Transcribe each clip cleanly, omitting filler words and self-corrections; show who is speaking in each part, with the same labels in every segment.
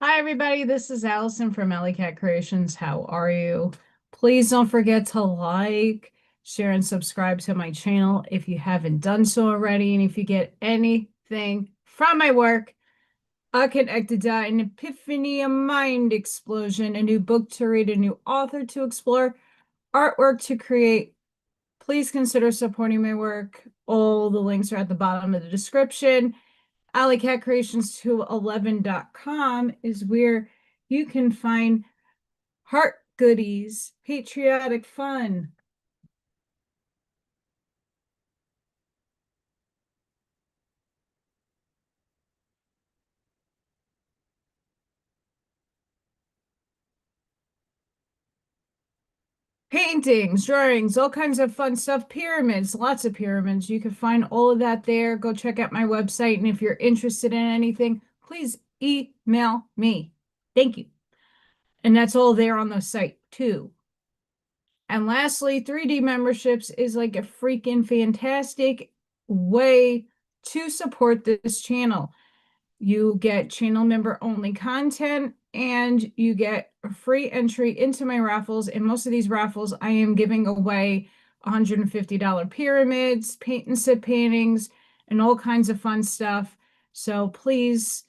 Speaker 1: Hi, everybody. This is Allison from AllyKat Creations. How are you? Please don't forget to like, share, and subscribe to my channel if you haven't done so already. And if you get anything from my work, a connected dot, an epiphany, a mind explosion, a new book to read, a new author to explore, artwork to create, please consider supporting my work. All the links are at the bottom of the description. AllyKatCreations211.com is where you can find heart goodies, patriotic fun, paintings, drawings, all kinds of fun stuff, pyramids, lots of pyramids. You can find all of that there. Go check out my website. And if you're interested in anything, please email me. Thank you. And that's all there on the site too. And lastly, 3D memberships is like a freaking fantastic way to support this channel. You get channel member only content and you get a free entry into my raffles. And most of these raffles, I am giving away $150 pyramids, paint and sip paintings, and all kinds of fun stuff. So please,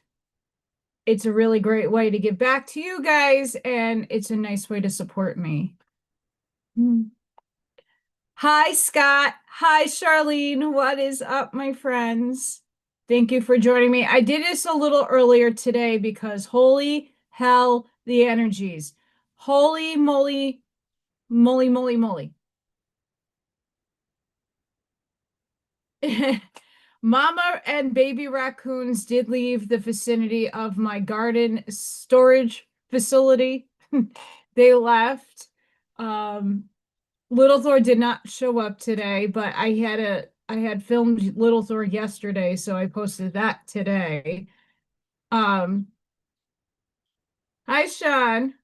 Speaker 1: it's a really great way to give back to you guys, and it's a nice way to support me. Hi, Scott. Hi, Charlene. What is up, my friends? Thank you for joining me. I did this a little earlier today because holy hell, the energies. Holy moly, moly, moly, moly. Mama and baby raccoons did leave the vicinity of my garden storage facility. They left. Um, Little Thor did not show up today, but I had filmed Little Thor yesterday, so I posted that today. Um, Hi Sean,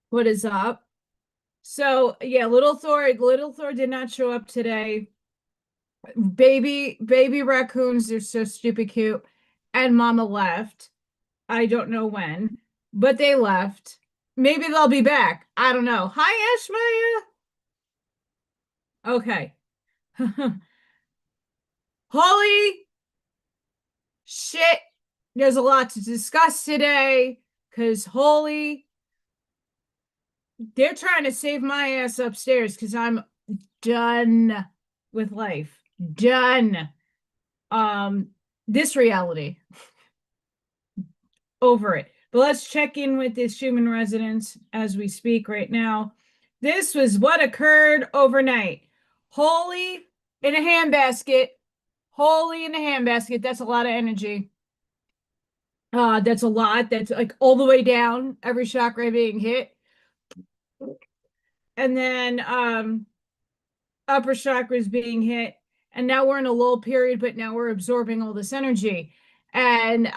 Speaker 1: what is up? So yeah, Little Thor did not show up today. Baby raccoons, they're so stupid cute. And Mama left. I don't know when, but they left. Maybe they'll be back. I don't know. Hi, Ashmaya. Okay. Holy shit, there's a lot to discuss today because holy, they're trying to save my ass upstairs because I'm done with life. Done. Um, this reality. Over it. But let's check in with this human residence as we speak right now. This was what occurred overnight. Holy in a handbasket. Holy in a handbasket. That's a lot of energy. That's a lot. That's like all the way down, every chakra being hit. And then upper chakras being hit. And now we're in a lull period, but now we're absorbing all this energy. And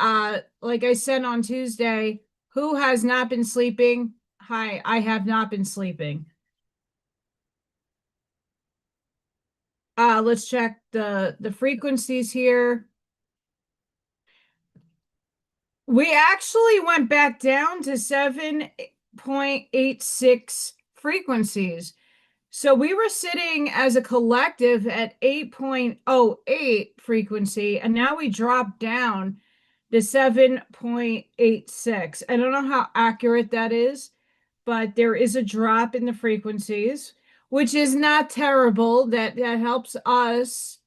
Speaker 1: like I said on Tuesday, who has not been sleeping? Hi, I have not been sleeping. Let's check the frequencies here. We actually went back down to 7.86 frequencies. So we were sitting as a collective at 8.08 frequency, and now we dropped down to 7.86. I don't know how accurate that is, but there is a drop in the frequencies, which is not terrible. That helps us,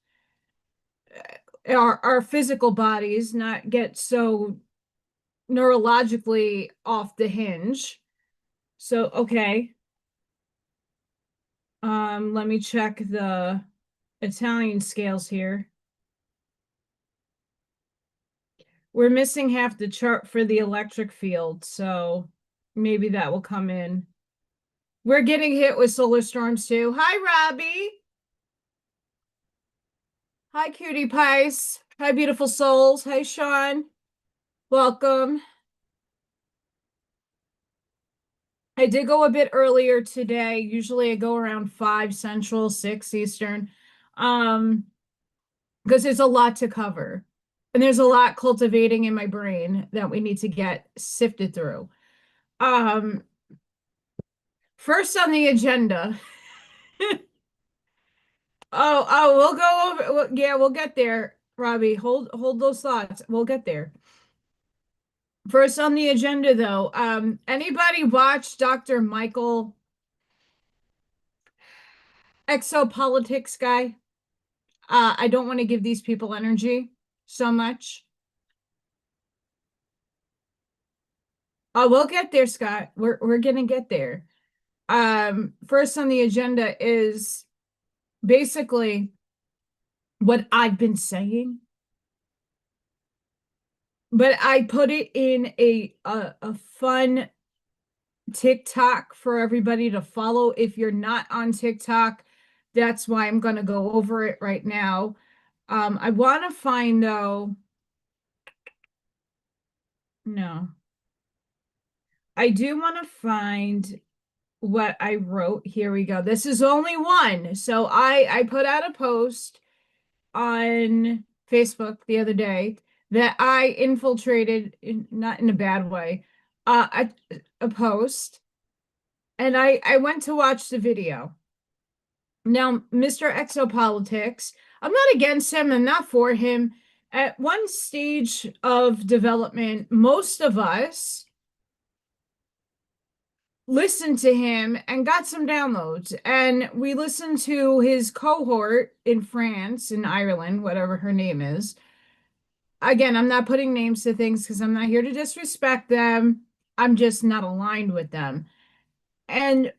Speaker 1: our physical bodies, not get so neurologically off the hinge. So, okay. Let me check the Italian scales here. We're missing half the chart for the electric field, so maybe that will come in. We're getting hit with solar storms too. Hi, Robbie. Hi, cutie pies. Hi, beautiful souls. Hi, Sean. Welcome. I did go a bit earlier today. Usually I go around 5 Central, 6 Eastern. Because it's a lot to cover. And there's a lot cultivating in my brain that we need to get sifted through. Um, First on the agenda. We'll go over. Yeah, we'll get there, Robbie. Hold those thoughts. We'll get there. First on the agenda, though, anybody watch Dr. Michael Exopolitics guy? I don't want to give these people energy so much. Oh, we'll get there, Scott. We're gonna get there. First on the agenda is basically what I've been saying, but I put it in a fun TikTok for everybody to follow. If you're not on TikTok, that's why I'm gonna go over it right now. I want to find though, no, I do want to find what I wrote. Here we go. This is only one. So I put out a post on Facebook the other day that I infiltrated, not in a bad way, a post, and I went to watch the video. Now, Mr. Exopolitics, I'm not against him, I'm not for him. At one stage of development, most of us listened to him and got some downloads. And we listened to his cohort in France, in Ireland, whatever her name is. Again, I'm not putting names to things because I'm not here to disrespect them. I'm just not aligned with them. And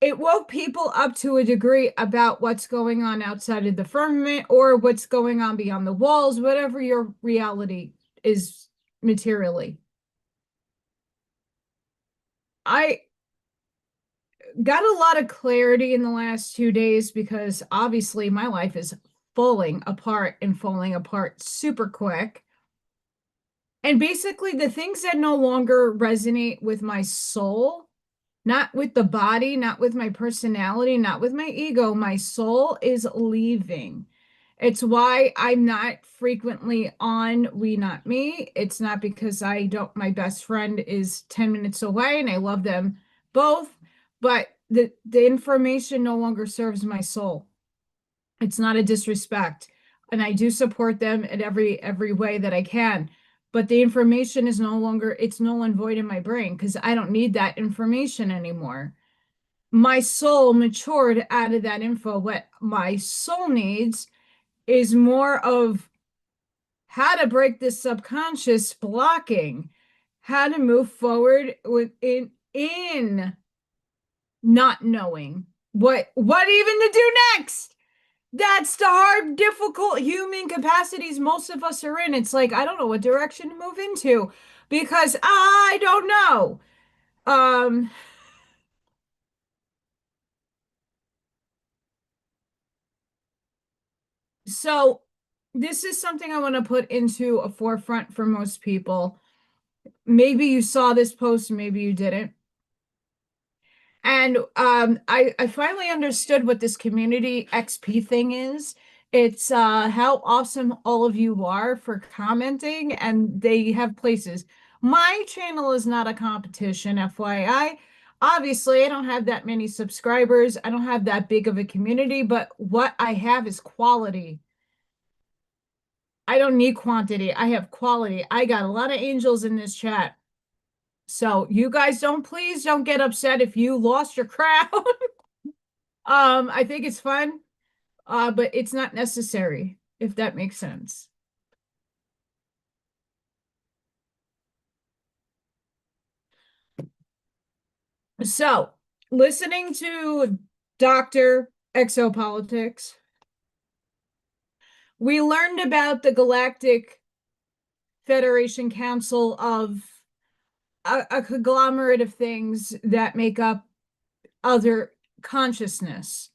Speaker 1: it woke people up to a degree about what's going on outside of the firmament or what's going on beyond the walls, whatever your reality is materially. I got a lot of clarity in the last 2 days because obviously my life is falling apart and falling apart super quick. And basically, the things that no longer resonate with my soul, not with the body, not with my personality, not with my ego, my soul is leaving. It's why I'm not frequently on We Not Me. It's not because I don't, my best friend is 10 minutes away and I love them both, but the information no longer serves my soul. It's not a disrespect. And I do support them in every way that I can. But the information is no longer, it's null and void in my brain because I don't need that information anymore. My soul matured out of that info. What my soul needs is more of how to break this subconscious blocking, how to move forward in not knowing what even to do next. That's the hard, difficult human capacities most of us are in. It's like, I don't know what direction to move into because I don't know. Um, so this is something I want to put into a forefront for most people. Maybe you saw this post, maybe you didn't. And I finally understood what this community XP thing is. It's how awesome all of you are for commenting, and they have places. My channel is not a competition, FYI. Obviously, I don't have that many subscribers. I don't have that big of a community, but what I have is quality. I don't need quantity. I have quality. I got a lot of angels in this chat. So you guys please don't get upset if you lost your crowd. I think it's fun, but it's not necessary, if that makes sense. So, listening to Dr. Exopolitics, we learned about the Galactic Federation Council of a conglomerate of things that make up other consciousness.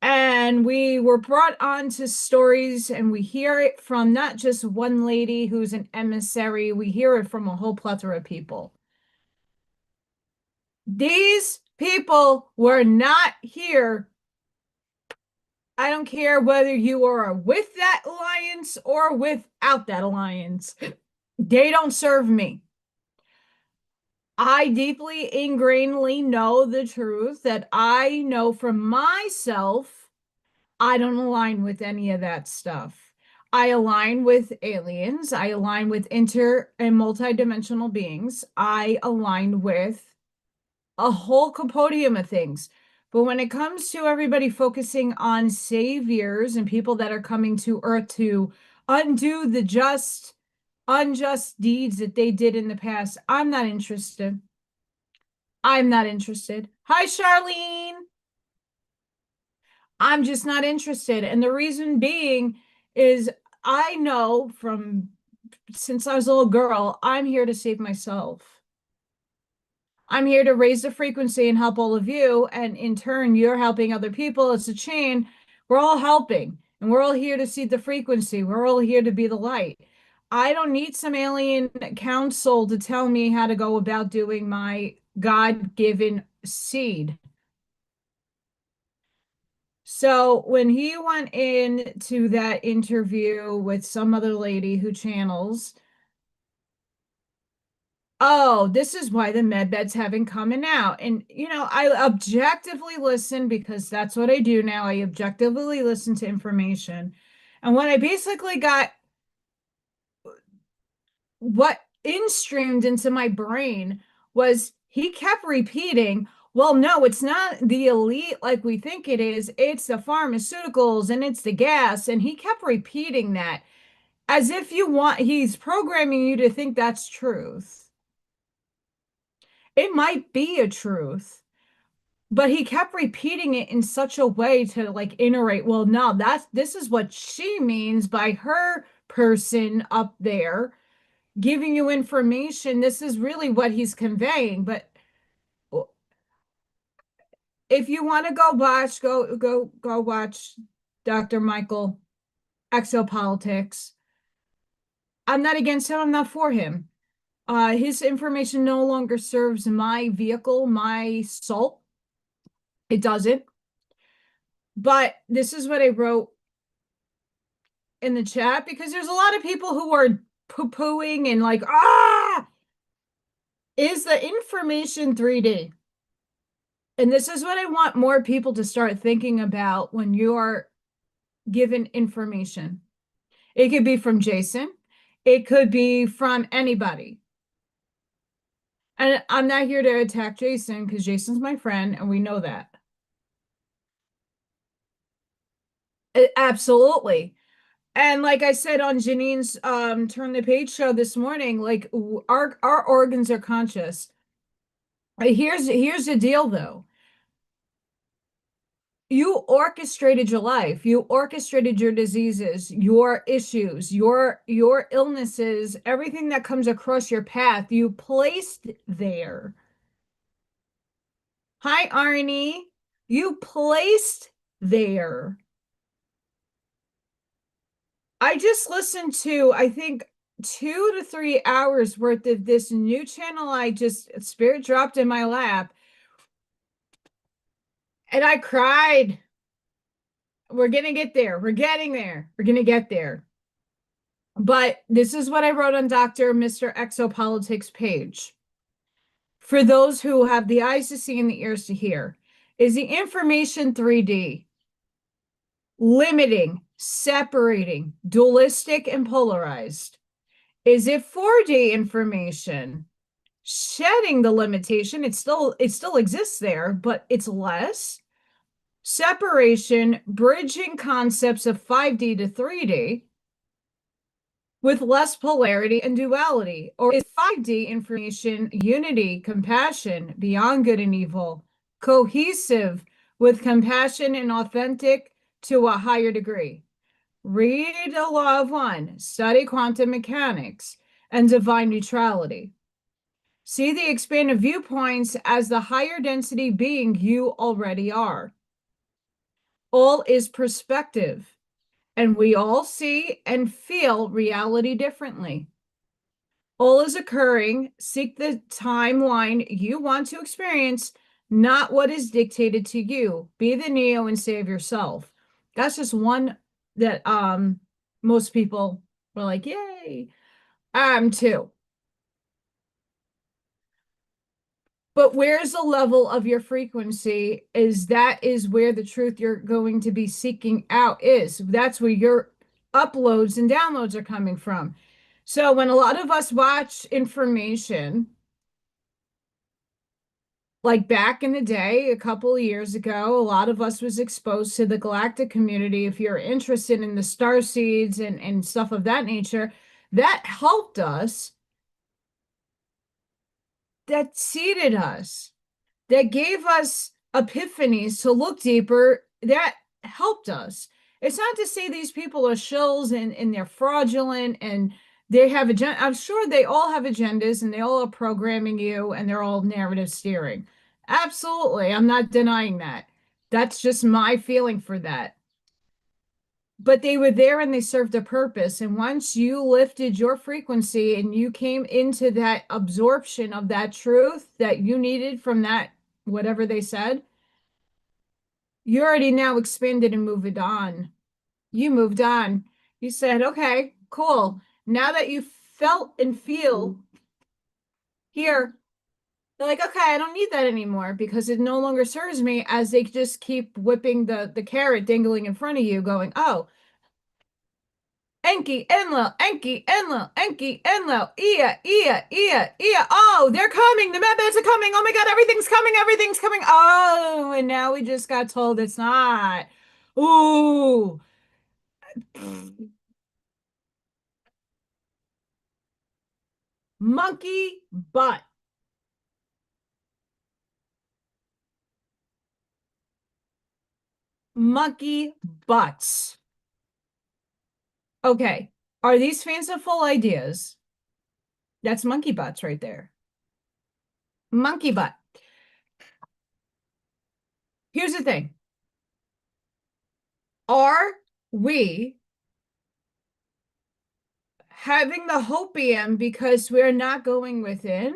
Speaker 1: And we were brought on to stories, and we hear it from not just one lady who's an emissary, we hear it from a whole plethora of people. These people were not here I don't care whether you are with that alliance or without that alliance. They don't serve me. I deeply ingrainedly know the truth that I know from myself. I don't align with any of that stuff. I align with aliens. I align with inter and multidimensional beings. I align with a whole compendium of things. But when it comes to everybody focusing on saviors and people that are coming to Earth to undo the unjust deeds that they did in the past, I'm not interested. I'm not interested. Hi, Charlene. I'm just not interested. And the reason being is I know from since I was a little girl, I'm here to save myself. I'm here to raise the frequency and help all of you. And in turn, you're helping other people. It's a chain. We're all helping. And we're all here to see the frequency. We're all here to be the light. I don't need some alien council to tell me how to go about doing my God-given seed. So when he went in to that interview with some other lady who channels, oh, this is why the med beds haven't coming out. And, I objectively listen because that's what I do now. I objectively listen to information. And when I basically got what in-streamed into my brain was he kept repeating, well, no, it's not the elite like we think it is. It's the pharmaceuticals and it's the gas. And he kept repeating that as if he's programming you to think that's truth. It might be a truth, but he kept repeating it in such a way to like iterate, well, no, this is what she means by her person up there giving you information. This is really what he's conveying. But if you want to go watch Dr. Michael Exopolitics. I'm not against him, I'm not for him. His information no longer serves my vehicle, my soul. It doesn't. But this is what I wrote in the chat because there's a lot of people who are poo-pooing and like, is the information 3D? And this is what I want more people to start thinking about when you are given information. It could be from Jason. It could be from anybody. And I'm not here to attack Jason because Jason's my friend and we know that. Absolutely. And like I said on Janine's Turn the Page show this morning, like our organs are conscious. Here's the deal though. You orchestrated your life. You orchestrated your diseases, your issues, your illnesses, everything that comes across your path, you placed there. Hi, Arnie. You placed there. I just listened to, I think, 2 to 3 hours worth of this new channel. Spirit dropped in my lap. And I cried. We're going to get there. We're getting there. We're going to get there. But this is what I wrote on Dr. Mr. Exopolitics page. For those who have the eyes to see and the ears to hear, is the information 3D, limiting, separating, dualistic, and polarized? Is it 4D information, shedding the limitation? It still exists there, but it's less. Separation, bridging concepts of 5D to 3D with less polarity and duality? Or is 5D information unity, compassion, beyond good and evil, cohesive with compassion and authentic to a higher degree? Read The Law of One, study quantum mechanics and divine neutrality. See the expanded viewpoints as the higher density being you already are. All is perspective, and we all see and feel reality differently. All is occurring. Seek the timeline you want to experience, not what is dictated to you. Be the Neo and save yourself. That's just one that most people were like, yay. Too. But where's the level of your frequency is that is where the truth you're going to be seeking out is. That's where your uploads and downloads are coming from. So when a lot of us watch information, like back in the day, a couple of years ago, a lot of us was exposed to the galactic community. If you're interested in the star seeds and stuff of that nature, that helped us, that seeded us, that gave us epiphanies to look deeper, that helped us. It's not to say these people are shills and they're fraudulent and they have agenda. I'm sure they all have agendas and they all are programming you and they're all narrative steering. Absolutely. I'm not denying that. That's just my feeling for that. But they were there and they served a purpose. And once you lifted your frequency and you came into that absorption of that truth that you needed from that, whatever they said, you already now expanded and moved on. You moved on. You said, okay, cool. Now that you felt and feel here, they're like, okay, I don't need that anymore because it no longer serves me as they just keep whipping the carrot dangling in front of you, going, oh, Enki, Enlil, Enki, Enlil, Enki, Enlil, Ia, Ia, Ia, Ia. Oh, they're coming. The Medbeds are coming. Oh my God, everything's coming. Everything's coming. Oh, and now we just got told it's not. Ooh. Monkey butt. Monkey butts. Okay. Are these fanciful ideas? That's monkey butts right there. Monkey butt. Here's the thing. Are we having the hopium because we're not going within?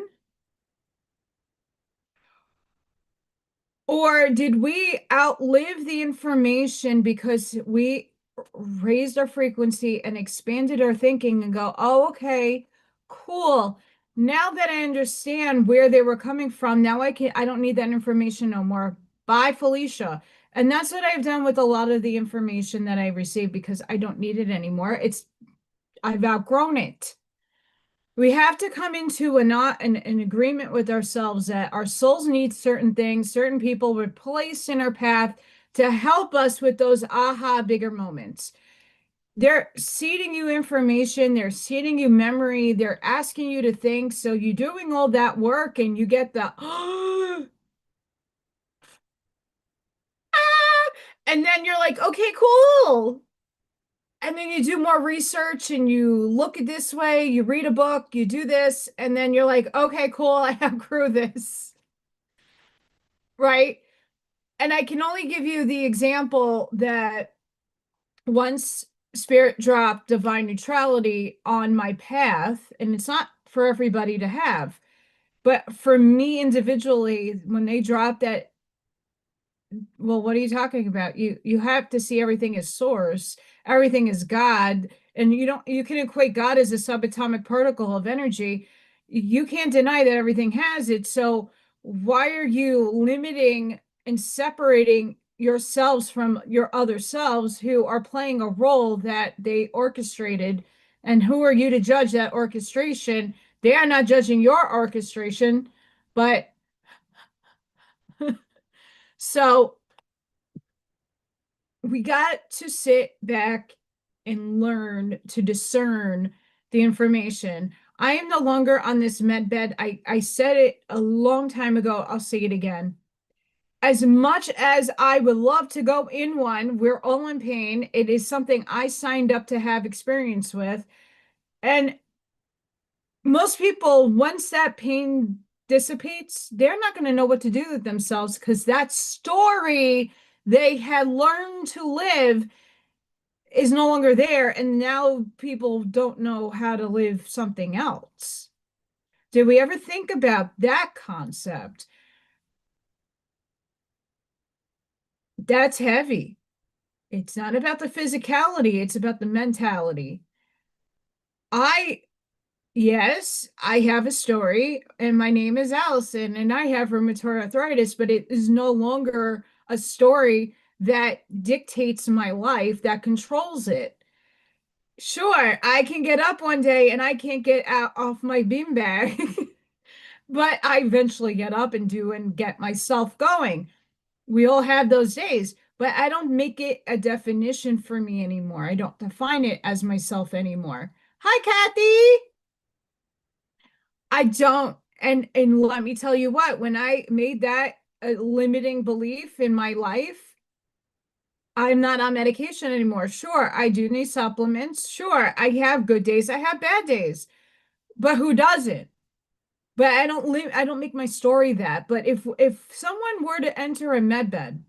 Speaker 1: Or did we outlive the information because we raised our frequency and expanded our thinking and go, oh, okay, cool. Now that I understand where they were coming from, now I don't need that information no more. Bye, Felicia. And that's what I've done with a lot of the information that I received because I don't need it anymore. I've outgrown it. We have to come into an agreement with ourselves that our souls need certain things, certain people were placed in our path to help us with those aha bigger moments. They're seeding you information, they're seeding you memory, they're asking you to think. So you're doing all that work and you get the and then you're like, okay, cool. And then you do more research and you look at this way, you read a book, you do this, and then you're like, okay, cool, I outgrew this, right? And I can only give you the example that once Spirit dropped divine neutrality on my path, and it's not for everybody to have, but for me individually, when they dropped that, well, what are you talking about? You have to see everything as source, everything is God, and you can equate God as a subatomic particle of energy. You can't deny that everything has it. So why are you limiting and separating yourselves from your other selves who are playing a role that they orchestrated? And who are you to judge that orchestration? They are not judging your orchestration, but so we got to sit back and learn to discern the information. I am no longer on this med bed. I said it a long time ago. I'll say it again. As much as I would love to go in one, we're all in pain. It is something I signed up to have experience with. And most people, once that pain dissipates, they're not going to know what to do with themselves because that story they had learned to live is no longer there, and now people don't know how to live something else. Did we ever think about that concept? That's heavy. It's not about the physicality, it's about the mentality. I, yes, I have a story, and my name is Allison, and I have rheumatoid arthritis, but it is no longer a story that dictates my life, that controls it. Sure, I can get up one day and I can't get out off my beanbag, but I eventually get up and do and get myself going. We all have those days, but I don't make it a definition for me anymore. I don't define it as myself anymore. Hi, Kathy. I don't. And let me tell you what, when I made that a limiting belief in my life, I'm not on medication anymore. Sure, I do need supplements. Sure, I have good days, I have bad days. But who doesn't? But I don't make my story that. But if someone were to enter a med bed,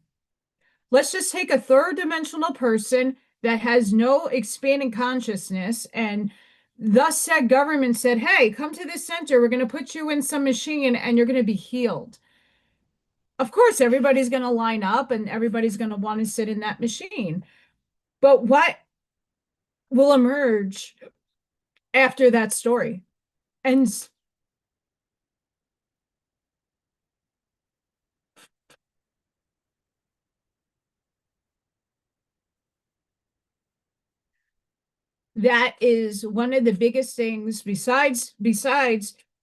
Speaker 1: let's just take a third dimensional person that has no expanding consciousness, and thus said government said, hey, come to this center. We're going to put you in some machine and you're going to be healed. Of course, everybody's going to line up and everybody's going to want to sit in that machine. But what will emerge after that story? And that is one of the biggest things besides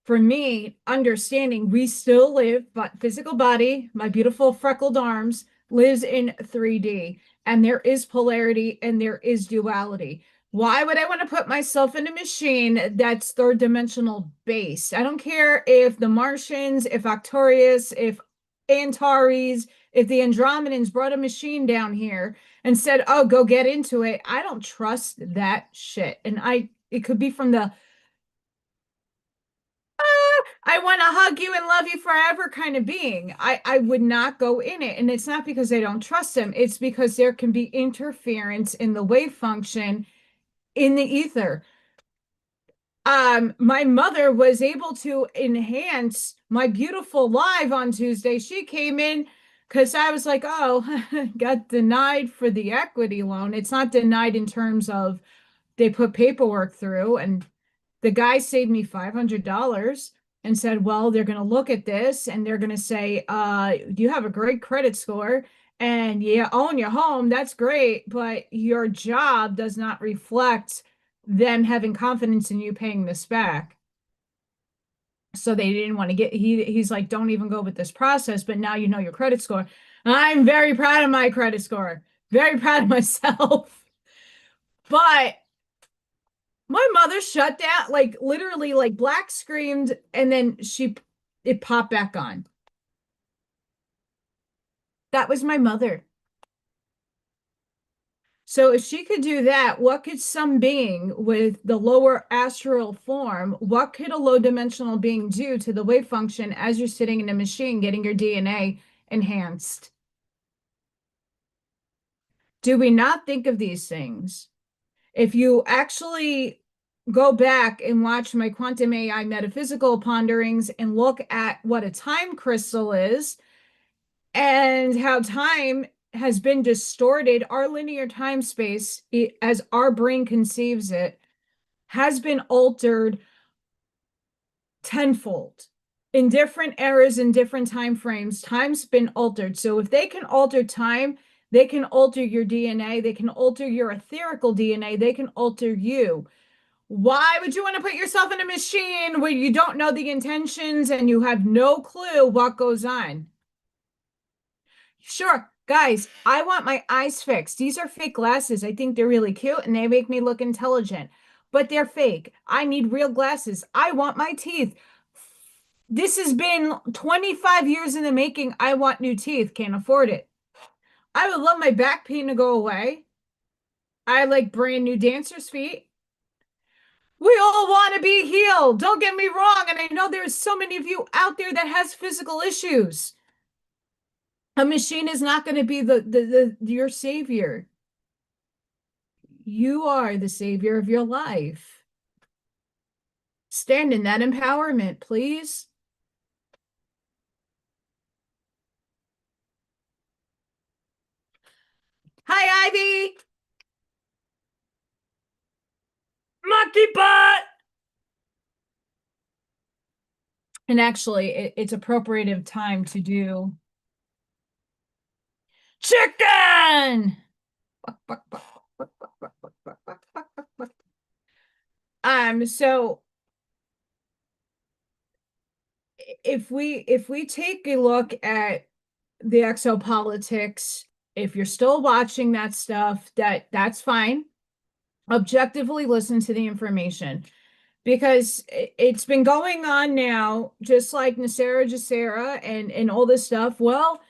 Speaker 1: for me understanding we still live, but physical body, my beautiful freckled arms lives in 3D, and there is polarity and there is duality. Why would I want to put myself in a machine that's third dimensional based? I don't care if the Martians, if Arcturus, if Antares, if the Andromedans brought a machine down here and said, "Oh, go get into it." I don't trust that shit. And it could be from the I want to hug you and love you forever kind of being. I would not go in it. And it's not because I don't trust them. It's because there can be interference in the wave function in the ether. My mother was able to enhance my beautiful live on Tuesday. She came in because I was like, oh, got denied for the equity loan. It's not denied in terms of they put paperwork through, and the guy saved me $500 and said, well, they're going to look at this and they're going to say, you have a great credit score and you own your home. That's great, but your job does not reflect them having confidence in you paying this back. So they didn't want to he's like, don't even go with this process, but now you know your credit score. I'm very proud of my credit score, very proud of myself. But my mother shut down, like literally, like black screamed, and then it popped back on. That was my mother. So if she could do that, what could some being with the lower astral form, what could a low dimensional being do to the wave function as you're sitting in a machine getting your DNA enhanced? Do we not think of these things? If you actually go back and watch my quantum AI metaphysical ponderings and look at what a time crystal is and how time has been distorted, our linear time space, as our brain conceives it, has been altered tenfold in different eras and different time frames. Time's been altered. So if they can alter time, they can alter your DNA, they can alter your etherical DNA, they can alter you. Why would you want to put yourself in a machine where you don't know the intentions and you have no clue what goes on? Sure, guys, I want my eyes fixed. These are fake glasses. I think they're really cute and they make me look intelligent, but they're fake. I need real glasses. I want my teeth. This has been 25 years in the making. I want new teeth. Can't afford it. I would love my back pain to go away. I like brand new dancer's feet. We all want to be healed. Don't get me wrong. And I know there's so many of you out there that has physical issues. A machine is not going to be your savior. You are the savior of your life. Stand in that empowerment, please. Hi, Ivy. And actually, it's appropriative time to do chicken. So if we take a look at the exopolitics, if you're still watching that stuff, that's fine. Objectively listen to the information because it's been going on now, just like Nasera Jacera and all this stuff. Well,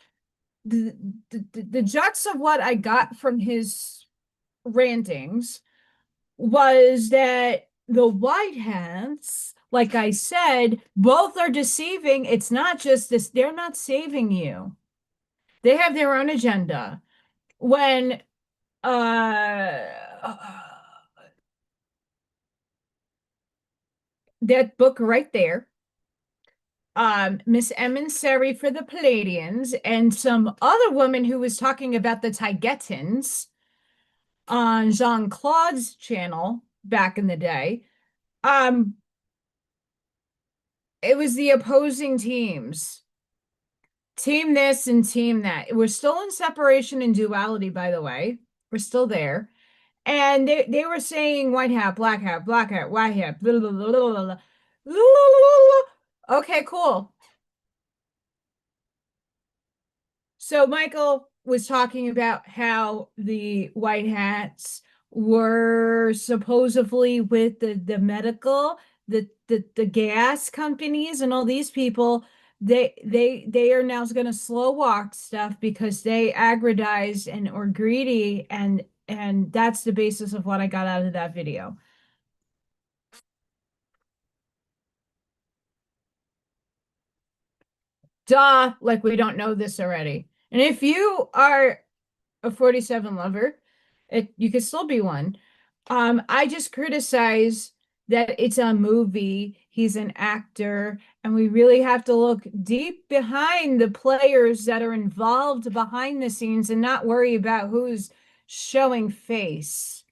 Speaker 1: the, the guts of what I got from his rantings was that the white hats, like I said, both are deceiving. It's not just this, they're not saving you. They have their own agenda. When that book right there, Miss Emmons Seri for the Palladians, and some other woman who was talking about the Taigetans on Jean-Claude's channel back in the day. Um, it was the opposing teams. Team this and team that. We're still in separation and duality, by the way. We're still there. And they were saying white hat, black hat, white hat, blah, blah, blah, blah, blah, blah. Okay, cool. So Michael was talking about how the white hats were supposedly with the medical, the gas companies and all these people. They are now going to slow walk stuff because they aggrandized and or greedy, and that's the basis of what I got out of that video. Duh, like we don't know this already. And if you are a 47 lover, you could still be one. I just criticize that it's a movie, he's an actor, and we really have to look deep behind the players that are involved behind the scenes and not worry about who's showing face.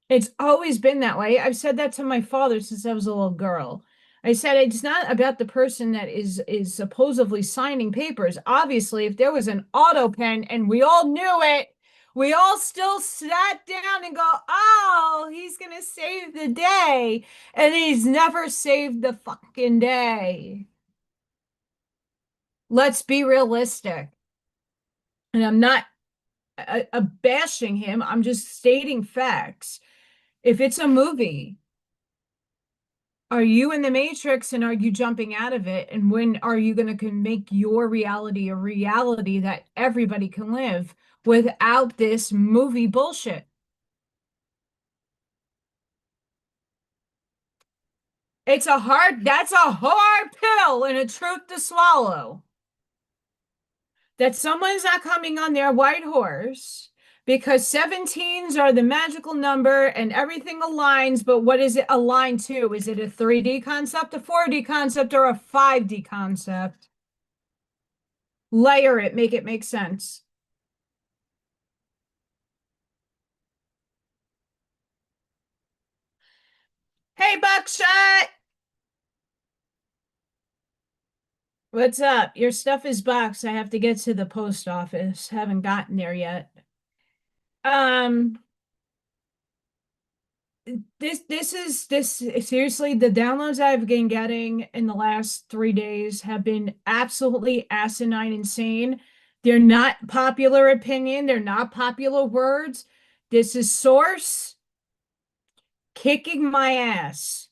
Speaker 1: It's always been that way. I've said that to my father since I was a little girl. I said it's not about the person that is supposedly signing papers. Obviously, if there was an auto pen and we all knew it, we all still sat down and go, "Oh, he's gonna save the day," and he's never saved the fucking day. Let's be realistic. And I'm not bashing him. I'm just stating facts. If it's a movie, are you in the matrix and are you jumping out of it? And when are you going to make your reality a reality that everybody can live without this movie bullshit? That's a hard pill and a truth to swallow. That someone's not coming on their white horse because 17s are the magical number and everything aligns. But what is it aligned to? Is it a 3D concept, a 4D concept, or a 5D concept? Layer it, make it make sense. Hey, Buckshot! What's up? Your stuff is boxed. I have to get to the post office. Haven't gotten there yet. Um, this seriously, the downloads I've been getting in the last 3 days have been absolutely asinine insane. They're not popular opinion, they're not popular words. This is source kicking my ass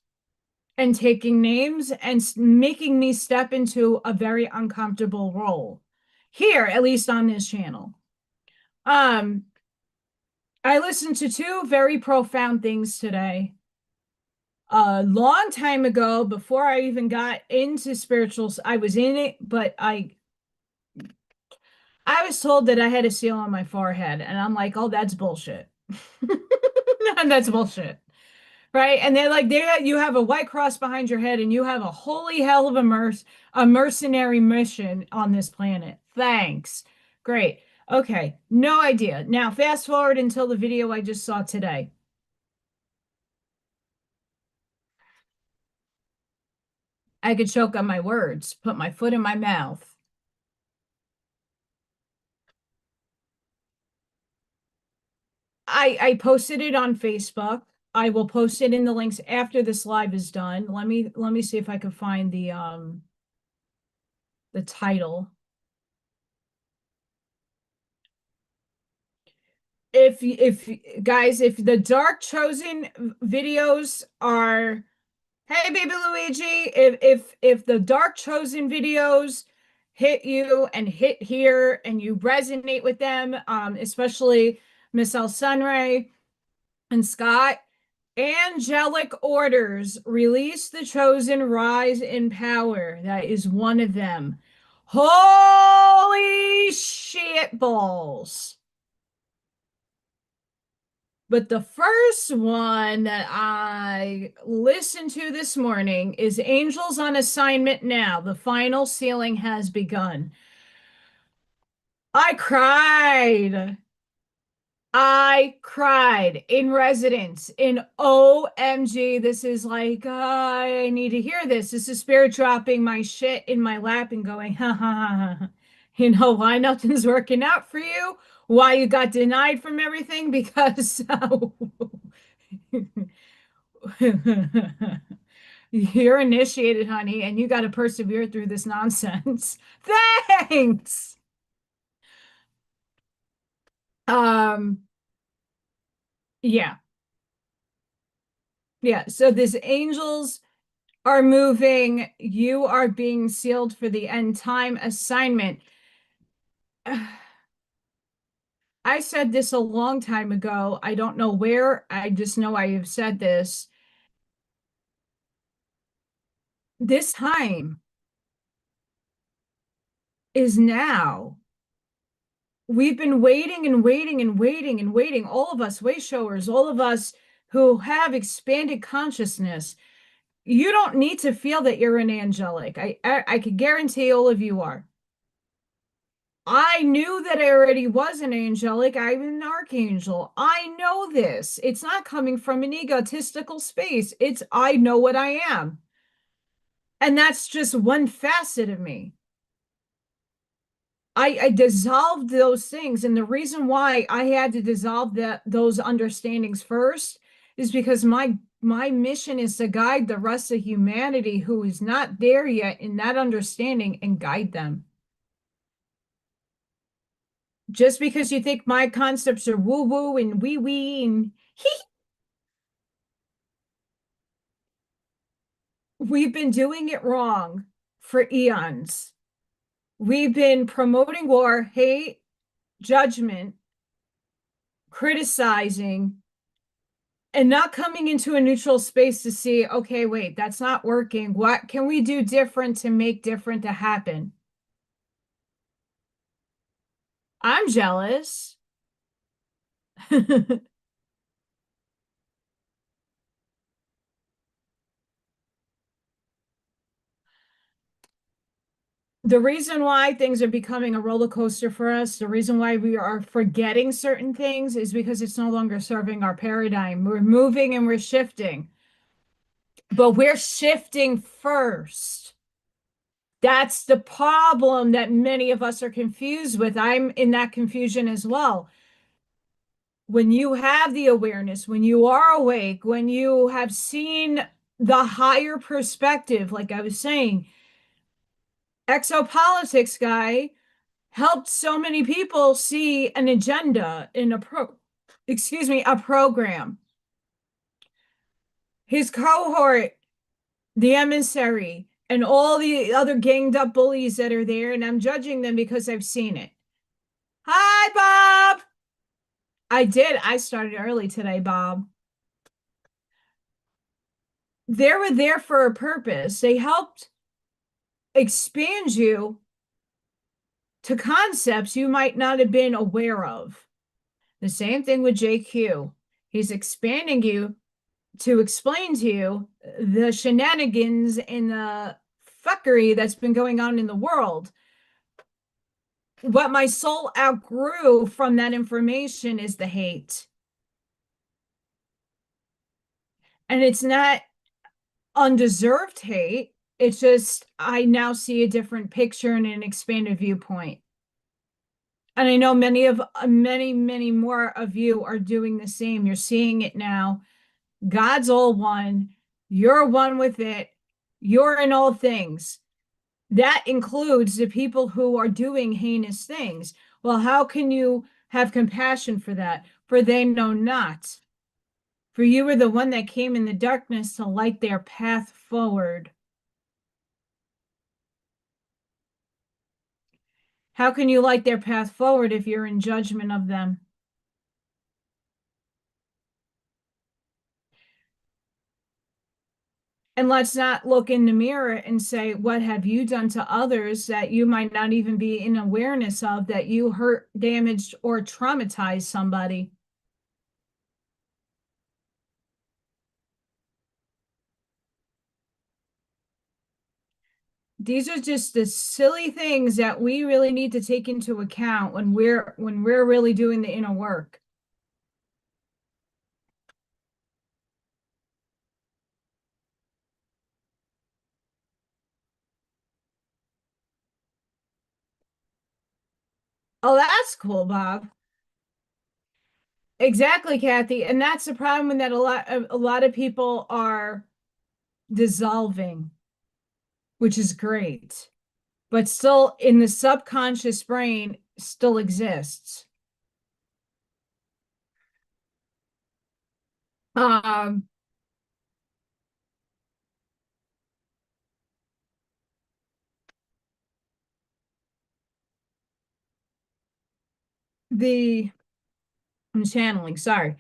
Speaker 1: and taking names and making me step into a very uncomfortable role here, at least on this channel. Um, I listened to two very profound things today. A long time ago, before I even got into spirituals, I was in it, but I was told that I had a seal on my forehead, and I'm like, oh, that's bullshit. That's bullshit. Right? And they're like, there you have a white cross behind your head, and you have a holy hell of a mercenary mission on this planet. Thanks. Great. Okay. No idea. Now, fast forward until the video I just saw today. I could choke on my words, put my foot in my mouth. I posted it on Facebook. I will post it in the links after this live is done. Let me see if I can find the title. If guys, if the Dark Chosen videos are, hey baby Luigi, if the Dark Chosen videos hit you and hit here and you resonate with them, especially Miss El Sunray and Scott, angelic orders, release the chosen, rise in power. That is one of them. Holy shit balls. But the first one that I listened to this morning is Angels on Assignment Now. The final sealing has begun. I cried. I cried in residence in OMG. This is like, I need to hear this. This is spirit dropping my shit in my lap and going, ha ha ha ha. You know why nothing's working out for you? Why you got denied from everything? Because you're initiated, honey, and you got to persevere through this nonsense. Thanks. Um, yeah. Yeah. So this angels are moving. You are being sealed for the end time assignment. I said this a long time ago. I don't know where. I just know I have said this. This time is now. We've been waiting and waiting and waiting and waiting. All of us, way showers, all of us who have expanded consciousness. You don't need to feel that you're an angelic. I can guarantee all of you are. I knew that I already was an angelic. I'm an archangel. I know this. It's not coming from an egotistical space. It's I know what I am. And that's just one facet of me. I dissolved those things. And the reason why I had to dissolve those understandings first is because my mission is to guide the rest of humanity who is not there yet in that understanding and guide them. Just because you think my concepts are woo-woo and wee-wee and we've been doing it wrong for eons. We've been promoting war, hate, judgment, criticizing, and not coming into a neutral space to see, okay, wait, that's not working. What can we do different to make different to happen? I'm jealous. The reason why things are becoming a roller coaster for us, the reason why we are forgetting certain things is because it's no longer serving our paradigm. We're moving and we're shifting, but we're shifting first. That's the problem that many of us are confused with. I'm in that confusion as well. When you have the awareness, when you are awake, when you have seen the higher perspective, like I was saying, exopolitics guy helped so many people see an agenda in a program. His cohort, the emissary, and all the other ganged up bullies that are there, and I'm judging them because I've seen it. Hi, Bob. I did. I started early today, Bob. They were there for a purpose. They helped expand you to concepts you might not have been aware of. The same thing with JQ. He's expanding you to explain to you the shenanigans and the fuckery that's been going on in the world. What my soul outgrew from that information is the hate. And it's not undeserved hate. It's just, I now see a different picture and an expanded viewpoint. And I know many more of you are doing the same. You're seeing it now. God's all one. You're one with it. You're in all things. That includes the people who are doing heinous things. Well, how can you have compassion for that? For they know not. For you were the one that came in the darkness to light their path forward. How can you light their path forward if you're in judgment of them? And let's not look in the mirror and say, what have you done to others that you might not even be in awareness of, that you hurt, damaged, or traumatized somebody? These are just the silly things that we really need to take into account when we're really doing the inner work. Oh, that's cool, Bob. Exactly, Kathy. And that's the problem, that a lot of people are dissolving, which is great, but still in the subconscious brain still exists. Um, the I'm channeling, sorry.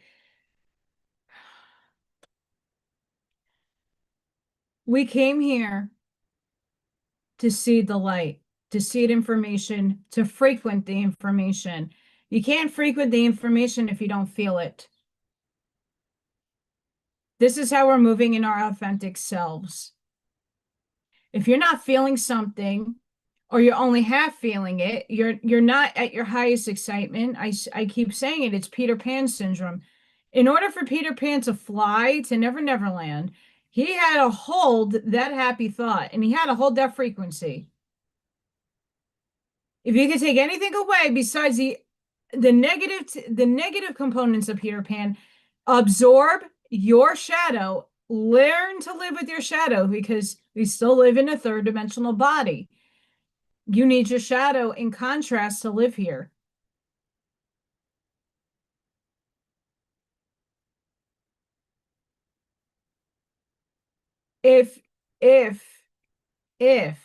Speaker 1: We came here to see the light, to seed information, to frequent the information. You can't frequent the information if you don't feel it. This is how we're moving in our authentic selves. If you're not feeling something, or you're only half feeling it, you're not at your highest excitement. I keep saying it, it's Peter Pan syndrome. In order for Peter Pan to fly to Never Never Land, he had to hold that happy thought, and he had to hold that frequency. If you could take anything away besides the negative components of Peter Pan, absorb your shadow, learn to live with your shadow, because we still live in a third dimensional body. You need your shadow in contrast to live here. If if if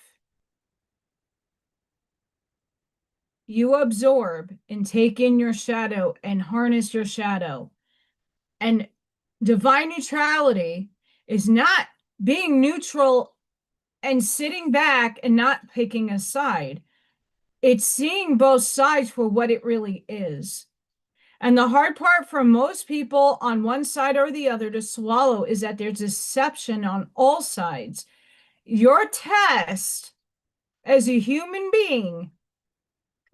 Speaker 1: you absorb and take in your shadow and harness your shadow, and divine neutrality is not being neutral and sitting back and not picking a side. It's seeing both sides for what it really is. And the hard part for most people on one side or the other to swallow is that there's deception on all sides. Your test as a human being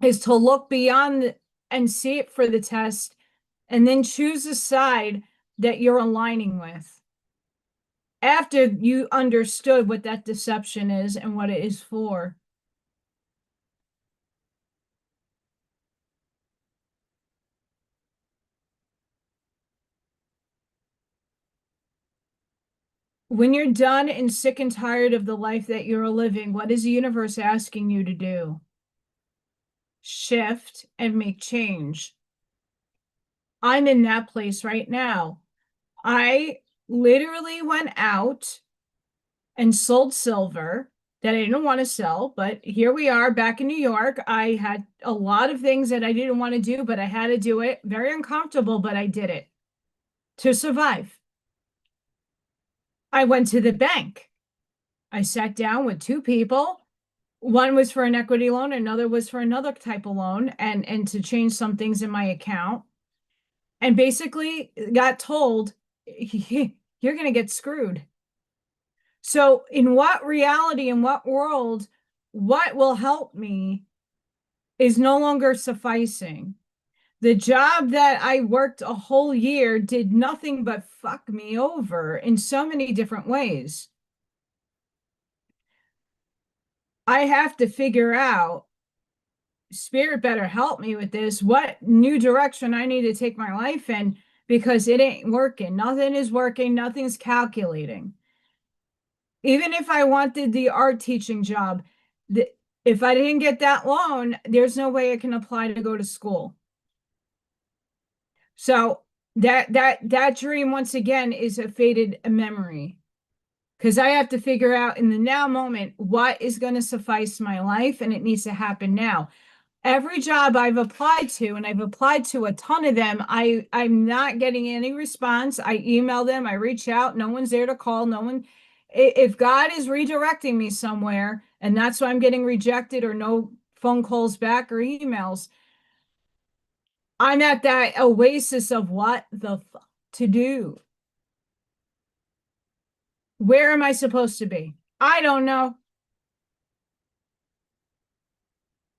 Speaker 1: is to look beyond and see it for the test, and then choose a side that you're aligning with after you understood what that deception is and what it is for. When you're done and sick and tired of the life that you're living, what is the universe asking you to do? Shift and make change. I'm in that place right now. I literally went out and sold silver that I didn't want to sell, but here we are back in New York. I had a lot of things that I didn't want to do, but I had to do it. Very uncomfortable, but I did it to survive. I went to the bank. I sat down with two people. One was for an equity loan, another was for another type of loan, and to change some things in my account. And basically got told, you're going to get screwed. So, in what reality, in what world, what will help me is no longer sufficing. The job that I worked a whole year did nothing but fuck me over in so many different ways. I have to figure out, Spirit better help me with this, what new direction I need to take my life in because it ain't working. Nothing is working, nothing's calculating. Even if I wanted the art teaching job, the, if I didn't get that loan, there's no way I can apply to go to school. So that dream once again is a faded memory because I have to figure out in the now moment what is going to suffice my life, and it needs to happen now. Every job I've applied to, and I've applied to a ton of them, I'm not getting any response. I email them, I reach out, no one's there to call, no one. If God is redirecting me somewhere, and that's why I'm getting rejected or no phone calls back or emails, I'm at that oasis of what the fuck to do. Where am I supposed to be? I don't know.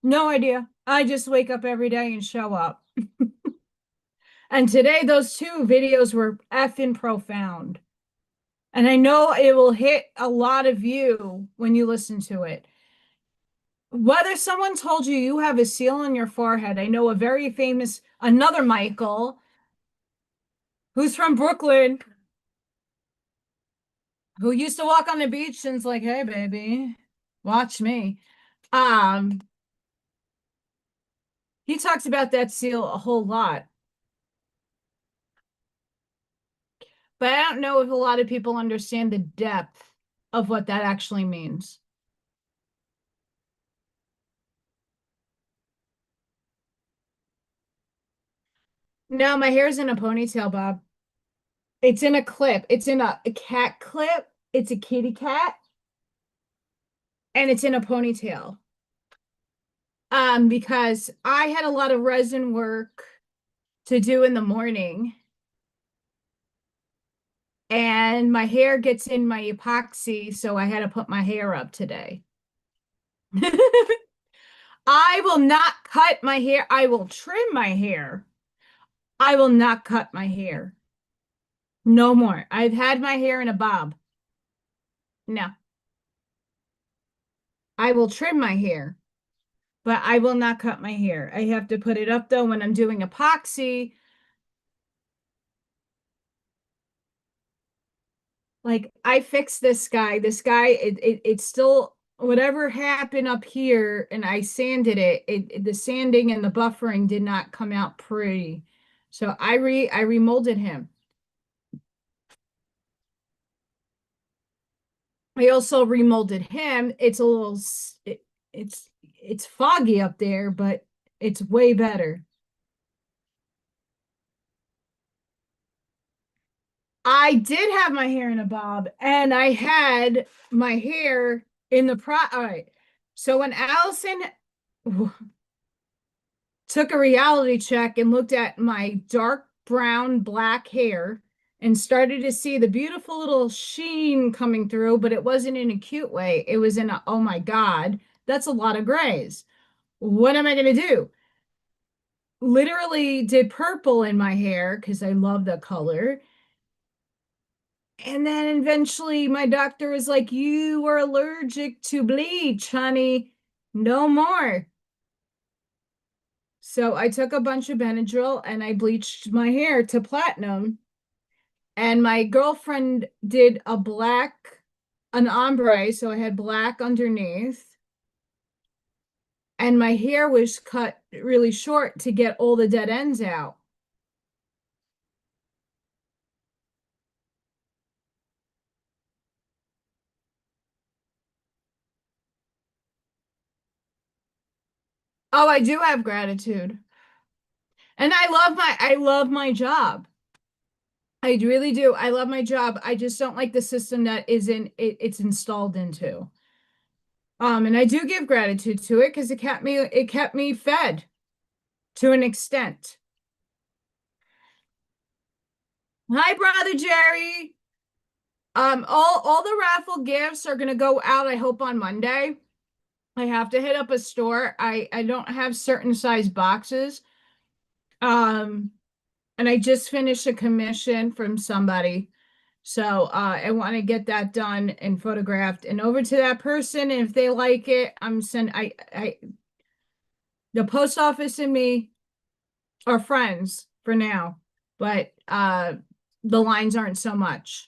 Speaker 1: No idea. I just wake up every day and show up. And today, those two videos were effing profound. And I know it will hit a lot of you when you listen to it. Whether someone told you you have a seal on your forehead, I know a very famous, another Michael, who's from Brooklyn, who used to walk on the beach and's like, hey, baby, watch me. Um, he talks about that seal a whole lot. But I don't know if a lot of people understand the depth of what that actually means. No, my hair's in a ponytail, Bob. It's in a clip. It's in a cat clip. It's a kitty cat, and it's in a ponytail. Because I had a lot of resin work to do in the morning, and my hair gets in my epoxy, so I had to put my hair up today. I will not cut my hair. I will trim my hair. I will not cut my hair. No more. I've had my hair in a bob. No, I will trim my hair, but I will not cut my hair. I have to put it up though when I'm doing epoxy. Like I fixed this guy. This guy, it's still whatever happened up here, and I sanded it. The sanding and the buffering did not come out pretty. So I remolded him. I also remolded him. It's a little it's foggy up there, but it's way better. I did have my hair in a bob, and I had my hair in the all right. So when Allison took a reality check and looked at my dark brown black hair and started to see the beautiful little sheen coming through, but it wasn't in a cute way. It was in a, oh my God, that's a lot of grays. What am I going to do? Literally did purple in my hair because I love the color. And then eventually my doctor was like, you were allergic to bleach, honey. No more. So I took a bunch of Benadryl and I bleached my hair to platinum. And my girlfriend did an ombre. So I had black underneath. And my hair was cut really short to get all the dead ends out. Oh, I do have gratitude. And I love my job. I really do. I love my job. I just don't like the system that it's installed into. And I do give gratitude to it because it kept me fed to an extent. Hi, brother Jerry. All the raffle gifts are gonna go out, I hope, on Monday. I have to hit up a store. I don't have certain size boxes. Um, and I just finished a commission from somebody. So I want to get that done and photographed and over to that person. And if they like it, the post office and me are friends for now, but the lines aren't so much.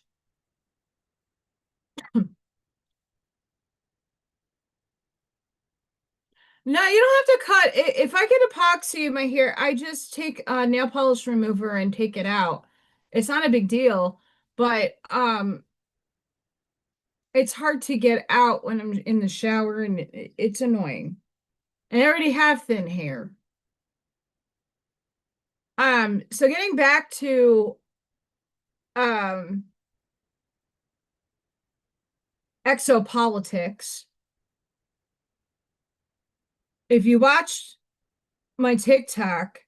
Speaker 1: No, you don't have to cut. If I get epoxy in my hair, I just take a nail polish remover and take it out. It's not a big deal, but it's hard to get out when I'm in the shower and it's annoying. And I already have thin hair. So getting back to um exopolitics, if you watched my TikTok,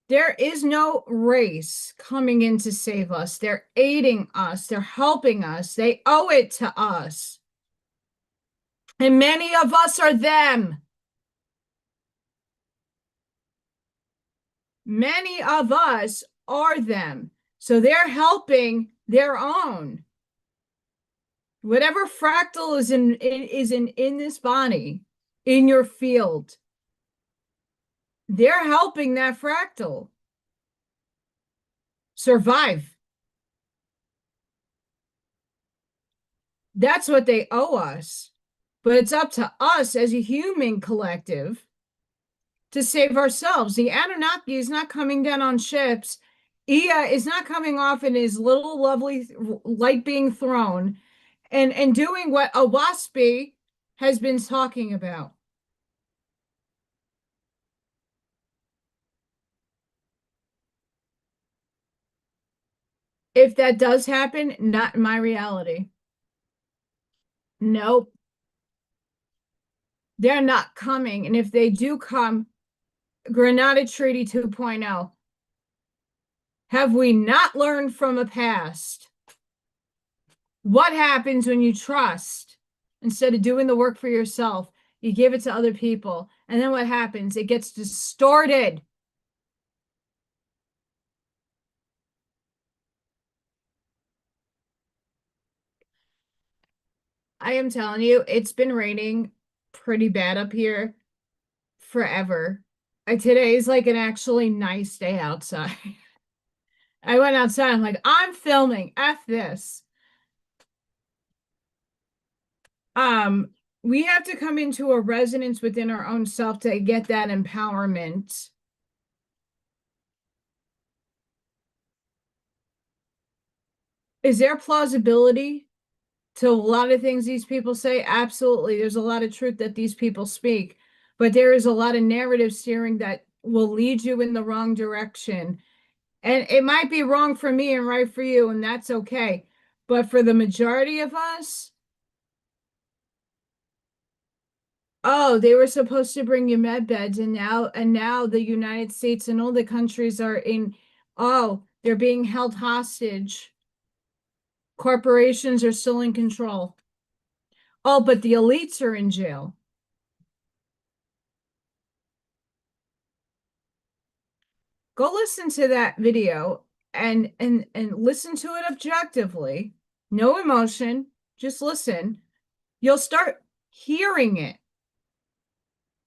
Speaker 1: there is no race coming in to save us. They're aiding us, they're helping us, they owe it to us. And many of us are them. Many of us are them. So they're helping their own. Whatever fractal is in this body, in your field, they're helping that fractal survive. That's what they owe us. But it's up to us as a human collective to save ourselves. The Anunnaki is not coming down on ships. Ea is not coming off in his little lovely light being thrown and doing what a waspy has been talking about. If that does happen, not in my reality. Nope, they're not coming. And if they do come, Granada Treaty 2.0. Have we not learned from a past? What happens when you trust instead of doing the work for yourself? You give it to other people. And then what happens? It gets distorted. I am telling you, it's been raining pretty bad up here forever. Today is like an actually nice day outside. I went outside. I'm like, I'm filming. F this. Um, we have to come into a resonance within our own self to get that empowerment. Is there plausibility to a lot of things these people say? Absolutely. There's a lot of truth that these people speak, but there is a lot of narrative steering that will lead you in the wrong direction. And it might be wrong for me and right for you, and that's okay. But for the majority of us, oh, they were supposed to bring you med beds, and now the United States and all the countries are in, oh, they're being held hostage. Corporations are still in control. Oh, but the elites are in jail. Go listen to that video and listen to it objectively. No emotion, just listen. You'll start hearing it.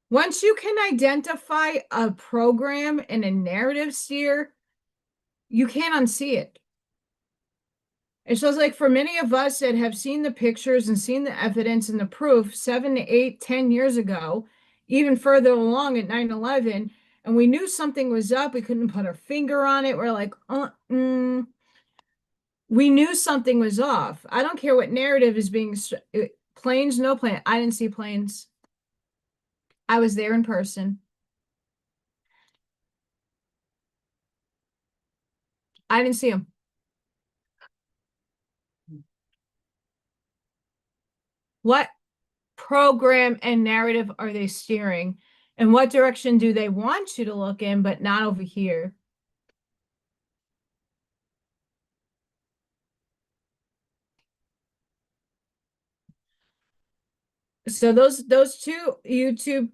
Speaker 1: Once you can identify a program and a narrative steer, you can't unsee it. And so it's like for many of us that have seen the pictures and seen the evidence and the proof 7 to 8, 10 years ago, even further along at 9/11, and we knew something was up, we couldn't put our finger on it. We're like, we knew something was off. I don't care what narrative is being planes, no plane. I didn't see planes. I was there in person. I didn't see them. What program and narrative are they steering? And what direction do they want you to look in, but not over here? So those two YouTube,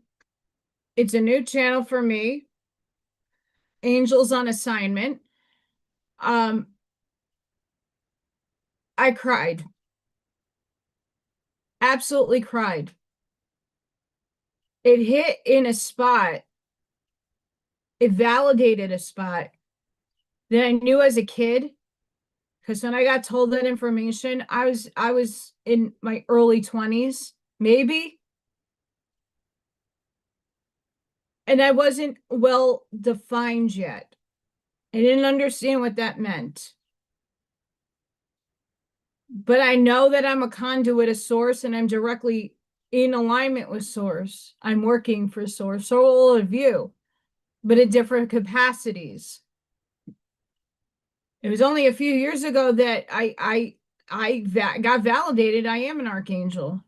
Speaker 1: it's a new channel for me. Angels on Assignment. Um, I cried. Absolutely cried. It hit in a spot. It validated a spot that I knew as a kid. Because when I got told that information, I was in my early 20s, maybe, and I wasn't well defined yet. I didn't understand what that meant. But I know that I'm a conduit of source and I'm directly in alignment with source. I'm working for source, so all of you, but in different capacities. It was only a few years ago that I got validated. I am an archangel.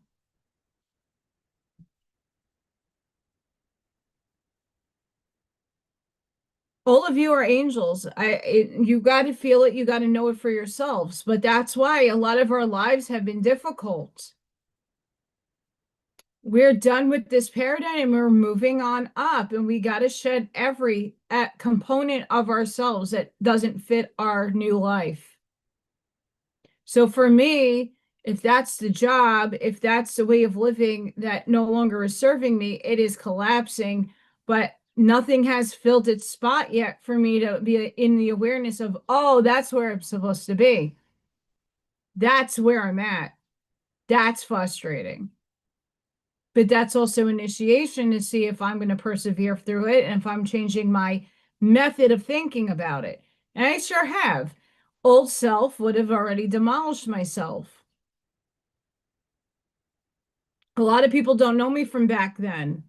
Speaker 1: All of you are angels. You got to feel it. You got to know it for yourselves. But that's why a lot of our lives have been difficult. We're done with this paradigm and we're moving on up, and we got to shed every component of ourselves that doesn't fit our new life. So for me, if that's the job, if that's the way of living that no longer is serving me, it is collapsing. But nothing has filled its spot yet for me to be in the awareness of, oh, that's where I'm supposed to be. That's where I'm at. That's frustrating. But that's also initiation to see if I'm going to persevere through it and if I'm changing my method of thinking about it. And I sure have. Old self would have already demolished myself. A lot of people don't know me from back then.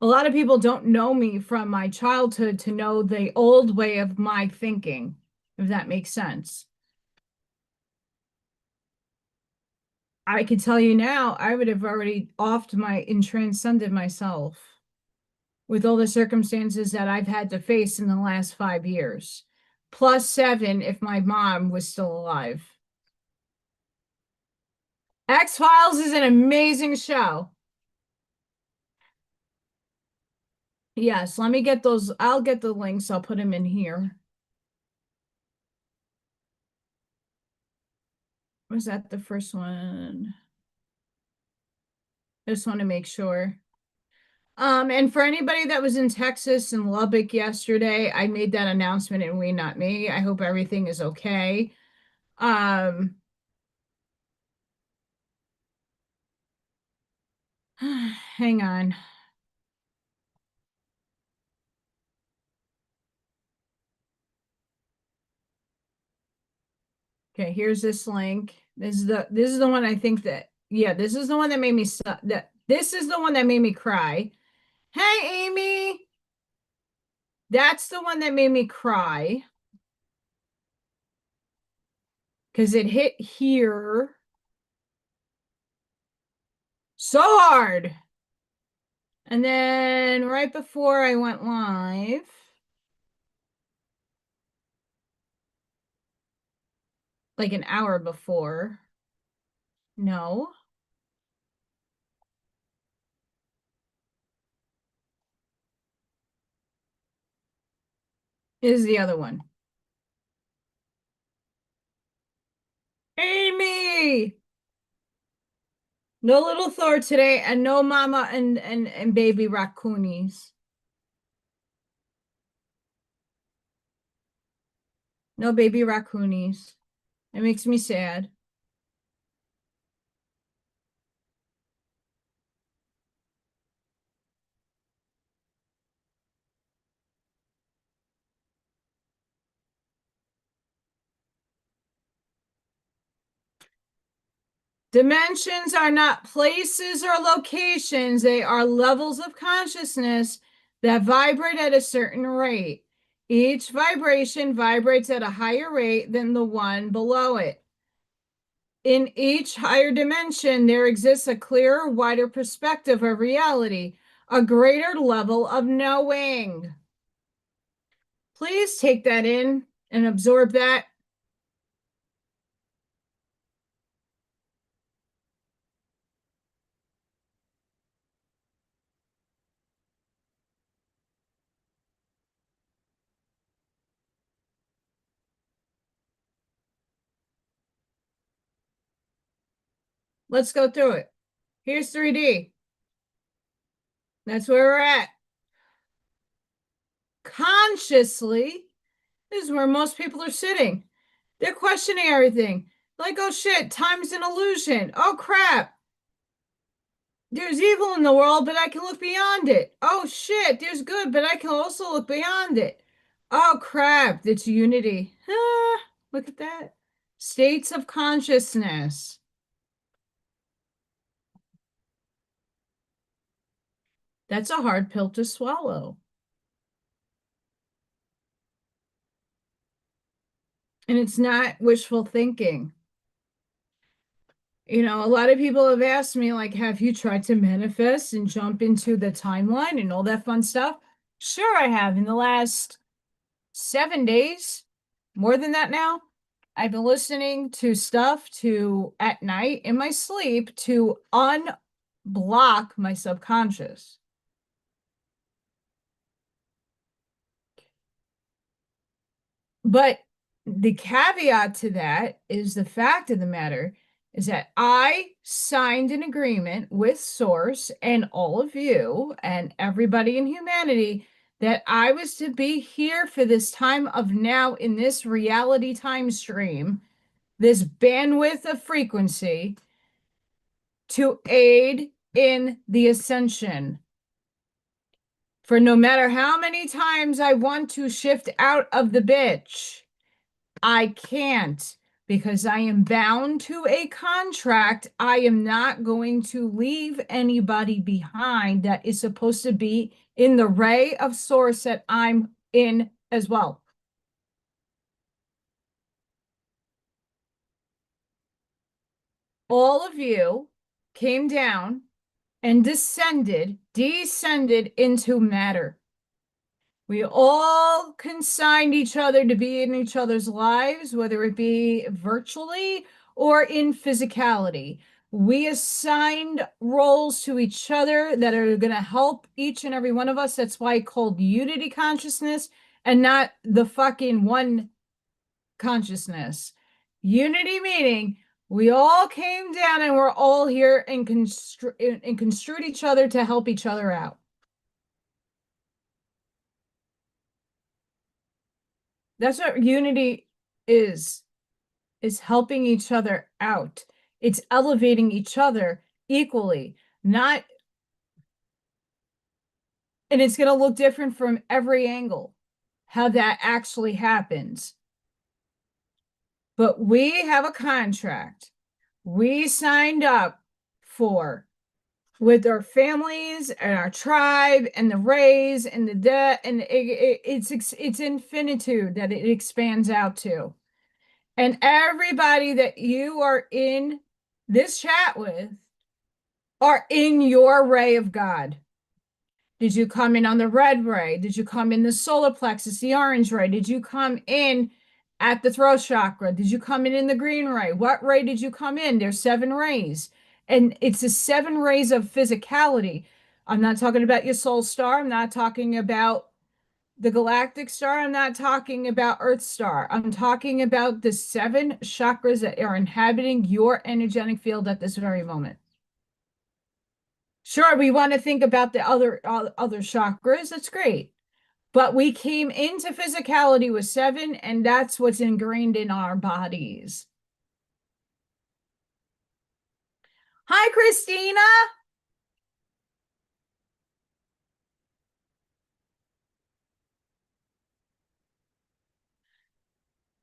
Speaker 1: A lot of people don't know me from my childhood to know the old way of my thinking, if that makes sense. I can tell you now, I would have already offed my and transcended myself with all the circumstances that I've had to face in the last 5 years, plus 7 if my mom was still alive. X-Files is an amazing show. Yes, let me get those. I'll get the links. I'll put them in here. Was that the first one? I just want to make sure. And for anybody that was in Texas and Lubbock yesterday, I made that announcement in We Not Me. I hope everything is okay. Um, hang on. Okay, here's this link. This is the one I think that, yeah, this is the one that made me that this is the one that made me cry. Hey, Amy, that's the one that made me cry because it hit here so hard. And then right before I went live, like an hour before, no, is the other one. Amy, no little Thor today, and no mama and baby raccoonies. No baby raccoonies. It makes me sad. Dimensions are not places or locations, they are levels of consciousness that vibrate at a certain rate. Each vibration vibrates at a higher rate than the one below it. In each higher dimension, there exists a clearer, wider perspective of reality, a greater level of knowing. Please take that in and absorb that. Let's go through it. Here's 3D. That's where we're at. Consciously is where most people are sitting. They're questioning everything. Like, oh shit, time's an illusion. Oh crap. There's evil in the world, but I can look beyond it. Oh shit, there's good, but I can also look beyond it. Oh crap, it's unity. Ah, look at that. States of consciousness. That's a hard pill to swallow. And it's not wishful thinking. A lot of people have asked me, like, have you tried to manifest and jump into the timeline and all that fun stuff? Sure, I have. In the last 7 days, more than that now, I've been listening to stuff to at night in my sleep to unblock my subconscious. But the caveat to that is the fact of the matter is that I signed an agreement with Source and all of you and everybody in humanity that I was to be here for this time of now in this reality time stream, this bandwidth of frequency to aid in the ascension. For no matter how many times I want to shift out of the bitch, I can't because I am bound to a contract. I am not going to leave anybody behind that is supposed to be in the ray of source that I'm in as well. All of you came down and descended into matter. We all consigned each other to be in each other's lives, whether it be virtually or in physicality. We assigned roles to each other that are going to help each and every one of us. That's why I called unity consciousness and not the fucking one consciousness. Unity meaning we all came down and we're all here and construed each other to help each other out. That's what unity is helping each other out. It's elevating each other equally, not, and it's going to look different from every angle, how that actually happens. But we have a contract we signed up for with our families and our tribe and the rays and the debt, and it's infinitude that it expands out to. And everybody that you are in this chat with are in your ray of God. Did you come in on the red ray? Did you come in the solar plexus, the orange ray? Did you come in at the throat chakra? Did you come in the green ray? What ray did you come in? There's 7 rays. And it's the 7 rays of physicality. I'm not talking about your soul star. I'm not talking about the galactic star. I'm not talking about Earth star. I'm talking about the 7 chakras that are inhabiting your energetic field at this very moment. Sure, we want to think about the other chakras. That's great. But we came into physicality with 7, and that's what's ingrained in our bodies. Hi, Christina.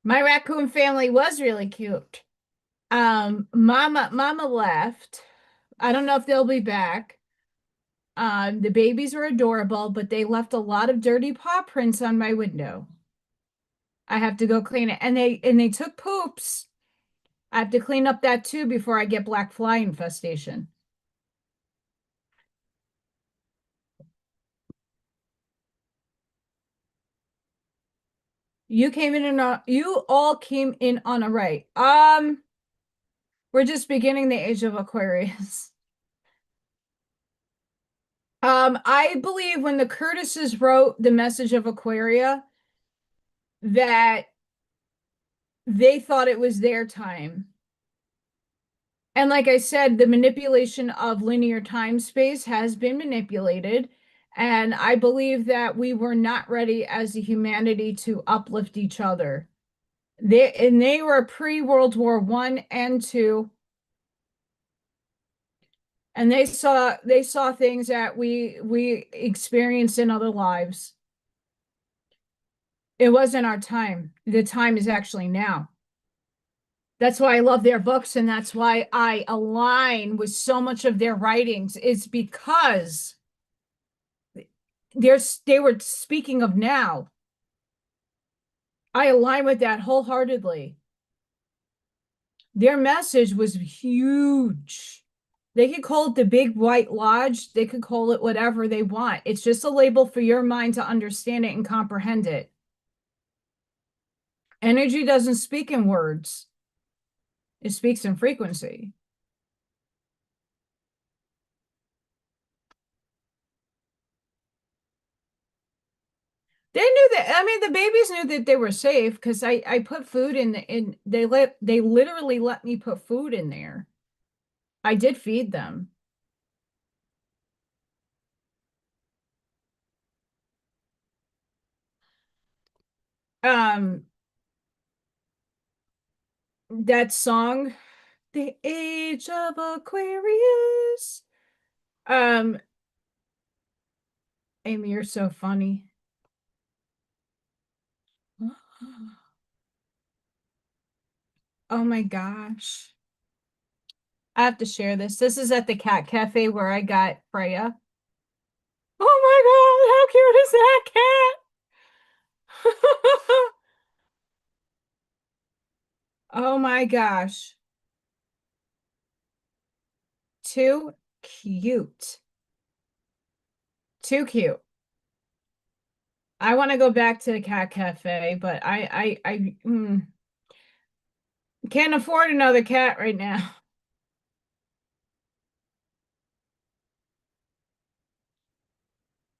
Speaker 1: My raccoon family was really cute. Mama left. I don't know if they'll be back. The babies are adorable, but they left a lot of dirty paw prints on my window. I have to go clean it. And they took poops. I have to clean up that too before I get black fly infestation. You all came in on a right. We're just beginning the age of Aquarius. I believe when the Curtises wrote the message of Aquaria, that they thought it was their time. And like I said, the manipulation of linear time space has been manipulated. And I believe that we were not ready as a humanity to uplift each other. They were pre-World War One and Two, and they saw things that we experienced in other lives. It wasn't our time. The time is actually now. That's why I love their books, and that's why I align with so much of their writings, is because they were speaking of now. I align with that wholeheartedly. Their message was huge. They could call it the Big White Lodge. They could call it whatever they want. It's just a label for your mind to understand it and comprehend it. Energy doesn't speak in words. It speaks in frequency. They knew that. I mean, the babies knew that they were safe because I put food in they literally let me put food in there. I did feed them. Um, that song, The Age of Aquarius. Um, Amy, you're so funny. Oh my gosh. I have to share this. This is at the cat cafe where I got Freya. Oh my God, how cute is that cat? Oh my gosh. Too cute. Too cute. I want to go back to the cat cafe, but I can't afford another cat right now.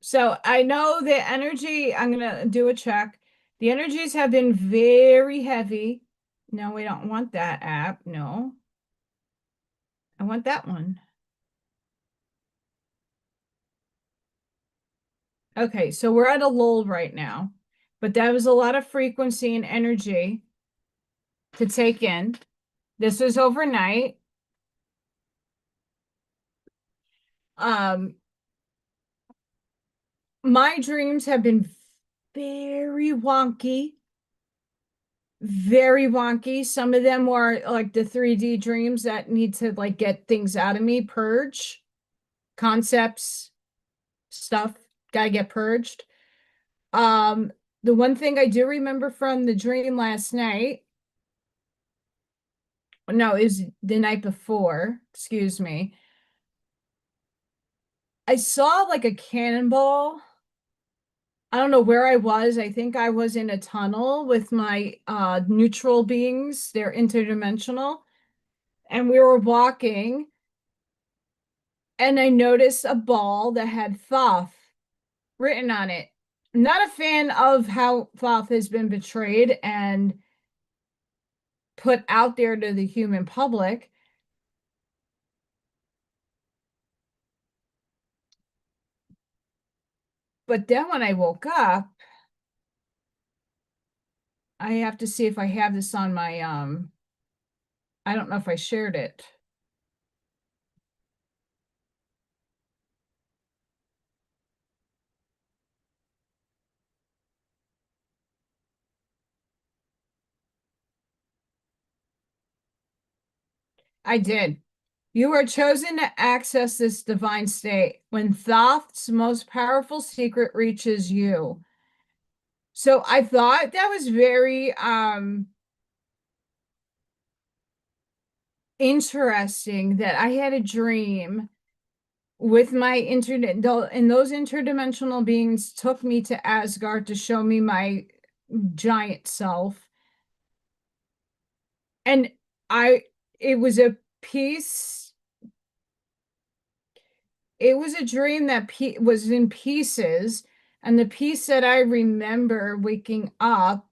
Speaker 1: So I know the energy, I'm gonna do a check. The energies have been very heavy. No, we don't want that app. No, I want that one. Okay, so we're at a lull right now, but that was a lot of frequency and energy to take in. This was overnight. Um, my dreams have been very wonky, very wonky. Some of them were like the 3D dreams that need to like get things out of me, purge concepts, stuff, gotta get purged. Um, the one thing I do remember from the dream last night, no, is the night before, excuse me. I saw like a cannonball. I don't know where I was. I think I was in a tunnel with my neutral beings. They're interdimensional. And we were walking, and I noticed a ball that had Thoth written on it. I'm not a fan of how Thoth has been betrayed and put out there to the human public. But then when I woke up, I have to see if I have this on my I don't know if I shared it. I did. You are chosen to access this divine state when Thoth's most powerful secret reaches you. So I thought that was very interesting that I had a dream with my internet, and those interdimensional beings took me to Asgard to show me my giant self. And I, it was a piece, it was a dream that was in pieces. And the piece that I remember waking up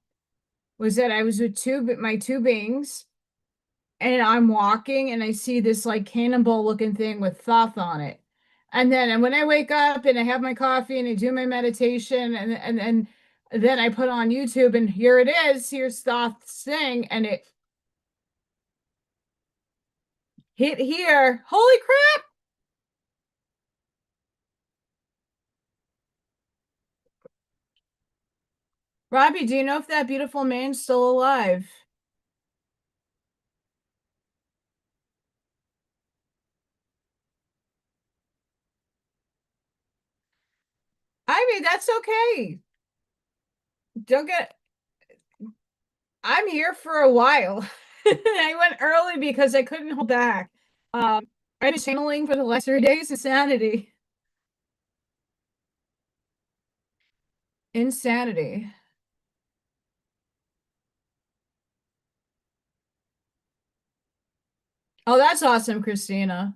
Speaker 1: was that I was with my two beings. and I'm walking and I see this like cannonball looking thing with Thoth on it. And when I wake up and I have my coffee and I do my meditation and then I put on YouTube and here it is, here's Thoth's thing, and it hit here. Holy crap! Robbie, do you know if that beautiful man's still alive? I mean, that's okay. Don't get, I'm here for a while. I went early because I couldn't hold back. I've been channeling for the last 3 days. Insanity. Insanity. Oh, that's awesome, Christina.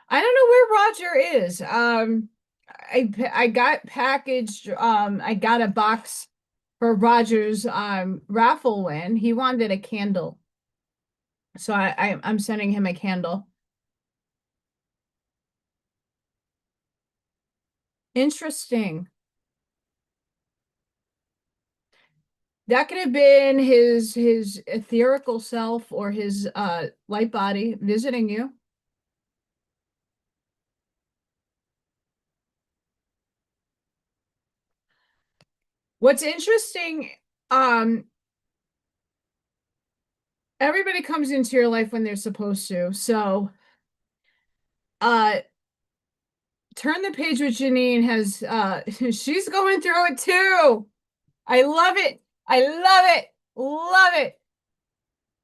Speaker 1: I don't know where Roger is. I got packaged. I got a box for Roger's raffle win. He wanted a candle, so I'm sending him a candle. Interesting. That could have been his etherical self or his light body visiting you. What's interesting, um, everybody comes into your life when they're supposed to. So, uh, turn the page with Janine has she's going through it too. I love it. I love it. Love it.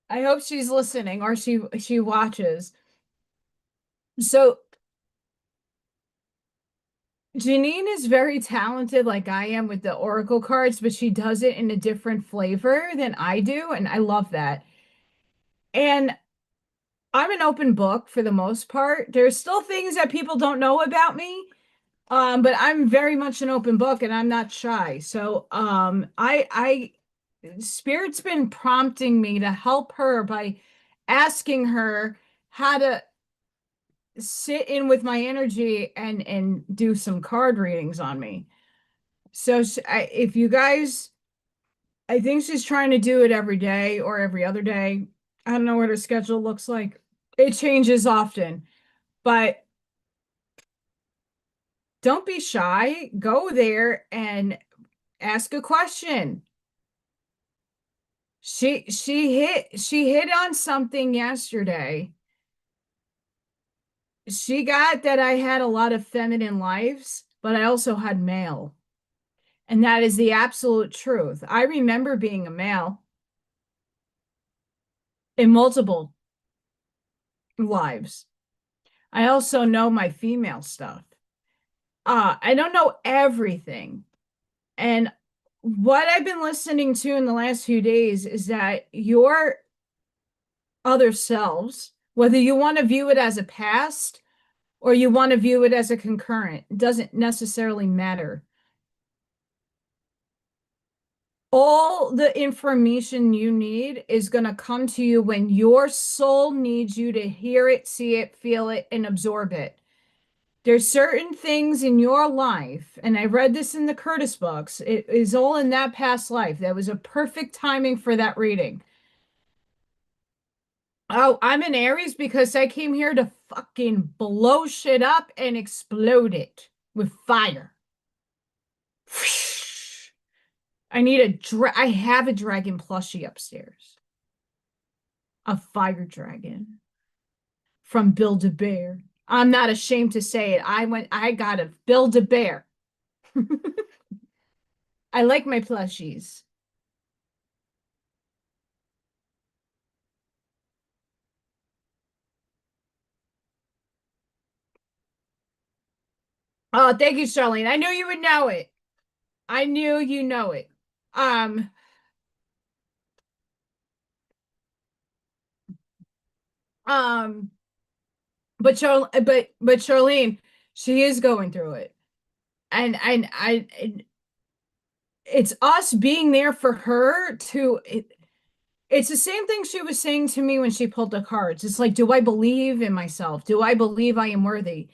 Speaker 1: I hope she's listening or she watches. So Janine is very talented, like I am with the Oracle cards, but she does it in a different flavor than I do, and I love that. And I'm an open book for the most part. There's still things that people don't know about me, but I'm very much an open book, and I'm not shy. So, I Spirit's been prompting me to help her by asking her how to sit in with my energy and do some card readings on me. So if you guys, I think she's trying to do it every day or every other day. I don't know what her schedule looks like. It changes often, but don't be shy. Go there and ask a question. She hit on something yesterday. She got that I had a lot of feminine lives, but I also had male. And that is the absolute truth. I remember being a male in multiple lives. I also know my female stuff. I don't know everything. And what I've been listening to in the last few days is that your other selves, whether you want to view it as a past or you want to view it as a concurrent, doesn't necessarily matter. All the information you need is going to come to you when your soul needs you to hear it, see it, feel it, and absorb it. There's certain things in your life, and I read this in the Curtis books. It is all in that past life. That was a perfect timing for that reading. Oh, I'm in Aries because I came here to fucking blow shit up and explode it with fire. I have a dragon plushie upstairs. A fire dragon from Build-A-Bear. I'm not ashamed to say it. I got a Build-A-Bear. I like my plushies. Oh, thank you, Charlene. I knew you would know it. I knew you know it. Um, um, but Charlene, she is going through it. And it's us being there for her to It's the same thing she was saying to me when she pulled the cards. It's like, do I believe in myself? Do I believe I am worthy?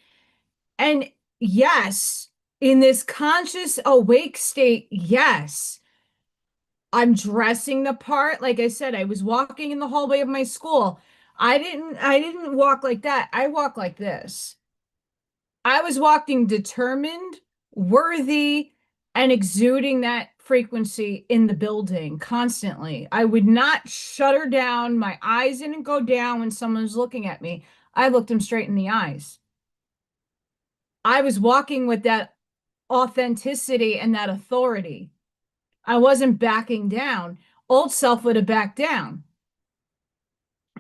Speaker 1: And yes, in this conscious awake state, yes, I'm dressing the part. Like I said, I was walking in the hallway of my school. I didn't walk like that. I walk like this. I was walking determined, worthy, and exuding that frequency in the building constantly. I would not shut her down. My eyes didn't go down when someone was looking at me. I looked them straight in the eyes. I was walking with that authenticity and that authority. I wasn't backing down. Old self would have backed down.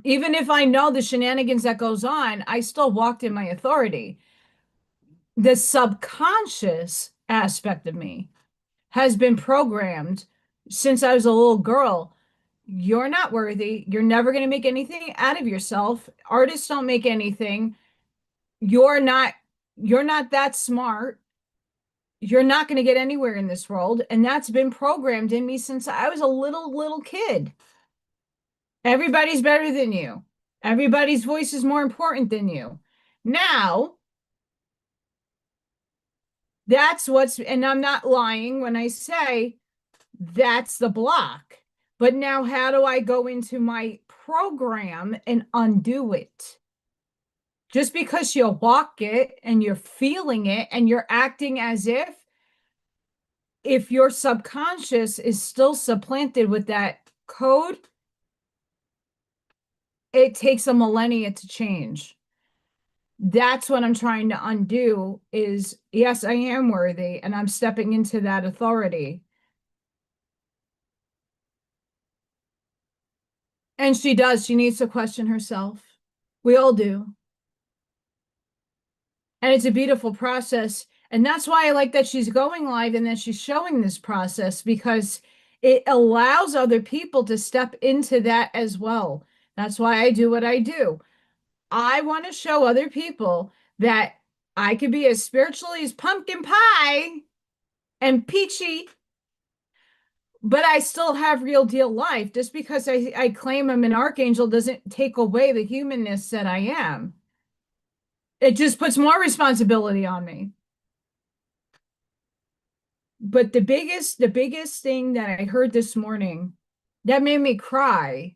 Speaker 1: Even if I know the shenanigans that goes on, I still walked in my authority. The subconscious aspect of me has been programmed since I was a little girl. You're not worthy. You're never going to make anything out of yourself. Artists don't make anything. You're not you're not that smart. You're not going to get anywhere in this world. And that's been programmed in me since I was a little kid. Everybody's better than you. Everybody's voice is more important than you. Now, that's what's, and I'm not lying when I say that's the block. But now, how do I go into my program and undo it? Just because you walk it and you're feeling it and you're acting as if your subconscious is still supplanted with that code, it takes a millennia to change. That's what I'm trying to undo is, yes, I am worthy and I'm stepping into that authority. And she does. She needs to question herself. We all do. And it's a beautiful process. And that's why I like that she's going live and that she's showing this process because it allows other people to step into that as well. That's why I do what I do. I want to show other people that I could be as spiritually as pumpkin pie and peachy, but I still have real deal life. Just because I claim I'm an archangel doesn't take away the humanness that I am. It just puts more responsibility on me. But the biggest thing that I heard this morning that made me cry,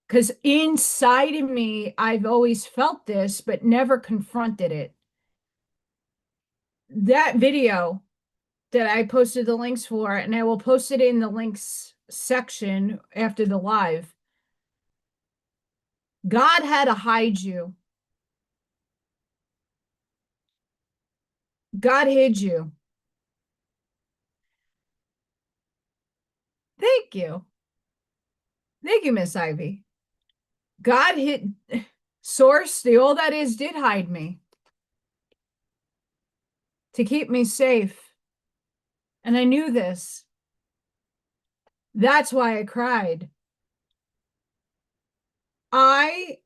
Speaker 1: because inside of me, I've always felt this, but never confronted it. That video that I posted the links for, and I will post it in the links section after the live. God had to hide you. God hid you. Thank you. Thank you, Miss Ivy. God hid, Source, the all that is, did hide me to keep me safe. And I knew this. That's why I cried. I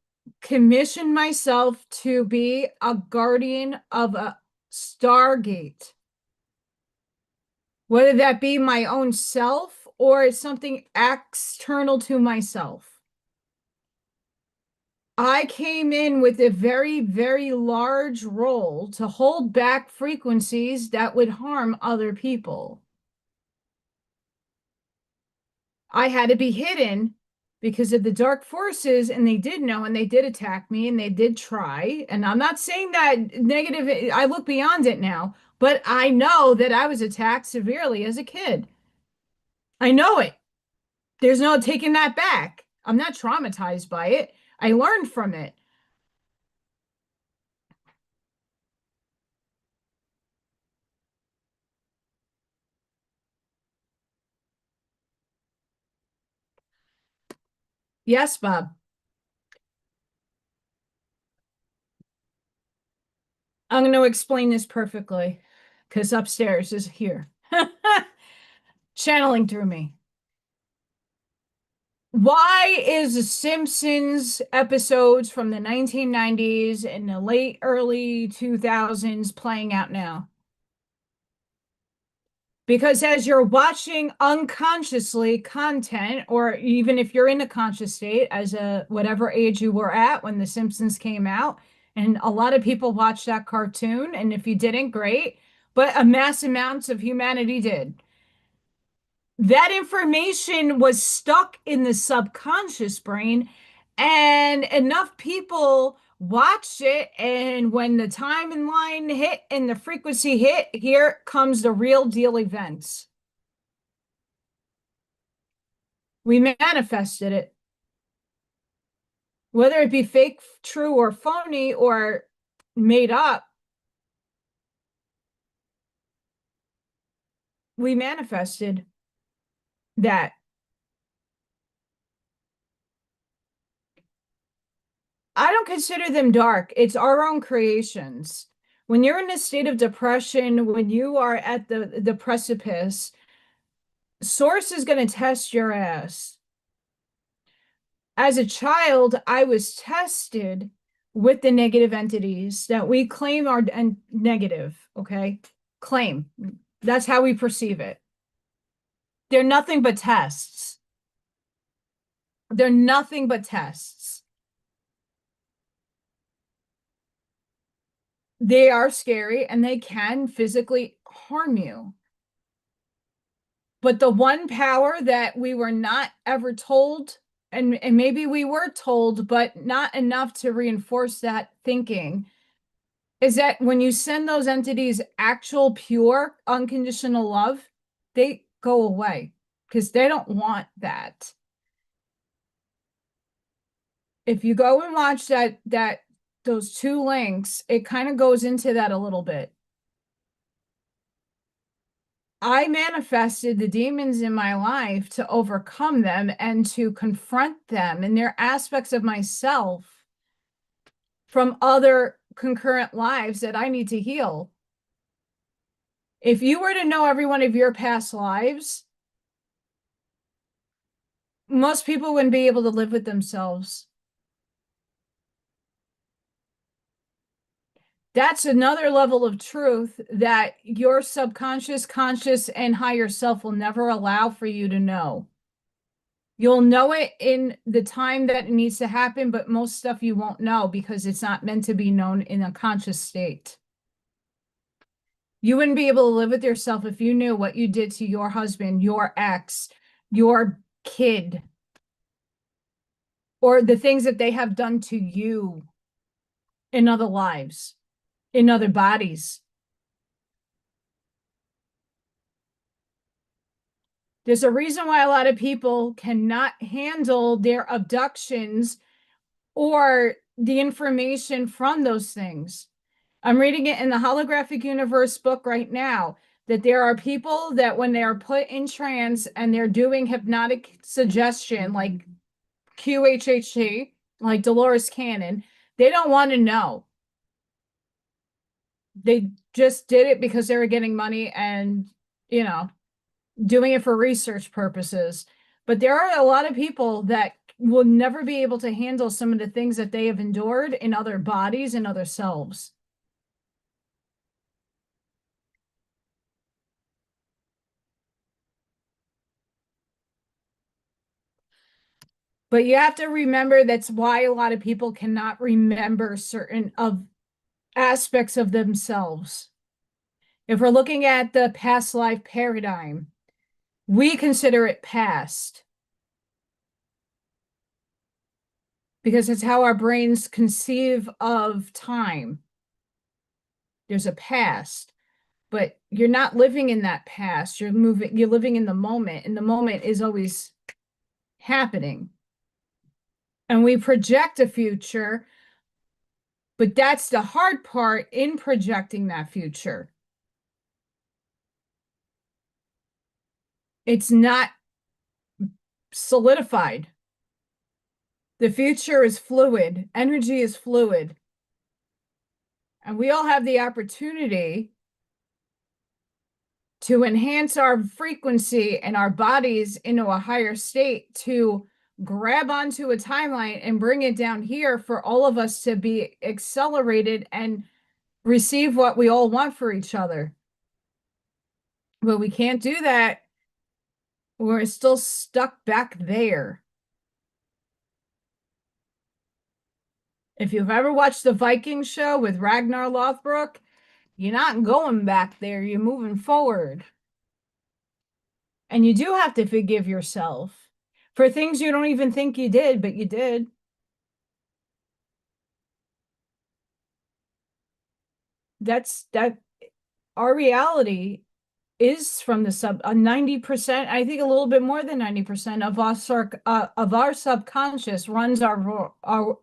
Speaker 1: commissioned myself to be a guardian of a Stargate, whether that be my own self or it's something external to myself. I came in with a very, very large role to hold back frequencies that would harm other people. I had to be hidden because of the dark forces, and they did know, and they did attack me, and they did try. And I'm not saying that negative, I look beyond it now, but I know that I was attacked severely as a kid. I know it. There's no taking that back. I'm not traumatized by it. I learned from it. Yes, Bob. I'm going to explain this perfectly because upstairs is here. Channeling through me. Why is the Simpsons episodes from the 1990s and the late early 2000s playing out now? Because as you're watching unconsciously content, or even if you're in a conscious state, as a whatever age you were at when The Simpsons came out, and a lot of people watched that cartoon, and if you didn't, great, but a mass amounts of humanity did. That information was stuck in the subconscious brain, and enough people watched it. And when the timeline hit and the frequency hit, here comes the real deal events. We manifested it, whether it be fake, true, or phony, or made up. We manifested that. I don't consider them dark. It's our own creations. When you're in a state of depression, when you are at the precipice, Source is going to test your ass. As a child, I was tested with the negative entities that we claim are negative, okay? Claim. That's how we perceive it. They're nothing but tests. They're nothing but tests. They are scary and they can physically harm you. But the one power that we were not ever told, and maybe we were told, but not enough to reinforce that thinking, is that when you send those entities actual, pure, unconditional love, they go away because they don't want that. If you go and watch those two links, it kind of goes into that a little bit. I manifested the demons in my life to overcome them and to confront them and their aspects of myself from other concurrent lives that I need to heal. If you were to know every one of your past lives, most people wouldn't be able to live with themselves. That's another level of truth that your subconscious, conscious, and higher self will never allow for you to know. You'll know it in the time that it needs to happen, but most stuff you won't know because it's not meant to be known in a conscious state. You wouldn't be able to live with yourself if you knew what you did to your husband, your ex, your kid, or the things that they have done to you in other lives, in other bodies. There's a reason why a lot of people cannot handle their abductions or the information from those things. I'm reading it in the Holographic Universe book right now, that there are people that when they are put in trance and they're doing hypnotic suggestion, like QHHT, like Dolores Cannon, they don't want to know. They just did it because they were getting money and, you know, doing it for research purposes. But there are a lot of people that will never be able to handle some of the things that they have endured in other bodies and other selves. But you have to remember that's why a lot of people cannot remember certain of aspects of themselves. If we're looking at the past life paradigm, we consider it past because it's how our brains conceive of time. There's a past, but you're not living in that past. You're living in the moment, and the moment is always happening. And we project a future, but that's the hard part in projecting that future. It's not solidified. The future is fluid. Energy is fluid. And we all have the opportunity to enhance our frequency and our bodies into a higher state, to grab onto a timeline and bring it down here for all of us to be accelerated and receive what we all want for each other. But we can't do that. We're still stuck back there. If you've ever watched the Viking show with Ragnar Lothbrok, you're not going back there. You're moving forward. And you do have to forgive yourself for things you don't even think you did, but you did. That's that our reality is from the sub 90%, I think a little bit more than 90% of our subconscious runs our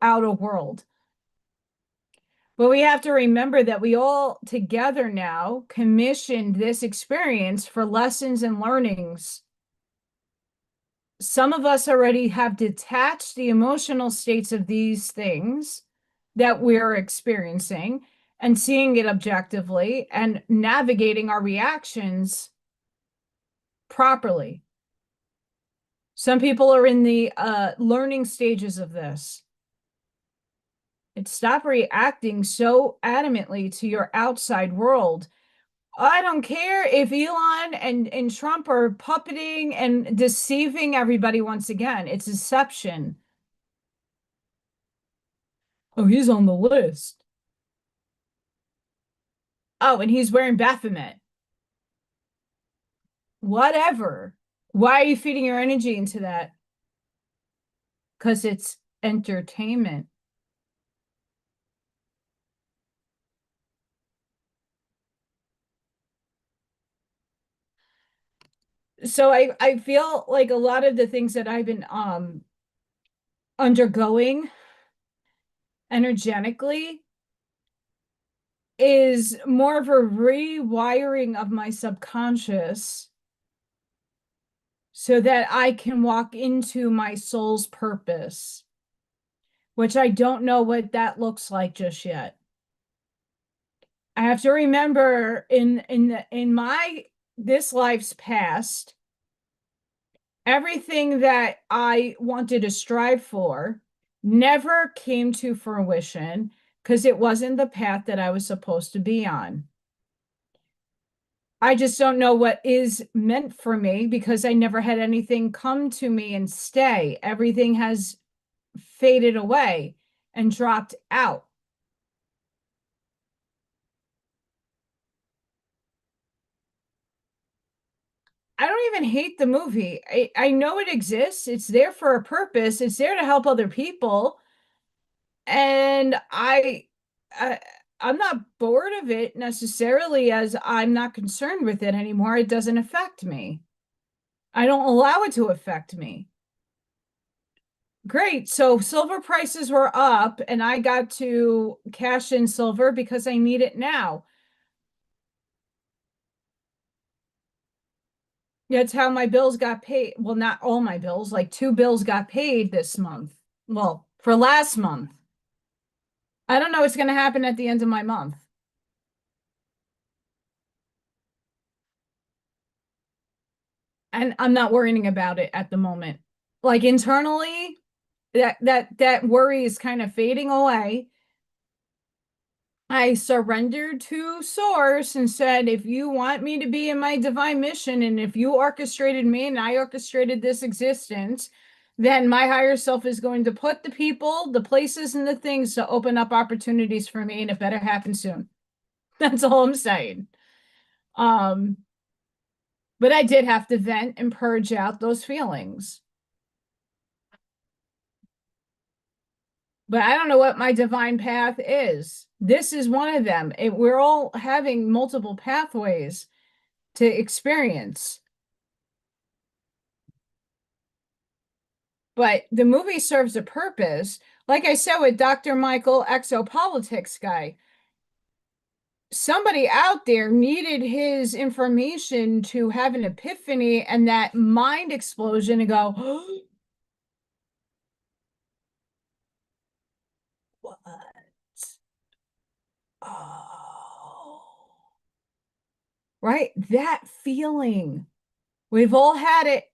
Speaker 1: outer world. But we have to remember that we all together now commissioned this experience for lessons and learnings. Some of us already have detached the emotional states of these things that we're experiencing and seeing it objectively and navigating our reactions properly. Some people are in the learning stages of this. It's stop reacting so adamantly to your outside world. I don't care if Elon and Trump are puppeting and deceiving everybody once again. It's deception. Oh, he's on the list. Oh, and he's wearing Baphomet. Whatever. Why are you feeding your energy into that? Because it's entertainment. So I feel like a lot of the things that I've been undergoing energetically is more of a rewiring of my subconscious so that I can walk into my soul's purpose, which I don't know what that looks like just yet. I have to remember in my this life's past, everything that I wanted to strive for never came to fruition because it wasn't the path that I was supposed to be on. I just don't know what is meant for me because I never had anything come to me and stay. Everything has faded away and dropped out. I don't even hate the movie. I know it exists. It's there for a purpose. It's there to help other people. And I I'm not bored of it necessarily as I'm not concerned with it anymore. It doesn't affect me. I don't allow it to affect me. Great. So silver prices were up and I got to cash in silver because I need it now. That's how my bills got paid. Well, not all my bills, like two bills got paid this month. Well, for last month. I don't know what's going to happen at the end of my month. And I'm not worrying about it at the moment. Like internally, that worry is kind of fading away. I surrendered to source and said, if you want me to be in my divine mission, and if you orchestrated me and I orchestrated this existence, then my higher self is going to put the people, the places, and the things to open up opportunities for me, and it better happen soon. That's all I'm saying. Um, but I did have to vent and purge out those feelings. But I don't know what my divine path is. This is one of them. We're all having multiple pathways to experience. But the movie serves a purpose. Like I said with Dr. Michael Exopolitics guy, somebody out there needed his information to have an epiphany and that mind explosion and go, what? Oh, right? That feeling. We've all had it.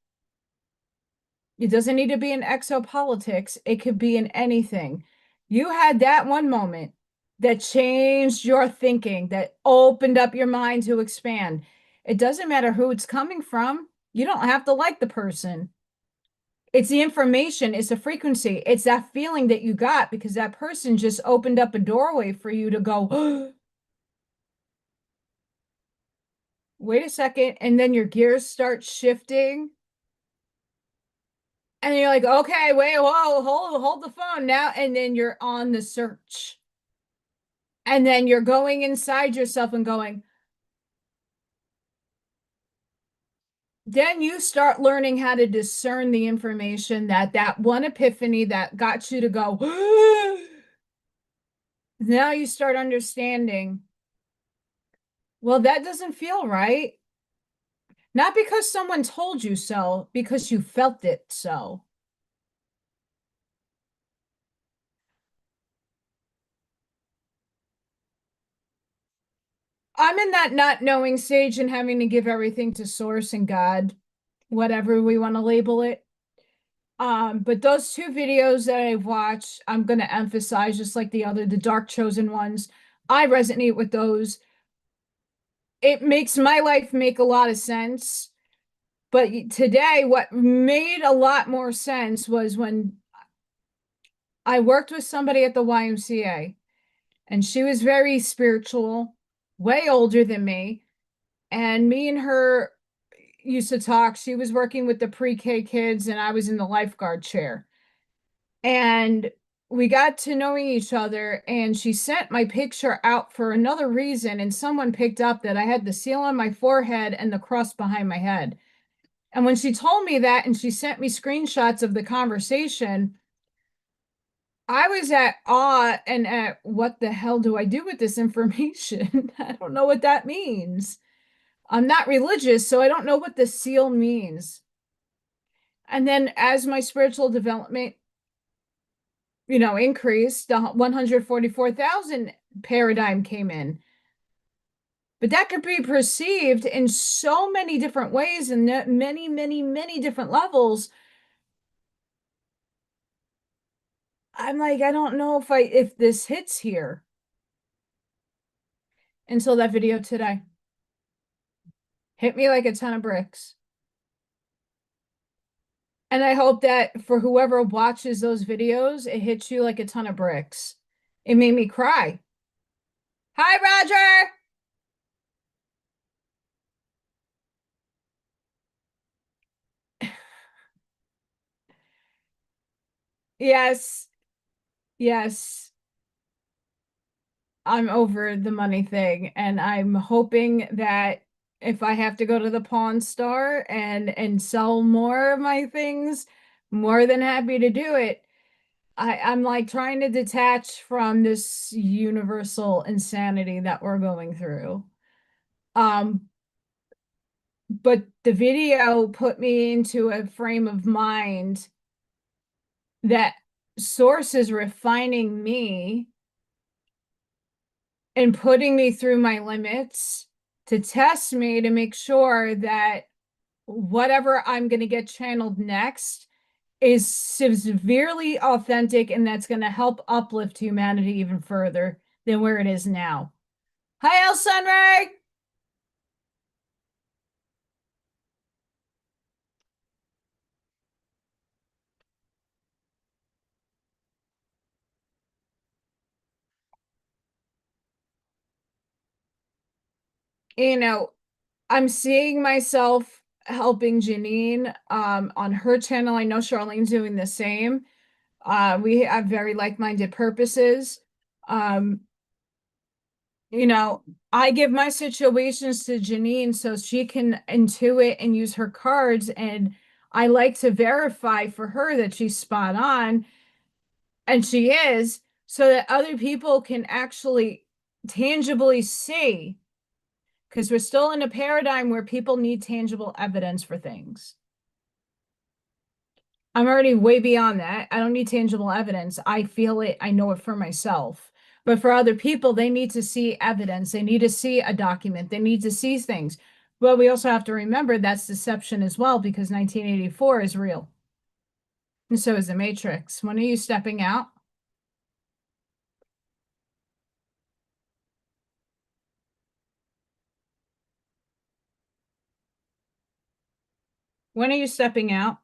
Speaker 1: It doesn't need to be in exopolitics. It could be in anything. You had that one moment that changed your thinking, that opened up your mind to expand. It doesn't matter who it's coming from. You don't have to like the person. It's the information, it's the frequency, it's that feeling that you got because that person just opened up a doorway for you to go, wait a second, and then your gears start shifting. And you're like, okay, wait, whoa, hold the phone now. And then you're on the search. And then you're going inside yourself and going, then you start learning how to discern the information that one epiphany that got you to go, now you start understanding, well, that doesn't feel right. Not because someone told you so, because you felt it so. I'm in that not knowing stage and having to give everything to source and God, whatever we want to label it. But those two videos that I've watched, I'm going to emphasize just like the Dark Chosen ones. I resonate with those. It makes my life make a lot of sense. But today, what made a lot more sense was when I worked with somebody at the YMCA, and she was very spiritual, way older than me. And me and her used to talk. She was working with the pre-K kids, and I was in the lifeguard chair. And we got to knowing each other, and she sent my picture out for another reason, and someone picked up that I had the seal on my forehead and the cross behind my head. And when she told me that and she sent me screenshots of the conversation, I was at awe and at what the hell do I do with this information? I don't know what that means. I'm not religious, so I don't know what the seal means. And then as my spiritual development, increased, the 144,000 paradigm came in. But that could be perceived in so many different ways and many, many, many different levels. I'm like, I don't know if this hits here until that video today. Hit me like a ton of bricks. And I hope that for whoever watches those videos, it hits you like a ton of bricks. It made me cry. Hi, Roger. Yes, yes. I'm over the money thing, and I'm hoping that if I have to go to the Pawn Store and sell more of my things, more than happy to do it. I'm like trying to detach from this universal insanity that we're going through. Um, but the video put me into a frame of mind that source is refining me and putting me through my limits to test me to make sure that whatever I'm going to get channeled next is severely authentic and that's going to help uplift humanity even further than where it is now. Hi, El Sunray. You know, I'm seeing myself helping Janine on her channel. I know Charlene's doing the same. We have very like-minded purposes. Um, you know, I give my situations to Janine so she can intuit and use her cards. And I like to verify for her that she's spot on, and she is, so that other people can actually tangibly see, because we're still in a paradigm where people need tangible evidence for things. I'm already way beyond that. I don't need tangible evidence. I feel it, I know it for myself. But for other people, they need to see evidence. They need to see a document. They need to see things. But we also have to remember that's deception as well, because 1984 is real. And so is the Matrix. When are you stepping out? When are you stepping out?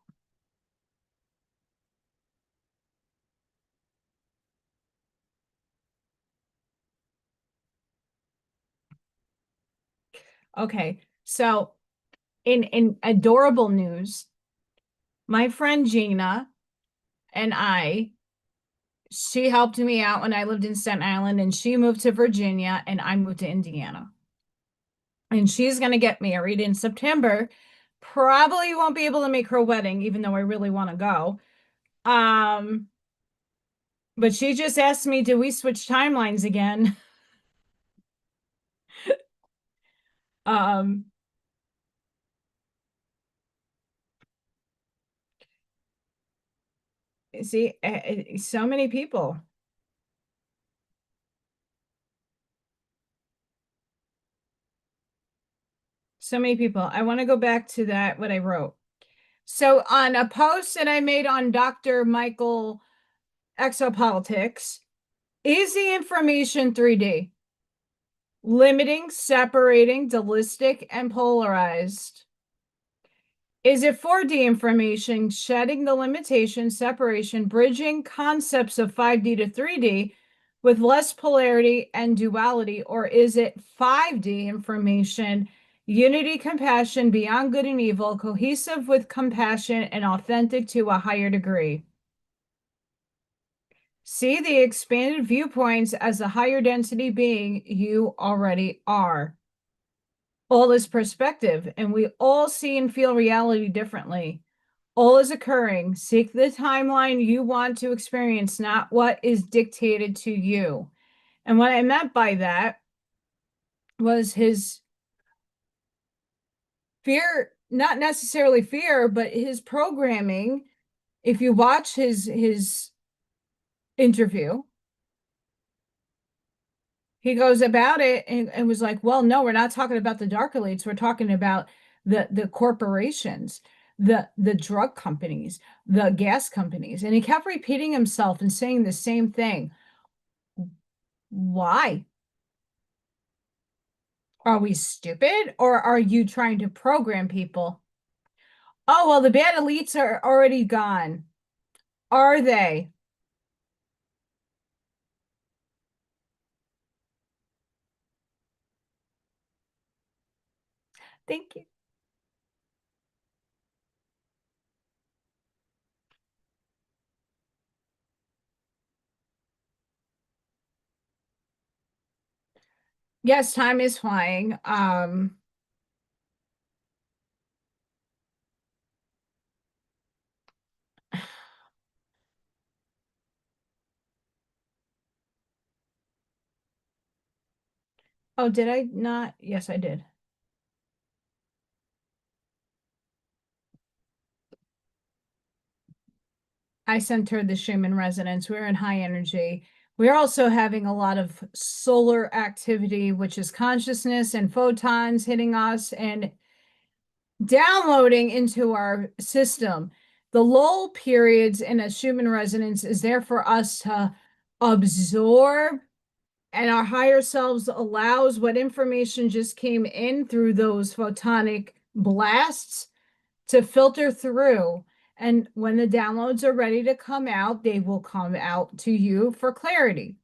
Speaker 1: Okay. So in adorable news, my friend Gina and she helped me out when I lived in Staten Island, and she moved to Virginia and I moved to Indiana. And she's going to get married in September. Probably won't be able to make her wedding, even though I really want to go. Um, but she just asked me, do we switch timelines again? Um, see, so many people, so many people. I want to go back to that, what I wrote. So on a post that I made on Dr. Michael Exopolitics, is the information 3D? Limiting, separating, dualistic, and polarized. Is it 4D information, shedding the limitation, separation, bridging concepts of 5D to 3D with less polarity and duality? Or is it 5D information, unity, compassion, beyond good and evil, cohesive with compassion, and authentic to a higher degree? See the expanded viewpoints as a higher density being you already are. All is perspective, and we all see and feel reality differently. All is occurring. Seek the timeline you want to experience, not what is dictated to you. And what I meant by that was his fear, not necessarily fear, but his programming. If you watch his interview, he goes about it and was like, well, no, we're not talking about the dark elites. We're talking about the corporations, the drug companies, the gas companies. And he kept repeating himself and saying the same thing. Why? Are we stupid or are you trying to program people? Oh, well, the bad elites are already gone. Are they? Thank you. Yes, time is flying. Oh, did I not? Yes, I did. I sent her the Schumann resonance. We're in high energy. We're also having a lot of solar activity, which is consciousness and photons hitting us and downloading into our system. The lull periods in a Schumann resonance is there for us to absorb, and our higher selves allows what information just came in through those photonic blasts to filter through. And when the downloads are ready to come out, they will come out to you for clarity.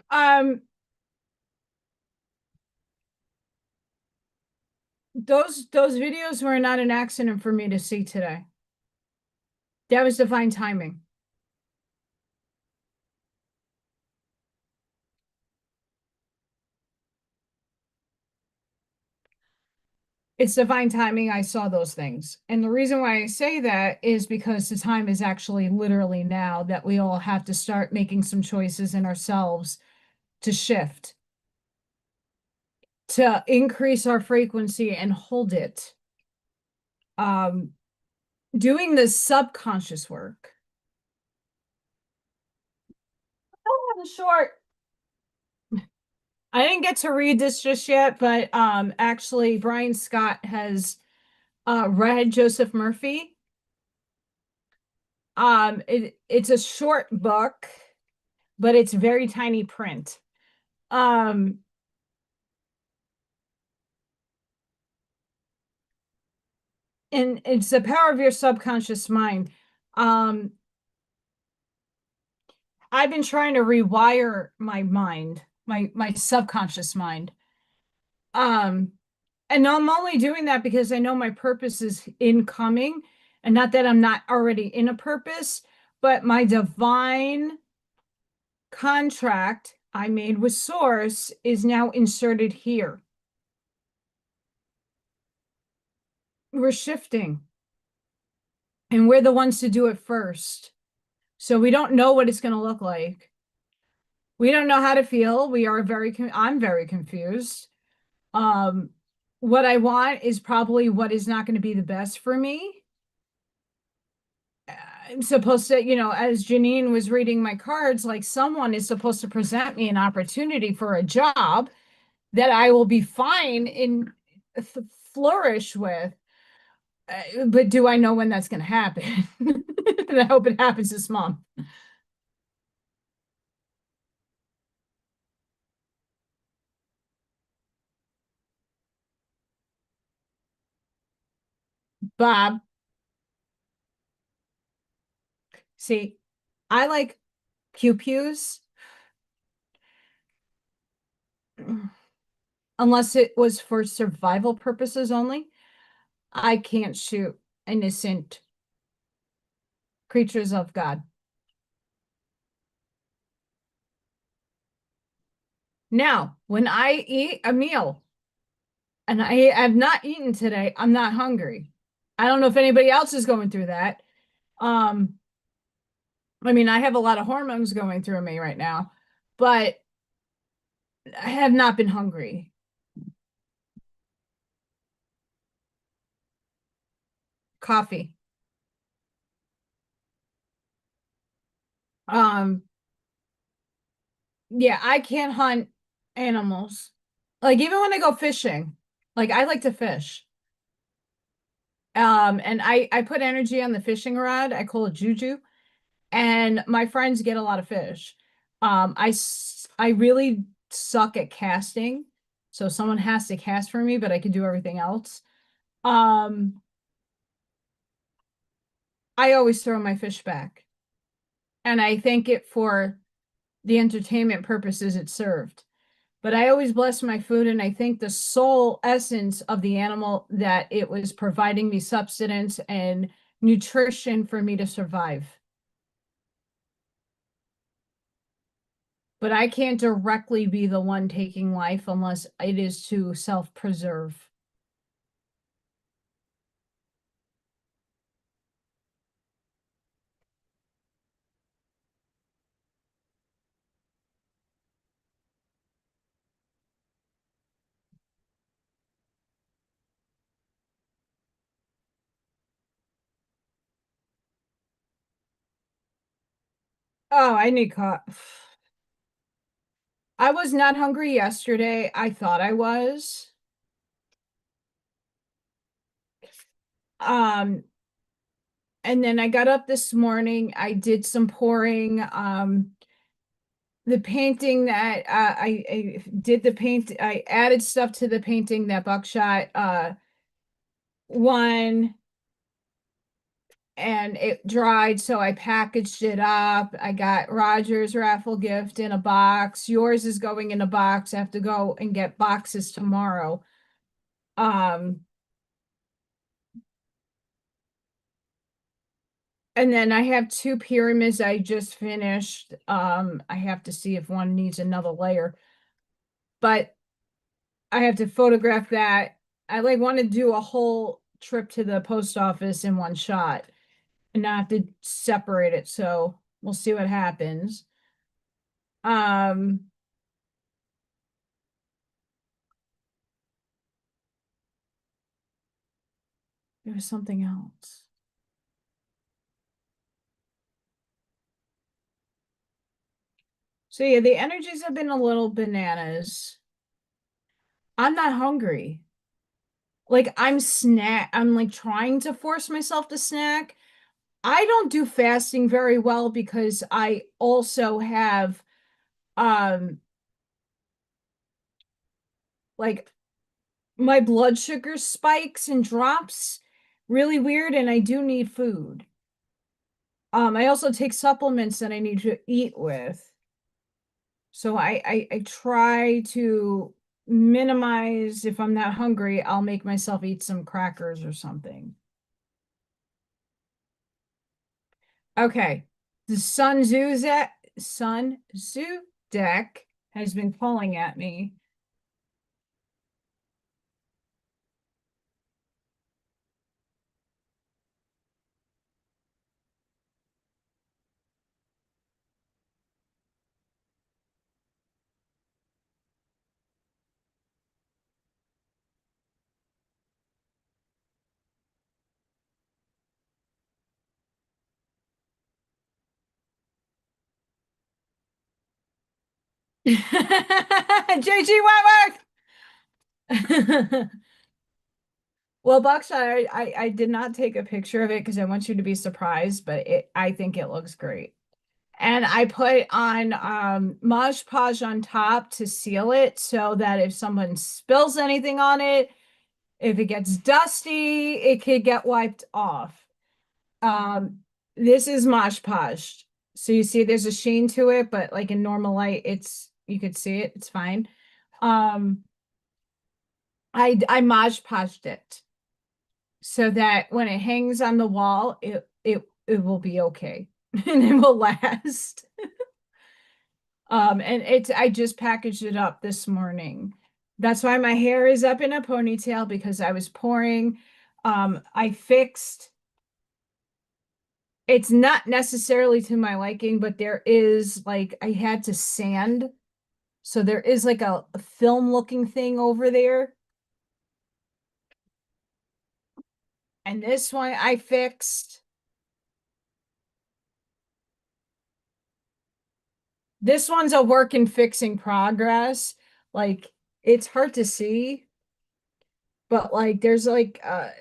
Speaker 1: Um, those videos were not an accident for me to see today. That was divine timing. It's divine timing. I saw those things. And the reason why I say that is because the time is actually literally now that we all have to start making some choices in ourselves to shift, to increase our frequency and hold it. Um, doing the subconscious work. Oh, short. I didn't get to read this just yet, but actually Brian Scott has read Joseph Murphy. It's a short book, but it's very tiny print. Um, and it's the power of your subconscious mind. Um, I've been trying to rewire my mind, my subconscious mind. Um, and I'm only doing that because I know my purpose is incoming, and not that I'm not already in a purpose, but my divine contract I made with Source is now inserted here. We're shifting, and we're the ones to do it first. So we don't know what it's going to look like. We don't know how to feel. I'm very confused. Um, what I want is probably what is not going to be the best for me. I'm supposed to, as Janine was reading my cards, like someone is supposed to present me an opportunity for a job that I will be fine in flourish with. But do I know when that's going to happen? And I hope it happens this month. Bob, see, I like pew pews unless it was for survival purposes only. I can't shoot innocent creatures of God. Now, when I eat a meal and I have not eaten today, I'm not hungry. I don't know if anybody else is going through that. Um, I mean, I have a lot of hormones going through me right now, but I have not been hungry. Coffee. Um, yeah, I can't hunt animals. Like even when I go fishing, like I like to fish. And I put energy on the fishing rod. I call it juju, and my friends get a lot of fish. I really suck at casting, so someone has to cast for me, but I can do everything else. Um, I always throw my fish back, and I thank it for the entertainment purposes it served. But I always bless my food, and I think the soul essence of the animal that it was providing me substance and nutrition for me to survive. But I can't directly be the one taking life unless it is to self-preserve. Oh, I need coffee. I was not hungry yesterday. I thought I was. Um, and then I got up this morning. I did some pouring. The painting that I did the paint. I added stuff to the painting that Buckshot won, and it dried, so I packaged it up. I got Roger's raffle gift in a box. Yours is going in a box. I have to go and get boxes tomorrow. Um, and then I have two pyramids I just finished. I have to see if one needs another layer, but I have to photograph that. I like want to do a whole trip to the post office in one shot and not have to separate it. So we'll see what happens. Um, there was something else. So yeah, the energies have been a little bananas. I'm not hungry. Like I'm like trying to force myself to snack. I don't do fasting very well because I also have um like my blood sugar spikes and drops really weird, and I do need food. I also take supplements that I need to eat with. So I try to minimize if I'm not hungry, I'll make myself eat some crackers or something. Okay. The Sun Tzu deck has been calling at me. JG Wentworth. Well, Buckshot, I did not take a picture of it because I want you to be surprised, but I think it looks great. And I put on Mod Podge on top to seal it so that if someone spills anything on it, if it gets dusty, it could get wiped off. Um, this is Mosh Podge. So you see there's a sheen to it, but like in normal light, it's you could see it, it's fine. Um, I Mod Podged it so that when it hangs on the wall, it will be okay and it will last. And it's I just packaged it up this morning. That's why my hair is up in a ponytail because I was pouring. I fixed it's not necessarily to my liking, but there is like I had to sand. So there is like a film looking thing over there. And this one I fixed. This one's a work in fixing progress. Like it's hard to see, but like there's like I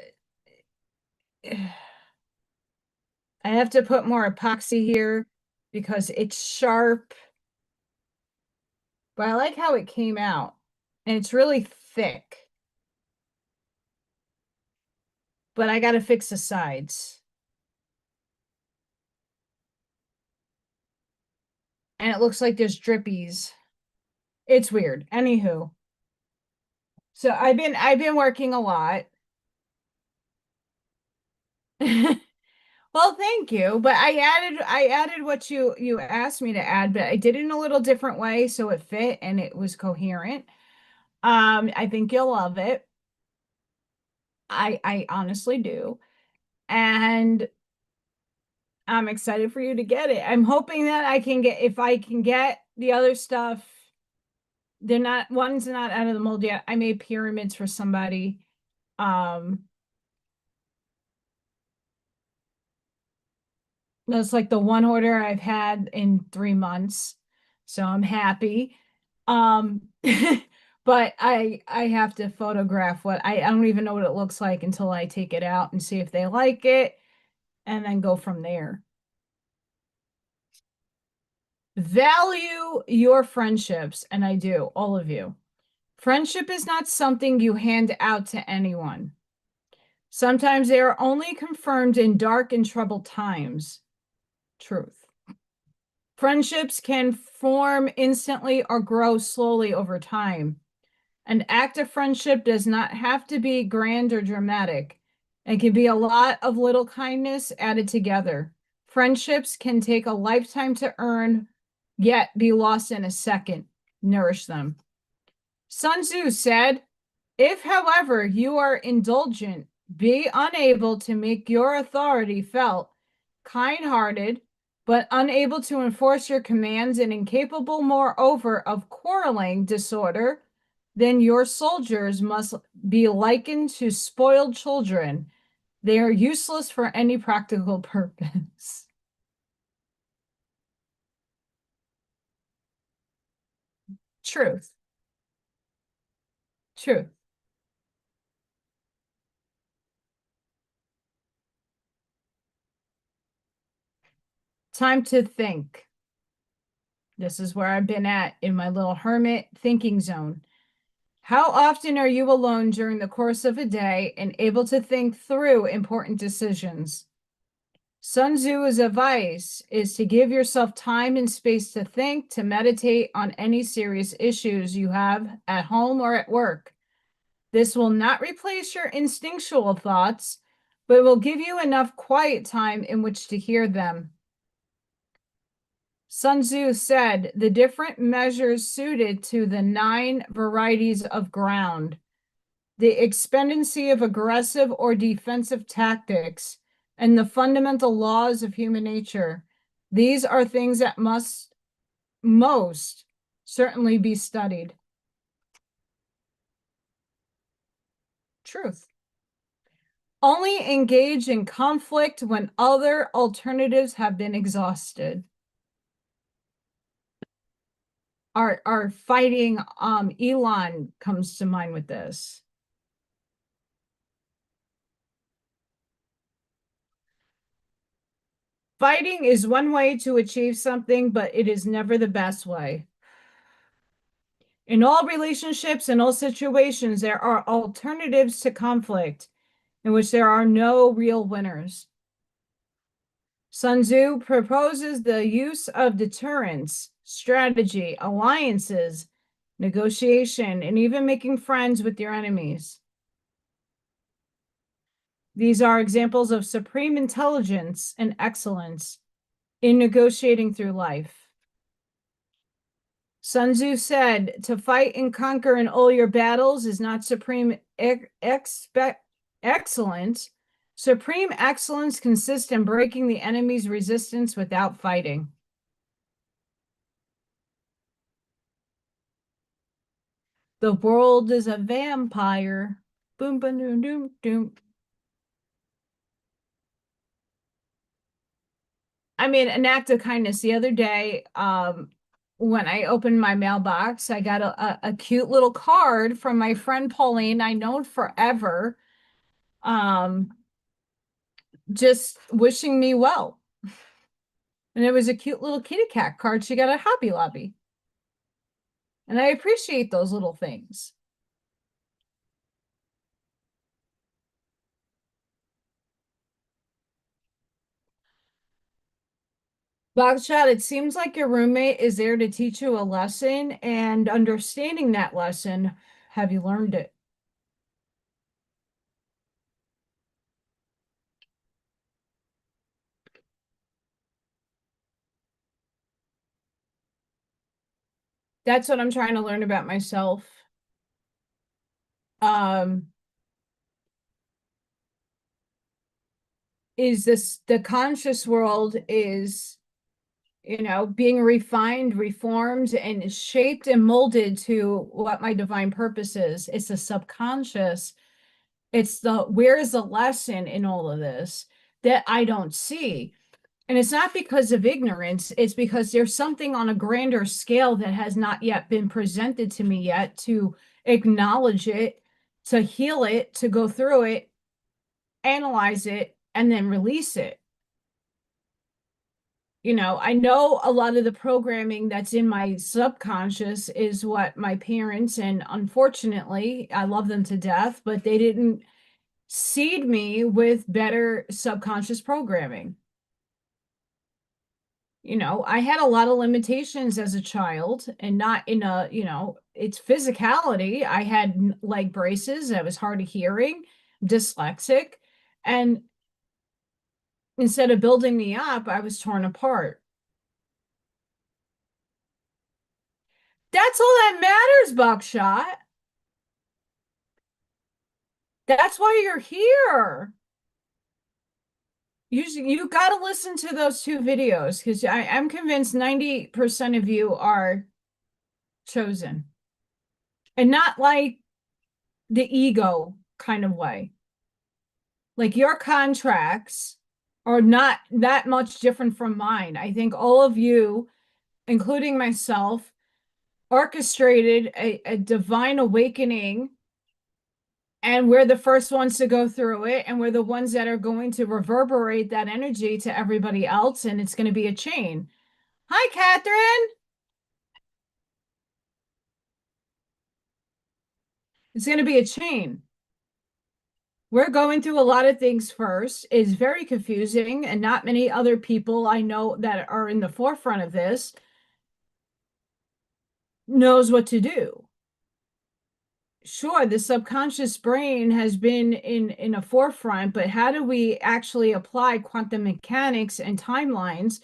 Speaker 1: have to put more epoxy here because it's sharp, but I like how it came out. And it's really thick, but I got to fix the sides. And it looks like there's drippies. It's weird. Anywho, so I've been working a lot. Well, thank you. But I added what you asked me to add, but I did it in a little different way so it fit and it was coherent. I think you'll love it. I honestly do. And I'm excited for you to get it. I'm hoping that I can get if I can get the other stuff. They're not one's not out of the mold yet. I made pyramids for somebody. Um, that's like the one order I've had in 3 months. So I'm happy. Um, but I have to photograph what I don't even know what it looks like until I take it out and see if they like it and then go from there. Value your friendships, and I do, all of you. Friendship is not something you hand out to anyone. Sometimes they are only confirmed in dark and troubled times. Truth. Friendships can form instantly or grow slowly over time. An act of friendship does not have to be grand or dramatic. It can be a lot of little kindness added together. Friendships can take a lifetime to earn, yet be lost in a second. Nourish them. Sun Tzu said, if, however, you are indulgent, be unable to make your authority felt, kind hearted, but unable to enforce your commands, and incapable, moreover, of quarreling disorder, then your soldiers must be likened to spoiled children. They are useless for any practical purpose. Truth. Truth. Time to think. This is where I've been at in my little hermit thinking zone. How often are you alone during the course of a day and able to think through important decisions? Sun Tzu's advice is to give yourself time and space to think, to meditate on any serious issues you have at home or at work. This will not replace your instinctual thoughts, but will give you enough quiet time in which to hear them. Sun Tzu said the different measures suited to the 9 varieties of ground, the expediency of aggressive or defensive tactics, and the fundamental laws of human nature. These are things that must most certainly be studied. Truth. Only engage in conflict when other alternatives have been exhausted. Our fighting Elon comes to mind with this. Fighting is one way to achieve something, but it is never the best way. In all relationships and all situations, there are alternatives to conflict in which there are no real winners. Sun Tzu proposes the use of deterrence, strategy, alliances, negotiation, and even making friends with your enemies. These are examples of supreme intelligence and excellence in negotiating through life. Sun Tzu said, to fight and conquer in all your battles is not supreme excellence. Supreme excellence consists in breaking the enemy's resistance without fighting. The world is a vampire. Boom, boom, doom, doom, doom. I mean, an act of kindness. The other day, when I opened my mailbox, I got a cute little card from my friend Pauline, I known forever, just wishing me well. And it was a cute little kitty cat card she got at Hobby Lobby. And I appreciate those little things. Bogshot, it seems like your roommate is there to teach you a lesson, and understanding that lesson, have you learned it? That's what I'm trying to learn about myself. Um, is this the conscious world is, being refined, reformed, and shaped and molded to what my divine purpose is. It's the subconscious. It's where is the lesson in all of this that I don't see? And it's not because of ignorance, it's because there's something on a grander scale that has not yet been presented to me yet to acknowledge it, to heal it, to go through it, analyze it, and then release it. I know a lot of the programming that's in my subconscious is what my parents, and unfortunately, I love them to death, but they didn't seed me with better subconscious programming. I had a lot of limitations as a child, and not in it's physicality. I had leg braces, I was hard of hearing, dyslexic, and instead of building me up, I was torn apart. That's all that matters, Buckshot. That's why you're here. You got to listen to those 2 videos, because I'm convinced 90% of you are chosen, and not like the ego kind of way. Like your contracts are not that much different from mine. I think all of you, including myself, orchestrated a divine awakening, and we're the first ones to go through it, and we're the ones that are going to reverberate that energy to everybody else, and it's going to be a chain. Hi, Catherine. It's going to be a chain. We're going through a lot of things first. It's very confusing, and not many other people I know that are in the forefront of this knows what to do. Sure, the subconscious brain has been in a forefront, but how do we actually apply quantum mechanics and timelines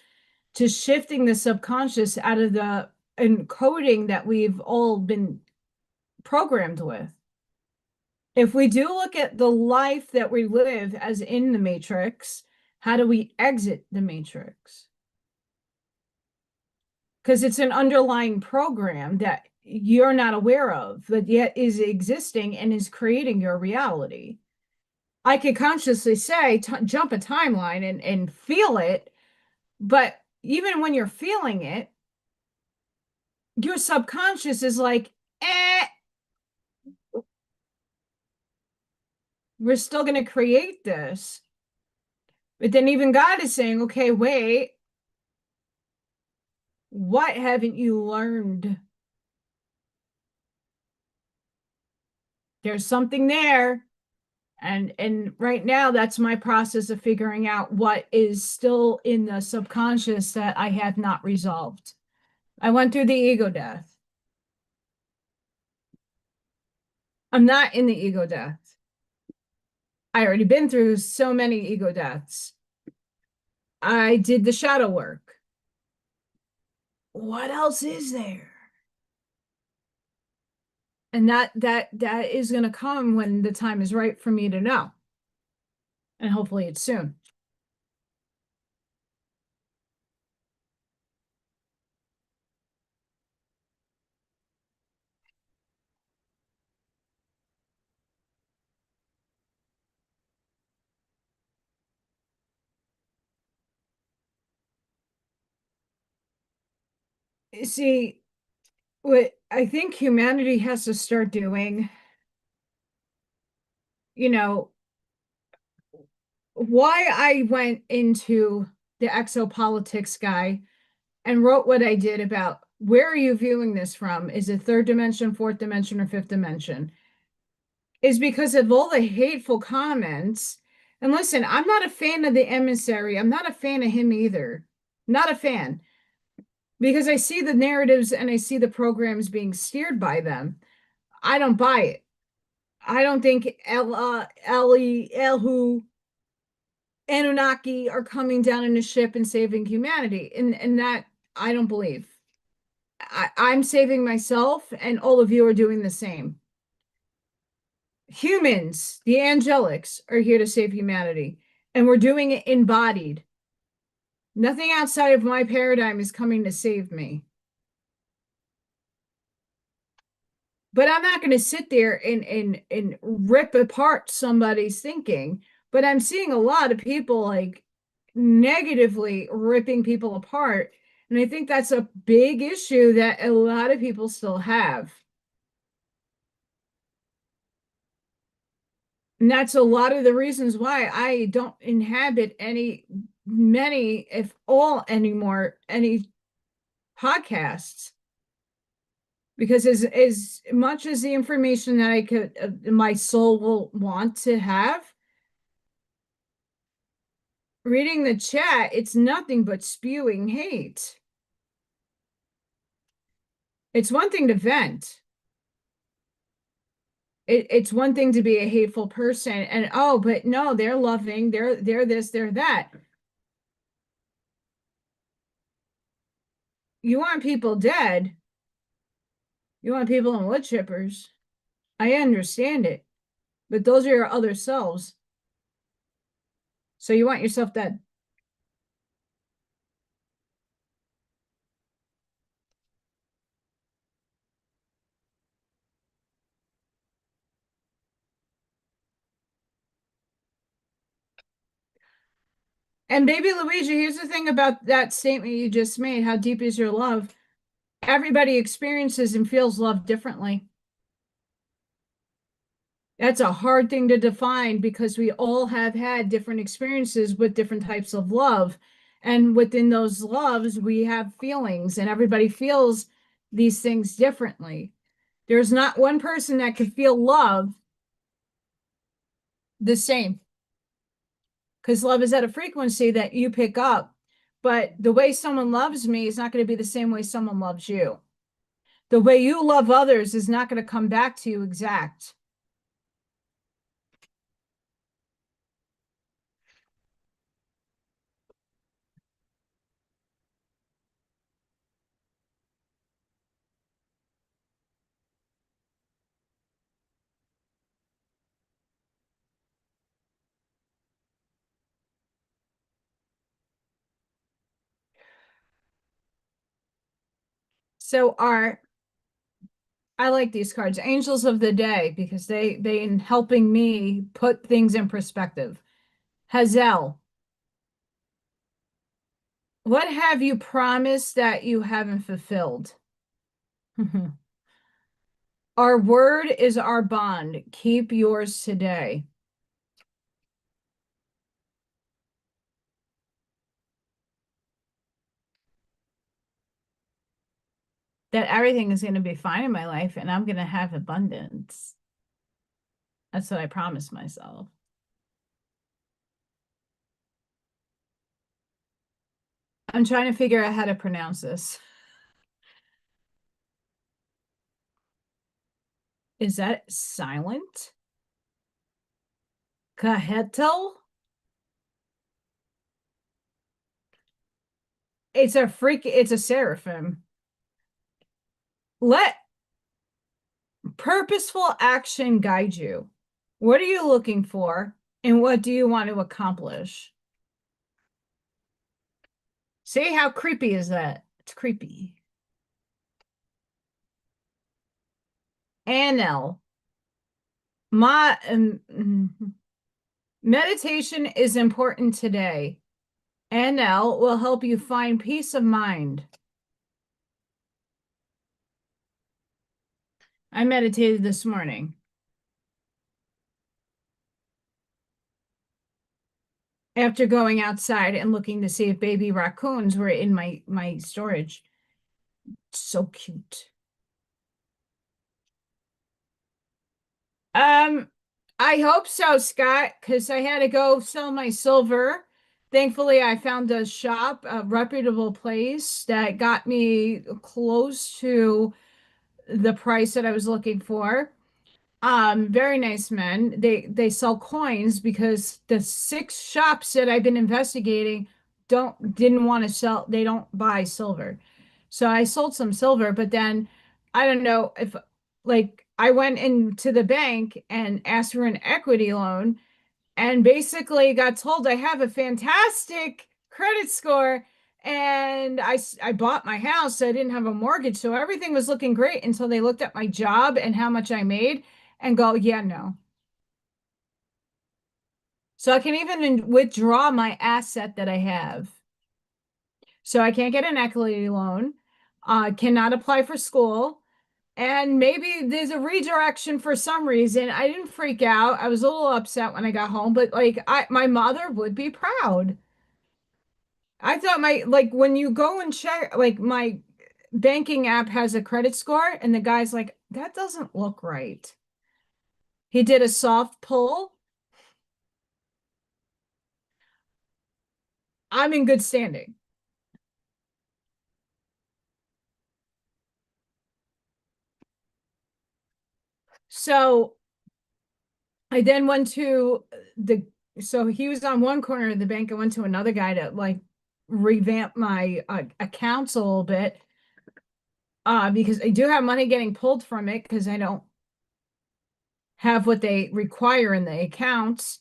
Speaker 1: to shifting the subconscious out of the encoding that we've all been programmed with? If we do look at the life that we live as in the matrix, how do we exit the matrix? Because it's an underlying program that you're not aware of, but yet is existing and is creating your reality. I could consciously say, jump a timeline and feel it, but even when you're feeling it, your subconscious is like, we're still going to create this. But then even God is saying, okay, wait, what haven't you learned? There's something there. And right now that's my process of figuring out what is still in the subconscious that I have not resolved. I went through the ego death. I'm not in the ego death. I already been through so many ego deaths. I did the shadow work. What else is there? And that is going to come when the time is right for me to know. And hopefully it's soon. See, what I think humanity has to start doing, you know, why I went into the exopolitics guy and wrote what I did about where are you viewing this from? Is it third dimension, fourth dimension, or fifth dimension? Is because of all the hateful comments. And listen, I'm not a fan of the emissary. I'm not a fan of him either. Not a fan. Because I see the narratives and I see the programs being steered by them. I don't buy it. I don't think Elihu, Anunnaki are coming down in a ship and saving humanity. And that I don't believe. I'm saving myself, and all of you are doing the same. Humans, the angelics, are here to save humanity, and we're doing it embodied. Nothing outside of my paradigm is coming to save me. But I'm not going to sit there and rip apart somebody's thinking. But I'm seeing a lot of people like negatively ripping people apart. And I think that's a big issue that a lot of people still have. And that's a lot of the reasons why I don't inhabit many, if all anymore, any podcasts. Because as much as the information that I could, my soul will want to have, reading the chat, it's nothing but spewing hate. It's one thing to vent. It's one thing to be a hateful person and oh, but no, they're loving, they're this, they're that. You want people dead. You want people in wood chippers. I understand it, but those are your other selves. So you want yourself dead. And baby Luigi, here's the thing about that statement you just made. How deep is your love? Everybody experiences and feels love differently. That's a hard thing to define because we all have had different experiences with different types of love. And within those loves, we have feelings, and everybody feels these things differently. There's not one person that can feel love the same because love is at a frequency that you pick up. But the way someone loves me is not going to be the same way someone loves you. The way you love others is not going to come back to you exact. So our I like these cards, Angels of the Day, because they in helping me put things in perspective. Hazel, what have you promised that you haven't fulfilled? Our word is our bond. Keep yours today. That everything is going to be fine in my life and I'm going to have abundance. That's what I promised myself. I'm trying to figure out how to pronounce this. Is that silent? Cajetel? It's a seraphim. Let purposeful action guide you. What are you looking for? And what do you want to accomplish? See how creepy is that? It's creepy. Anel. My meditation is important today. Anel will help you find peace of mind. I meditated this morning after going outside and looking to see if baby raccoons were in my storage. So cute. Um, I hope so, Scott, because I had to go sell my silver. Thankfully, I found a shop, a reputable place that got me close to the price that I was looking for. Very nice men. They sell coins because the six shops that I've been investigating didn't want to sell, they don't buy silver. So I sold some silver, but then I don't know if like I went into the bank and asked for an equity loan and basically got told I have a fantastic credit score and I bought my house. So I didn't have a mortgage. So everything was looking great until they looked at my job and how much I made and go, yeah, no. So I can even withdraw my asset that I have. So I can't get an equity loan, cannot apply for school. And maybe there's a redirection for some reason. I didn't freak out. I was a little upset when I got home, but like my mother would be proud. I thought like when you go and check, like my banking app has a credit score, and the guy's like, that doesn't look right. He did a soft pull. I'm in good standing. So I then went to the, so he was on one corner of the bank. I went to another guy to like revamp my accounts a little bit because I do have money getting pulled from it because I don't have what they require in the accounts.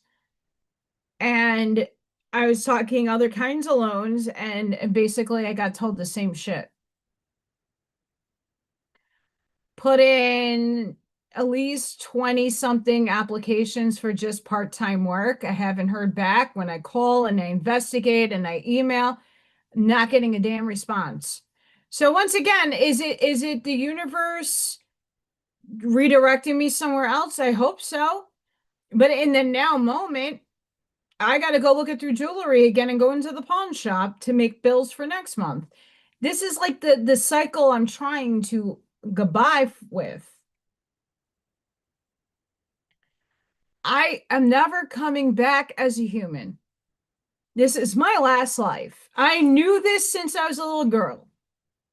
Speaker 1: And I was talking other kinds of loans, and basically I got told the same shit. Put in at least 20 something applications for just part-time work. I haven't heard back. When I call and I investigate and I email, not getting a damn response. So once again, is it the universe redirecting me somewhere else? I hope so. But in the now moment, I got to go look at through jewelry again and go into the pawn shop to make bills for next month. This is like the cycle I'm trying to go by with. I am never coming back as a human. This is my last life. I knew this since I was a little girl.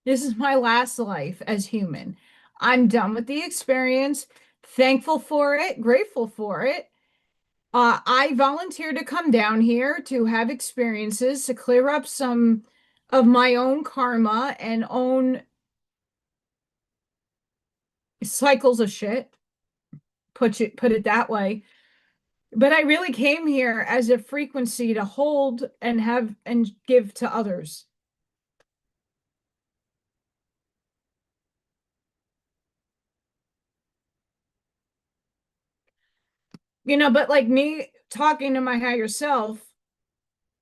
Speaker 1: This is my last life as human. I'm done with the experience, thankful for it, grateful for it. I volunteered to come down here to have experiences to clear up some of my own karma and own cycles of shit. Put it that way. But I really came here as a frequency to hold and have and give to others. But like me talking to my higher self,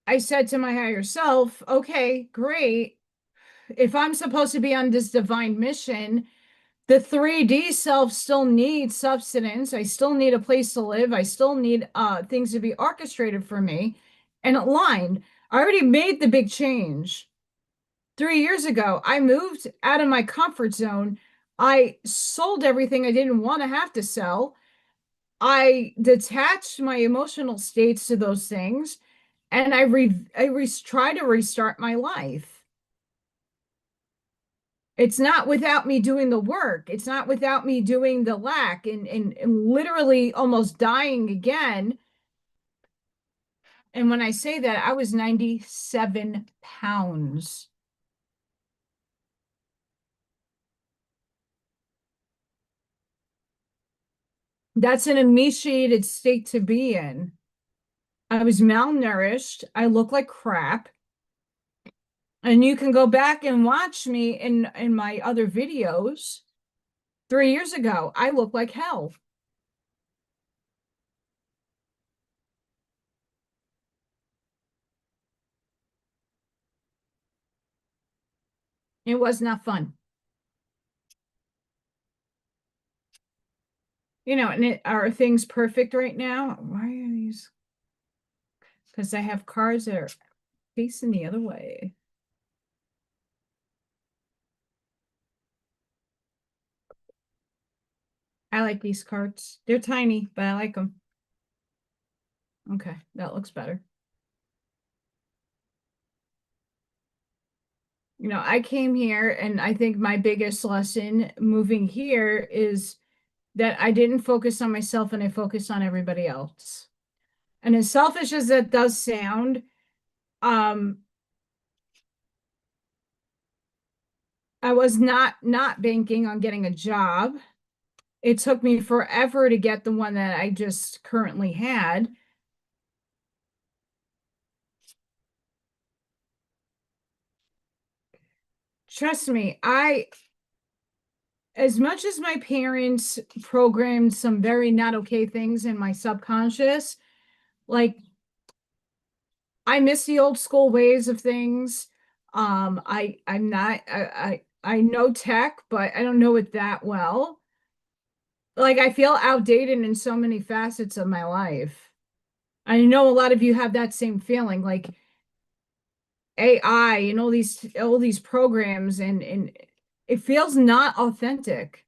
Speaker 1: I said to my higher self, okay, great. If I'm supposed to be on this divine mission, the 3D self still needs substance. I still need a place to live. I still need things to be orchestrated for me and aligned. I already made the big change. 3 years ago, I moved out of my comfort zone. I sold everything I didn't want to have to sell. I detached my emotional states to those things, and I try to restart my life. It's not without me doing the work. It's not without me doing the lack and literally almost dying again. And when I say that, I was 97 pounds. That's an emaciated state to be in. I was malnourished. I look like crap. And you can go back and watch me in my other videos. 3 years ago, I look like hell. It was not fun. And are things perfect right now? Why are these? Because I have cars that are facing the other way. I like these carts. They're tiny, but I like them. Okay, that looks better. I came here and I think my biggest lesson moving here is that I didn't focus on myself and I focused on everybody else. And as selfish as that does sound, um, I was not banking on getting a job. It took me forever to get the one that I just currently had. Trust me, as much as my parents programmed some very not okay things in my subconscious, like I miss the old school ways of things. I'm not I know tech, but I don't know it that well. Like I feel outdated in so many facets of my life. I know a lot of you have that same feeling, like AI and all these programs and it feels not authentic.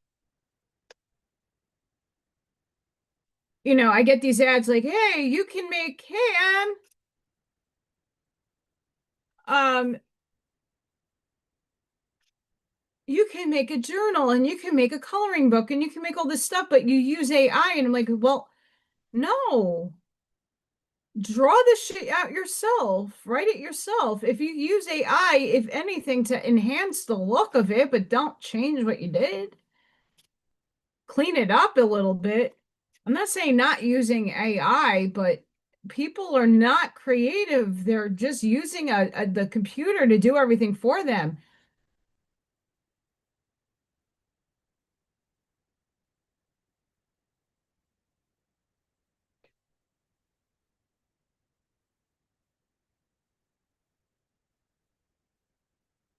Speaker 1: I get these ads like, "Hey, you can make, hey, um, you can make a journal and you can make a coloring book and you can make all this stuff, but you use AI." And I'm like, "Well, no, draw the shit out yourself, write it yourself. If you use AI, if anything, to enhance the look of it, but don't change what you did, clean it up a little bit." I'm not saying not using AI, but people are not creative. They're just using the computer to do everything for them.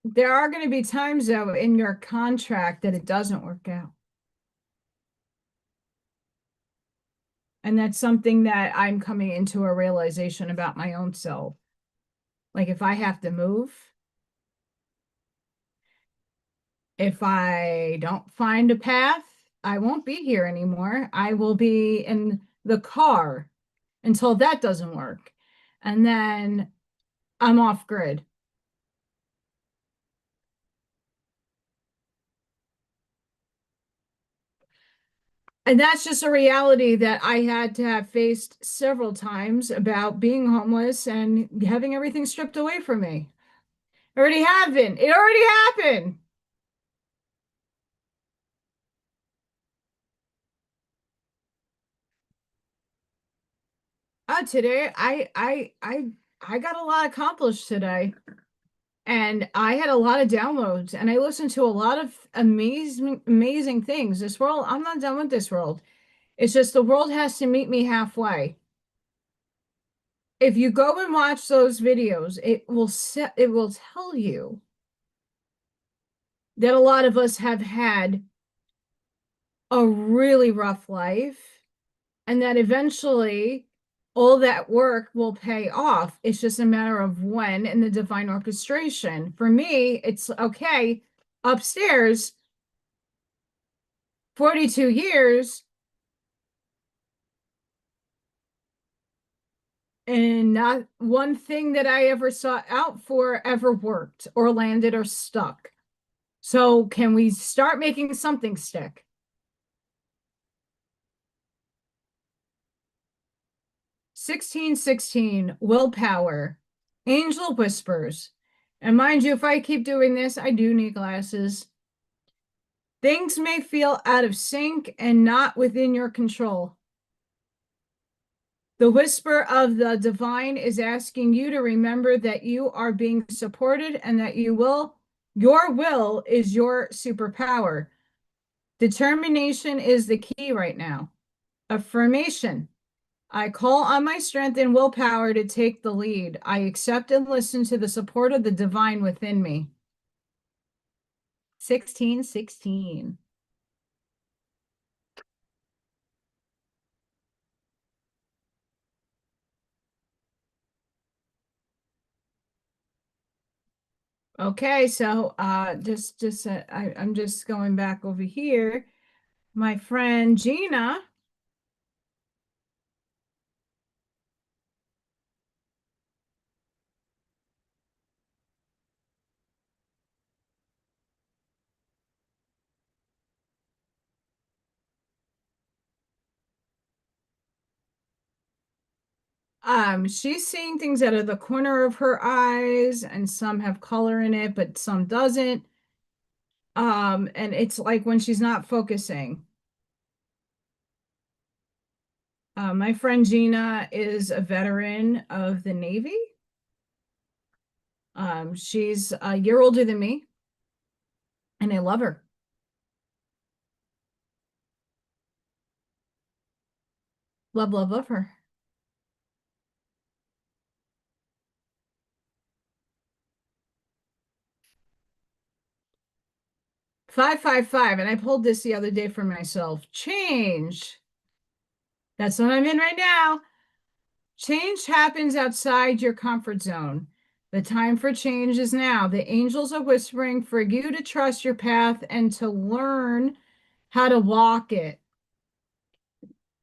Speaker 1: There are going to be times, though, in your contract that it doesn't work out. And that's something that I'm coming into a realization about my own self. Like if I have to move, if I don't find a path, I won't be here anymore. I will be in the car until that doesn't work. And then I'm off grid. And that's just a reality that I had to have faced several times about being homeless and having everything stripped away from me. Already happened. It already happened. Today I got a lot accomplished today. And I had a lot of downloads and I listened to a lot of amazing things. This world, I'm not done with this world. It's just the world has to meet me halfway. If you go and watch those videos, it will tell you that a lot of us have had a really rough life and that eventually all that work will pay off. It's just a matter of when and the divine orchestration. For me, it's okay, upstairs, 42 years, and not one thing that I ever sought out for ever worked or landed or stuck. So can we start making something stick? 1616, willpower, angel whispers. And mind you, if I keep doing this, I do need glasses. Things may feel out of sync and not within your control. The whisper of the divine is asking you to remember that you are being supported and that your will is your superpower. Determination is the key right now. Affirmation. I call on my strength and willpower to take the lead. I accept and listen to the support of the divine within me. 1616. Okay, so I'm just going back over here. My friend Gina, she's seeing things out of the corner of her eyes, and some have color in it, but some doesn't. And it's like when she's not focusing. My friend Gina is a veteran of the Navy. She's a year older than me, and I love her. Love, love, love her. 555, and I pulled this the other day for myself. Change. That's what I'm in right now. Change happens outside your comfort zone. The time for change is now. The angels are whispering for you to trust your path and to learn how to walk it.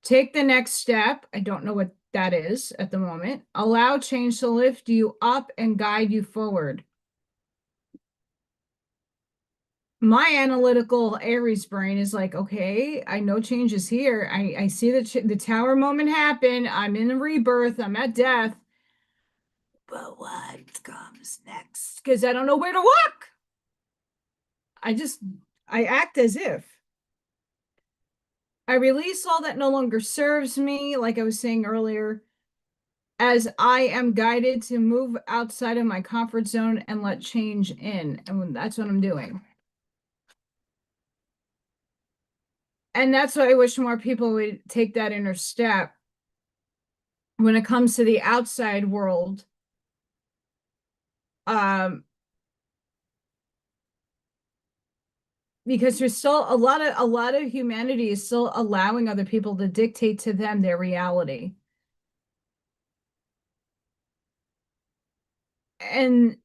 Speaker 1: Take the next step. I don't know what that is at the moment. Allow change to lift you up and guide you forward. My analytical Aries brain is like, okay, I know change is here. I see the tower moment happen. I'm in a rebirth. I'm at death. But what comes next? Because I don't know where to walk. I just, I act as if. I release all that no longer serves me, like I was saying earlier, as I am guided to move outside of my comfort zone and let change in. And that's what I'm doing. And that's why I wish more people would take that inner step when it comes to the outside world. Um, because there's still a lot of humanity is still allowing other people to dictate to them their reality. And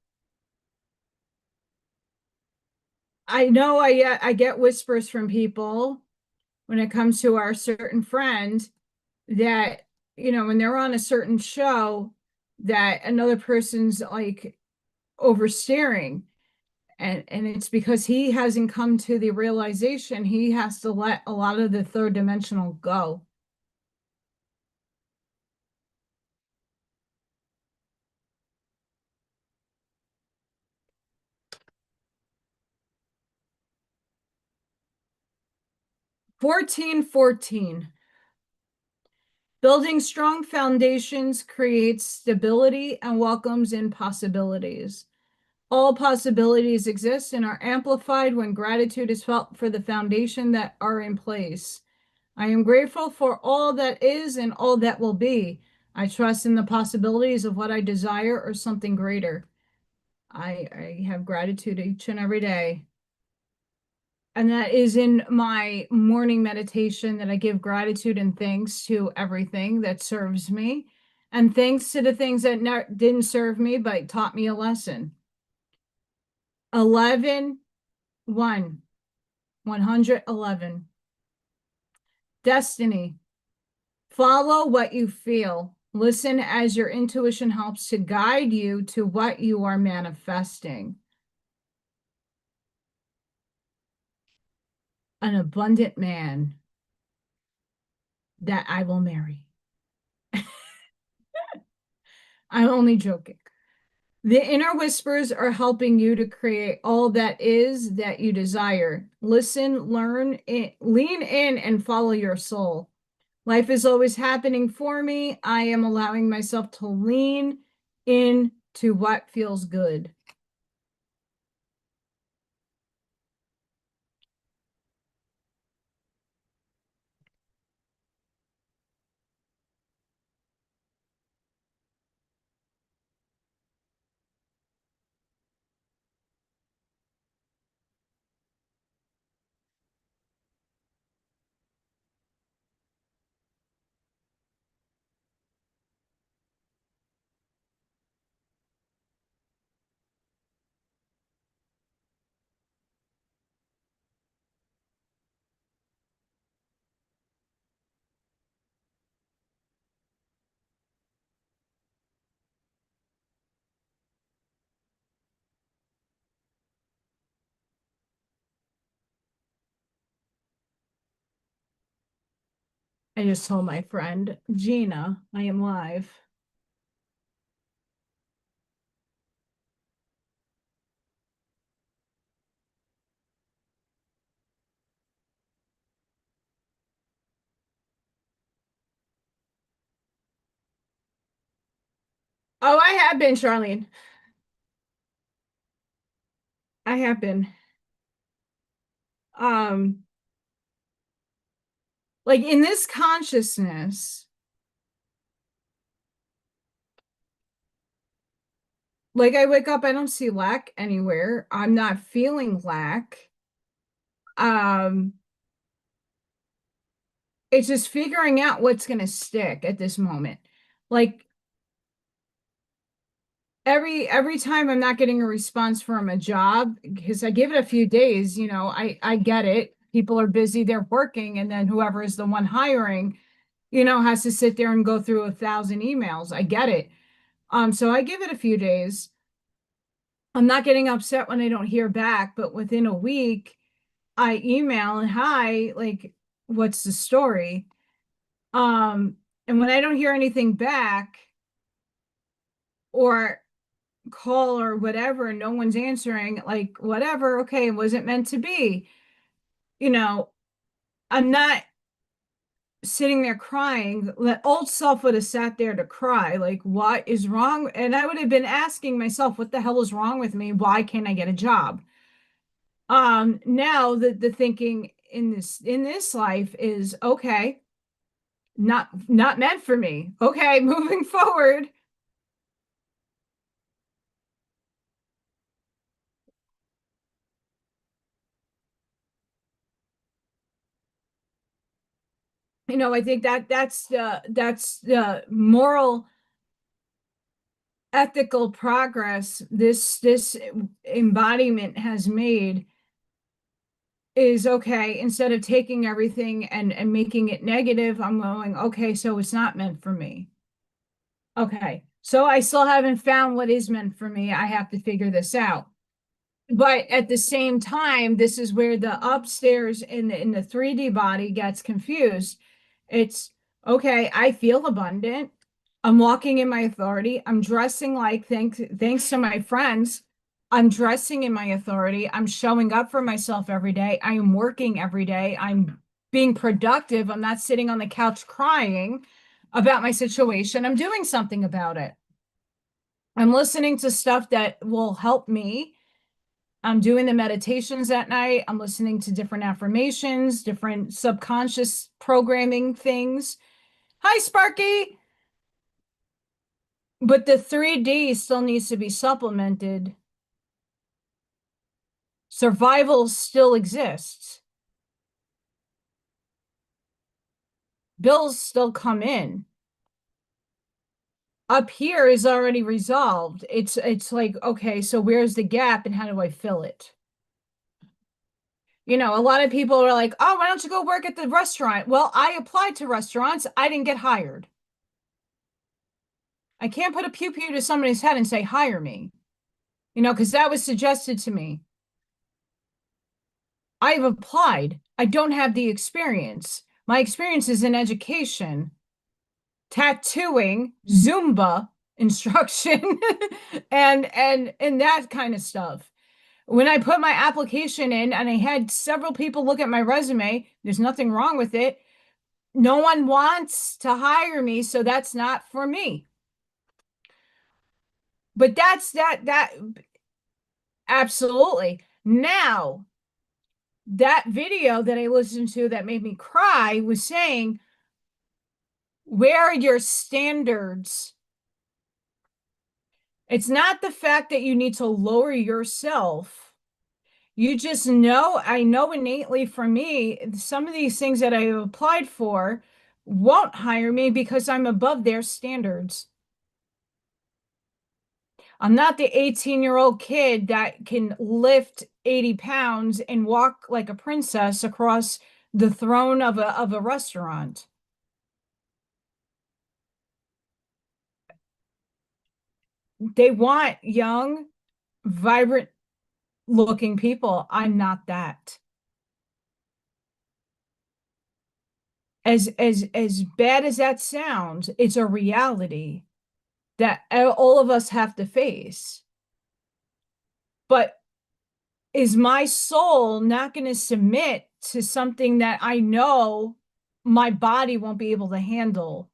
Speaker 1: I know I get whispers from people when it comes to our certain friend that, when they're on a certain show, that another person's like oversteering. And it's because he hasn't come to the realization he has to let a lot of the third dimensional go. Fourteen, 14. Building strong foundations creates stability and welcomes in possibilities. All possibilities exist and are amplified when gratitude is felt for the foundation that are in place. I am grateful for all that is and all that will be. I trust in the possibilities of what I desire or something greater. I have gratitude each and every day. And that is in my morning meditation, that I give gratitude and thanks to everything that serves me, and thanks to the things that didn't serve me but taught me a lesson. 11, 1, 111. Destiny. Follow what you feel. Listen as your intuition helps to guide you to what you are manifesting. An abundant man that I will marry. I'm only joking. The inner whispers are helping you to create all that is that you desire. Listen, learn, lean in, and follow your soul. Life is always happening for me. I am allowing myself to lean into what feels good. I just told my friend Gina I am live. Oh, I have been, Charlene. I have been. Um, like in this consciousness, like I wake up, I don't see lack anywhere. I'm not feeling lack. Um, it's just figuring out what's going to stick at this moment. Like every time I'm not getting a response from a job, because I give it a few days, I get it. People are busy, they're working, and then whoever is the one hiring, has to sit there and go through 1,000 emails. I get it. So I give it a few days. I'm not getting upset when I don't hear back, but within a week, I email and hi, like, what's the story? And when I don't hear anything back or call or whatever, no one's answering, like, whatever, okay, it wasn't meant to be. You know, I'm not sitting there crying. The old self would have sat there to cry, like, what is wrong? And I would have been asking myself, what the hell is wrong with me? Why can't I get a job? Now the thinking in this life is okay, not meant for me. Okay, moving forward. I think that's the moral ethical progress this embodiment has made is okay, instead of taking everything and making it negative, I'm going, okay, so it's not meant for me. Okay. So I still haven't found what is meant for me. I have to figure this out. But at the same time, this is where the upstairs in the 3D body gets confused. It's okay, I feel abundant. I'm walking in my authority. I'm dressing like thanks to my friends. I'm dressing in my authority. I'm showing up for myself every day. I am working every day. I'm being productive. I'm not sitting on the couch crying about my situation. I'm doing something about it. I'm listening to stuff that will help me. I'm doing the meditations at night. I'm listening to different affirmations, different subconscious programming things. Hi, Sparky. But the 3D still needs to be supplemented. Survival still exists. Bills still come in. Up here is already resolved. It's like, okay, so where's the gap and how do I fill it? A lot of people are like, oh, why don't you go work at the restaurant? Well, I applied to restaurants. I didn't get hired. I can't put a pew pew to somebody's head and say, hire me, because that was suggested to me. I've applied. I don't have the experience. My experience is in education, tattooing, Zumba instruction, and that kind of stuff. When I put my application in and I had several people look at my resume, there's nothing wrong with it. No one wants to hire me, so that's not for me. But that absolutely. Now, that video that I listened to that made me cry was saying, where are your standards? It's not the fact that you need to lower yourself. You just know, I know innately for me, some of these things that I have applied for won't hire me because I'm above their standards. I'm not the 18-year-old kid that can lift 80 pounds and walk like a princess across the throne of a restaurant. They want young, vibrant looking people. I'm not that. As bad as that sounds, it's a reality that all of us have to face. But is my soul not going to submit to something that I know my body won't be able to handle?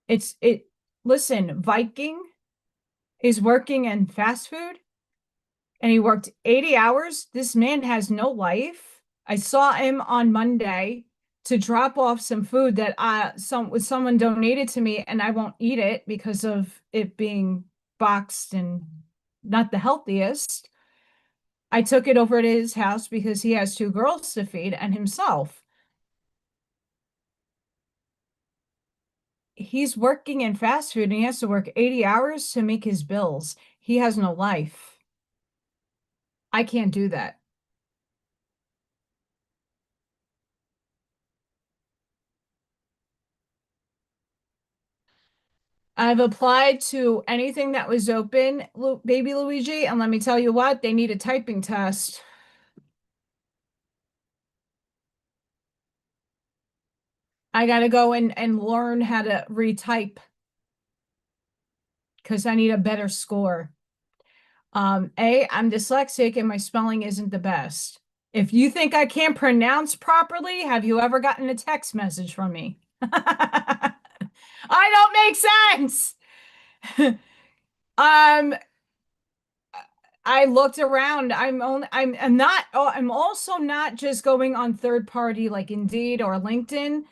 Speaker 1: It listen, Viking is working in fast food and he worked 80 hours. This man has no life. I saw him on Monday to drop off some food that someone donated to me, and I won't eat it because of it being boxed and not the healthiest. I took it over to his house because he has two girls to feed and himself. He's working in fast food and he has to work 80 hours to make his bills. He has no life. I can't do that. I've applied to anything that was open, baby Luigi, and let me tell you what, they need a typing test. I got to go and learn how to retype because I need a better score. I'm dyslexic and my spelling isn't the best. If you think I can't pronounce properly, have you ever gotten a text message from me? I don't make sense. Um, I looked around. I'm not, oh, I'm also not just going on third party like Indeed or LinkedIn.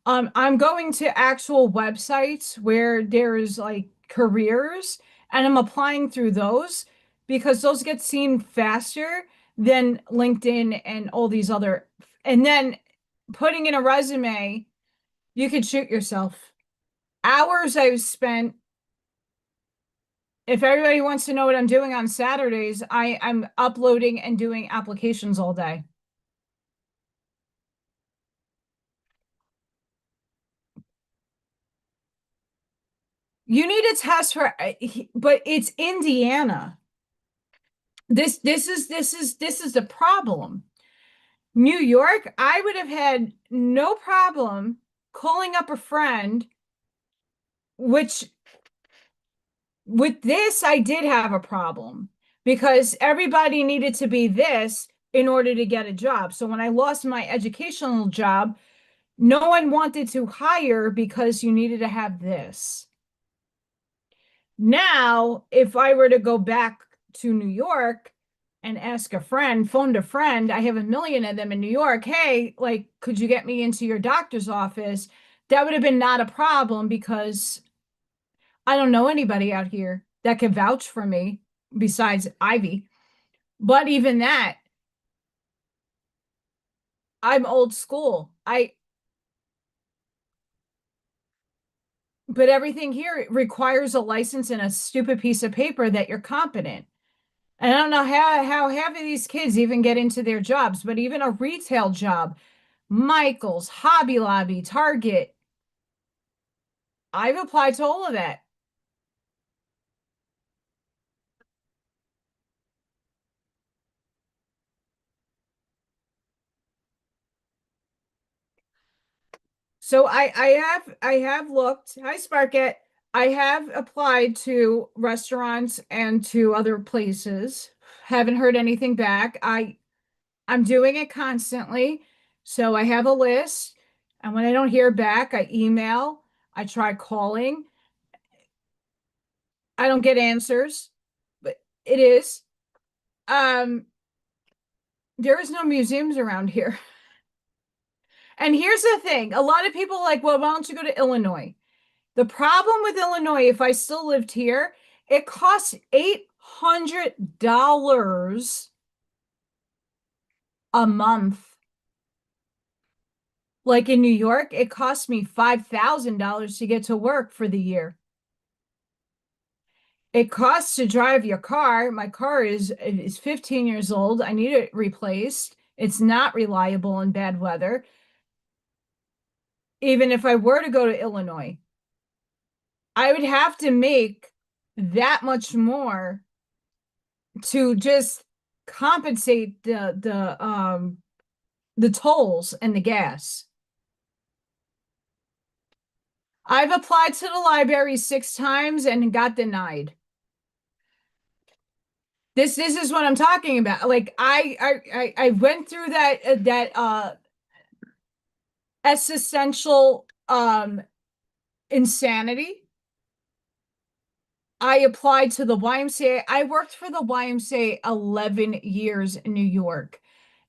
Speaker 1: I'm going to actual websites where there's like careers and I'm applying through those because those get seen faster than LinkedIn and all these other. And then putting in a resume, you could shoot yourself. Hours I've spent If everybody wants to know what I'm doing on Saturdays, I'm uploading and doing applications all day. You need a test for, but it's Indiana. This is the problem. New York, I would have had no problem calling up a friend, which with this, I did have a problem because everybody needed to be this in order to get a job. So when I lost my educational job, no one wanted to hire because you needed to have this. Now, if I were to go back to New York and ask a friend, phoned a friend, I have a million of them in New York. Hey, like, could you get me into your doctor's office? That would have been not a problem because I don't know anybody out here that could vouch for me besides Ivy. But even that, I'm old school. But everything here requires a license and a stupid piece of paper that you're competent. And I don't know how half of these kids even get into their jobs, but even a retail job, Michael's, Hobby Lobby, Target, I've applied to all of that. So I have looked. Hi, Sparkett. I have applied to restaurants and to other places. Haven't heard anything back. I'm doing it constantly. So I have a list. And when I don't hear back, I email, I try calling. I don't get answers, but it is. Um, there is no museums around here. And here's the thing, a lot of people are like, well, why don't you go to Illinois? The problem with Illinois, if I still lived here, it costs $800 a month. Like in New York, it cost me $5,000 to get to work for the year. It costs to drive your car. My car is 15 years old. I need it replaced. It's not reliable in bad weather. Even if I were to go to Illinois, I would have to make that much more to just compensate the tolls and the gas. I've applied to the library 6 times and got denied. This is what I'm talking about. Like I went through that existential insanity. I applied to the YMCA. I worked for the YMCA 11 years in New York,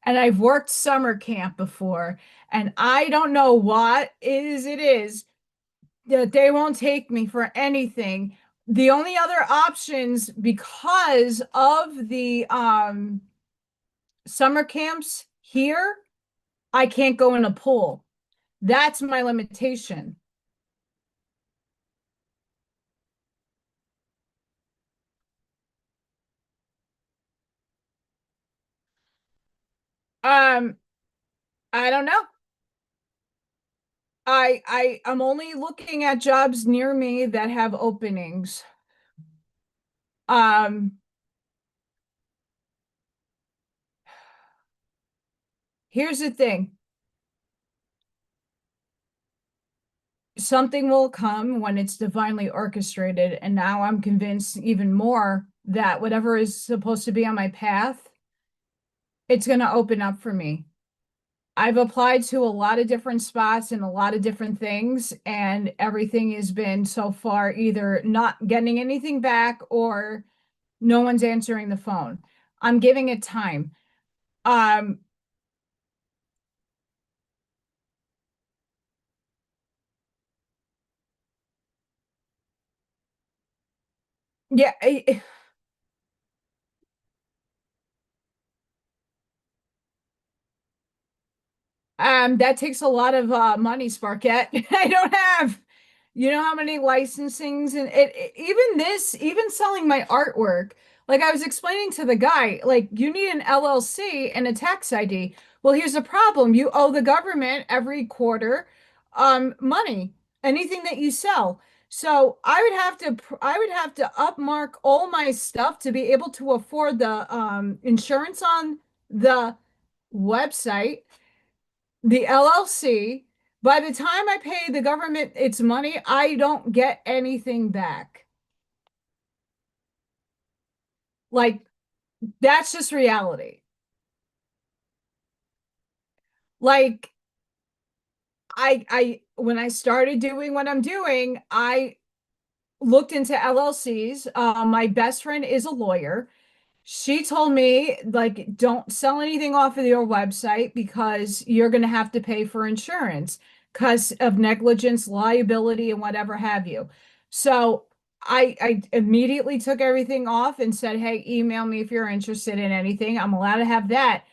Speaker 1: and I've worked summer camp before, and I don't know what it is that they won't take me for anything. The only other options, because of the summer camps here, I can't go in a pool. That's my limitation. Um, I don't know. I'm only looking at jobs near me that have openings. Um, here's the thing. Something will come when it's divinely orchestrated, and now I'm convinced even more that whatever is supposed to be on my path, it's going to open up for me. I've applied to a lot of different spots and a lot of different things, and everything has been so far either not getting anything back or no one's answering the phone. I'm giving it time. Um, yeah, that takes a lot of money, Sparkette. I don't have. You know how many licensings and even this, even selling my artwork. Like I was explaining to the guy, like you need an LLC and a tax ID. Well, here's the problem. You owe the government every quarter money, anything that you sell. So I would have to upmark all my stuff to be able to afford the insurance on the website, the LLC. By the time I pay the government its money, I don't get anything back. Like that's just reality. Like when I started doing what I'm doing, I looked into LLCs. My best friend is a lawyer. She told me, like, don't sell anything off of your website because you're going to have to pay for insurance because of negligence, liability, and whatever have you. So I immediately took everything off and said, hey, email me if you're interested in anything. I'm allowed to have that,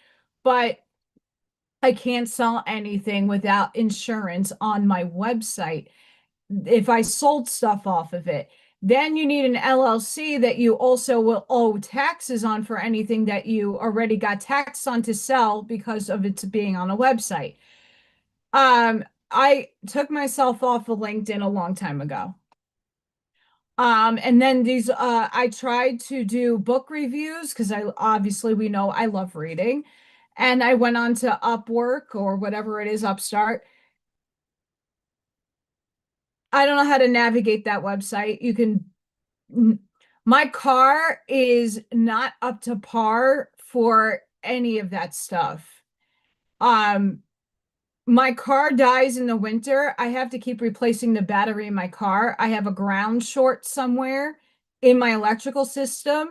Speaker 1: but I can't sell anything without insurance on my website if I sold stuff off of it. Then you need an LLC that you also will owe taxes on for anything that you already got taxed on to sell because of it being on a website. I took myself off of LinkedIn a long time ago. And then I tried to do book reviews because I obviously we know I love reading. And I went on to Upwork or whatever it is, Upstart. I don't know how to navigate that website. My car is not up to par for any of that stuff. Um, my car dies in the winter. I have to keep replacing the battery in my car. I have a ground short somewhere in my electrical system.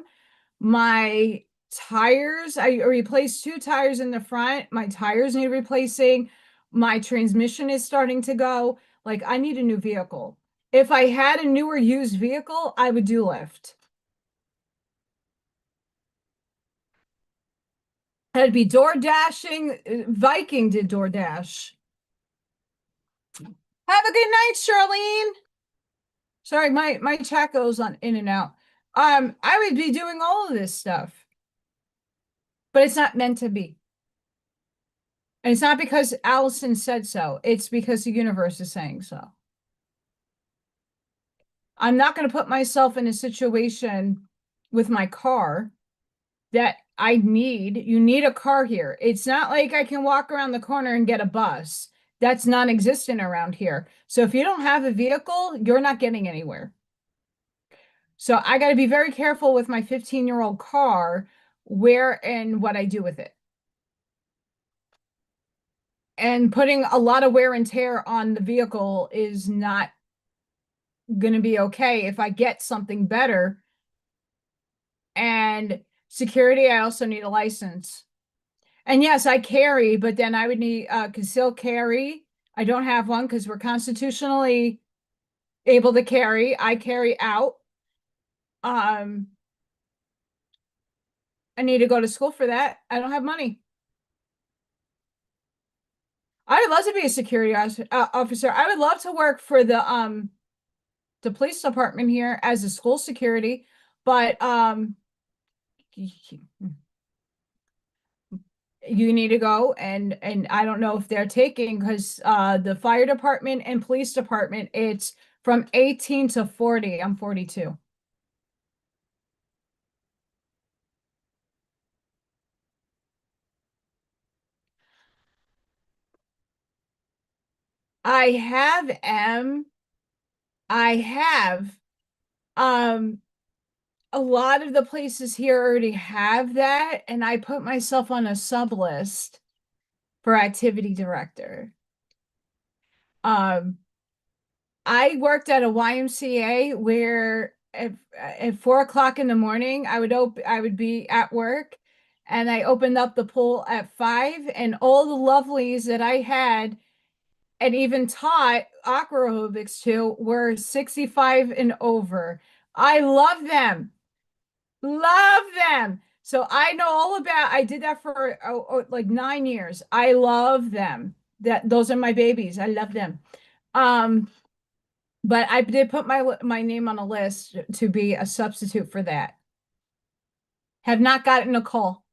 Speaker 1: My tires, I replaced two tires in the front. My tires need replacing. My transmission is starting to go. Like, I need a new vehicle. If I had a newer used vehicle, I would do Lyft. I'd be door dashing. Viking did DoorDash. Have a good night, Charlene. Sorry, my chat goes on in and out. I would be doing all of this stuff, but it's not meant to be. And it's not because Allison said so. It's because the universe is saying so. I'm not going to put myself in a situation with my car that I need. You need a car here. It's not like I can walk around the corner and get a bus. That's non-existent around here. So if you don't have a vehicle, you're not getting anywhere. So I got to be very careful with my 15-year-old car, where and what I do with it. And putting a lot of wear and tear on the vehicle is not going to be okay. If I get something better and security, I also need a license. And yes, I carry, but then I would need concealed carry. I don't have one because we're constitutionally able to carry. I carry out. Um, I need to go to school for that. I don't have money. I would love to be a security officer. I would love to work for the police department here as a school security, but you need to go and I don't know if they're taking because the fire department and police department, it's from 18 to 40. I'm 42. I have I have um a lot of the places here already have that, and I put myself on a sub list for activity director. Um, I worked at a YMCA where at 4 o'clock in the morning, I would be at work and I opened up the pool at 5 and all the lovelies that I had and even taught aqua aerobics to were 65 and over. I love them. Love them. So I know all about, I did that for like 9 years. I love them. Those are my babies. I love them. Um, but I did put my name on a list to be a substitute for that. Have not gotten a call.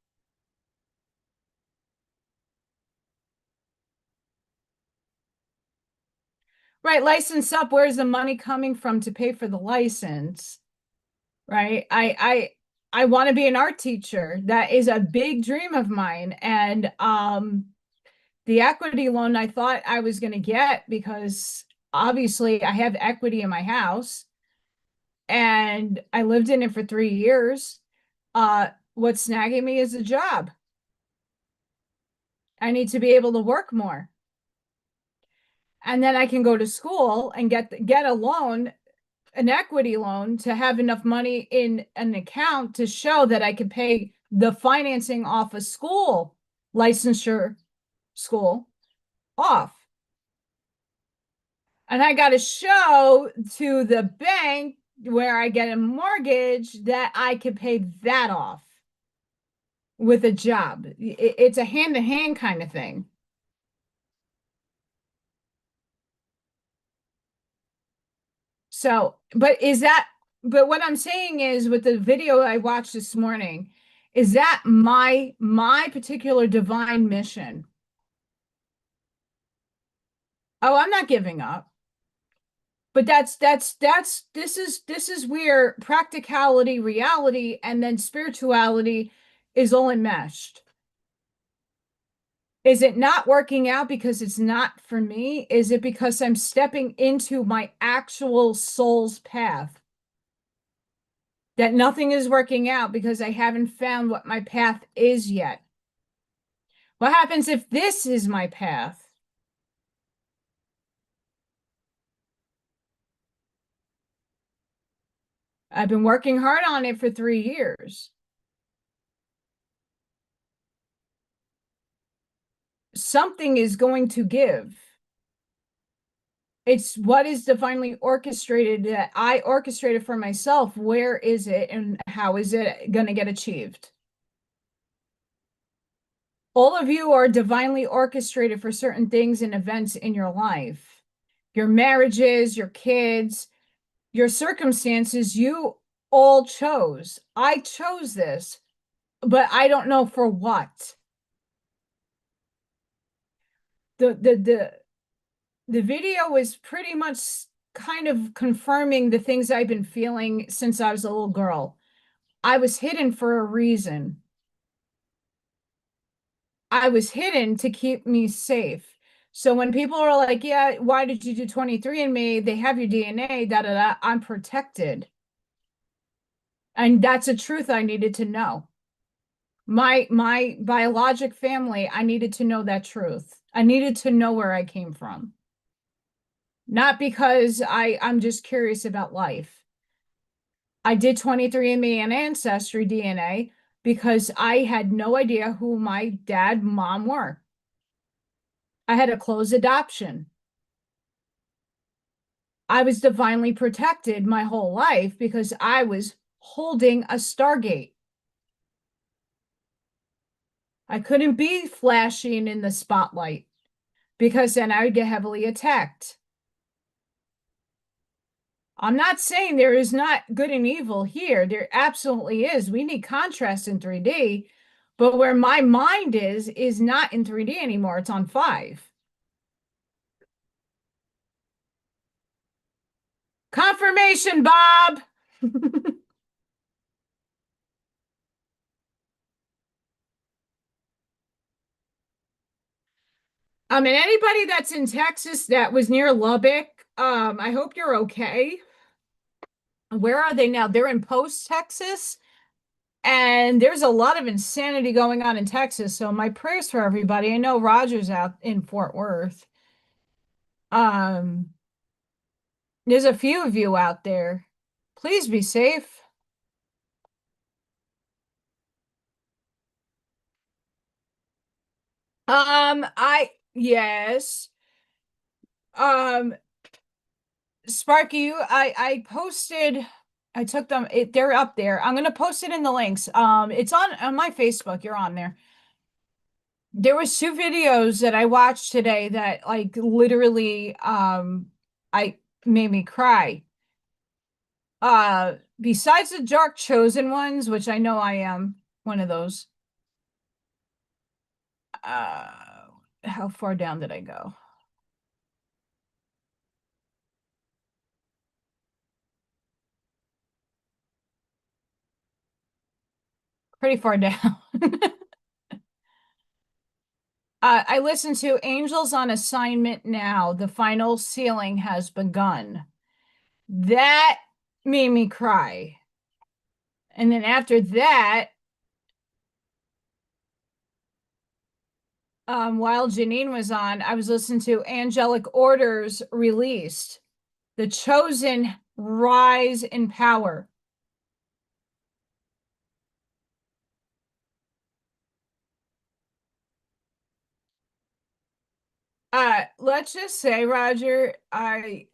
Speaker 1: Right, license up. Where's the money coming from to pay for the license? Right. I want to be an art teacher. That is a big dream of mine. And the equity loan I thought I was going to get because obviously I have equity in my house and I lived in it for 3 years. What's snagging me is a job. I need to be able to work more. And then I can go to school and get a loan, an equity loan, to have enough money in an account to show that I could pay the financing off a school licensure school off. And I got to show to the bank where I get a mortgage that I could pay that off with a job. It's a hand-to-hand kind of thing. So, but what I'm saying is with the video I watched this morning, is that my particular divine mission? Oh, I'm not giving up. But this is where practicality, reality, and then spirituality is all enmeshed. Is it not working out because it's not for me? Is it because I'm stepping into my actual soul's path? That nothing is working out because I haven't found what my path is yet. What happens if this is my path? I've been working hard on it for 3 years. Something is going to give. It's what is divinely orchestrated that I orchestrated for myself. Where is it and how is it going to get achieved? All of you are divinely orchestrated for certain things and events in your life. Your marriages, your kids, your circumstances, you all chose. I chose this, but I don't know for what. The video is pretty much kind of confirming the things I've been feeling since I was a little girl. I was hidden for a reason. I was hidden to keep me safe. So when people are like, yeah, why did you do 23andMe? They have your DNA, da da da. I'm protected. And that's a truth I needed to know. My biologic family, I needed to know that truth. I needed to know where I came from. Not because I'm just curious about life. I did 23andMe and Ancestry DNA because I had no idea who my dad, mom were. I had a closed adoption. I was divinely protected my whole life because I was holding a Stargate. I couldn't be flashing in the spotlight because then I would get heavily attacked. I'm not saying there is not good and evil here. There absolutely is. We need contrast in 3D, but where my mind is not in 3D anymore. It's on 5. Confirmation, Bob. And anybody that's in Texas that was near Lubbock, I hope you're okay. Where are they now? They're in Post, Texas, and there's a lot of insanity going on in Texas. So my prayers for everybody. I know Roger's out in Fort Worth. Um, there's a few of you out there. Please be safe. Yes. Um, Sparky, I posted, I took them, they're up there. I'm gonna post it in the links. It's on my Facebook. You're on there. There was 2 videos that I watched today that like literally I made me cry. Besides the dark chosen ones, which I know I am one of those. Uh, how far down did I go? Pretty far down. I listened to Angels on Assignment Now. The final ceiling has begun. That made me cry. And then after that, while Janine was on, I was listening to Angelic Orders Released. The Chosen Rise in Power. Let's just say, Roger, I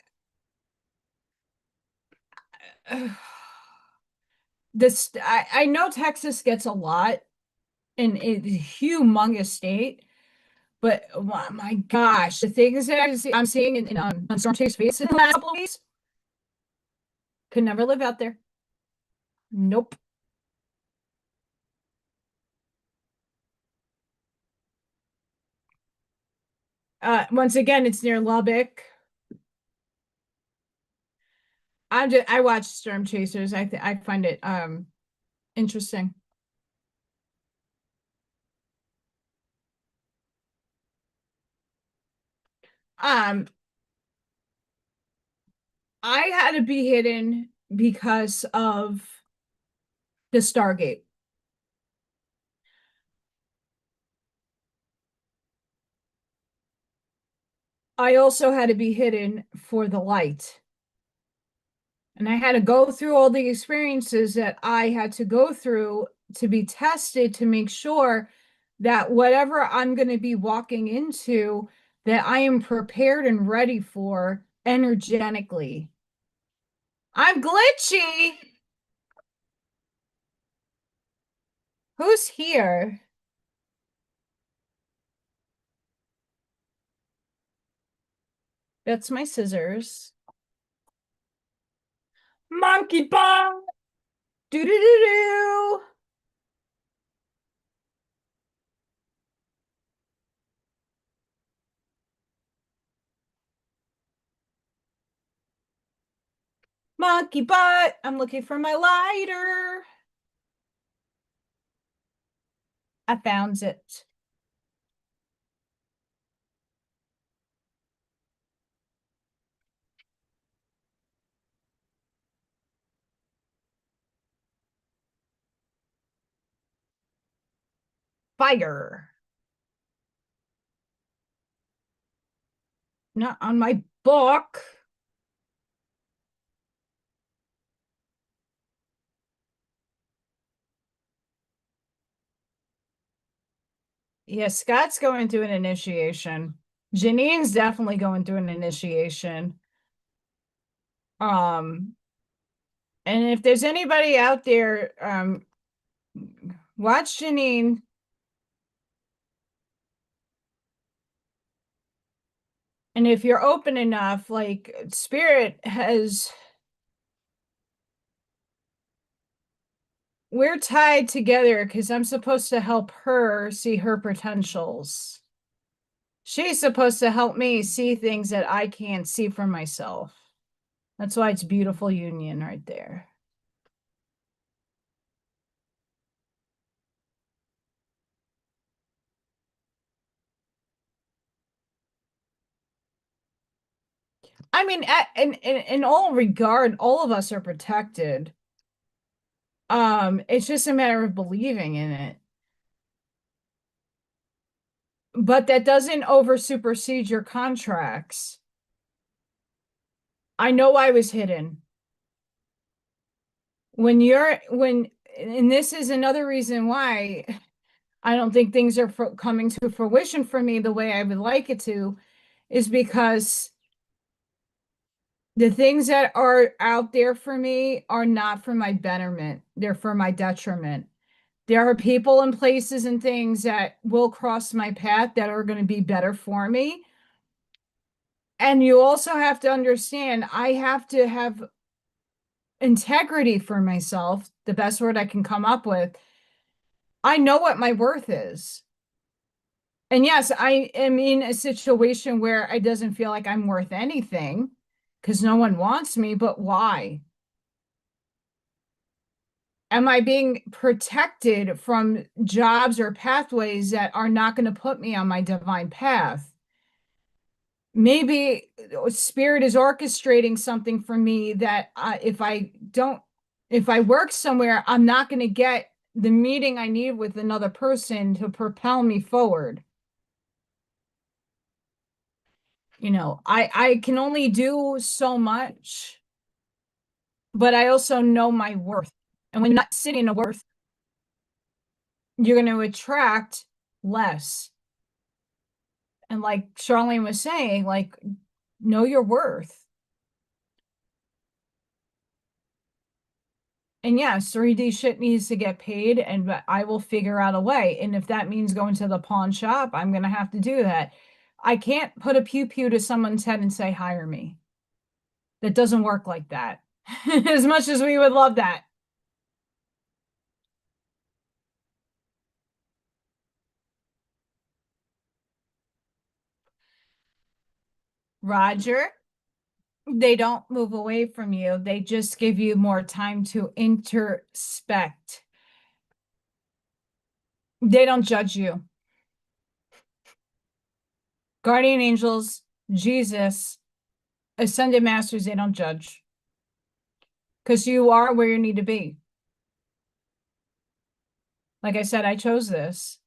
Speaker 1: know Texas gets a lot and it's a humongous state, but oh my gosh, the things that I'm seeing on Storm Chase's face in the last couple of weeks, could never live out there. Nope. Once again, it's near Lubbock. I watch Storm Chasers. I find it interesting. Um, I had to be hidden because of the Stargate. I also had to be hidden for the light. And I had to go through all the experiences that I had to go through to be tested to make sure that whatever I'm going to be walking into, that I am prepared and ready for energetically. I'm glitchy. Who's here? That's my scissors. Monkey ball. Do do do do. Monkey butt. I'm looking for my lighter. I found it. Fire. Not on my book. Yeah, Scott's going through an initiation. Janine's definitely going through an initiation. Um, and if there's anybody out there, watch Janine. And if you're open enough, like Spirit has, we're tied together because I'm supposed to help her see her potentials. She's supposed to help me see things that I can't see for myself. That's why it's beautiful union right there. I mean, in all regard, all of us are protected. It's just a matter of believing in it. But that doesn't over supersede your contracts. I know I was hidden. And this is another reason why I don't think things are coming to fruition for me the way I would like it to, is because the things that are out there for me are not for my betterment. They're for my detriment. There are people and places and things that will cross my path that are going to be better for me. And you also have to understand, I have to have integrity for myself, the best word I can come up with. I know what my worth is. And yes, I am in a situation where it doesn't feel like I'm worth anything because no one wants me, but why? Am I being protected from jobs or pathways that are not going to put me on my divine path? Maybe spirit is orchestrating something for me that if I work somewhere, I'm not going to get the meeting I need with another person to propel me forward. I can only do so much, but I also know my worth. And when you're not sitting in a worth, you're going to attract less. And like Charlene was saying, like, know your worth. And yes, 3D shit needs to get paid, and I will figure out a way. And if that means going to the pawn shop, I'm going to have to do that. I can't put a pew pew to someone's head and say, hire me. That doesn't work like that. As much as we would love that. Roger, they don't move away from you. They just give you more time to introspect. They don't judge you. Guardian angels, Jesus, ascended masters, they don't judge because you are where you need to be. Like I said, I chose this.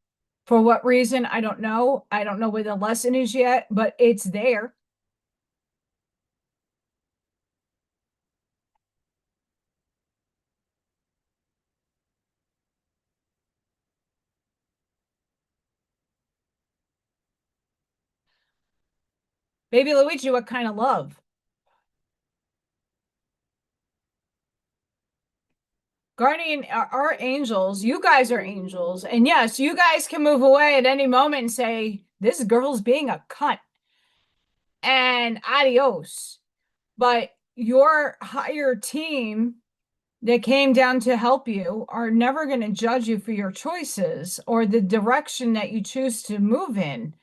Speaker 1: For what reason? I don't know. I don't know where the lesson is yet, but it's there. Baby Luigi, what kind of love? Guardian are angels. You guys are angels. And yes, you guys can move away at any moment and say, this girl's being a cunt and adios. But your higher team that came down to help you are never going to judge you for your choices or the direction that you choose to move in.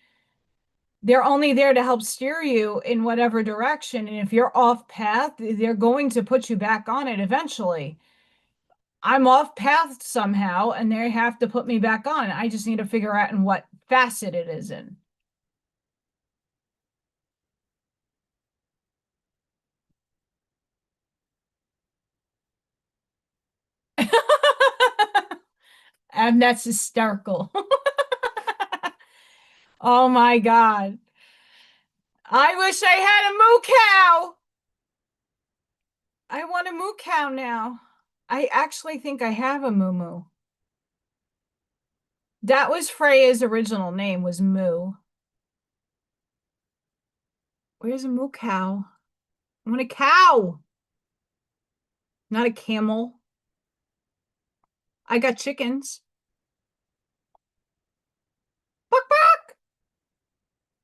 Speaker 1: They're only there to help steer you in whatever direction. And if you're off path, they're going to put you back on it eventually. I'm off path somehow, and they have to put me back on. I just need to figure out in what facet it is in. And that's hysterical. Oh my God. I wish I had a moo cow. I want a moo cow now. I actually think I have a moo moo. That was Freya's original name was Moo. Where's a moo cow? I want a cow, not a camel. I got chickens. Buck, buck.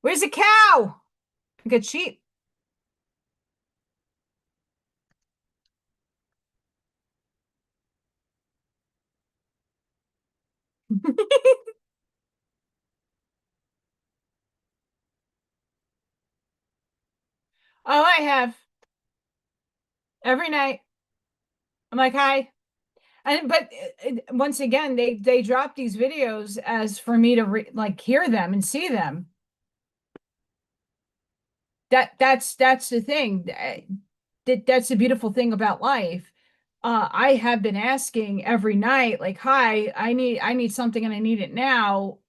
Speaker 1: Where's a cow? I got sheep. Oh, I have every night. I'm like, hi. And but once again, they drop these videos as for me to like hear them and see them. That's the thing. That's the beautiful thing about life. I have been asking every night, like, hi, I need something and I need it now.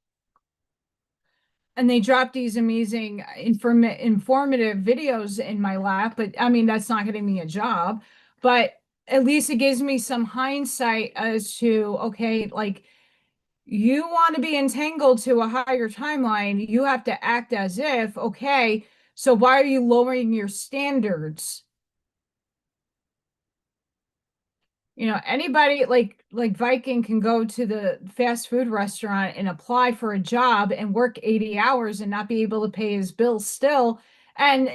Speaker 1: And they drop these amazing informative videos in my lap, but I mean that's not getting me a job, but at least it gives me some hindsight as to okay, like you want to be entangled to a higher timeline, you have to act as if okay, so why are you lowering your standards? Anybody like Viking can go to the fast food restaurant and apply for a job and work 80 hours and not be able to pay his bills still. and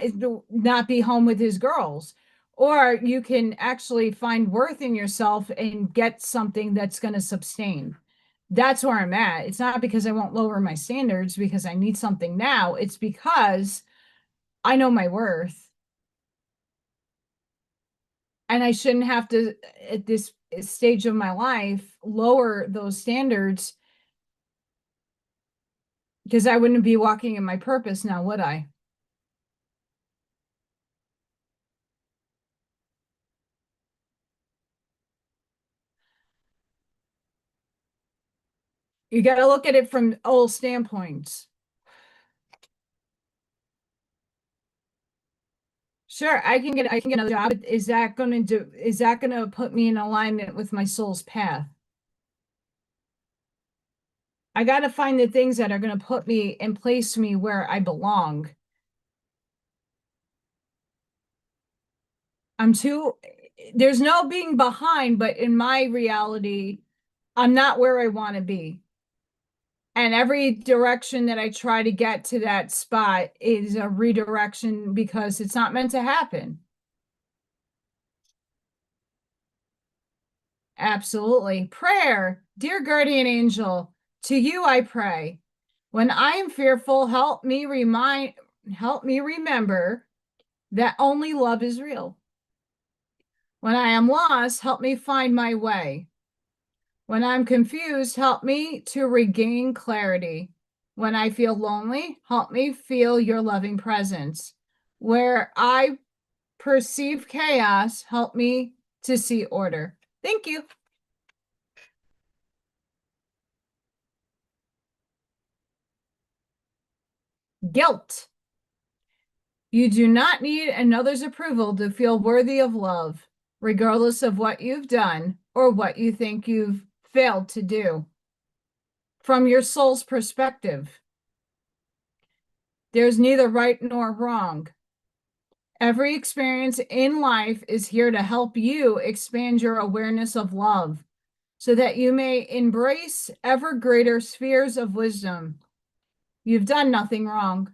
Speaker 1: not be home with his girls. Or you can actually find worth in yourself and get something that's going to sustain. That's where I'm at. It's not because I won't lower my standards because I need something now. It's because I know my worth and I shouldn't have to, at this stage of my life, lower those standards because I wouldn't be walking in my purpose now, would I? You got to look at it from all standpoints. Sure, I can get another job. Is that going to put me in alignment with my soul's path? I got to find the things that are going to put me and place me where I belong. I'm too, there's no being behind, but in my reality, I'm not where I want to be. And every direction that I try to get to that spot is a redirection because it's not meant to happen. Absolutely. Prayer. Dear guardian angel, to you I pray. When I am fearful, help me remember that only love is real. When I am lost, help me find my way. When I'm confused, help me to regain clarity. When I feel lonely, help me feel your loving presence. Where I perceive chaos, help me to see order. Thank you. Guilt. You do not need another's approval to feel worthy of love, regardless of what you've done or what you think you've failed to do. From your soul's perspective, there's neither right nor wrong. Every experience in life is here to help you expand your awareness of love so that you may embrace ever greater spheres of wisdom. You've done nothing wrong.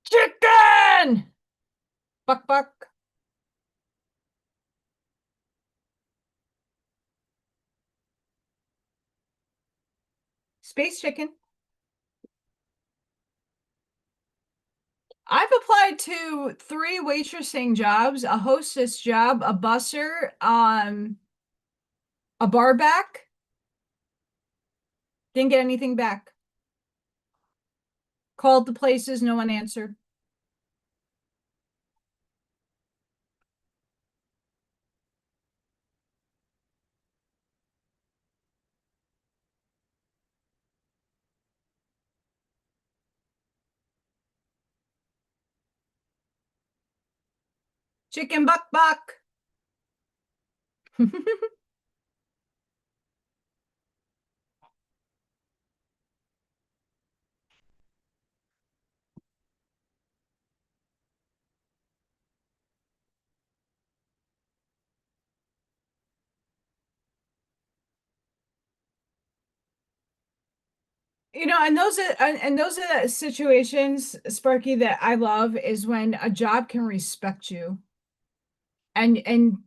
Speaker 1: Chicken! Buck, buck. Space chicken. I've applied to 3 waitressing jobs, a hostess job, a busser, a bar back. Didn't get anything back. Called the places, no one answered. Chicken buck buck. And those are the situations, Sparky, that I love is when a job can respect you and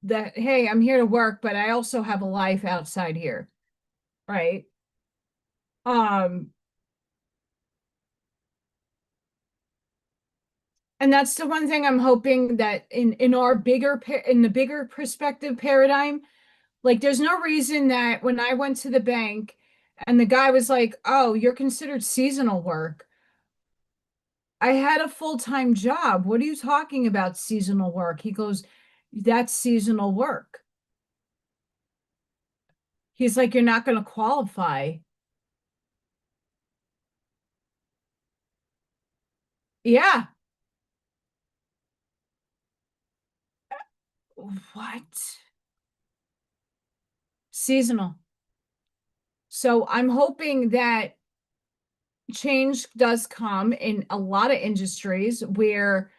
Speaker 1: that, hey, I'm here to work, but I also have a life outside here, right? Um, and that's the one thing I'm hoping that in the bigger perspective paradigm, like there's no reason that when I went to the bank and the guy was like, "Oh, you're considered seasonal work." I had a full-time job. What are you talking about seasonal work? He goes, "That's seasonal work." He's like, "You're not going to qualify." Yeah. What? Seasonal. So I'm hoping that change does come in a lot of industries where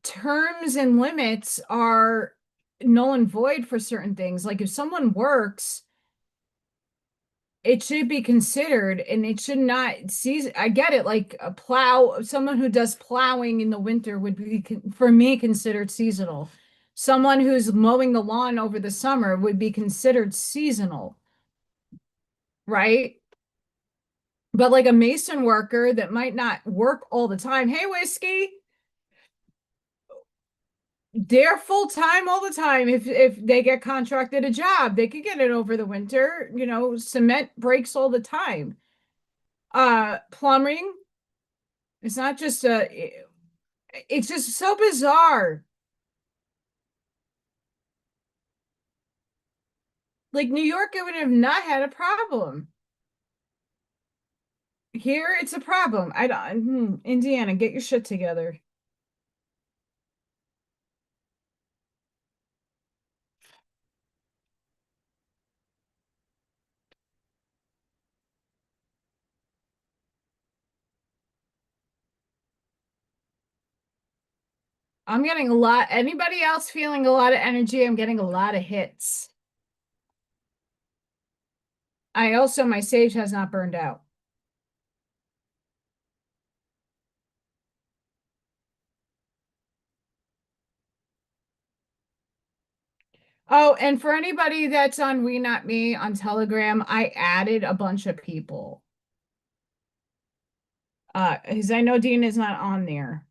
Speaker 1: terms and limits are null and void for certain things. Like if someone works, it should be considered and it should not season. I get it. Like a plow, someone who does plowing in the winter would be, for me, considered seasonal. Someone who's mowing the lawn over the summer would be considered seasonal, right? But like a mason worker that might not work all the time. Hey, Whiskey, they're full time all the time. If they get contracted a job, they could get it over the winter. You know, cement breaks all the time. Plumbing, it's not just it's just so bizarre. Like New York, it would have not had a problem. Here, it's a problem. I don't, Indiana, get your shit together. I'm getting a lot. Anybody else feeling a lot of energy? I'm getting a lot of hits. I also, my sage has not burned out. Oh, and for anybody that's on We Not Me on Telegram, I added a bunch of people. Because I know Dean is not on there.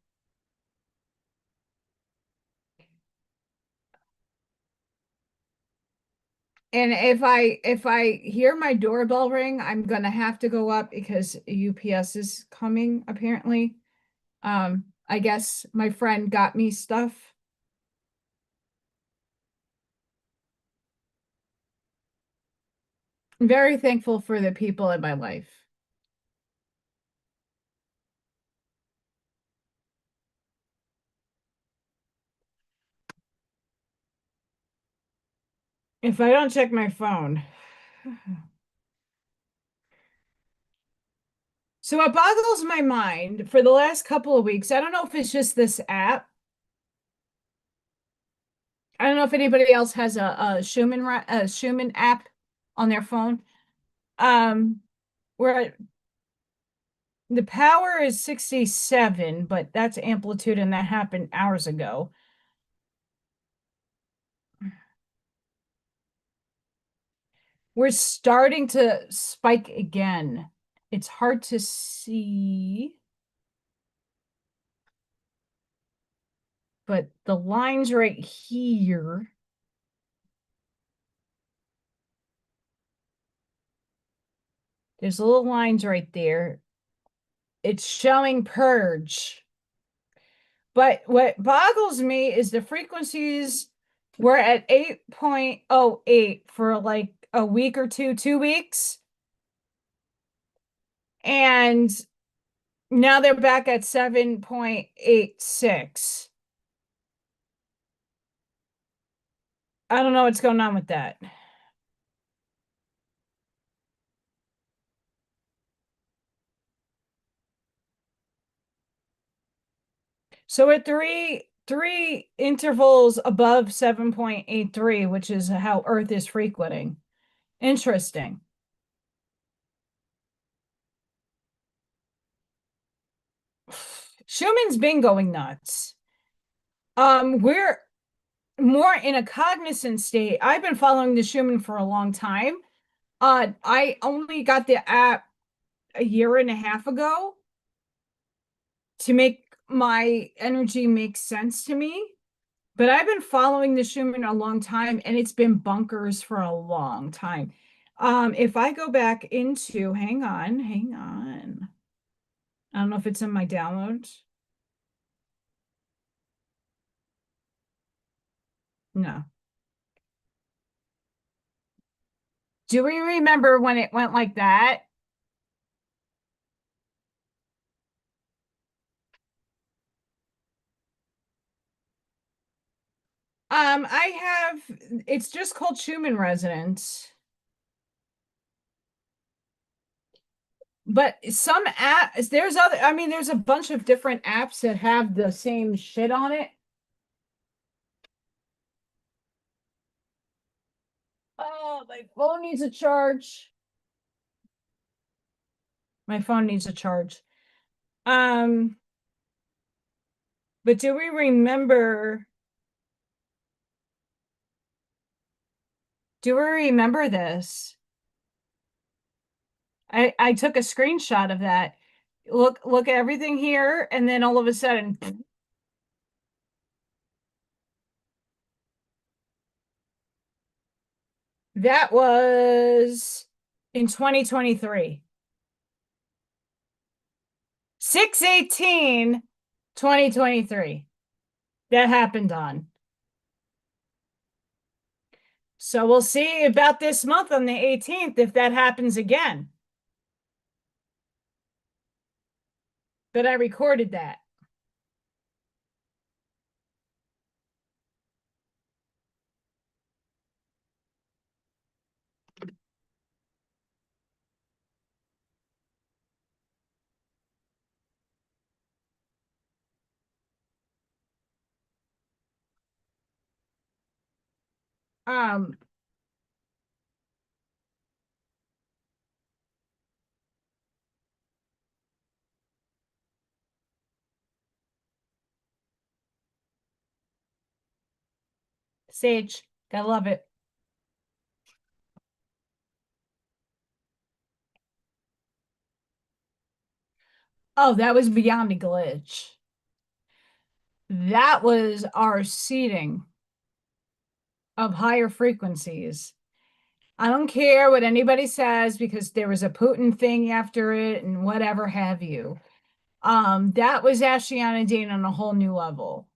Speaker 1: And if I hear my doorbell ring, I'm gonna have to go up because UPS is coming apparently. I guess my friend got me stuff. I'm very thankful for the people in my life. If I don't check my phone. So it boggles my mind for the last couple of weeks. I don't know if it's just this app. I don't know if anybody else has a Schumann app on their phone. Um, where the power is 67, but that's amplitude and that happened hours ago. We're starting to spike again. It's hard to see, but the lines right here. There's little lines right there. It's showing purge. But what boggles me is the frequencies were at 8.08 for like a week or two, 2 weeks. And now they're back at 7.86. I don't know what's going on with that. So at three intervals above 7.83, which is how Earth is frequenting. Interesting. Schumann's been going nuts. We're more in a cognizant state. I've been following the Schumann for a long time. I only got the app a year and a half ago to make my energy make sense to me. But I've been following the Schumann a long time and it's been bunkers for a long time. If I go back into, hang on. I don't know if it's in my downloads. No. Do we remember when it went like that? I have, it's just called Schumann resonance. But some apps, there's other, I mean, there's a bunch of different apps that have the same shit on it. Oh, my phone needs a charge. My phone needs a charge. Um, but do we remember this? I took a screenshot of that. Look at everything here, and then all of a sudden, that was in 2023. 6/18, 2023. That happened on. So we'll see about this month on the 18th if that happens again. But I recorded that. Um, Sage, gotta love it. Oh, that was beyond a glitch. That was our seeding of higher frequencies. I don't care what anybody says because there was a Putin thing after it and whatever have you. That was Ashiana Dane on a whole new level.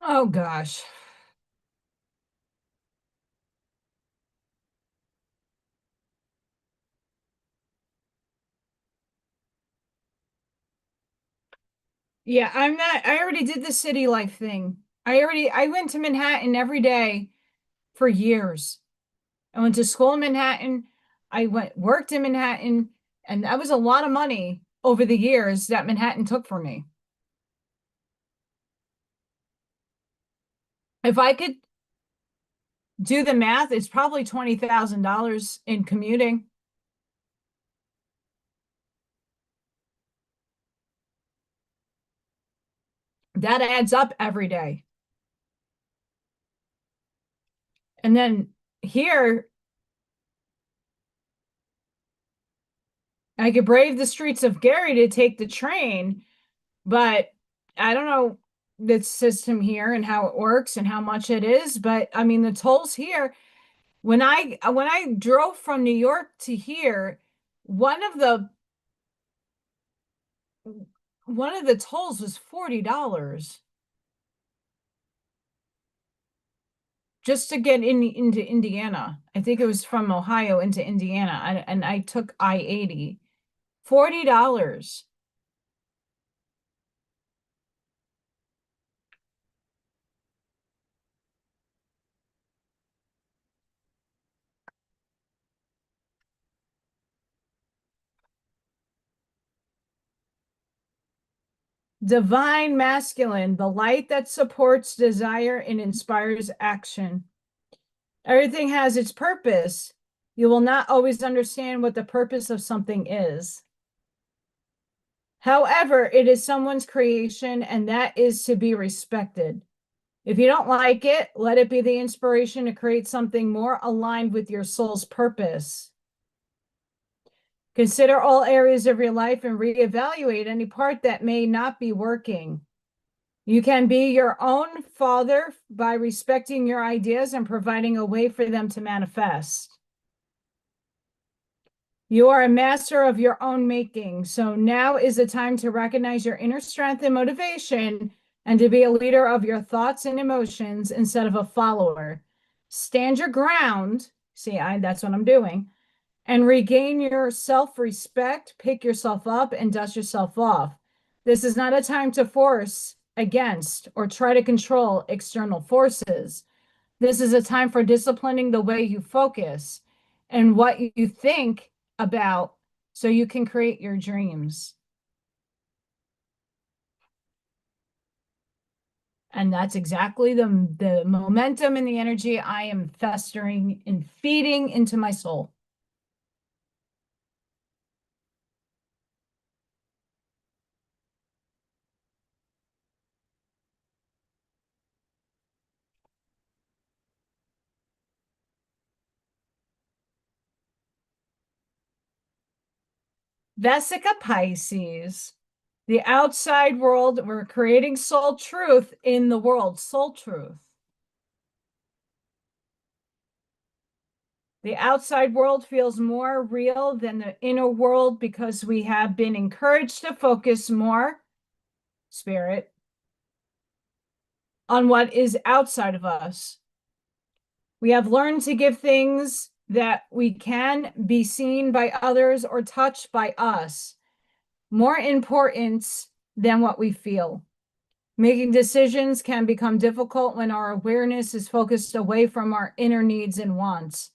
Speaker 1: Oh gosh. Yeah, I already did the city life thing. I went to Manhattan every day for years. I went to school in Manhattan. Worked in Manhattan, and that was a lot of money over the years that Manhattan took from me. If I could do the math, it's probably $20,000 in commuting. That adds up every day. And then here, I could brave the streets of Gary to take the train, but I don't know the system here and how it works and how much it is. But I mean, the tolls here, when I drove from New York to here, one of the one of the tolls was $40 just to get into Indiana. I think it was from Ohio into Indiana, and I took I-80. $40. Divine masculine, the light that supports desire and inspires action. Everything has its purpose. You will not always understand what the purpose of something is. However, it is someone's creation, and that is to be respected. If you don't like it, let it be the inspiration to create something more aligned with your soul's purpose. Consider all areas of your life and reevaluate any part that may not be working. You can be your own father by respecting your ideas and providing a way for them to manifest. You are a master of your own making. So now is the time to recognize your inner strength and motivation and to be a leader of your thoughts and emotions instead of a follower. Stand your ground. See, that's what I'm doing. and regain your self-respect, pick yourself up, and dust yourself off. This is not a time to force against or try to control external forces. This is a time for disciplining the way you focus and what you think about so you can create your dreams. And that's exactly the momentum and the energy I am festering and feeding into my soul. Vesica Pisces, the outside world, we're creating soul truth in the world, soul truth. The outside world feels more real than the inner world because we have been encouraged to focus more, spirit, on what is outside of us. We have learned to give things that we can be seen by others or touched by us more importance than what we feel. Making decisions can become difficult when our awareness is focused away from our inner needs and wants.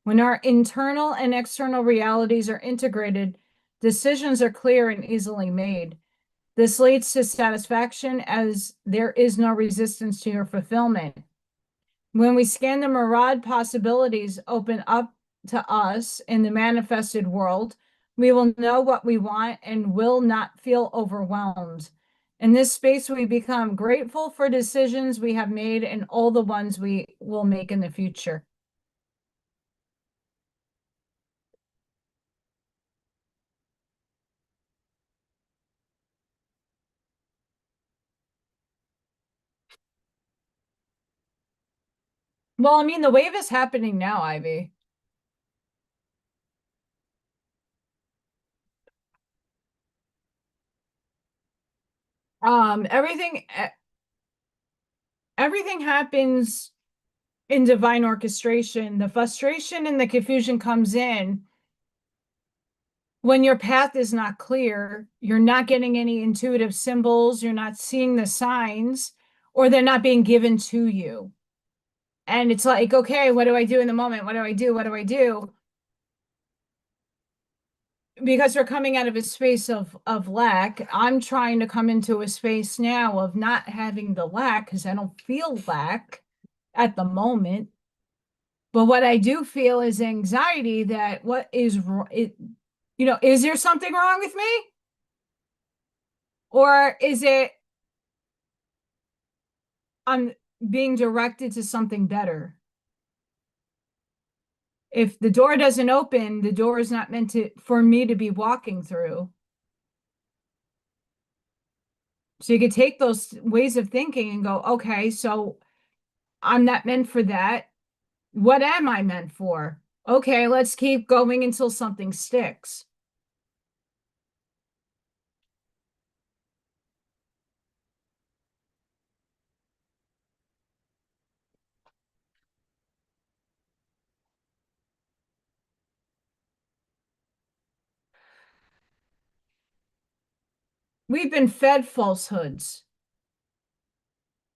Speaker 1: When our internal and external realities are integrated, decisions are clear and easily made. This leads to satisfaction as there is no resistance to your fulfillment. When we scan the myriad possibilities open up to us in the manifested world, we will know what we want and will not feel overwhelmed. In this space, we become grateful for decisions we have made and all the ones we will make in the future. Well, I mean, the wave is happening now, Ivy. Um, everything, e- Everything happens in divine orchestration. The frustration and the confusion comes in when your path is not clear, you're not getting any intuitive symbols, you're not seeing the signs, or they're not being given to you. And it's like, okay, what do I do in the moment? What do I do? What do I do? Because we're coming out of a space of lack. I'm trying to come into a space now of not having the lack because I don't feel lack at the moment. But what I do feel is anxiety that what is it, is there something wrong with me? Or is it I'm being directed to something better? If the door doesn't open, the door is not meant to for me to be walking through. So you could take those ways of thinking and go, okay, so I'm not meant for that. What am I meant for? Okay, let's keep going until something sticks. We've been fed falsehoods.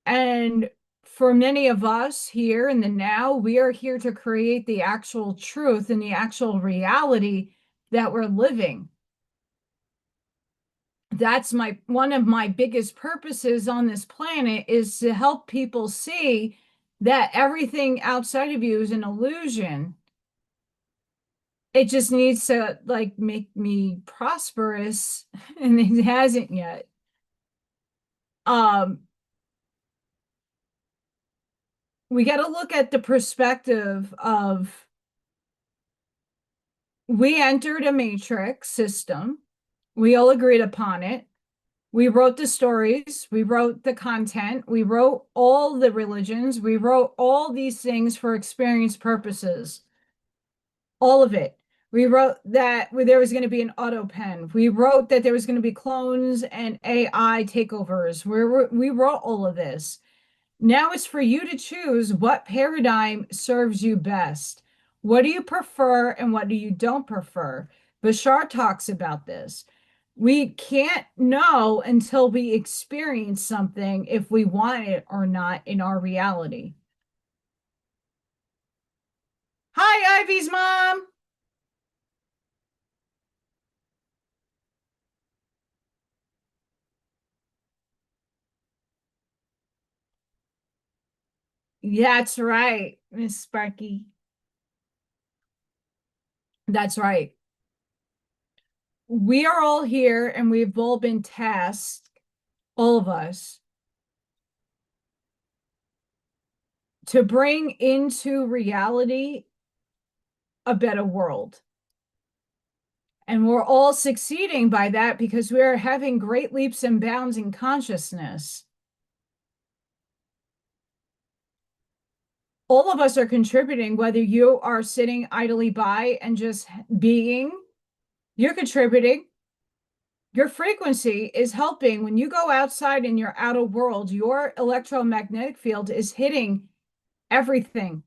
Speaker 1: And for many of us here in the now, we are here to create the actual truth and the actual reality that we're living. That's my one of my biggest purposes on this planet is to help people see that everything outside of you is an illusion. It just needs to like make me prosperous and it hasn't yet. Um, we got to look at the perspective of we entered a matrix system. We all agreed upon it. We wrote the stories, we wrote the content, we wrote all the religions, we wrote all these things for experience purposes. All of it. We wrote that there was going to be an auto pen. We wrote that there was going to be clones and AI takeovers. We wrote all of this. Now it's for you to choose what paradigm serves you best. What do you prefer and what do you don't prefer? Bashar talks about this. We can't know until we experience something if we want it or not in our reality. Hi, Ivy's mom. That's right, Miss Sparky. That's right. We are all here and we've all been tasked, all of us, to bring into reality a better world. And we're all succeeding by that because we're having great leaps and bounds in consciousness. All of us are contributing, whether you are sitting idly by and just being, you're contributing. Your frequency is helping. When you go outside in your outer world, your electromagnetic field is hitting everything.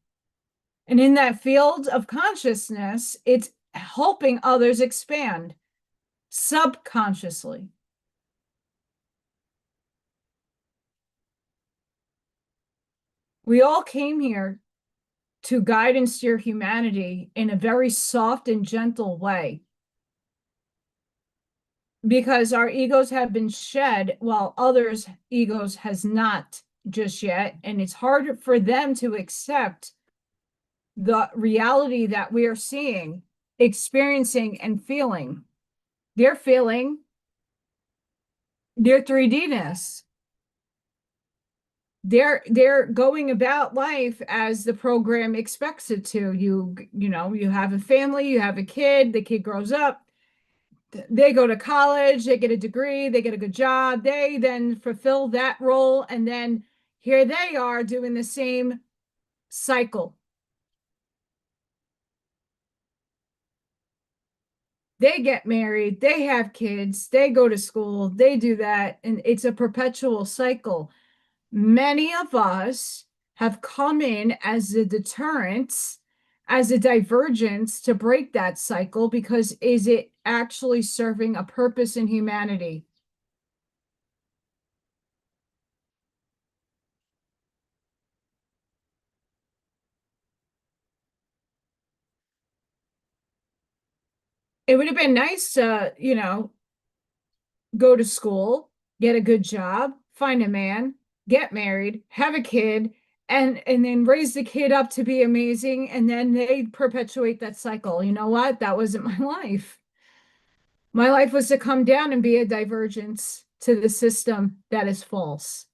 Speaker 1: And in that field of consciousness, it's helping others expand subconsciously. We all came here to guide and steer humanity in a very soft and gentle way because our egos have been shed while others' egos has not just yet. And it's hard for them to accept the reality that we are seeing, experiencing, and feeling. They're feeling their 3D-ness. They're going about life as the program expects it to. You have a family, you have a kid, the kid grows up, they go to college, they get a degree, they get a good job, they then fulfill that role, and then here they are doing the same cycle. They get married, they have kids, they go to school, they do that, and it's a perpetual cycle. Many of us have come in as a deterrent, as a divergence to break that cycle because is it actually serving a purpose in humanity? It would have been nice to, go to school, get a good job, find a man, get married, have a kid, and then raise the kid up to be amazing, and then they perpetuate that cycle. You know what? That wasn't my life. My life was to come down and be a divergence to the system that is false.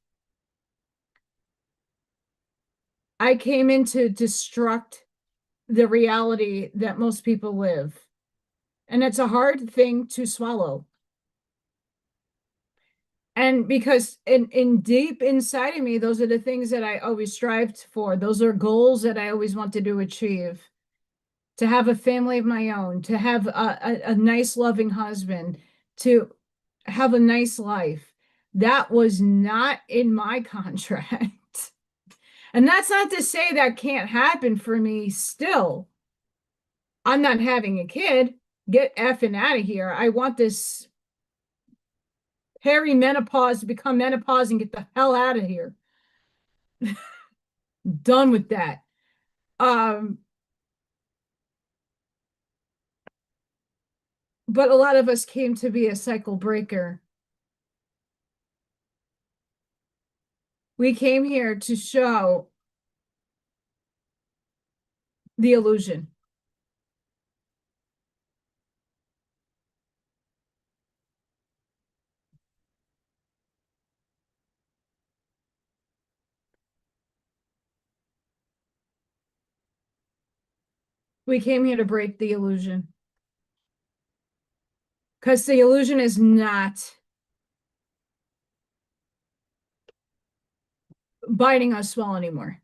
Speaker 1: I came in to destruct the reality that most people live. And it's a hard thing to swallow. And because in deep inside of me, those are the things that I always strived for. Those are goals that I always wanted to achieve. To have a family of my own, to have a nice, loving husband, to have a nice life. That was not in my contract. And that's not to say that can't happen for me still. I'm not having a kid. Get effing out of here. I want this perimenopause to become menopause and get the hell out of here. Done with that. Um, but a lot of us came to be a cycle breaker. We came here to show the illusion. We came here to break the illusion. Because the illusion is not biting us well anymore.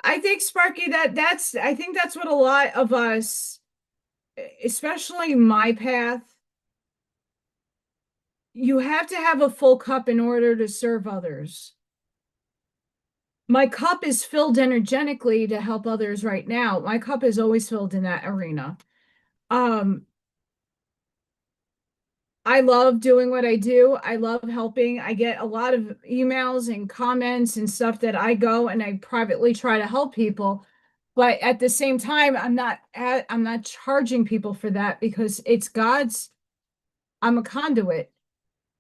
Speaker 1: I think, Sparky, I think that's what a lot of us, especially my path, You have to have a full cup in order to serve others. My cup is filled energetically to help others right now. My cup is always filled in that arena. Um, I love doing what I do. I love helping. I get a lot of emails and comments and stuff that I go and I privately try to help people. But at the same time, I'm not charging people for that because it's God's, I'm a conduit.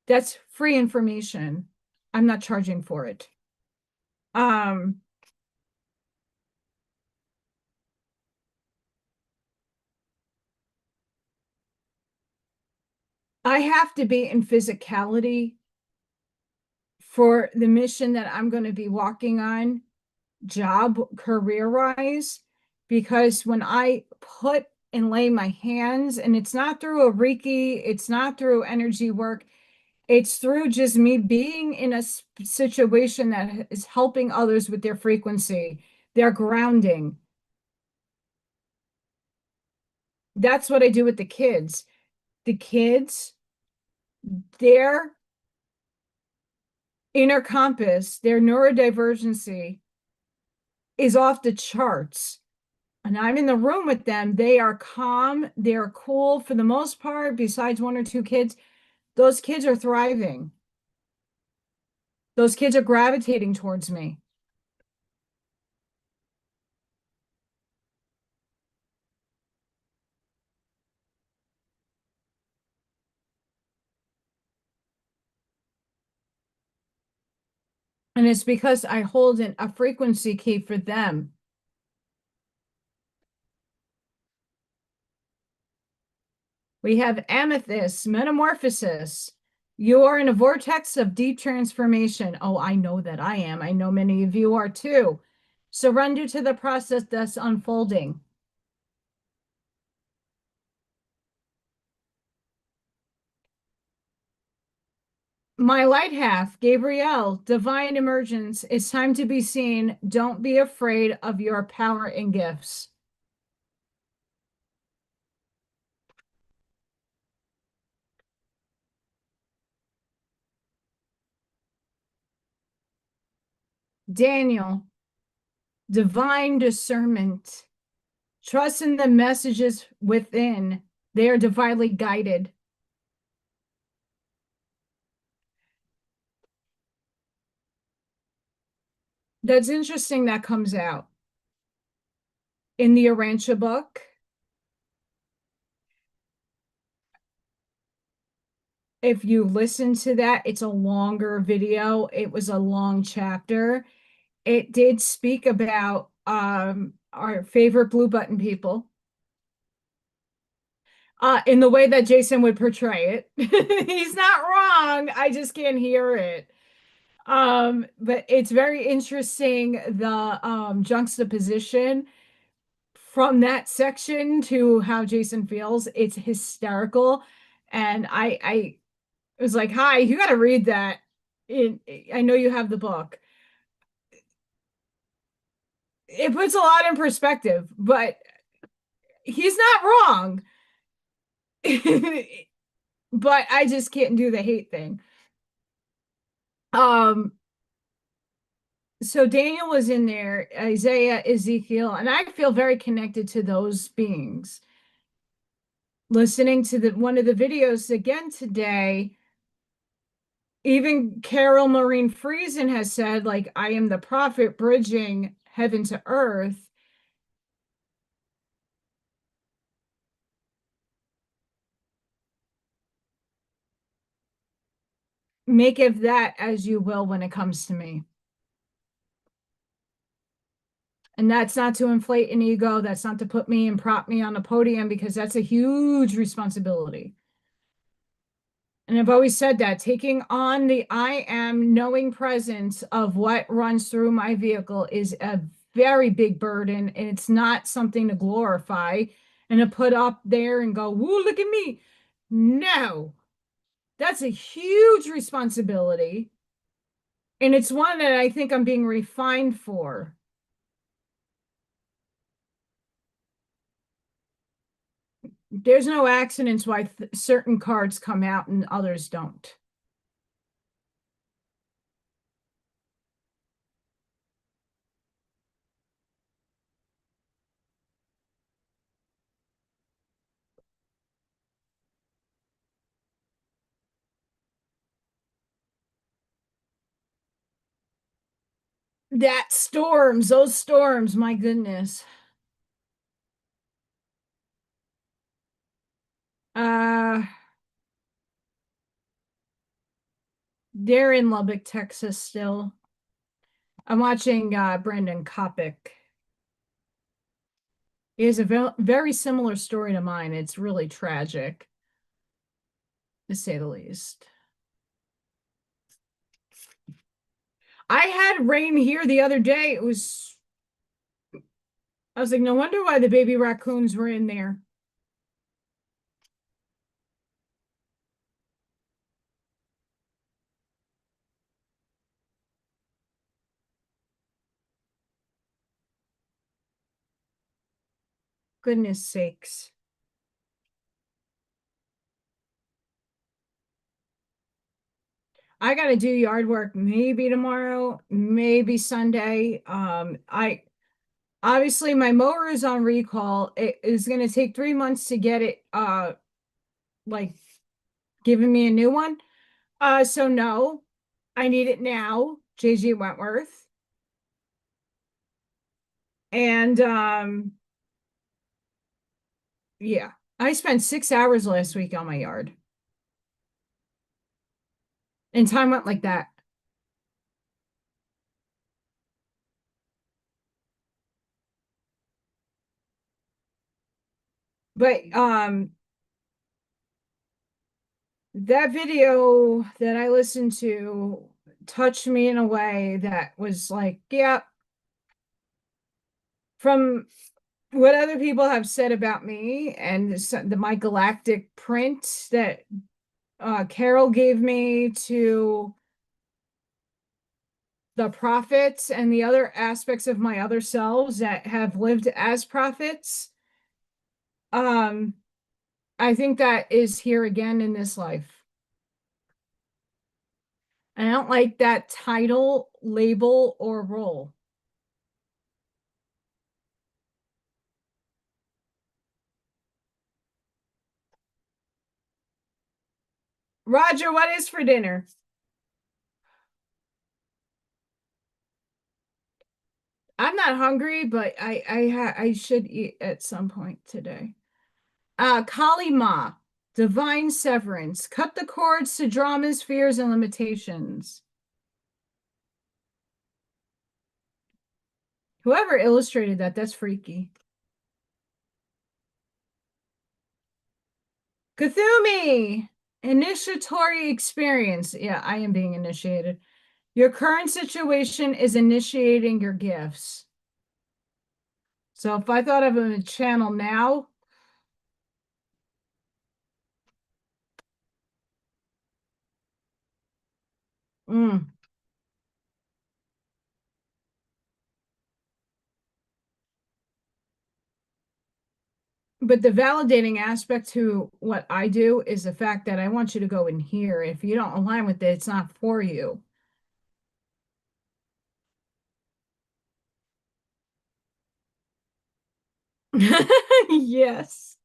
Speaker 1: That's free information. I'm not charging for it. Um, I have to be in physicality for the mission that I'm going to be walking on, job career wise, because when I put and lay my hands, and it's not through a Reiki, it's not through energy work, it's through just me being in a situation that is helping others with their frequency, their grounding. That's what I do with the kids. The kids, their inner compass, their neurodivergency is off the charts. And I'm in the room with them. They are calm, they're cool for the most part, besides one or two kids. Those kids are thriving. Those kids are gravitating towards me. And it's because I hold a frequency key for them. We have amethyst, metamorphosis. You are in a vortex of deep transformation. Oh, I know that I am. I know many of you are too. Surrender to the process that's unfolding. My light half, Gabrielle, divine emergence. It's time to be seen. Don't be afraid of your power and gifts. Daniel, divine discernment. Trust in the messages within. They are divinely guided. That's interesting that comes out in the Arancha book. If you listen to that, it's a longer video. It was a long chapter. It did speak about our favorite blue button people in the way that Jason would portray it. He's not wrong. I just can't hear it. But it's very interesting the juxtaposition from that section to how Jason feels. It's hysterical. And I was like, hi, you got to read that. I know you have the book. It puts a lot in perspective, but he's not wrong. But I just can't do the hate thing. Um, so Daniel was in there, Isaiah, Ezekiel, and I feel very connected to those beings. Listening to the one of the videos again today, even Carol Maureen Friesen has said, like, I am the prophet bridging heaven to earth. Make of that as you will when it comes to me. And that's not to inflate an ego. That's not to put me and prop me on a podium because that's a huge responsibility. And I've always said that taking on the I am knowing presence of what runs through my vehicle is a very big burden. And it's not something to glorify and to put up there and go, woo, look at me. No, that's a huge responsibility. And it's one that I think I'm being refined for. There's no accidents why certain cards come out and others don't. That storms, those storms, my goodness. Uh, they're in Lubbock, Texas still. I'm watching Brendan Kopic. He has a very similar story to mine. It's really tragic, to say the least. I had rain here the other day. I was like, no wonder why the baby raccoons were in there. Goodness sakes. I got to do yard work maybe tomorrow, maybe Sunday. I obviously my mower is on recall. It is going to take 3 months to get it like giving me a new one. So no, I need it now, JG Wentworth. And yeah, I spent 6 hours last week on my yard. And time went like that. But that video that I listened to touched me in a way that was like, yeah, from what other people have said about me and my galactic print that Carol gave me to the prophets and the other aspects of my other selves that have lived as prophets. Um, I think that is here again in this life. I don't like that title, label, or role. Roger, what is for dinner? I'm not hungry, but I should eat at some point today. Kali Ma, Divine Severance, cut the cords to dramas, fears, and limitations. Whoever illustrated that, that's freaky. Kathumi, initiatory experience. Yeah, I am being initiated. Your current situation is initiating your gifts. So if I thought of a channel now, mm, but the validating aspect to what I do is the fact that I want you to go in here. If you don't align with it, it's not for you. Yes.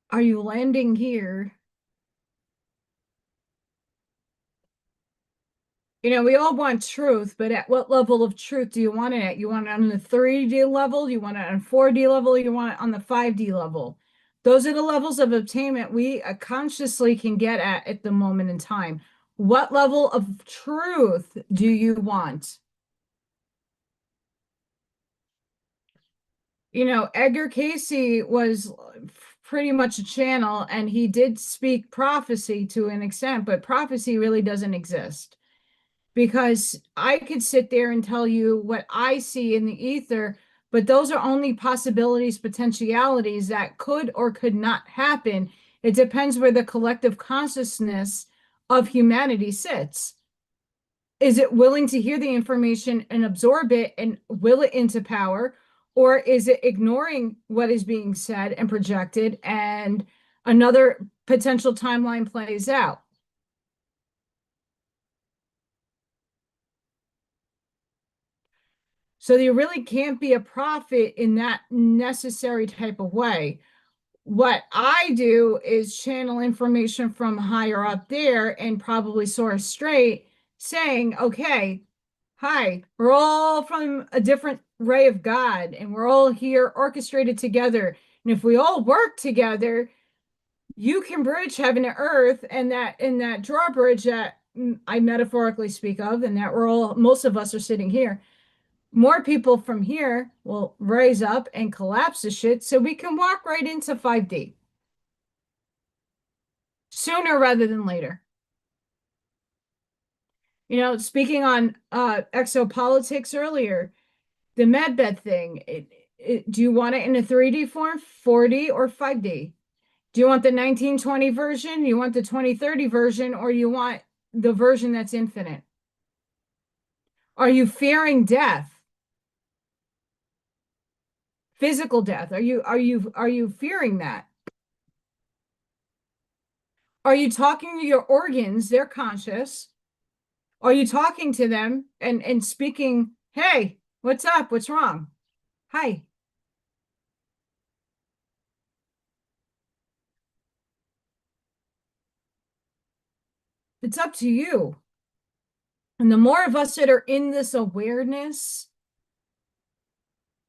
Speaker 1: Are you landing here? You know, we all want truth, but at what level of truth do you want it at? You want it on the 3D level? You want it on 4D level? You want it on the 5D level? Those are the levels of obtainment we consciously can get at the moment in time. What level of truth do you want? You know, Edgar Casey was pretty much a channel and he did speak prophecy to an extent, but prophecy really doesn't exist because I could sit there and tell you what I see in the ether, but those are only possibilities, potentialities that could or could not happen. It depends where the collective consciousness of humanity sits. Is it willing to hear the information and absorb it and will it into power? Or is it ignoring what is being said and projected and another potential timeline plays out? So you really can't be a prophet in that necessary type of way. What I do is channel information from higher up there and probably source straight saying, okay, hi, we're all from a different ray of God and we're all here orchestrated together. And if we all work together, you can bridge heaven to earth, and that in that drawbridge that I metaphorically speak of, and that we're all, most of us are sitting here. More people from here will rise up and collapse the shit so we can walk right into 5D sooner rather than later. You know, speaking on exopolitics earlier, the medbed thing, do you want it in a 3D form, 4D or 5D? Do you want the 1920 version? You want the 2030 version, or you want the version that's infinite? Are you fearing death? Physical death? Are you fearing that? Are you talking to your organs? They're conscious. Are you talking to them and speaking, hey, what's up? What's wrong? Hi. It's up to you. And the more of us that are in this awareness,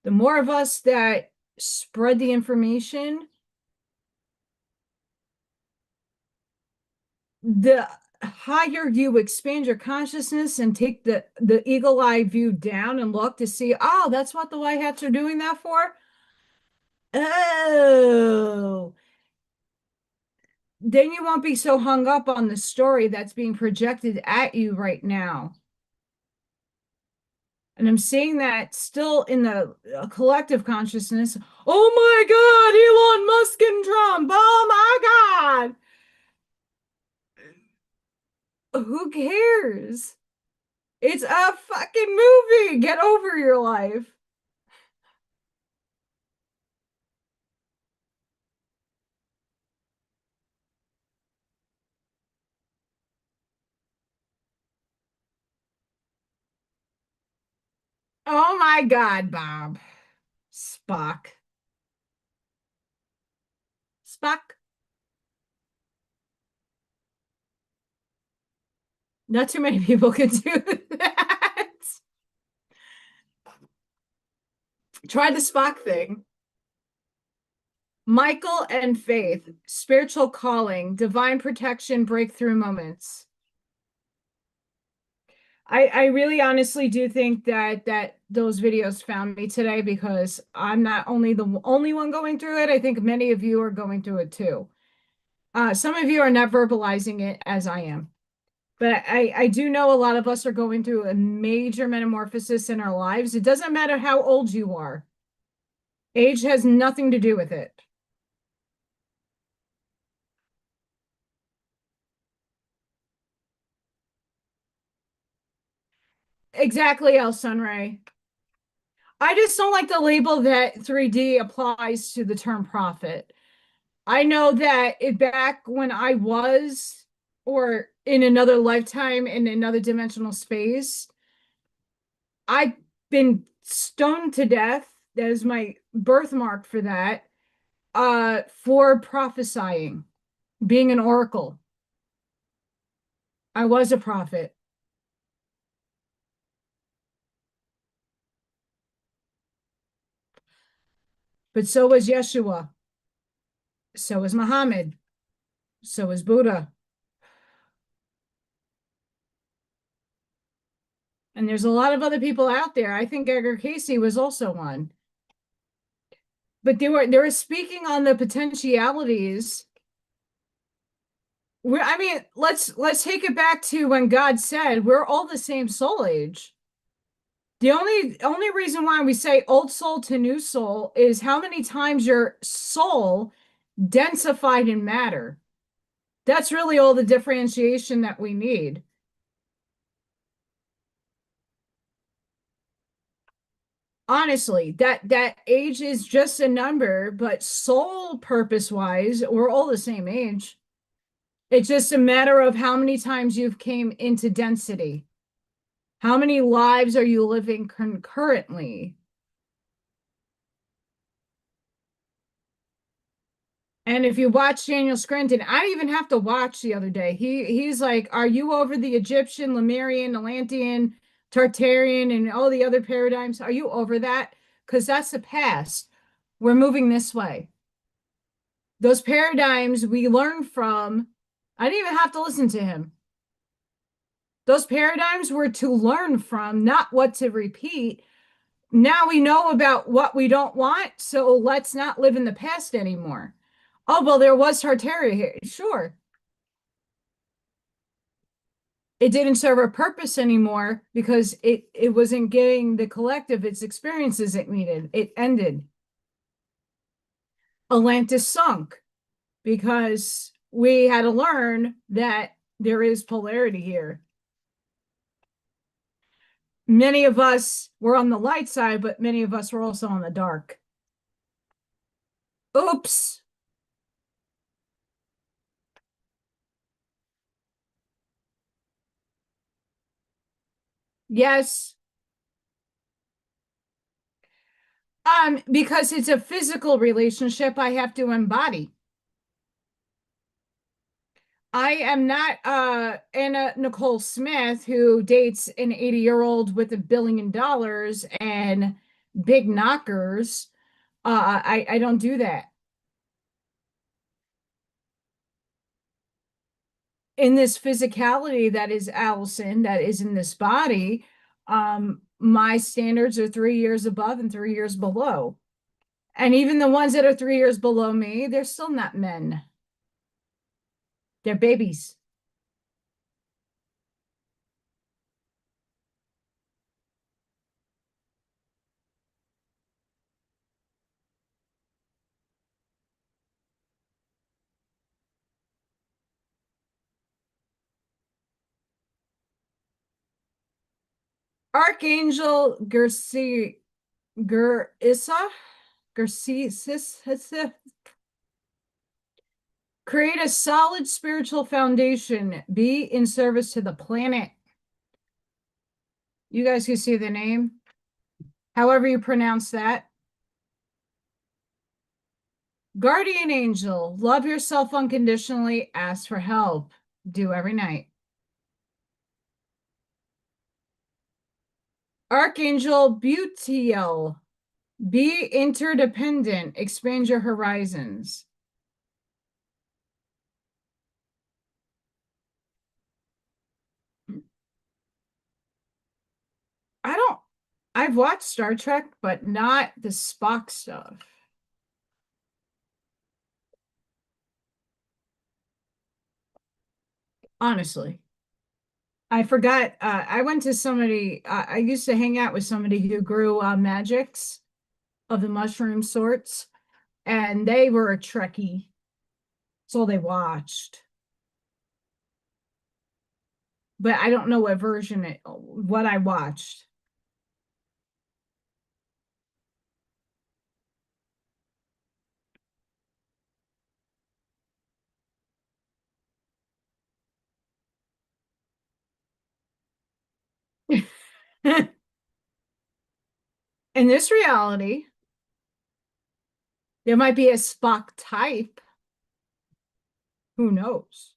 Speaker 1: the more of us that spread the information, the higher you expand your consciousness and take the eagle eye view down and look to see, oh, that's what the white hats are doing that for. Oh, then you won't be so hung up on the story that's being projected at you right now. And I'm seeing that still in the collective consciousness. Oh my God, Elon Musk and Trump. Oh my God. Who cares? It's a fucking movie. Get over your life. Oh my God, Bob. Spock. Spock. Not too many people can do that. Try the Spock thing. Michael and Faith, spiritual calling, divine protection, breakthrough moments. I really honestly do think that those videos found me today because I'm not only the only one going through it. I think many of you are going through it too. Some of you are not verbalizing it as I am. But I do know a lot of us are going through a major metamorphosis in our lives. It doesn't matter how old you are. Age has nothing to do with it. Exactly, El Sunray. I just don't like the label that 3D applies to the term prophet. I know that it back when I was, or in another lifetime in another dimensional space, I've been stoned to death. That is my birthmark for that, for prophesying, being an oracle. I was a prophet, but so was Yeshua. So was Muhammad. So was Buddha. And there's a lot of other people out there. I think Edgar Casey was also one. But they were speaking on the potentialities. I mean, let's take it back to when God said we're all the same soul age. The only reason why we say old soul to new soul is how many times your soul densified in matter. That's really all the differentiation that we need. Honestly, that age is just a number, but soul purpose wise, we're all the same age. It's just a matter of how many times you've came into density. How many lives are you living concurrently? And if you watch Daniel Scranton, I didn't even have to watch the other day. He's like, "Are you over the Egyptian, Lemurian, Atlantean, Tartarian, and all the other paradigms? Are you over that? Because that's the past. We're moving this way. Those paradigms we learn from, I didn't even have to listen to him. Those paradigms were to learn from, not what to repeat. Now we know about what we don't want, so let's not live in the past anymore. Oh, well, there was Tartaria here. Sure. It didn't serve a purpose anymore because it wasn't giving the collective its experiences it needed. It ended. Atlantis sunk because we had to learn that there is polarity here. Many of us were on the light side, but many of us were also on the dark. Oops. Yes. Because it's a physical relationship I have to embody. I am not Anna Nicole Smith who dates an 80-year-old with $1 billion and big knockers. I don't do that. In this physicality that is Allison, that is in this body, my standards are 3 years above and 3 years below. And even the ones that are 3 years below me, they're still not men. They're babies. Archangel Garcia Gerissa Garcia create a solid spiritual foundation. Be in service to the planet. You guys can see the name. However you pronounce that. Guardian angel, love yourself unconditionally, ask for help. Do every night. Archangel Butiel, be interdependent, expand your horizons. I don't, I've watched Star Trek, but not the Spock stuff. Honestly, I forgot. I went to somebody, I used to hang out with somebody who grew magics of the mushroom sorts, and they were a Trekkie. So they watched. But I don't know what version what I watched. In this reality, there might be a Spock type. Who knows?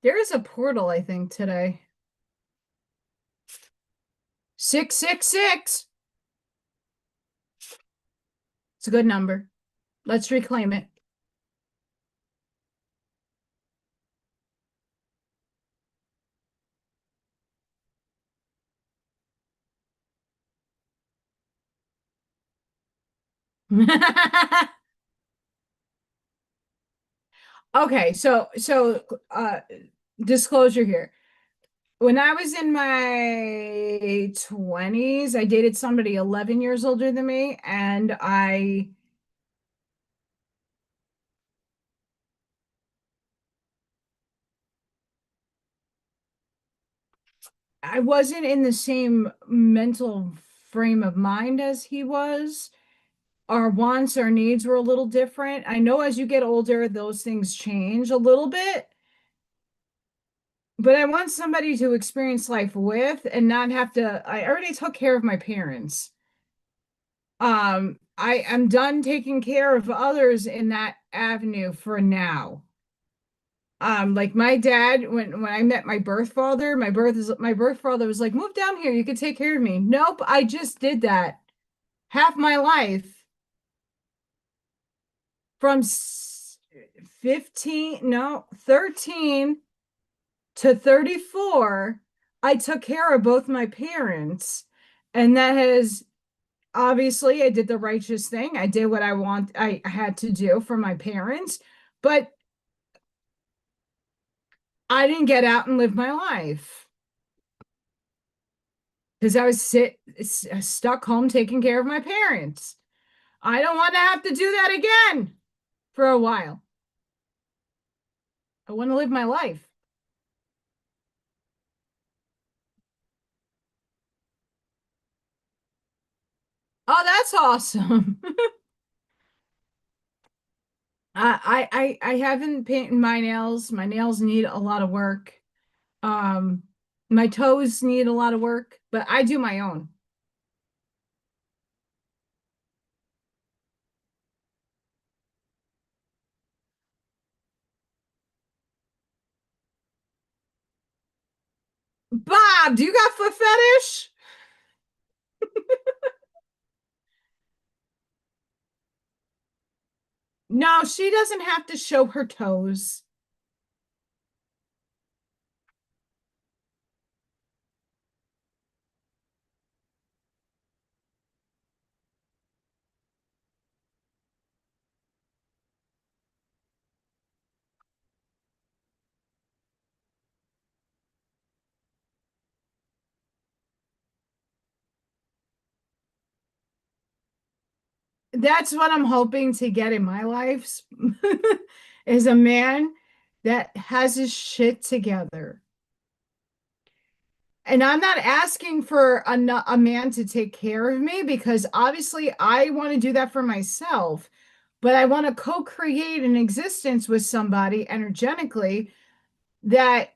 Speaker 1: There is a portal, I think, today. 666. It's a good number. Let's reclaim it. Okay, so disclosure here. When I was in my 20s, I dated somebody 11 years older than me, and I wasn't in the same mental frame of mind as he was. Our wants, our needs were a little different. I know as you get older, those things change a little bit, but I want somebody to experience life with and not have to. I already took care of my parents. I am done taking care of others in that avenue for now. Like my dad, when I met my birth father, my birth father was like, move down here, you can take care of me. Nope, I just did that half my life from 15, no, 13 to 34. I took care of both my parents, and that has obviously I did the righteous thing. I did what I had to do for my parents, but I didn't get out and live my life because I was stuck home taking care of my parents. I don't want to have to do that again for a while. I want to live my life. Oh, that's awesome. I haven't painted my nails. My nails need a lot of work. Um, my toes need a lot of work, but I do my own. Bob, do you got foot fetish? No, she doesn't have to show her toes. That's what I'm hoping to get in my life is a man that has his shit together. And I'm not asking for a man to take care of me because obviously I want to do that for myself, but I want to co-create an existence with somebody energetically that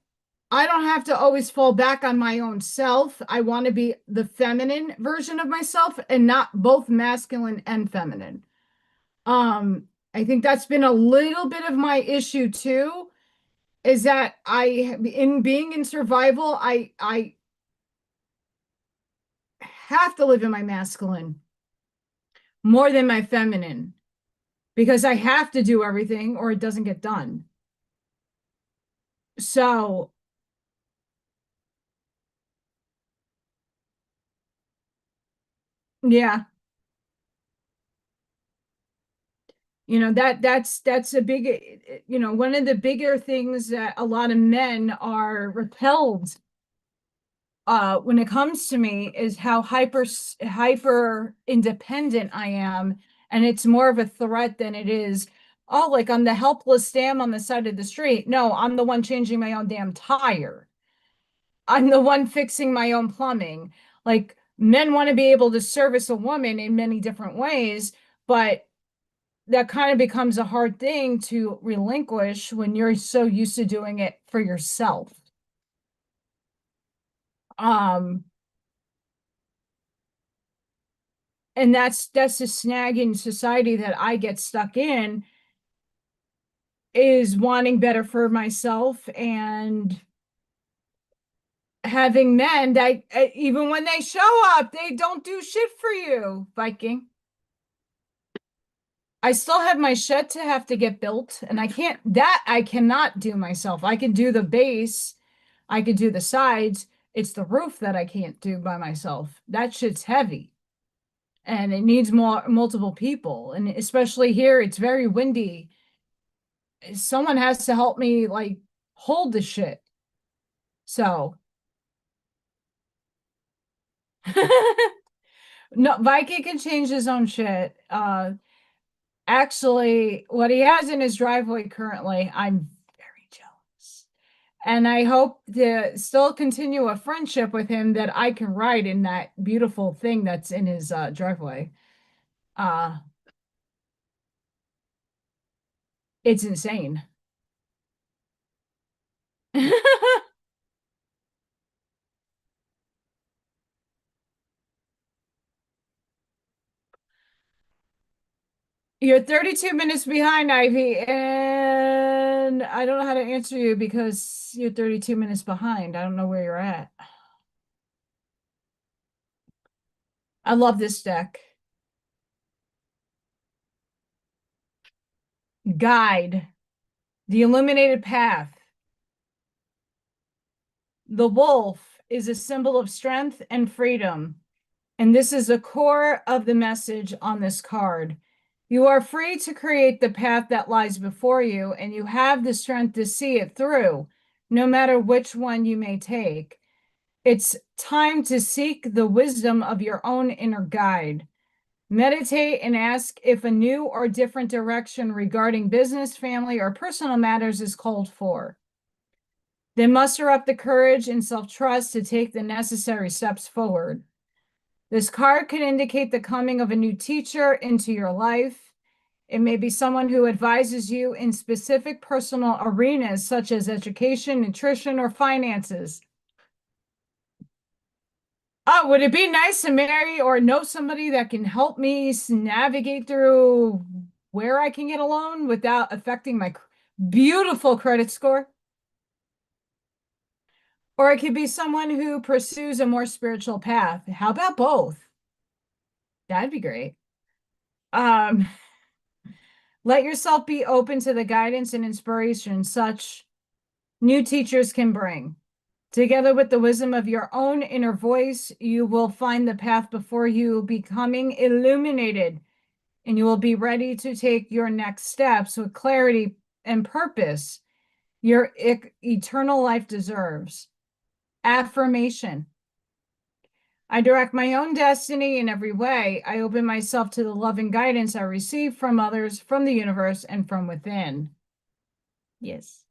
Speaker 1: I don't have to always fall back on my own self. I want to be the feminine version of myself and not both masculine and feminine. I think that's been a little bit of my issue too, is that in being in survival, I have to live in my masculine more than my feminine because I have to do everything or it doesn't get done. So, yeah, that's a big, one of the bigger things that a lot of men are repelled when it comes to me is how hyper independent I am, and it's more of a threat than it is. Oh, like I'm the helpless lamb on the side of the street. No, I'm the one changing my own damn tire. I'm the one fixing my own plumbing. Like men want to be able to service a woman in many different ways, but that kind of becomes a hard thing to relinquish when you're so used to doing it for yourself. Um, and that's the snag in society that I get stuck in is wanting better for myself and having men that even when they show up, they don't do shit for you, Viking. I still have my shed to have to get built, and I cannot do myself. I can do the base, I could do the sides. It's the roof that I can't do by myself. That shit's heavy and it needs multiple people. And especially here, it's very windy. Someone has to help me like hold the shit. So no, Viking can change his own shit. Actually, what he has in his driveway currently, I'm very jealous. And I hope to still continue a friendship with him that I can ride in that beautiful thing that's in his driveway. Uh, it's insane. You're 32 minutes behind, Ivy, and I don't know how to answer you because you're 32 minutes behind. I don't know where you're at. I love this deck. Guide, the illuminated path. The wolf is a symbol of strength and freedom. And this is the core of the message on this card. You are free to create the path that lies before you, and you have the strength to see it through, no matter which one you may take. It's time to seek the wisdom of your own inner guide. Meditate and ask if a new or different direction regarding business, family, or personal matters is called for. Then muster up the courage and self-trust to take the necessary steps forward. This card can indicate the coming of a new teacher into your life. It may be someone who advises you in specific personal arenas such as education, nutrition, or finances. Oh, would it be nice to marry or know somebody that can help me navigate through where I can get a loan without affecting my beautiful credit score? Or it could be someone who pursues a more spiritual path. How about both? That'd be great. Um, Let yourself be open to the guidance and inspiration such new teachers can bring. Together with the wisdom of your own inner voice, you will find the path before you becoming illuminated, and you will be ready to take your next steps with clarity and purpose your eternal life deserves. Affirmation. I direct my own destiny in every way. I open myself to the love and guidance I receive from others, from the universe, and from within. Yes.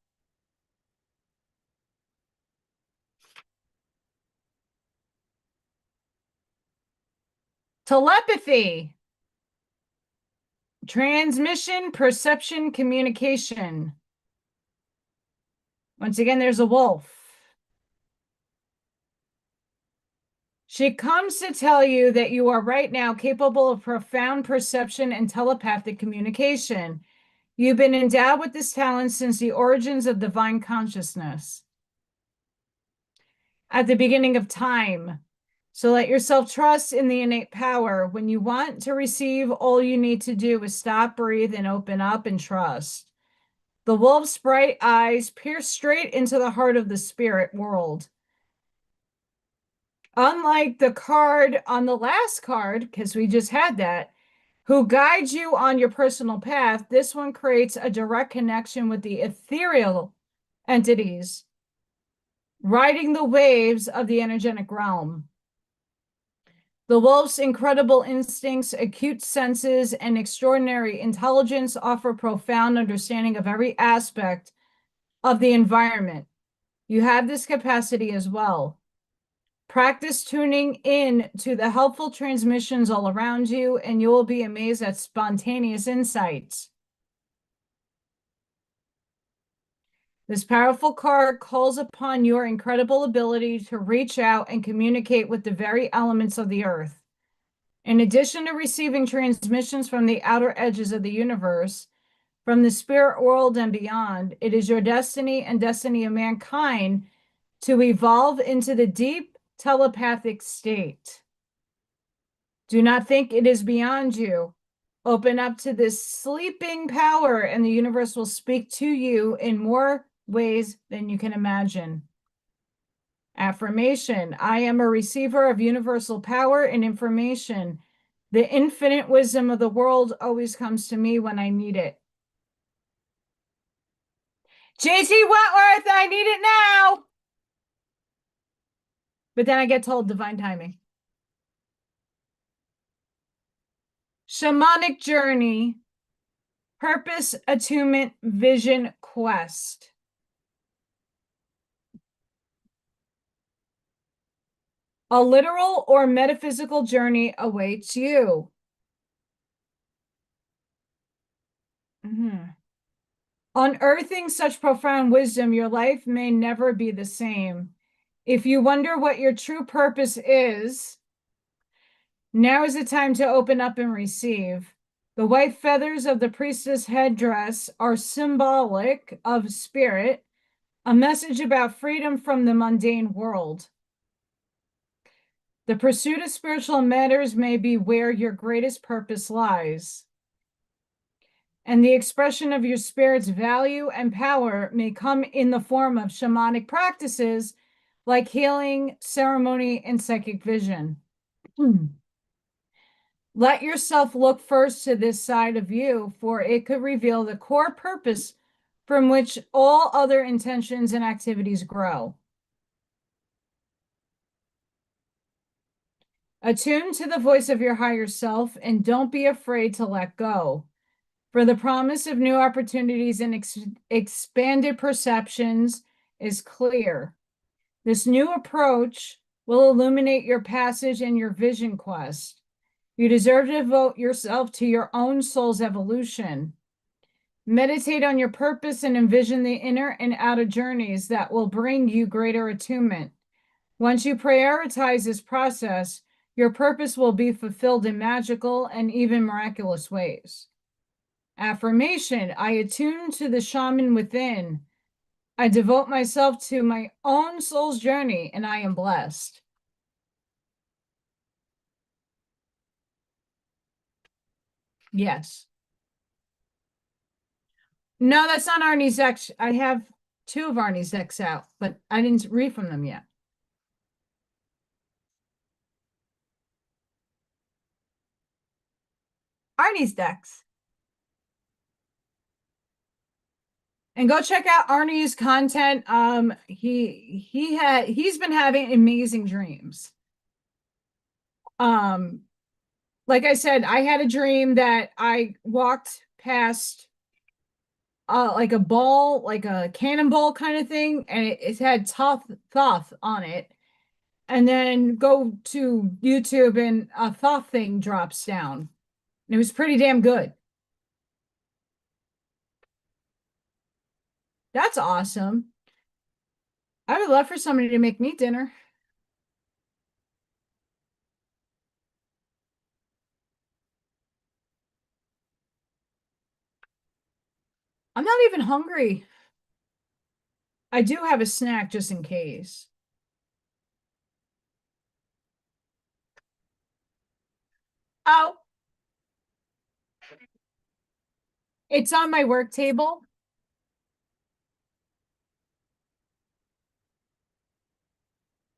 Speaker 1: Telepathy, transmission, perception, communication. Once again, there's a wolf. She comes to tell you that you are right now capable of profound perception and telepathic communication. You've been endowed with this talent since the origins of divine consciousness at the beginning of time. So let yourself trust in the innate power. When you want to receive, all you need to do is stop, breathe, and open up and trust. The wolf's bright eyes pierce straight into the heart of the spirit world. Unlike the card on the last card, because we just had that, who guides you on your personal path, this one creates a direct connection with the ethereal entities, riding the waves of the energetic realm. The wolf's incredible instincts, acute senses, and extraordinary intelligence offer profound understanding of every aspect of the environment. You have this capacity as well. Practice tuning in to the helpful transmissions all around you, and you will be amazed at spontaneous insights. This powerful card calls upon your incredible ability to reach out and communicate with the very elements of the earth. In addition to receiving transmissions from the outer edges of the universe, from the spirit world and beyond, it is your destiny and destiny of mankind to evolve into the deep telepathic state. Do not think it is beyond you. Open up to this sleeping power, and the universe will speak to you in more ways than you can imagine. Affirmation. I am a receiver of universal power and information. The infinite wisdom of the world always comes to me when I need it. JT Wentworth, I need it now. But then I get told divine timing. Shamanic journey, purpose, attunement, vision, quest. A literal or metaphysical journey awaits you. Mhm. Unearthing such profound wisdom, your life may never be the same. If you wonder what your true purpose is, now is the time to open up and receive. The white feathers of the priestess headdress are symbolic of spirit, a message about freedom from the mundane world. The pursuit of spiritual matters may be where your greatest purpose lies. And the expression of your spirit's value and power may come in the form of shamanic practices like healing, ceremony, and psychic vision. Let yourself look first to this side of you, for it could reveal the core purpose from which all other intentions and activities grow. Attune to the voice of your higher self and don't be afraid to let go. For the promise of new opportunities and expanded perceptions is clear. This new approach will illuminate your passage and your vision quest. You deserve to devote yourself to your own soul's evolution. Meditate on your purpose and envision the inner and outer journeys that will bring you greater attunement. Once you prioritize this process, your purpose will be fulfilled in magical and even miraculous ways. Affirmation: I attune to the shaman within. I devote myself to my own soul's journey, and I am blessed. Yes. No, that's not Arnie's decks. I have two of Arnie's decks out, but I didn't read from them yet. Arnie's decks. And go check out Arnie's content. He's been having amazing dreams. Um, like I said, I had a dream that I walked past like a ball, like a cannonball kind of thing, and it had Thoth on it. And then go to YouTube and a Thoth thing drops down. And it was pretty damn good. That's awesome. I would love for somebody to make me dinner. I'm not even hungry. I do have a snack just in case. Oh, it's on my work table.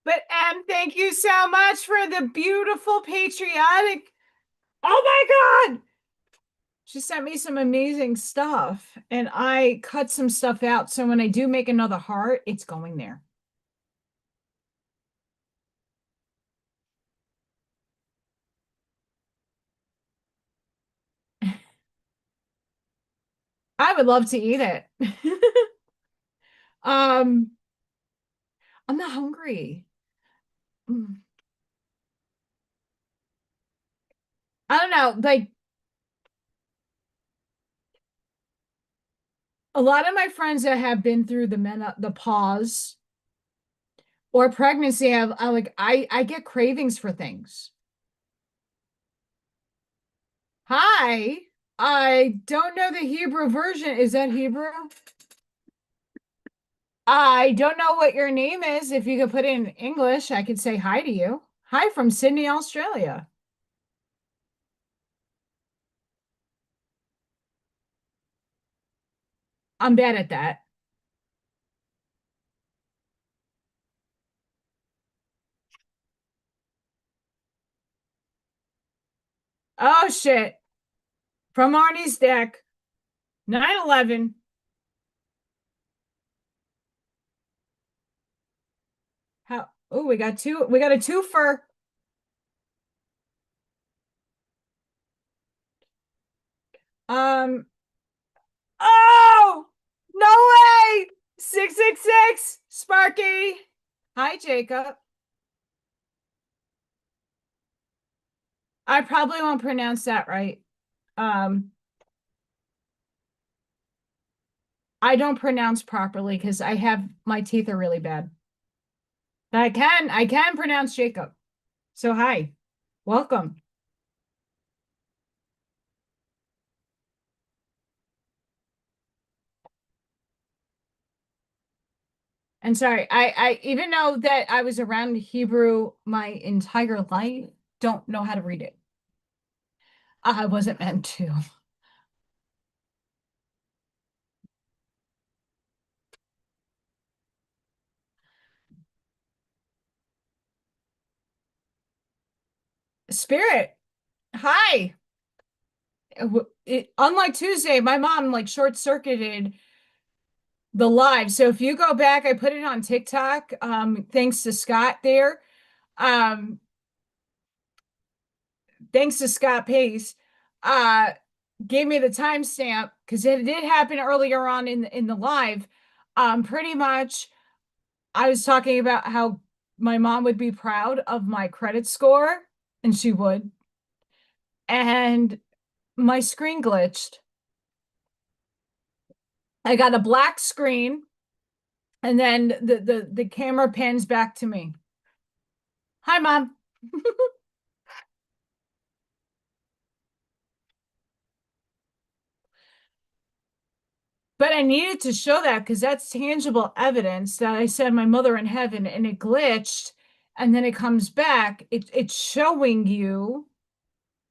Speaker 1: But thank you so much for the beautiful patriotic. Oh my God. She sent me some amazing stuff and I cut some stuff out. So when I do make another heart, it's going there. I would love to eat it. um, I'm not hungry. Mm. I don't know. Like a lot of my friends that have been through the pause or pregnancy have I get cravings for things. Hi. I don't know the Hebrew version. Is that Hebrew? I don't know what your name is. If you could put it in English, I could say hi to you. Hi from Sydney, Australia. I'm bad at that. Oh shit. From Arnie's deck, 9/11. How oh we got a twofer. Um oh no way! 666 Sparky. Hi, Jacob. I probably won't pronounce that right. Um, I don't pronounce properly because I have my teeth are really bad. But I can pronounce Jacob. So hi, welcome. And sorry, I even though that I was around Hebrew my entire life, don't know how to read it. I wasn't meant to. Spirit, hi. Unlike Tuesday, my mom like short circuited the live. So if you go back, I put it on TikTok. Thanks to Scott there. Um, thanks to Scott Pace. Uh, gave me the timestamp because it did happen earlier on in the live. Pretty much I was talking about how my mom would be proud of my credit score, and she would. And my screen glitched. I got a black screen, and then the camera pans back to me. Hi, mom. But I needed to show that because that's tangible evidence that I said my mother in heaven and it glitched and then it comes back. It's showing you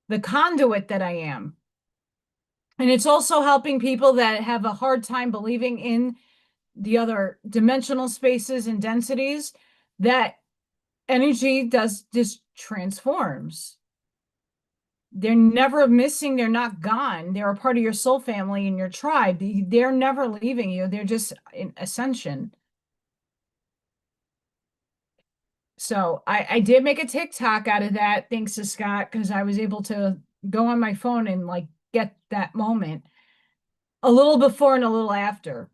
Speaker 1: the conduit that I am. And it's also helping people that have a hard time believing in the other dimensional spaces and densities that energy does just transforms. They're never missing, they're not gone. They're a part of your soul family and your tribe. They're never leaving you. They're just in ascension. So I did make a TikTok out of that, thanks to Scott, because I was able to go on my phone and like get that moment a little before and a little after.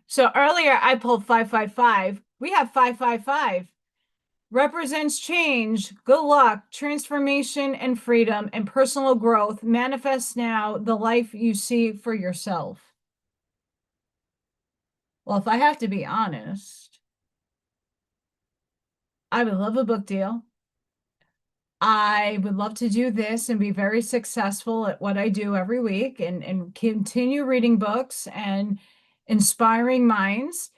Speaker 1: So earlier I pulled 555. We have 555. Represents change, good luck, transformation, and freedom, and personal growth. Manifest now the life you see for yourself. Well, if I have to be honest, I would love a book deal. I would love to do this and be very successful at what I do every week and continue reading books and inspiring minds.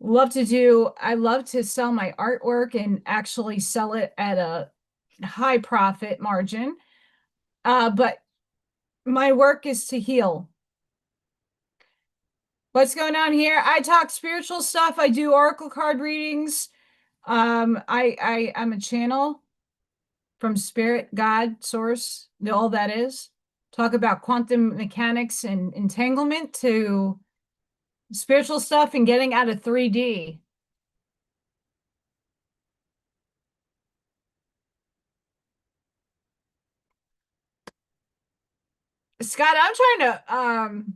Speaker 1: I love to sell my artwork and actually sell it at a high profit margin. But my work is to heal. What's going on here? I talk spiritual stuff. I do oracle card readings. I'm a channel from spirit, God, source, all that is. Talk about quantum mechanics and entanglement to spiritual stuff and getting out of 3D. Scott, I'm trying to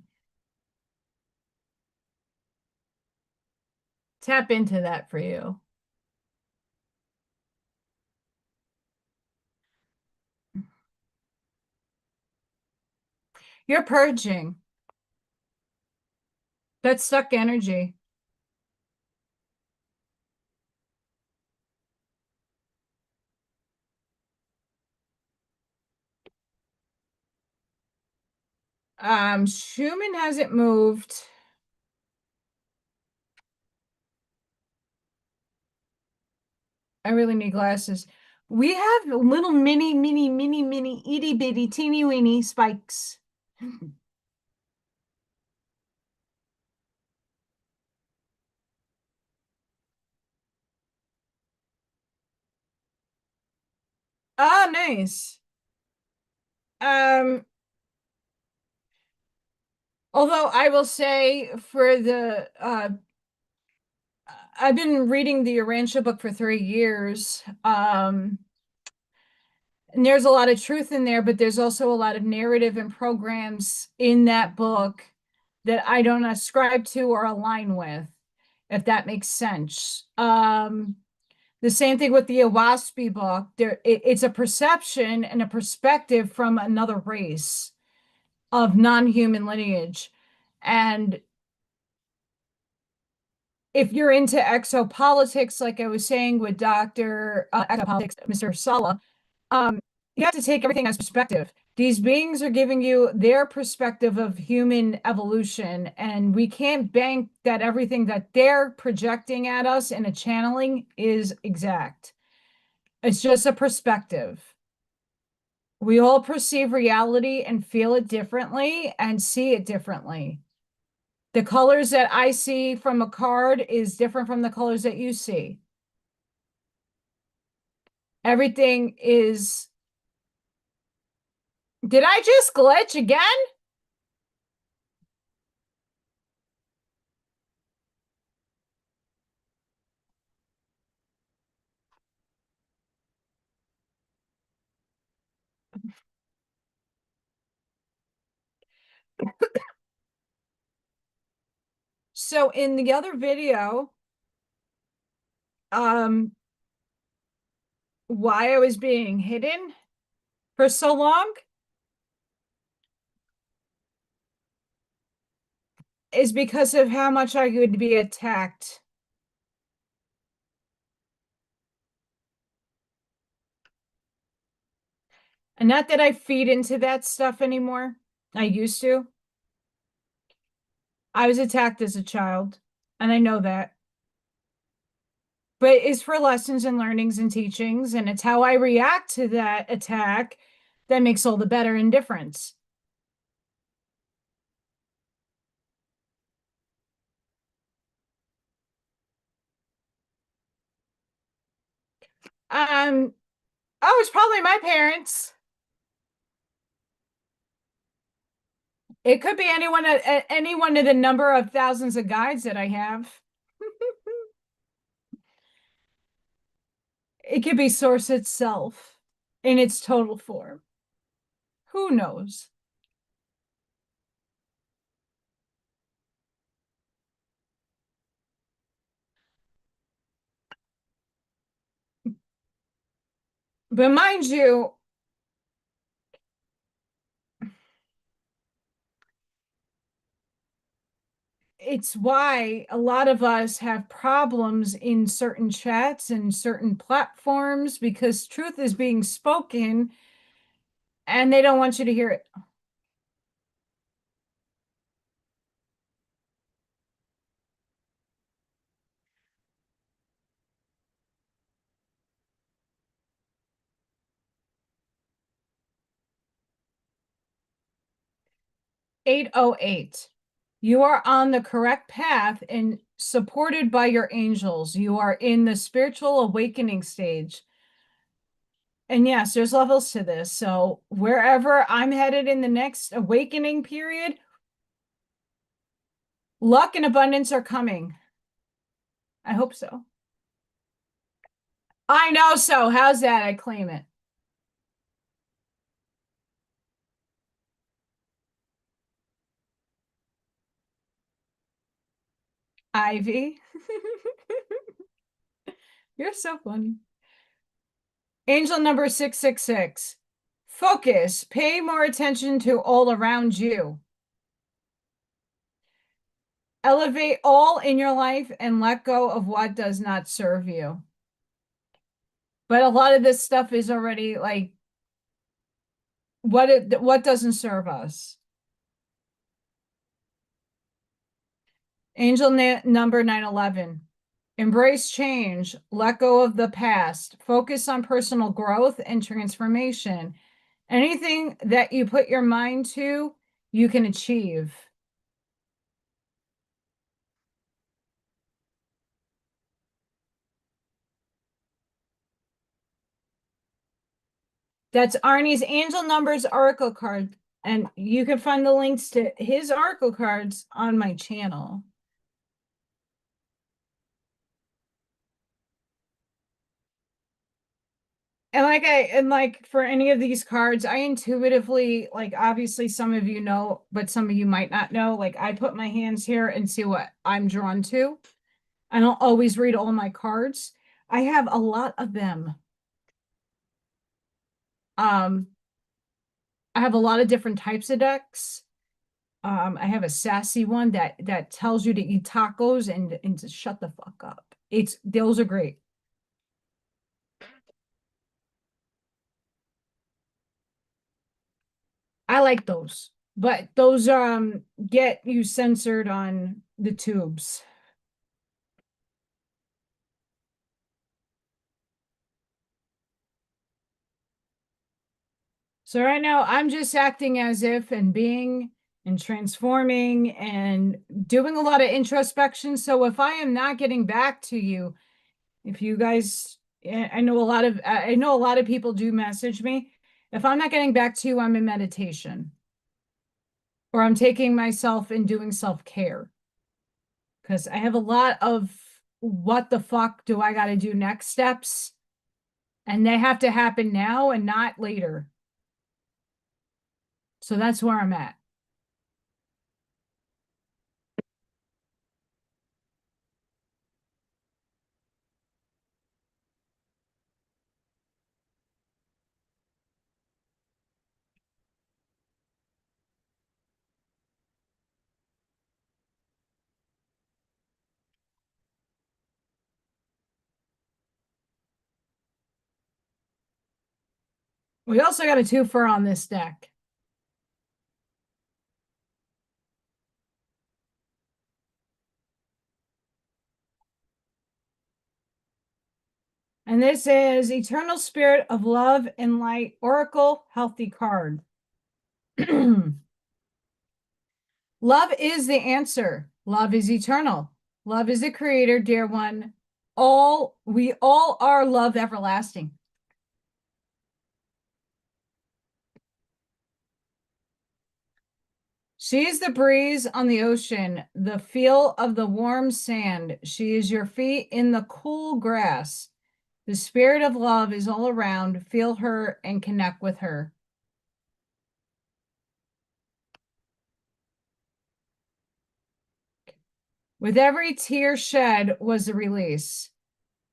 Speaker 1: tap into that for you. You're purging. That's stuck energy. Schumann hasn't moved. I really need glasses. We have little mini, itty bitty, teeny weeny spikes. Oh, nice. Um, although I will say for the I've been reading the Urantia book for 3 years. And there's a lot of truth in there, but there's also a lot of narrative and programs in that book that I don't ascribe to or align with, if that makes sense. The same thing with the Owaspy book. It's a perception and a perspective from another race of non-human lineage. And if you're into exopolitics, like I was saying with Dr. Exopolitics, Mr. Sala, um, you have to take everything as perspective. These beings are giving you their perspective of human evolution, and we can't bank that everything that they're projecting at us in a channeling is exact. It's just a perspective. We all perceive reality and feel it differently and see it differently. The colors that I see from a card is different from the colors that you see. Everything is. Did I just glitch again? So in the other video, why I was being hidden for so long is because of how much I would be attacked. And not that I feed into that stuff anymore. I used to. I was attacked as a child, and I know that. But it's for lessons and learnings and teachings, and it's how I react to that attack that makes all the better in difference. Oh, it's probably my parents. It could be any one of the number of thousands of guides that I have. It could be source itself in its total form. Who knows? But mind you, it's why a lot of us have problems in certain chats and certain platforms because truth is being spoken and they don't want you to hear it. 808. You are on the correct path and supported by your angels. You are in the spiritual awakening stage. And yes, there's levels to this. So wherever I'm headed in the next awakening period, luck and abundance are coming. I hope so. I know so. How's that? I claim it. Ivy. You're so funny. Angel number 666. Focus. Pay more attention to all around you. Elevate all in your life and let go of what does not serve you. But a lot of this stuff is already like what doesn't serve us. Angel number 911. Embrace change, let go of the past, focus on personal growth and transformation. Anything that you put your mind to, you can achieve. That's Arnie's Angel Numbers Oracle card. And you can find the links to his Oracle cards on my channel. And like for any of these cards, I intuitively, like obviously some of you know, but some of you might not know, like I put my hands here and see what I'm drawn to. I don't always read all my cards. I have a lot of them. Um, I have a lot of different types of decks. I have a sassy one that tells you to eat tacos and to shut the fuck up. It's those are great. I like those, but those get you censored on the tubes. So right now I'm just acting as if and being and transforming and doing a lot of introspection. So if I am not getting back to you, if you guys, I know a lot of people do message me. If I'm not getting back to you, I'm in meditation or I'm taking myself and doing self-care because I have a lot of what the fuck do I got to do next steps, and they have to happen now and not later. So that's where I'm at. We also got a twofer on this deck. And this is Eternal Spirit of Love and Light Oracle Healthy card. Love is the answer. Love is eternal. Love is the creator, dear one. We all are love everlasting. She is the breeze on the ocean, the feel of the warm sand. She is your feet in the cool grass. The spirit of love is all around. Feel her and connect with her. With every tear shed was a release.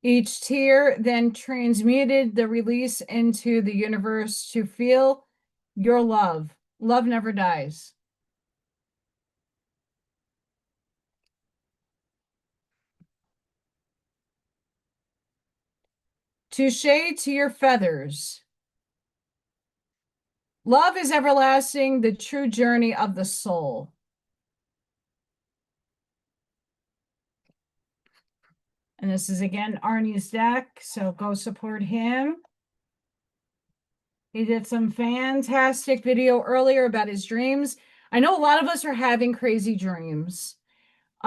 Speaker 1: Each tear then transmuted the release into the universe to feel your love. Love never dies. Touche to your feathers. Love is everlasting, the true journey of the soul. And this is again Arnie's deck, so go support him. He did some fantastic video earlier about his dreams. I know a lot of us are having crazy dreams.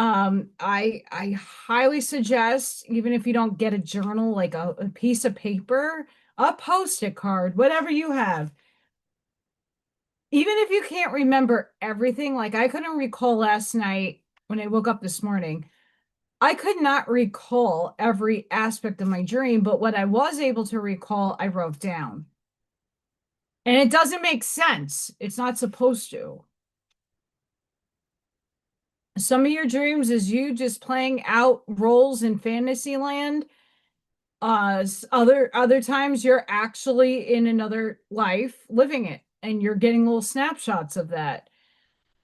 Speaker 1: I highly suggest, even if you don't get a journal, like a piece of paper, a post-it card, whatever you have. Even if you can't remember everything, like I couldn't recall last night when I woke up this morning. I could not recall every aspect of my dream, but what I was able to recall, I wrote down. And it doesn't make sense. It's not supposed to. Some of your dreams is you just playing out roles in fantasy land. Other times you're actually in another life living it, and you're getting little snapshots of that.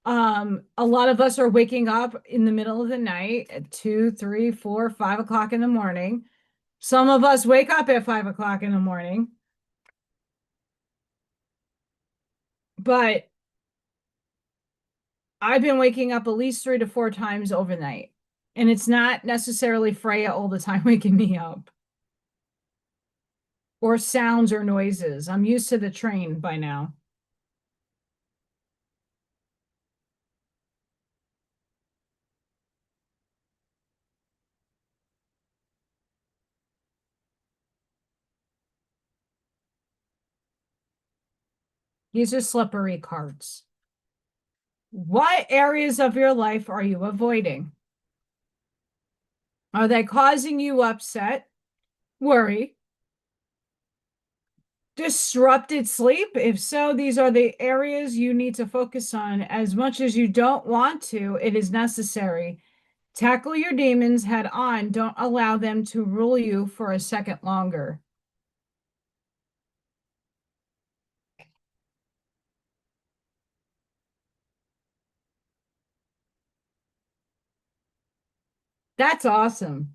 Speaker 1: A lot of us are waking up in the middle of the night at 2, 3, 4, 5 o'clock in the morning. Some of us wake up at 5 o'clock in the morning, but I've been waking up at least 3 to 4 times overnight. And it's not necessarily Freya all the time waking me up or sounds or noises. I'm used to the train by now. These are slippery cards. What areas of your life are you avoiding? Are they causing you upset, worry, disrupted sleep? If so, these are the areas you need to focus on. As much as you don't want to, it is necessary. Tackle your demons head on. Don't allow them to rule you for a second longer. That's awesome.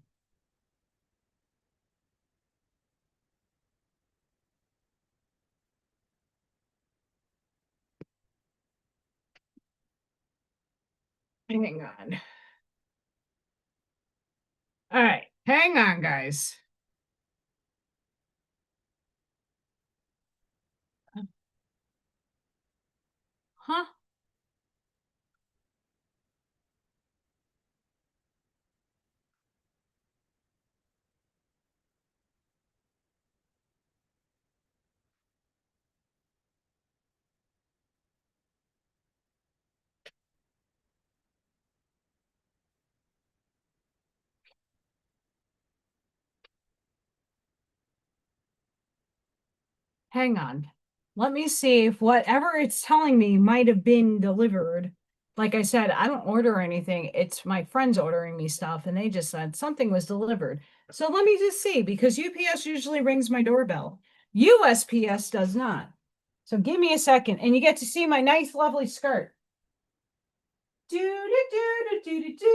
Speaker 1: Hang on. All right. Hang on, guys. Huh? Hang on. Let me see if whatever it's telling me might have been delivered. Like I said, I don't order anything. It's my friends ordering me stuff, and they just said something was delivered. So let me just see because UPS usually rings my doorbell. USPS does not. So give me a second, and you get to see my nice, lovely skirt. Do do do do do do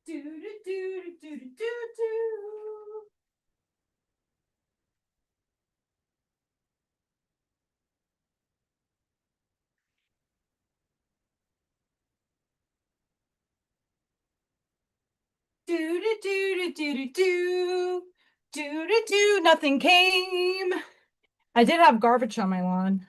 Speaker 1: do do do do do do do do do do do do. Do do do do do do do do do. Nothing came. I did have garbage on my lawn.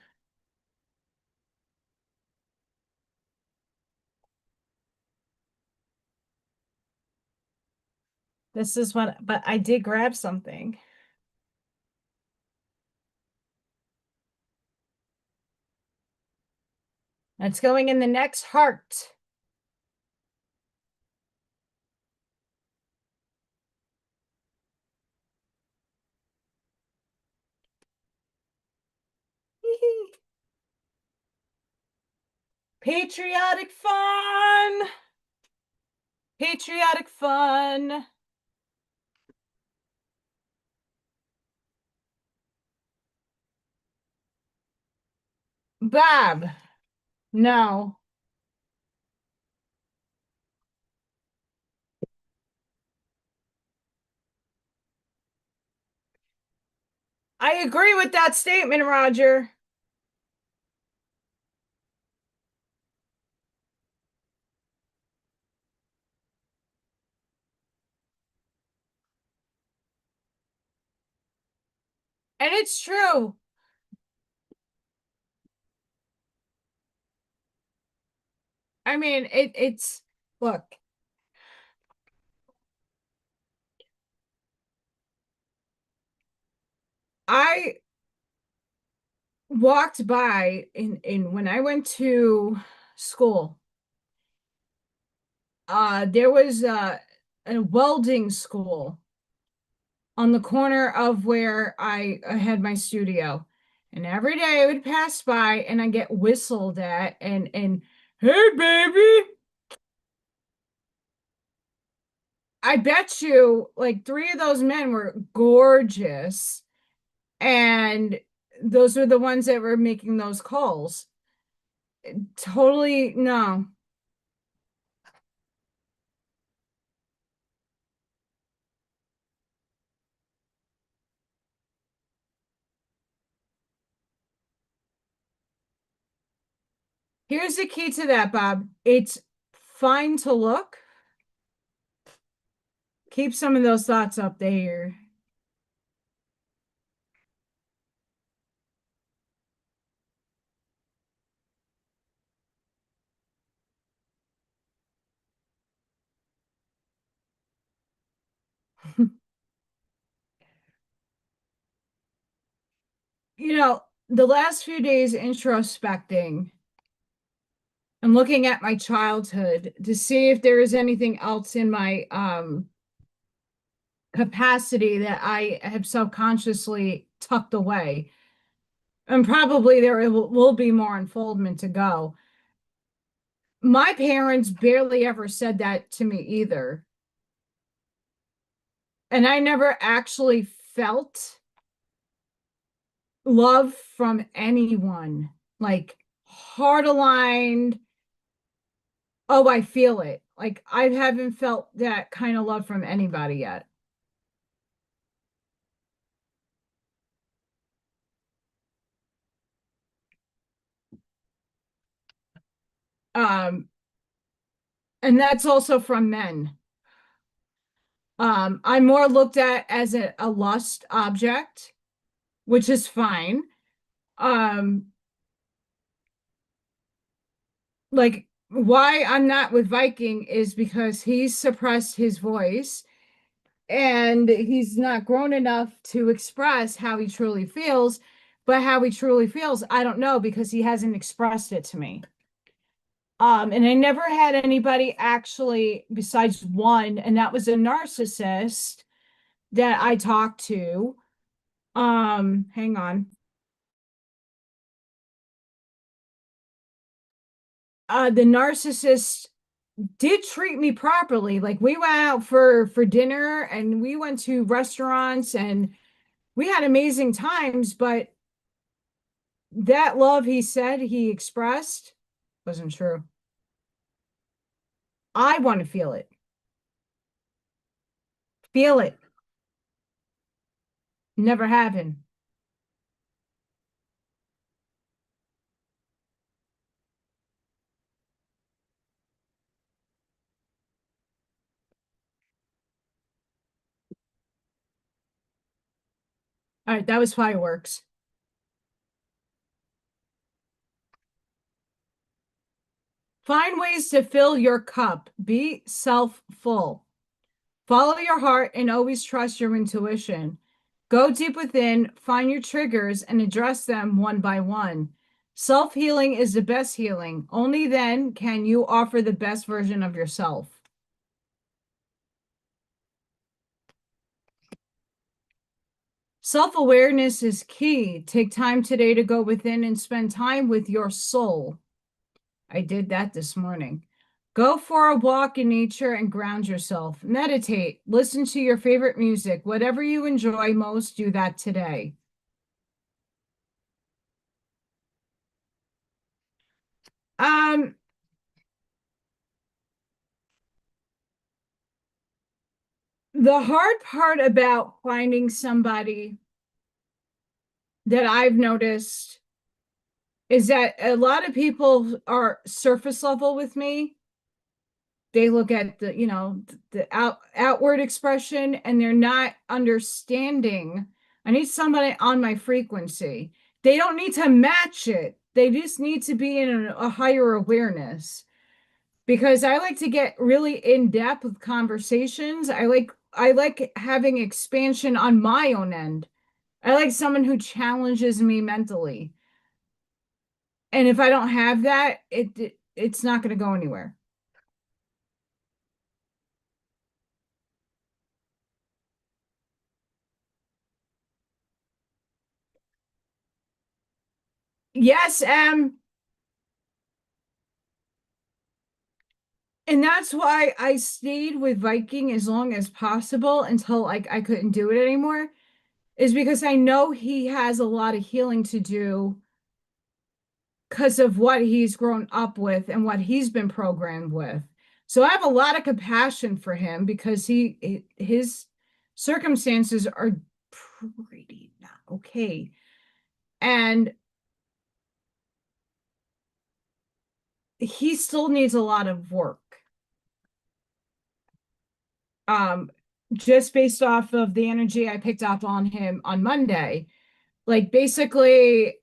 Speaker 1: This is what, but I did grab something. It's going in the next heart. Patriotic fun. Patriotic fun. Bob. No. I agree with that statement, Roger. And it's true. I mean, it's look, I walked by in when I went to school, there was a welding school on the corner of where I had my studio. And every day I would pass by and I get whistled at and hey baby, I bet you like three of those men were gorgeous. And those were the ones that were making those calls. Totally no. Here's the key to that, Bob. It's fine to look. Keep some of those thoughts up there. You know, the last few days introspecting and looking at my childhood to see if there is anything else in my capacity that I have subconsciously tucked away. And probably there will be more unfoldment to go. My parents barely ever said that to me either. And I never actually felt love from anyone, like heart aligned. Oh, I feel it. Like I haven't felt that kind of love from anybody yet. Um, and that's also from men. I'm more looked at as a lust object, which is fine. Um, like why I'm not with Viking is because he's suppressed his voice and he's not grown enough to express how he truly feels. But how he truly feels, I don't know because he hasn't expressed it to me. And I never had anybody actually, besides one, and that was a narcissist that I talked to. Hang on. The narcissist did treat me properly. Like we went out for dinner and we went to restaurants and we had amazing times, but that love he said he expressed wasn't true. I want to feel it. Feel it. Never having. All right, that was fireworks. Find ways to fill your cup. Be self-full. Follow your heart and always trust your intuition. Go deep within, find your triggers, and address them one by one. Self healing is the best healing. Only then can you offer the best version of yourself. Self awareness is key. Take time today to go within and spend time with your soul. I did that this morning. Go for a walk in nature and ground yourself. Meditate. Listen to your favorite music. Whatever you enjoy most, do that today. Um, the hard part about finding somebody that I've noticed is that a lot of people are surface level with me. They look at the outward expression and they're not understanding. I need somebody on my frequency. They don't need to match it. They just need to be in a higher awareness. because I like to get really in depth with conversations. I like having expansion on my own end. I like someone who challenges me mentally. And if I don't have that, it's not going to go anywhere. Yes, and that's why I stayed with Viking as long as possible until like I couldn't do it anymore, is because I know he has a lot of healing to do because of what he's grown up with and what he's been programmed with. So I have a lot of compassion for him because his circumstances are pretty not okay. And he still needs a lot of work. Um, just based off of the energy I picked up on him on Monday. Like basically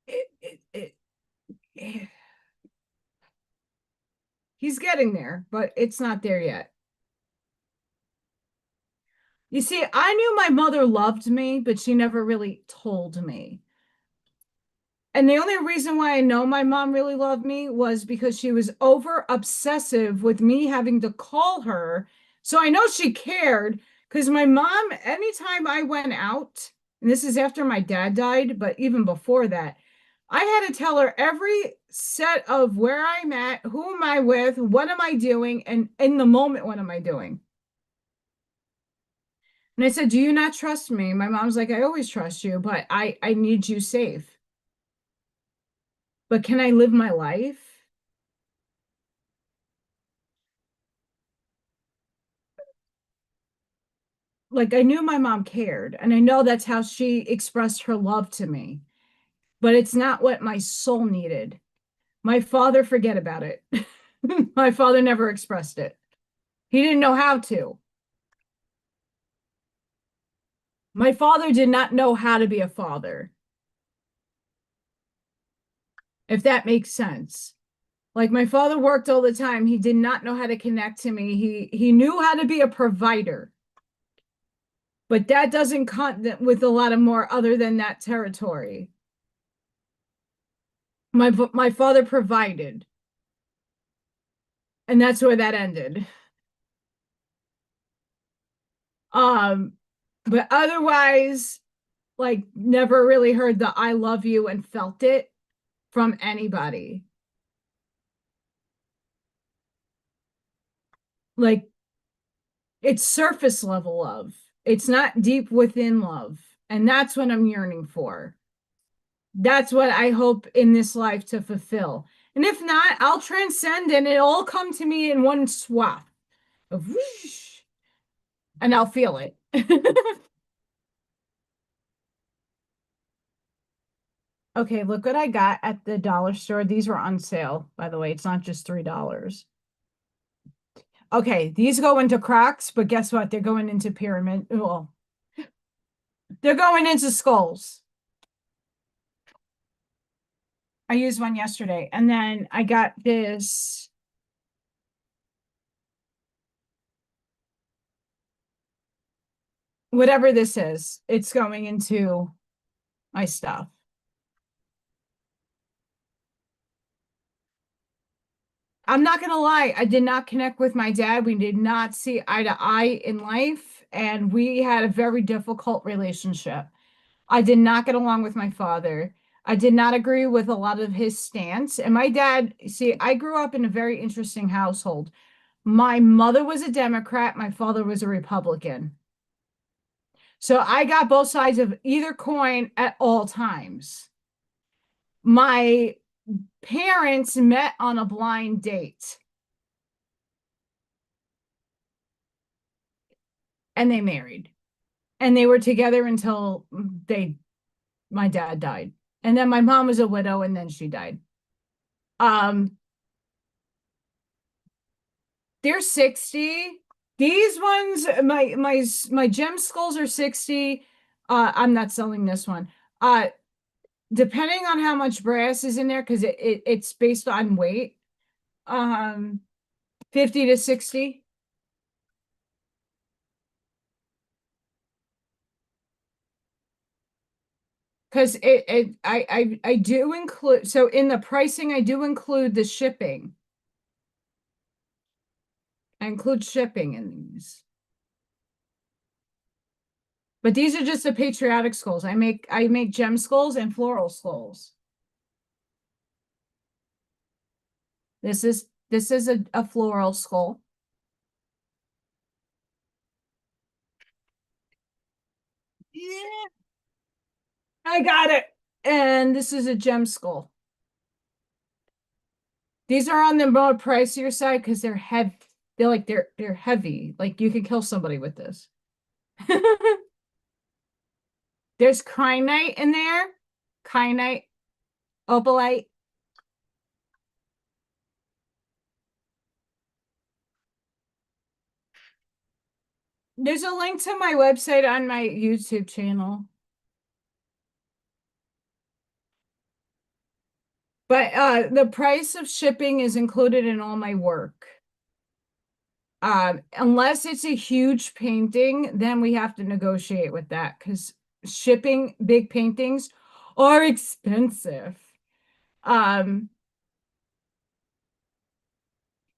Speaker 1: it, he's getting there, but it's not there yet. You see, I knew my mother loved me, but she never really told me. And the only reason why I know my mom really loved me was because she was over obsessive with me having to call her. So I know she cared because my mom, anytime I went out, and this is after my dad died, but even before that, I had to tell her every set of where I'm at, who am I with, what am I doing, and in the moment, what am I doing? And I said, "Do you not trust me?" My mom's like, "I always trust you, but I need you safe. But can I live my life?" Like I knew my mom cared, and I know that's how she expressed her love to me, but it's not what my soul needed. My father, forget about it. My father never expressed it. He didn't know how to. My father did not know how to be a father, if that makes sense. Like my father worked all the time. He did not know how to connect to me. He knew how to be a provider, but that doesn't come with a lot of more other than that territory. My father provided, and that's where that ended. Um, but otherwise, like never really heard the I love you and felt it from anybody. Like it's surface level love. It's not deep within love. And that's what I'm yearning for. That's what I hope in this life to fulfill. And if not, I'll transcend and it'll all come to me in one swap of whoosh, and I'll feel it. Okay, look what I got at the dollar store. These were on sale, by the way. It's not just $3. Okay, these go into Crocs, but guess what? They're going into pyramid. Well, they're going into skulls. I used one yesterday. And then I got this, whatever this is, it's going into my stuff. I'm not gonna lie, I did not connect with my dad. We did not see eye to eye in life, and we had a very difficult relationship. I did not get along with my father. I did not agree with a lot of his stance. And my dad, see, I grew up in a very interesting household. My mother was a Democrat, my father was a Republican. So I got both sides of either coin at all times. My parents met on a blind date and they married. And they were together until they my dad died. And then my mom was a widow and then she died. Um they're 60. These ones, my gem skulls are 60. I'm not selling this one. depending on how much brass is in there, because it's based on weight, um, 50 to 60. Because I do include, so in the pricing, I do include the shipping. I include shipping in these. But these are just the patriotic skulls. I make gem skulls and floral skulls. This is a floral skull. Yeah, I got it. And this is a gem skull. These are on the more pricier side because they're heavy. They're heavy. Like you could kill somebody with this. There's kyanite in there. Kyanite, opalite. There's a link to my website on my YouTube channel. But the price of shipping is included in all my work. Unless it's a huge painting, then we have to negotiate with that because shipping big paintings are expensive. Um,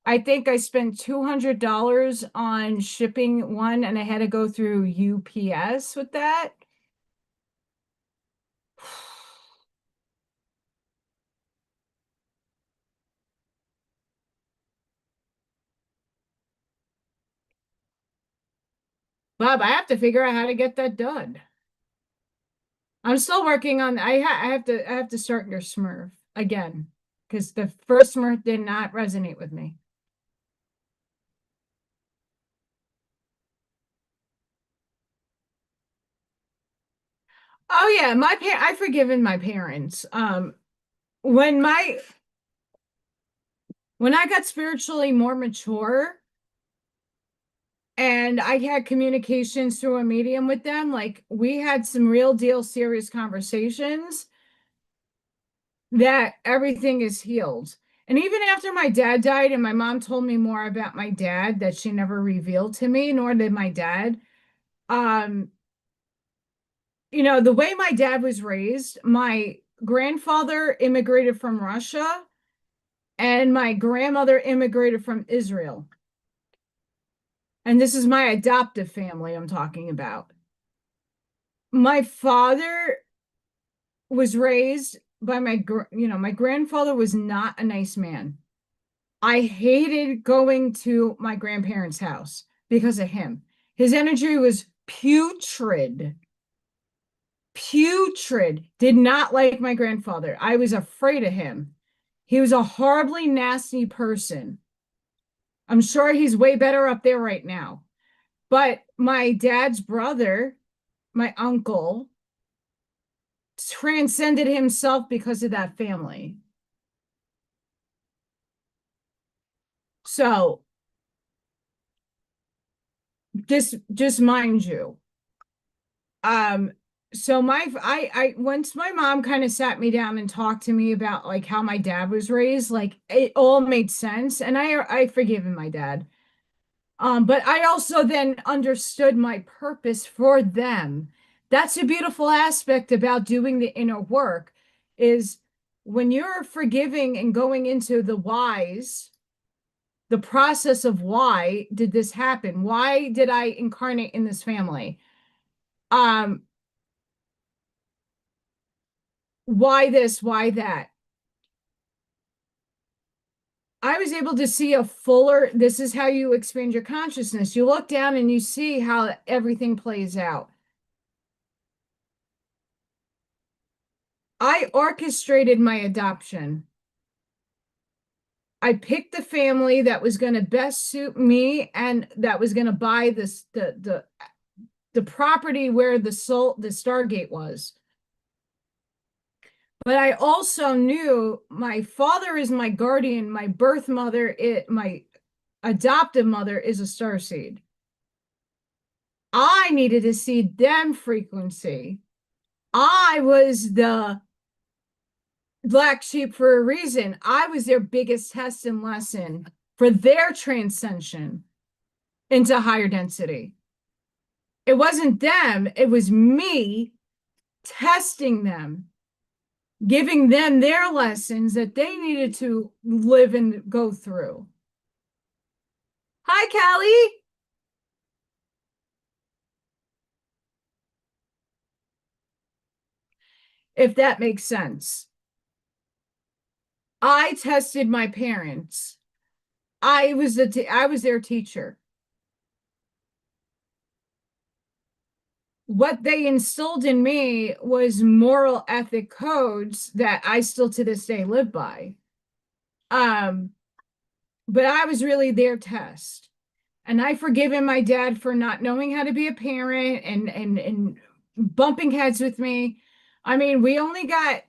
Speaker 1: I think I spent $200 on shipping one, and I had to go through UPS with that. Bob, I have to figure out how to get that done. I'm still working on. I have to start your Smurf again because the first Smurf did not resonate with me. Oh yeah, I've forgiven my parents. When my when I got spiritually more mature and I had communications through a medium with them, like we had some real deal serious conversations that everything is healed. And even after my dad died and my mom told me more about my dad that she never revealed to me, nor did my dad. Um, the way my dad was raised, my grandfather immigrated from Russia and my grandmother immigrated from Israel. And this is my adoptive family I'm talking about. My father was raised by my grandfather was not a nice man. I hated going to my grandparents' house because of him. His energy was putrid. Putrid. Did not like my grandfather. I was afraid of him. He was a horribly nasty person. I'm sure he's way better up there right now. But my dad's brother, my uncle, transcended himself because of that family. So just mind you. Um, so I once my mom kind of sat me down and talked to me about like how my dad was raised, like it all made sense. And I forgiven my dad. But I also then understood my purpose for them. That's a beautiful aspect about doing the inner work is when you're forgiving and going into the whys, the process of why did this happen? Why did I incarnate in this family? Um, why this? Why that? I was able to see a fuller, this is how you expand your consciousness. You look down and you see how everything plays out. I orchestrated my adoption. I picked the family that was going to best suit me and that was going to buy this the property where the Stargate was. But I also knew my father is my guardian, my birth mother, my adoptive mother is a starseed. I needed to see them frequency. I was the Black sheep for a reason. I was their biggest test and lesson for their transcension into higher density. It wasn't them, it was me testing them, giving them their lessons that they needed to live and go through. Hi, Callie. If that makes sense. I tested my parents. I was their teacher. What they instilled in me was moral ethic codes that I still to this day live by. Um, but I was really their test. And I forgiven my dad for not knowing how to be a parent and bumping heads with me. I mean, we only got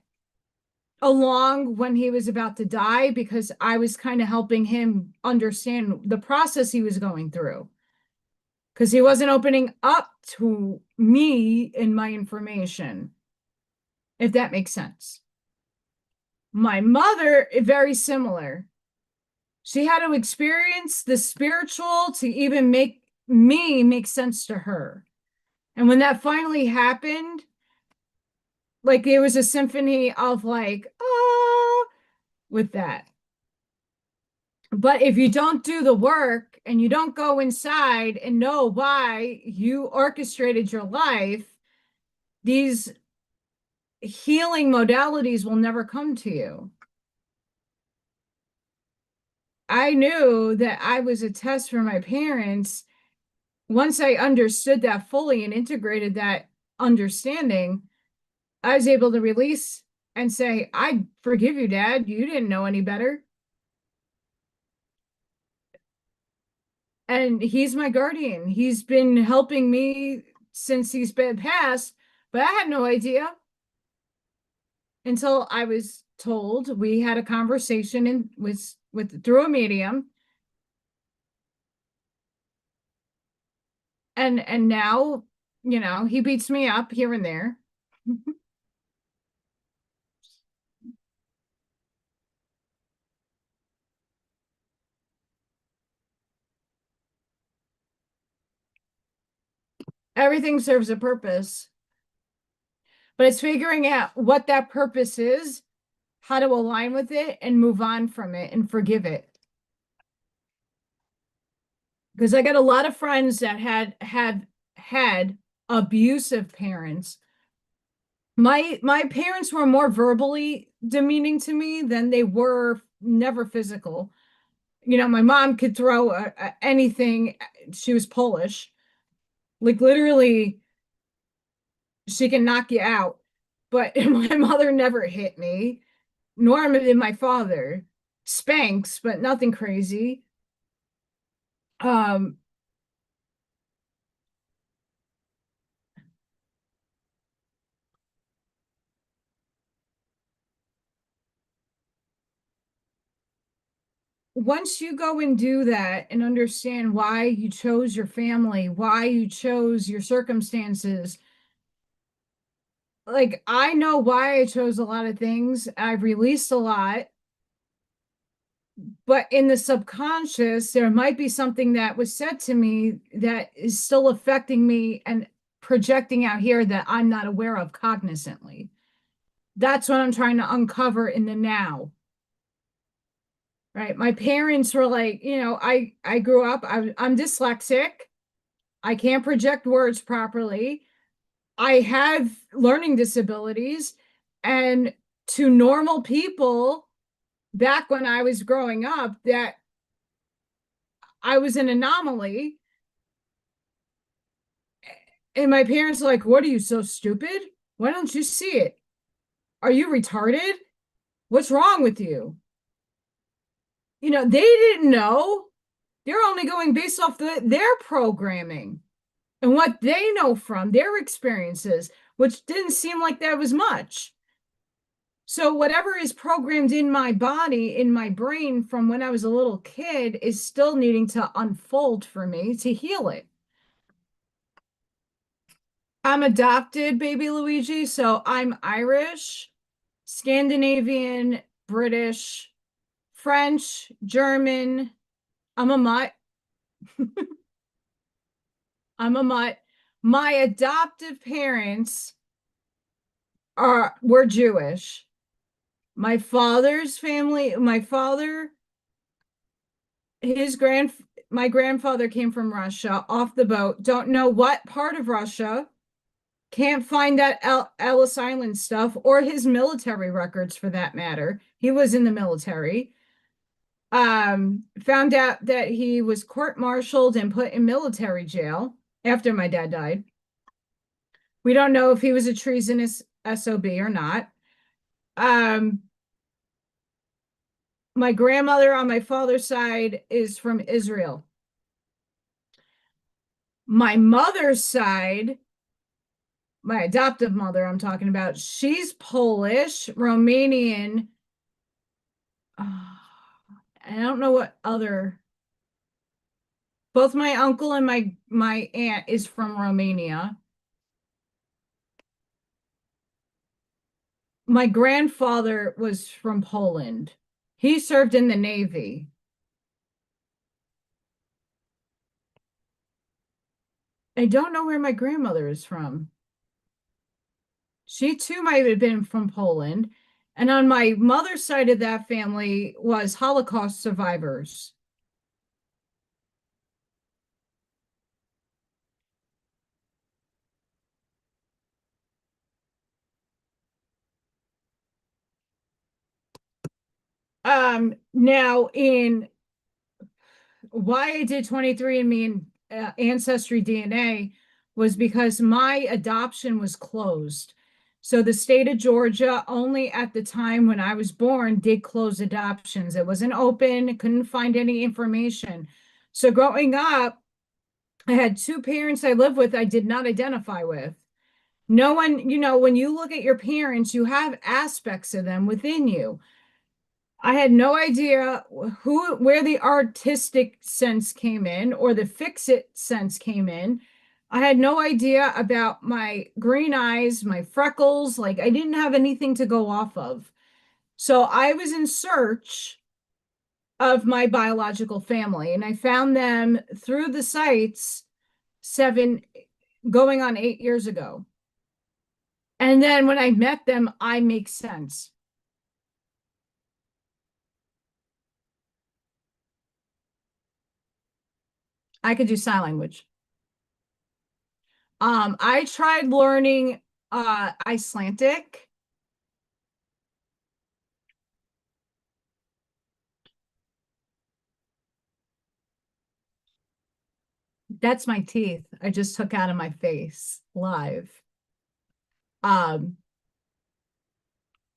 Speaker 1: along when he was about to die because I was kind of helping him understand the process he was going through because he wasn't opening up to me and my information, if that makes sense. My mother, very similar. She had to experience the spiritual to even make me make sense to her. And when that finally happened, like it was a symphony of like, ah, with that. But if you don't do the work and you don't go inside and know why you orchestrated your life, these healing modalities will never come to you. I knew that I was a test for my parents. Once I understood that fully and integrated that understanding, I was able to release and say, I forgive you, Dad. You didn't know any better. And he's my guardian. He's been helping me since he's been passed, but I had no idea until I was told. We had a conversation and was with through a medium. And now, he beats me up here and there. Everything serves a purpose, but it's figuring out what that purpose is, how to align with it and move on from it and forgive it. Because I got a lot of friends that had abusive parents. My parents were more verbally demeaning to me than they were never physical. My mom could throw anything. She was Polish. Like literally, she can knock you out. But my mother never hit me, nor did my father. Spanks, but nothing crazy. Um, Once you go and do that and understand why you chose your family, why you chose your circumstances, like I know why I chose a lot of things. I've released a lot, but in the subconscious, there might be something that was said to me that is still affecting me and projecting out here that I'm not aware of cognizantly. That's what I'm trying to uncover in the now. Right. My parents were like, I grew up, I'm dyslexic. I can't project words properly. I have learning disabilities. And to normal people back when I was growing up, that I was an anomaly. And my parents are like, what are you, so stupid? Why don't you see it? Are you retarded? What's wrong with you? They didn't know. They're only going based off their programming and what they know from their experiences, which didn't seem like that was much. So whatever is programmed in my body, in my brain from when I was a little kid is still needing to unfold for me to heal it. I'm adopted, baby Luigi, so I'm Irish. Scandinavian, British, French, German. I'm a mutt. I'm a mutt. My adoptive parents are were Jewish. My father's family, his grand my grandfather came from Russia off the boat. Don't know what part of Russia. Can't find that Ellis Island stuff or his military records for that matter. He was in the military. Found out that he was court-martialed and put in military jail after my dad died. We don't know if he was a treasonous SOB or not. Um, my grandmother on my father's side is from Israel. My mother's side, my adoptive mother, I'm talking about, she's Polish, Romanian. I don't know what other. Both my uncle and my aunt is from Romania. My grandfather was from Poland. He served in the Navy. I don't know where my grandmother is from. She too might have been from Poland. And on my mother's side of that family was Holocaust survivors. Now in why I did 23andMe and Ancestry DNA was because my adoption was closed. So the state of Georgia, only at the time when I was born, did close adoptions. It wasn't open, couldn't find any information. So growing up, I had two parents I lived with I did not identify with. No one, when you look at your parents, you have aspects of them within you. I had no idea where the artistic sense came in or the fix it sense came in. I had no idea about my green eyes, my freckles. Like I didn't have anything to go off of. So I was in search of my biological family and I found them through the sites seven, going on 8 years ago. And then when I met them, I make sense. I could do sign language. I tried learning Icelandic. That's my teeth. I just took out of my face live. Um,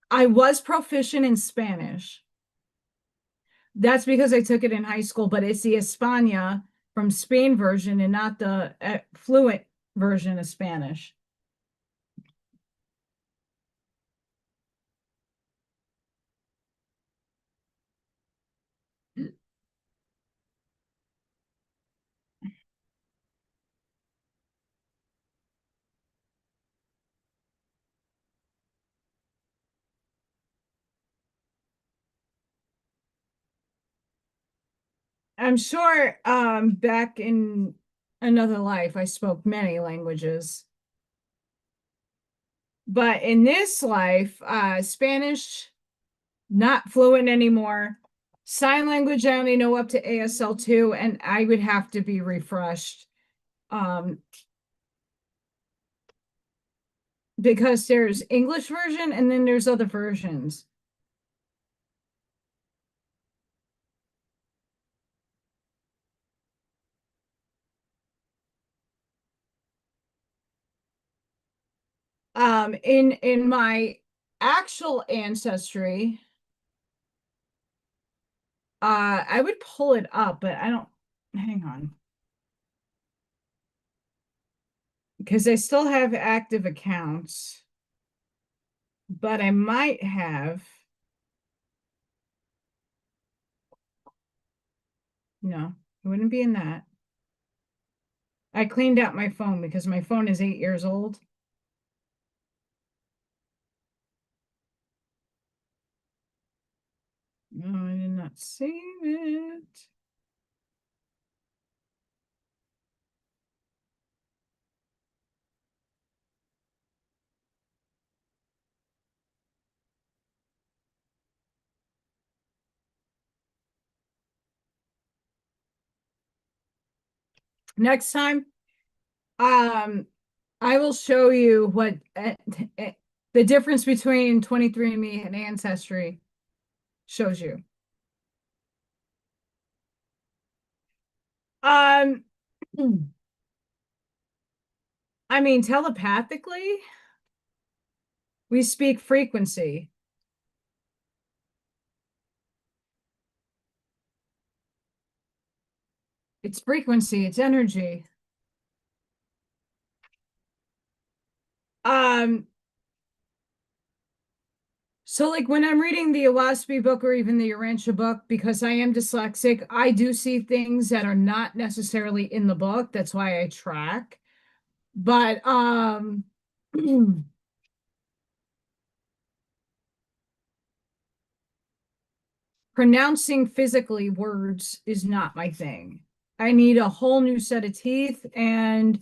Speaker 1: I was proficient in Spanish. That's because I took it in high school, but it's the España from Spain version and not the fluent version of Spanish. I'm sure back in another life I spoke many languages. But in this life, Spanish, not fluent anymore. Sign language, I only know up to ASL2, and I would have to be refreshed um, because there's English version and then there's other versions. In my actual ancestry, I would pull it up, but I don't. Hang on, because I still have active accounts, but I might have. No, it wouldn't be in that. I cleaned out my phone because my phone is 8 years old. not seeing it. Next time, I will show you what the difference between 23andMe and Ancestry shows you. Um, I mean, telepathically, we speak frequency. It's frequency, it's energy. Um, so like when I'm reading the Owaspy book or even the Urantia book, because I am dyslexic, I do see things that are not necessarily in the book. That's why I track. But pronouncing physically words is not my thing. I need a whole new set of teeth. And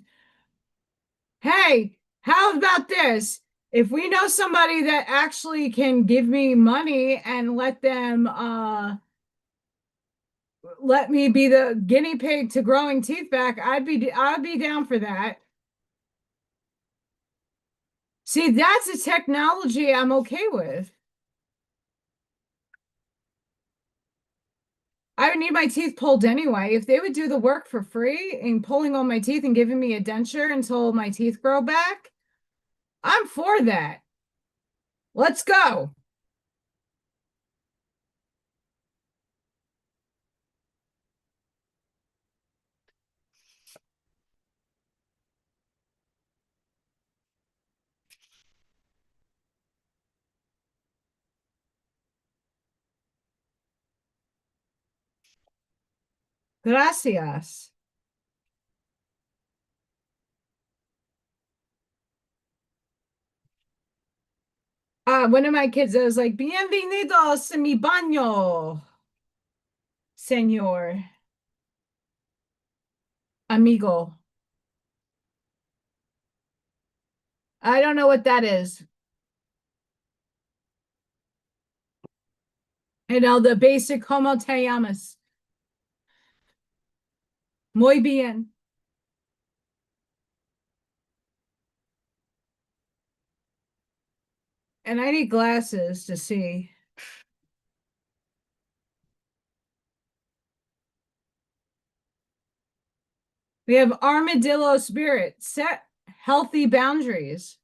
Speaker 1: hey, how about this? If we know somebody that actually can give me money and let me be the guinea pig to growing teeth back, I'd be down for that. See, that's a technology I'm okay with. I would need my teeth pulled anyway. If they would do the work for free in pulling all my teeth and giving me a denture until my teeth grow back, I'm for that. Let's go. Gracias. One of my kids, I was like, Bienvenidos a mi baño, señor, amigo. I don't know what that is. You know, the basic como te llamas. Muy bien. And I need glasses to see. We have armadillo spirit. Set healthy boundaries.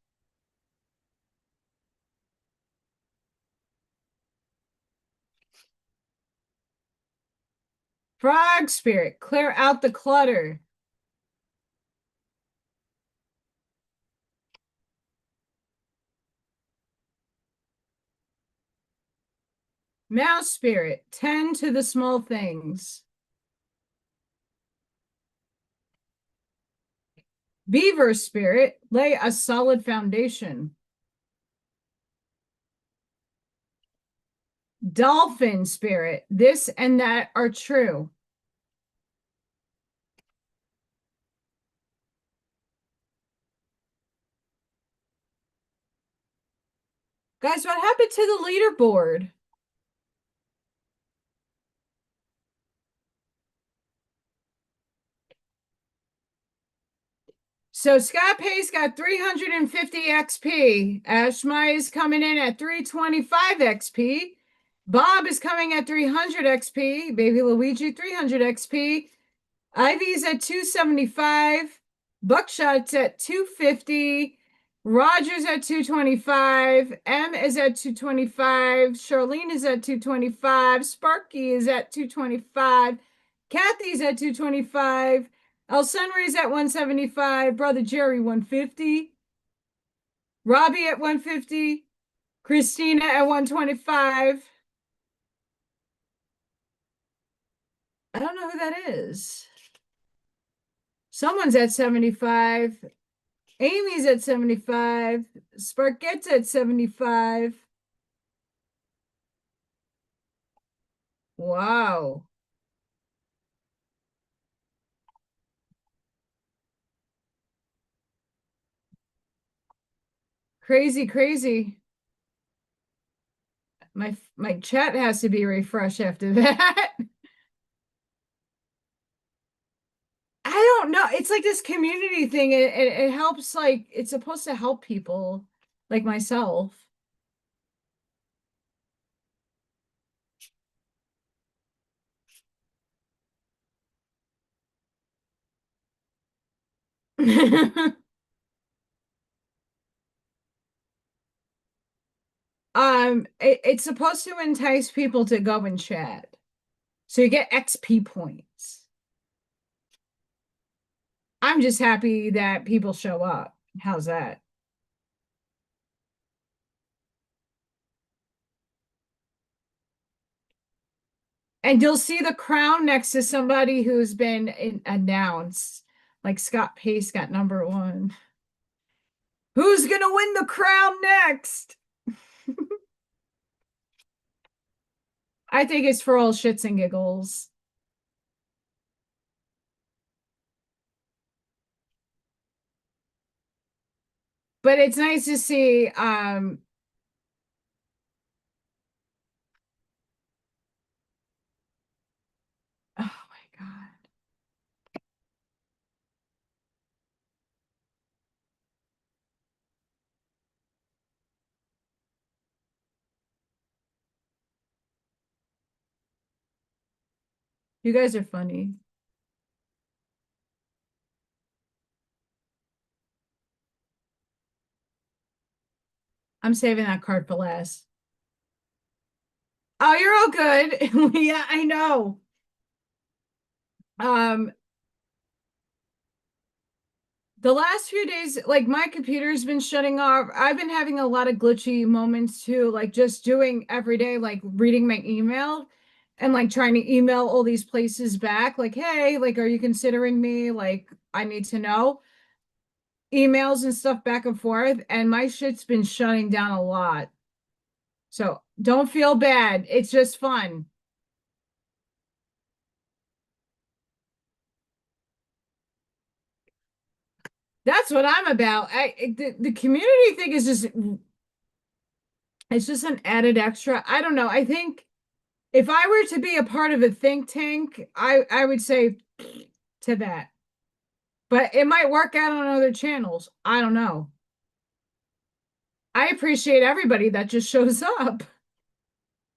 Speaker 1: Frog spirit. Clear out the clutter. Mouse spirit. Tend to the small things. Beaver spirit. Lay a solid foundation. Dolphin spirit. This and that are true. Guys, what happened to the leaderboard? So Scott Pace got 350 XP. Ashmai is coming in at 325 XP. Bob is coming at 300 XP. Baby Luigi, 300 XP. Ivy's at 275. Buckshot's at 250. Roger's at 225. M is at 225. Charlene is at 225. Sparky is at 225. Kathy's at 225. El Sunry's at 175. Brother Jerry, 150. Robbie at 150. Christina at 125. I don't know who that is. Someone's at 75. Amy's at 75. Sparkette's at 75. Wow. Crazy, crazy. My chat has to be refreshed after that. I don't know. It's like this community thing. It helps, like it's supposed to help people like myself. It's supposed to entice people to go and chat. So you get XP points. I'm just happy that people show up. How's that? And you'll see the crown next to somebody who's been announced. Like Scott Pace got number one. Who's gonna win the crown next? I think it's for all shits and giggles. But it's nice to see oh my God. You guys are funny. I'm saving that card for last. Oh, you're all good. Yeah, I know. Um, the last few days, like my computer's been shutting off. I've been having a lot of glitchy moments too, like just doing every day, like reading my email and like trying to email all these places back, like, hey, like, are you considering me? Like, I need to know. Emails and stuff back and forth, and my shit's been shutting down a lot. So don't feel bad. It's just fun. That's what I'm about. The community thing is just it's just an added extra. I don't know. I think if I were to be a part of a think tank, I would say to that. But it might work out on other channels. I don't know. I appreciate everybody that just shows up.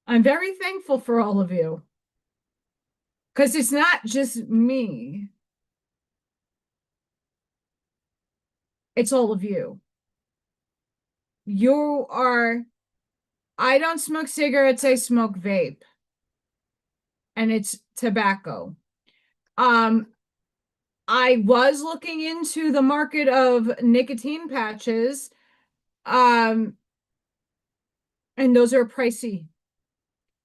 Speaker 1: I'm very thankful for all of you because it's not just me, it's all of you. You are, I don't smoke cigarettes, I smoke vape, and it's tobacco. Um, I was looking into the market of nicotine patches, um, and those are pricey,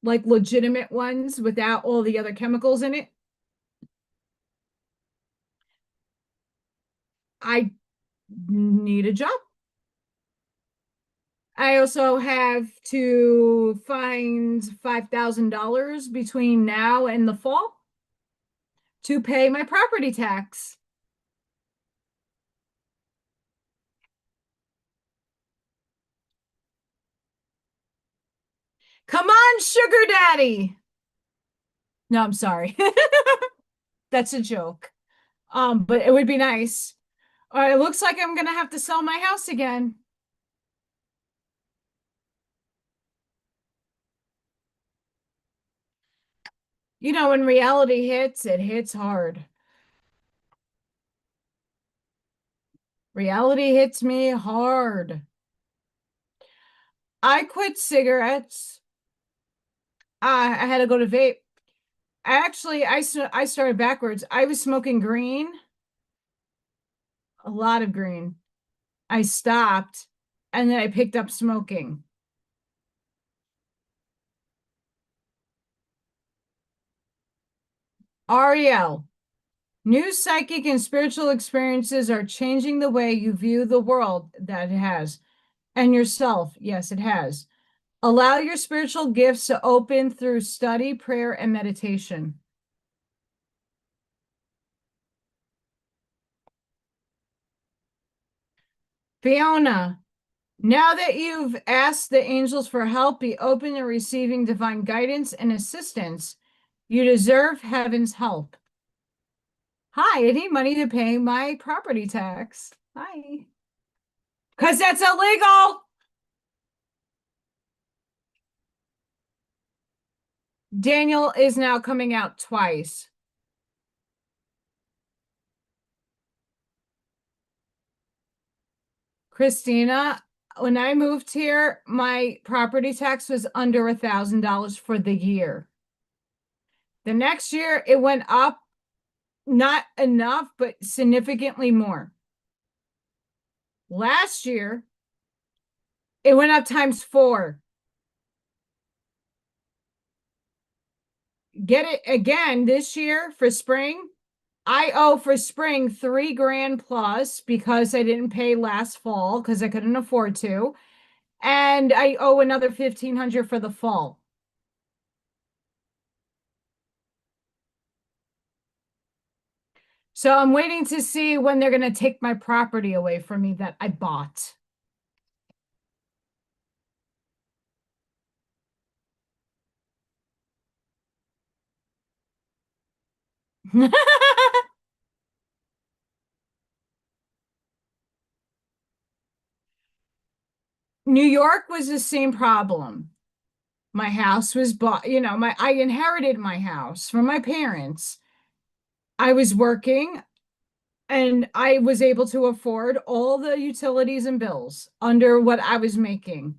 Speaker 1: like legitimate ones without all the other chemicals in it. I need a job. I also have to find $5,000 between now and the fall to pay my property tax. Come on, sugar daddy. No, I'm sorry. That's a joke. But it would be nice. It looks like I'm gonna have to sell my house again. You know, when reality hits, it hits hard. Reality hits me hard. I quit cigarettes. I had to go to vape. Actually, I started backwards. I was smoking green, a lot of green. I stopped, and then I picked up smoking. Ariel, new psychic and spiritual experiences are changing the way you view the world. That it has. And yourself. Yes, it has. Allow your spiritual gifts to open through study, prayer, and meditation. Fiona, now that you've asked the angels for help, be open to receiving divine guidance and assistance. You deserve heaven's help. Hi, I need money to pay my property tax. Hi. Because that's illegal. Daniel is now coming out twice. Christina, when I moved here, my property tax was under $1,000 for the year. The next year, it went up, not enough, but significantly more. Last year, it went up times 4. Get it again this year for spring. I owe for spring 3 grand plus because I didn't pay last fall because I couldn't afford to. And I owe another 1,500 for the fall. So I'm waiting to see when they're going to take my property away from me that I bought. New York was the same problem. My house was bought, I inherited my house from my parents. I was working and I was able to afford all the utilities and bills under what I was making.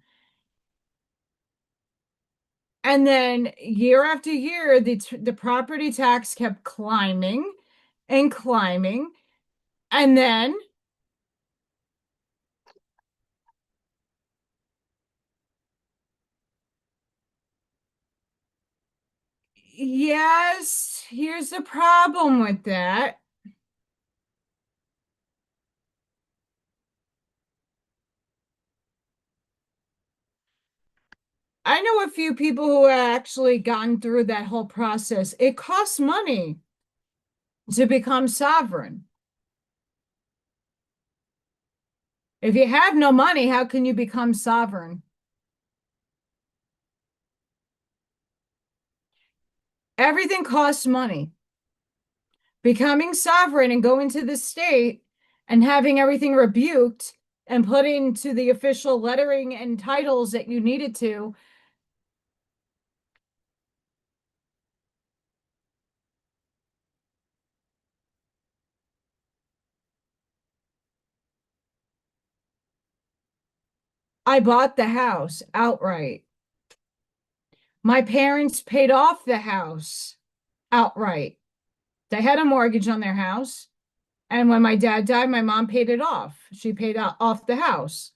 Speaker 1: And then year after year, the property tax kept climbing and climbing. And then, yes, here's the problem with that. I know a few people who have actually gone through that whole process. It costs money to become sovereign. If you have no money, how can you become sovereign? Everything costs money. Becoming sovereign and going to the state and having everything rebuked and put into the official lettering and titles that you needed to. I bought the house outright. My parents paid off the house outright. They had a mortgage on their house. And when my dad died, my mom paid it off. She paid off the house.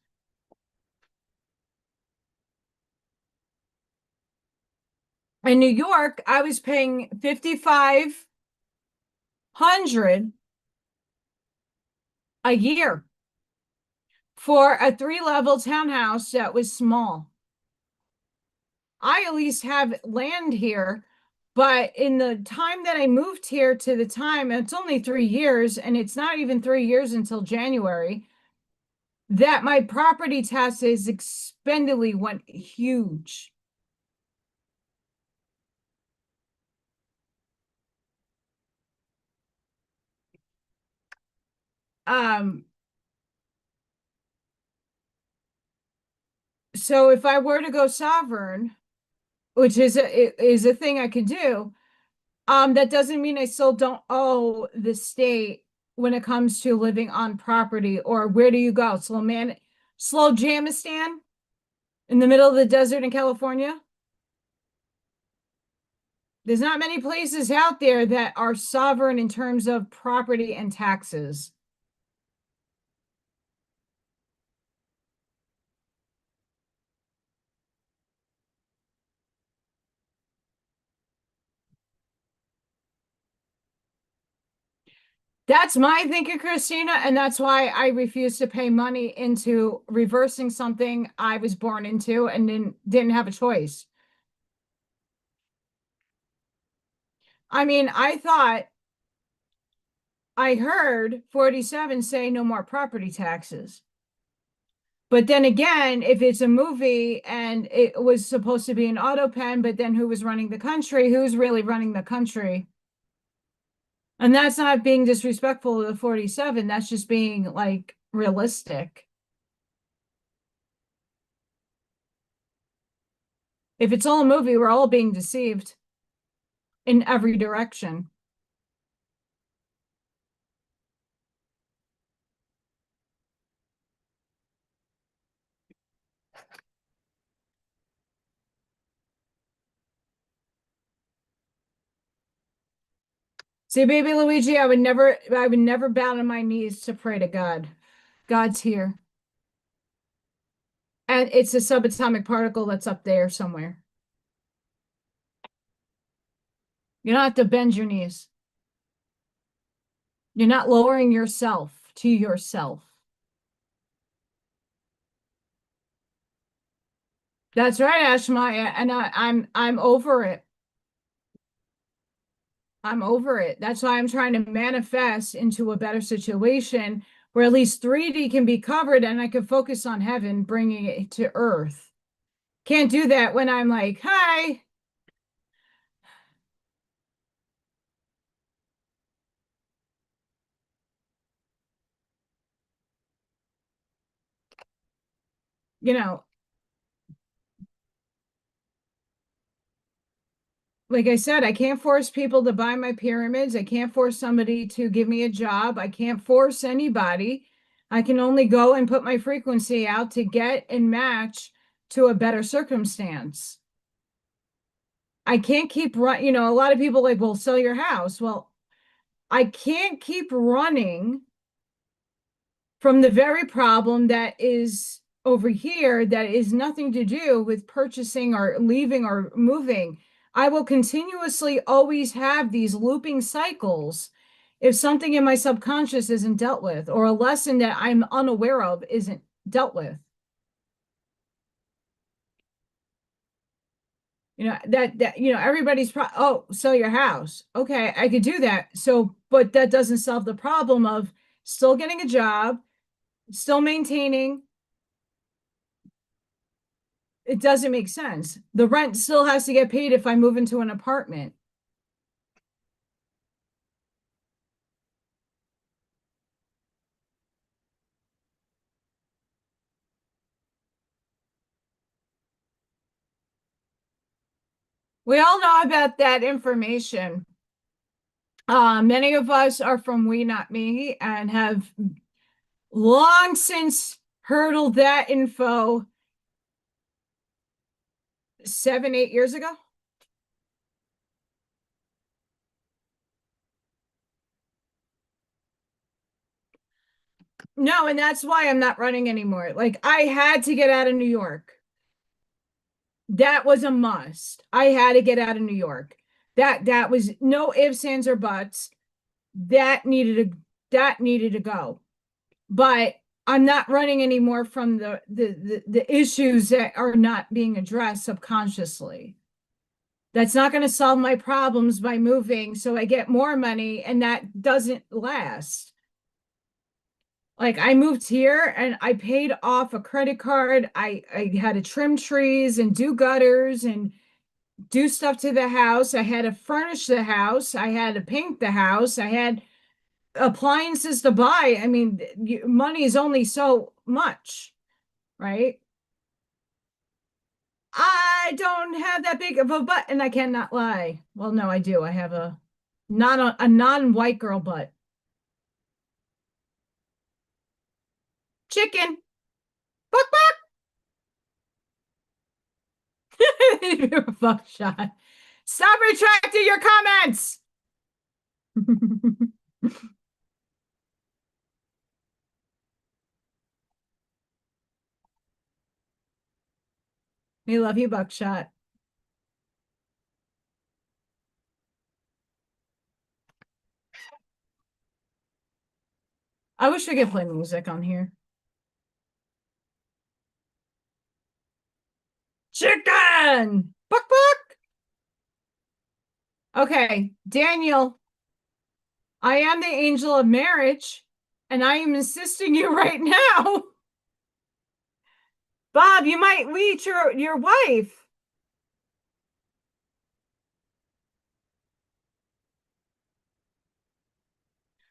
Speaker 1: In New York, I was paying 5,500 a year for a 3-level townhouse that was small. I at least have land here, but in the time that I moved here to the time, it's only 3 years, and it's not even 3 years until January, that my property taxes expendedly went huge. Um, so if I were to go sovereign, which is a thing I could do, that doesn't mean I still don't owe the state when it comes to living on property. Or where do you go? Slow Jamistan in the middle of the desert in California? There's not many places out there that are sovereign in terms of property and taxes. That's my thinking, Christina, and that's why I refuse to pay money into reversing something I was born into and didn't have a choice. I mean, I heard 47 say no more property taxes. But then again, if it's a movie and it was supposed to be an auto pen, but then who was running the country? Who's really running the country? And that's not being disrespectful to the 47. That's just being like realistic. If it's all a movie, we're all being deceived in every direction. See, baby Luigi, I would never bow on my knees to pray to God. God's here. And it's a subatomic particle that's up there somewhere. You don't have to bend your knees. You're not lowering yourself to yourself. That's right, Ashmaya, and I'm over it. I'm over it. That's why I'm trying to manifest into a better situation where at least 3D can be covered and I can focus on heaven, bringing it to earth. Can't do that when I'm like, hi, you know, like I said, I can't force people to buy my pyramids. I can't force somebody to give me a job. I can't force anybody. I can only go and put my frequency out to get and match to a better circumstance. I can't keep run, a lot of people like, well, sell your house. Well, I can't keep running from the very problem that is over here that is nothing to do with purchasing or leaving or moving. I will continuously always have these looping cycles if something in my subconscious isn't dealt with or a lesson that I'm unaware of isn't dealt with. Everybody's oh, sell your house. Okay, I could do that. So, but that doesn't solve the problem of still getting a job, still maintaining. It doesn't make sense. The rent still has to get paid if I move into an apartment. We all know about that information. Many of us are from We Not Me and have long since hurdled that info 7, 8 years ago. No, and that's why I'm not running anymore. Like I had to get out of New York. That was a must. I had to get out of New York. That was no ifs, ands, or buts. That needed to go. But I'm not running anymore from the issues that are not being addressed subconsciously. That's not going to solve my problems by moving so I get more money and that doesn't last. Like I moved here and I paid off a credit card. I had to trim trees and do gutters and do stuff to the house. I had to furnish the house. I had to paint the house. I had appliances to buy. I mean, money is only so much, right? I don't have that big of a butt, and I cannot lie. Well, no, I do. I have a not a non-white girl butt. Chicken. Buck buck. Fuck shot. Stop retracting your comments. We love you, Buckshot. I wish I could play music on here. Chicken! Buck buck! Okay, Daniel, I am the angel of marriage, and I am assisting you right now. Bob, you might meet your wife.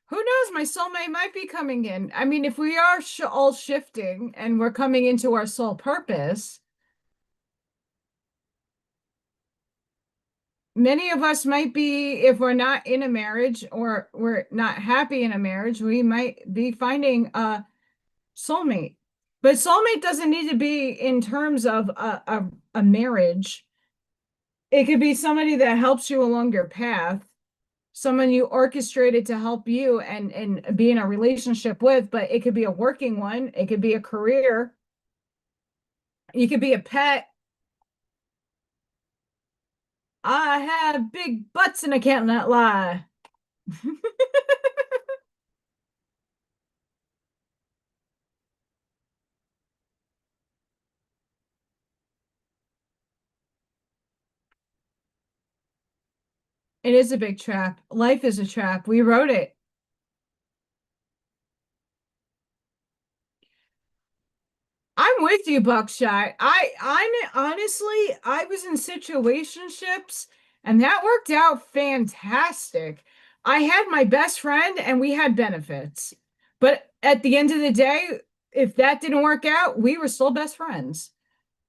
Speaker 1: Who knows? My soulmate might be coming in. I mean, if we are sh all shifting and we're coming into our soul purpose, many of us might be, if we're not in a marriage or we're not happy in a marriage, we might be finding a soulmate. But soulmate doesn't need to be in terms of a marriage. It could be somebody that helps you along your path, someone you orchestrated to help you and be in a relationship with, but it could be a working one, it could be a career, you could be a pet. I have big butts and I can't not lie. It is a big trap. Life is a trap. We wrote it. I'm with you, Buckshot. Honestly, I was in situationships and that worked out fantastic. I had my best friend and we had benefits. But at the end of the day, if that didn't work out, we were still best friends.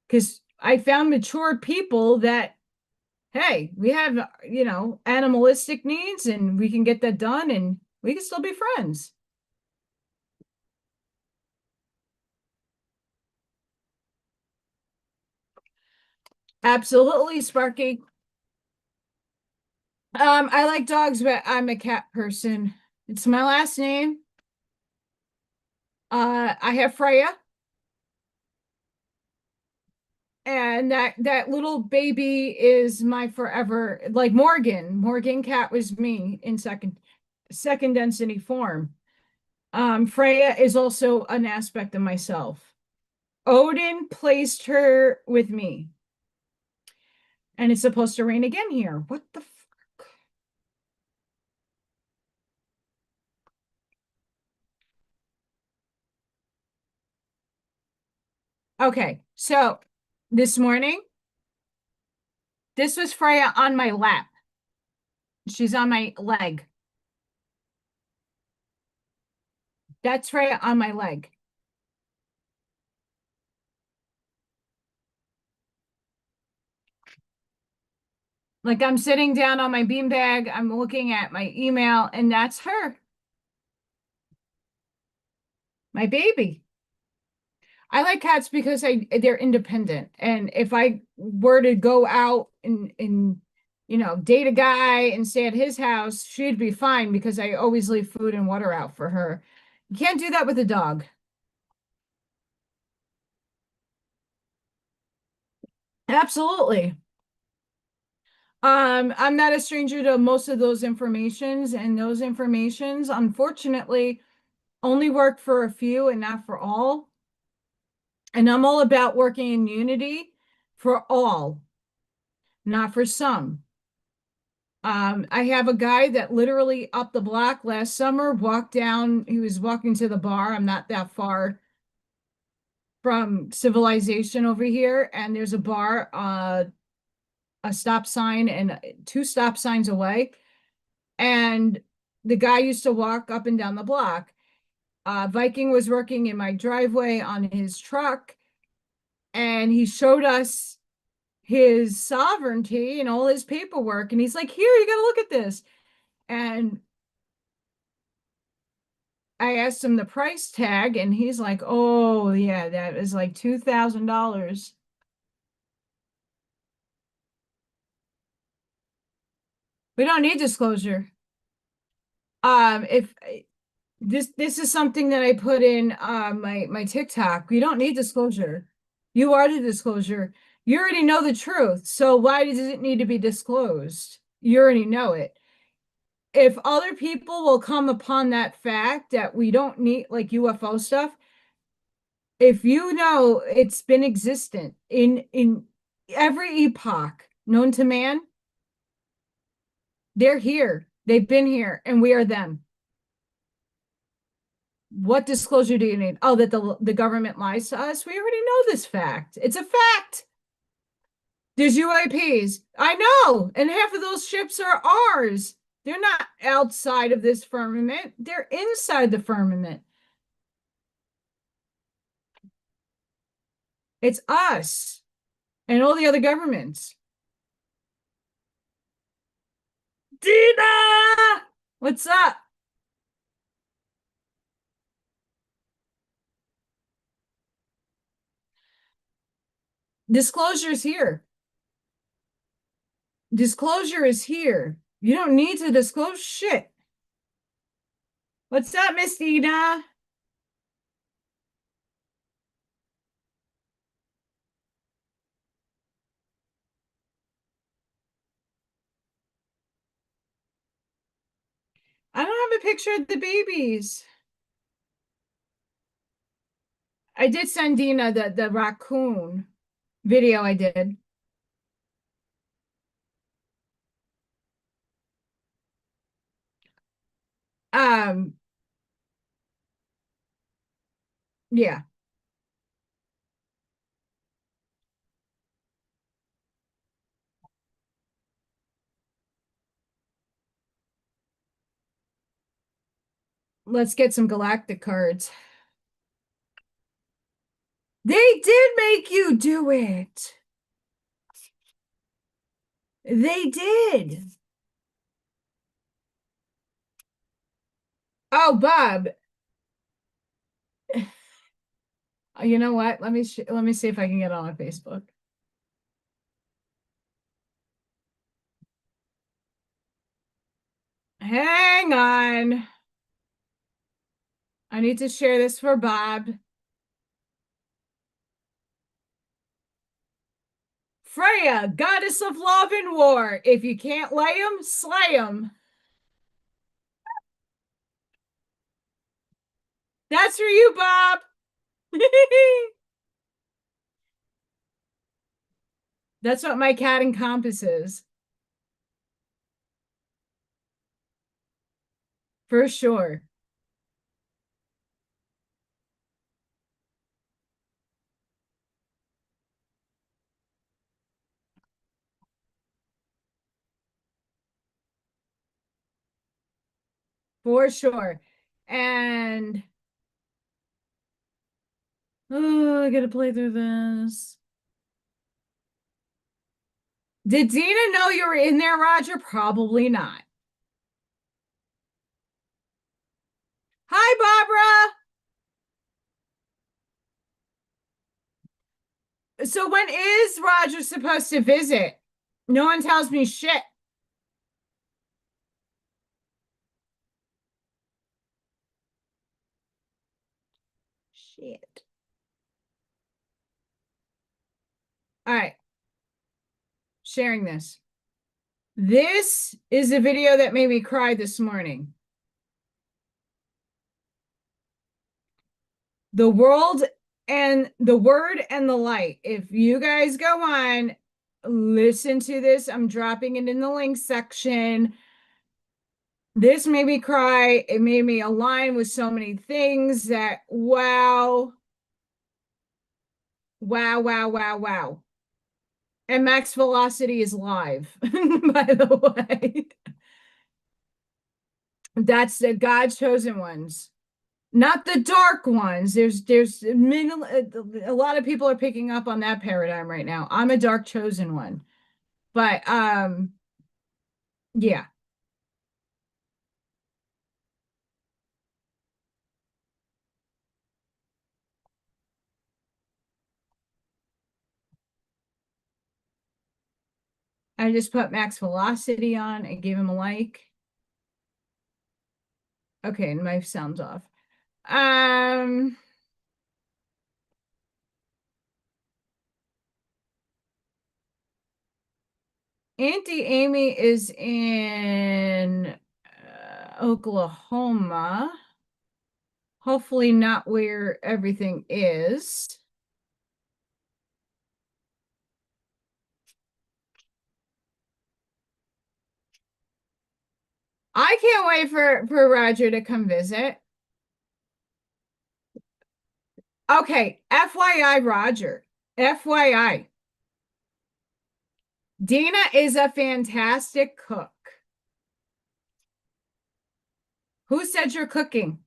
Speaker 1: Because I found mature people that, hey, we have, animalistic needs and we can get that done and we can still be friends. Absolutely, Sparky. I like dogs, but I'm a cat person. It's my last name. I have Freya, and that little baby is my forever. Like Morgan, Morgan cat was me in second density form. Freya is also an aspect of myself. Odin placed her with me, and it's supposed to rain again here. What the fuck? Okay, so this morning, this was Freya on my lap. She's on my leg. That's Freya on my leg. Like I'm sitting down on my beanbag, I'm looking at my email, and that's her, my baby. I like cats because they're independent. And if I were to go out and date a guy and stay at his house, she'd be fine because I always leave food and water out for her. You can't do that with a dog. Absolutely. I'm not a stranger to most of those informations, and those informations, unfortunately, only work for a few and not for all. And I'm all about working in unity for all, not for some. I have a guy that literally up the block last summer walked down, he was walking to the bar. I'm not that far from civilization over here, and there's a bar, a stop sign and two stop signs away. And the guy used to walk up and down the block. Viking was working in my driveway on his truck, and he showed us his sovereignty and all his paperwork. And he's like, here, you got to look at this. And I asked him the price tag, and he's like, oh, yeah, that is like $2,000. We don't need disclosure. If this is something that I put in my TikTok. We don't need disclosure. You are the disclosure. You already know the truth. So why does it need to be disclosed? You already know it. if other people will come upon that fact that we don't need like UFO stuff, if you know it's been existent in every epoch known to man, they're here. They've been here, and we are them. What disclosure do you need? Oh, that the government lies to us? We already know this fact. It's a fact. There's UAPs. I know. And half of those ships are ours. They're not outside of this firmament. They're inside the firmament. It's us and all the other governments. Dina! What's up? Disclosure is here. Disclosure is here. You don't need to disclose shit. What's up, Miss Dina? I don't have a picture of the babies. I did send Dina the raccoon video I did. Um, yeah. Let's get some galactic cards. They did make you do it. They did. Oh, Bob, you know what? Let me see if I can get on my Facebook. Hang on. I need to share this for Bob. Freya, goddess of love and war. If you can't lay 'em, slay 'em. That's for you, Bob. That's what my cat encompasses. For sure. For sure. And oh, I gotta play through this. Did Dina know you were in there, Roger? Probably not. Hi, Barbara. So when is Roger supposed to visit? No one tells me shit. Shit. All right, sharing this. This is a video that made me cry this morning. The world and the word and the light. If you guys go on, listen to this. I'm dropping it in the link section. This made me cry. It made me align with so many things that wow. Wow, wow, wow, wow. And Max Velocity is live, by the way. That's the God's chosen ones, not the dark ones. There's a lot of people are picking up on that paradigm right now. I'm a dark chosen one. But yeah, I just put Max Velocity on and gave him a like. Okay, my sound's off. Um Auntie Amy is in Oklahoma. Hopefully not where everything is. I can't wait for Roger to come visit. Okay, FYI, Roger. FYI. Dina is a fantastic cook. Who said you're cooking?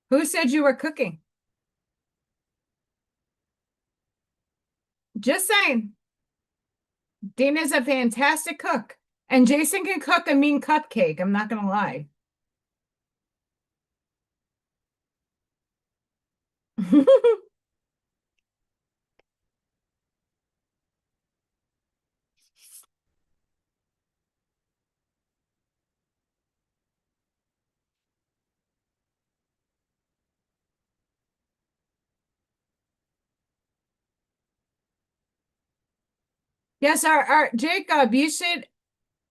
Speaker 1: Who said you were cooking? Just saying. Dina's a fantastic cook. And Jason can cook a mean cupcake. I'm not going to lie. Yes, our Jacob, you should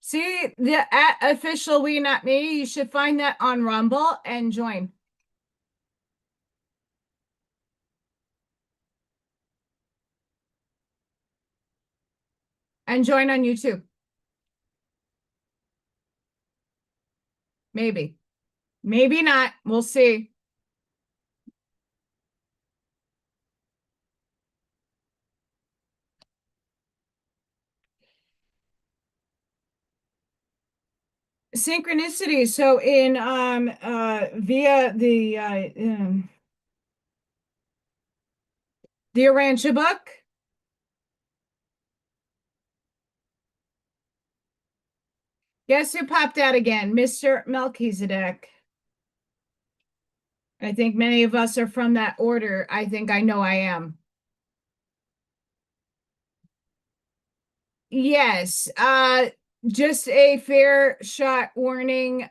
Speaker 1: see the at official We Not Me. You should find that on Rumble and join. And join on YouTube. Maybe. Maybe not. We'll see. Synchronicity. So in via the Arancha book. Guess who popped out again? Mr. Melchizedek. I think many of us are from that order. I think I know I am. Yes. Just a fair shot warning.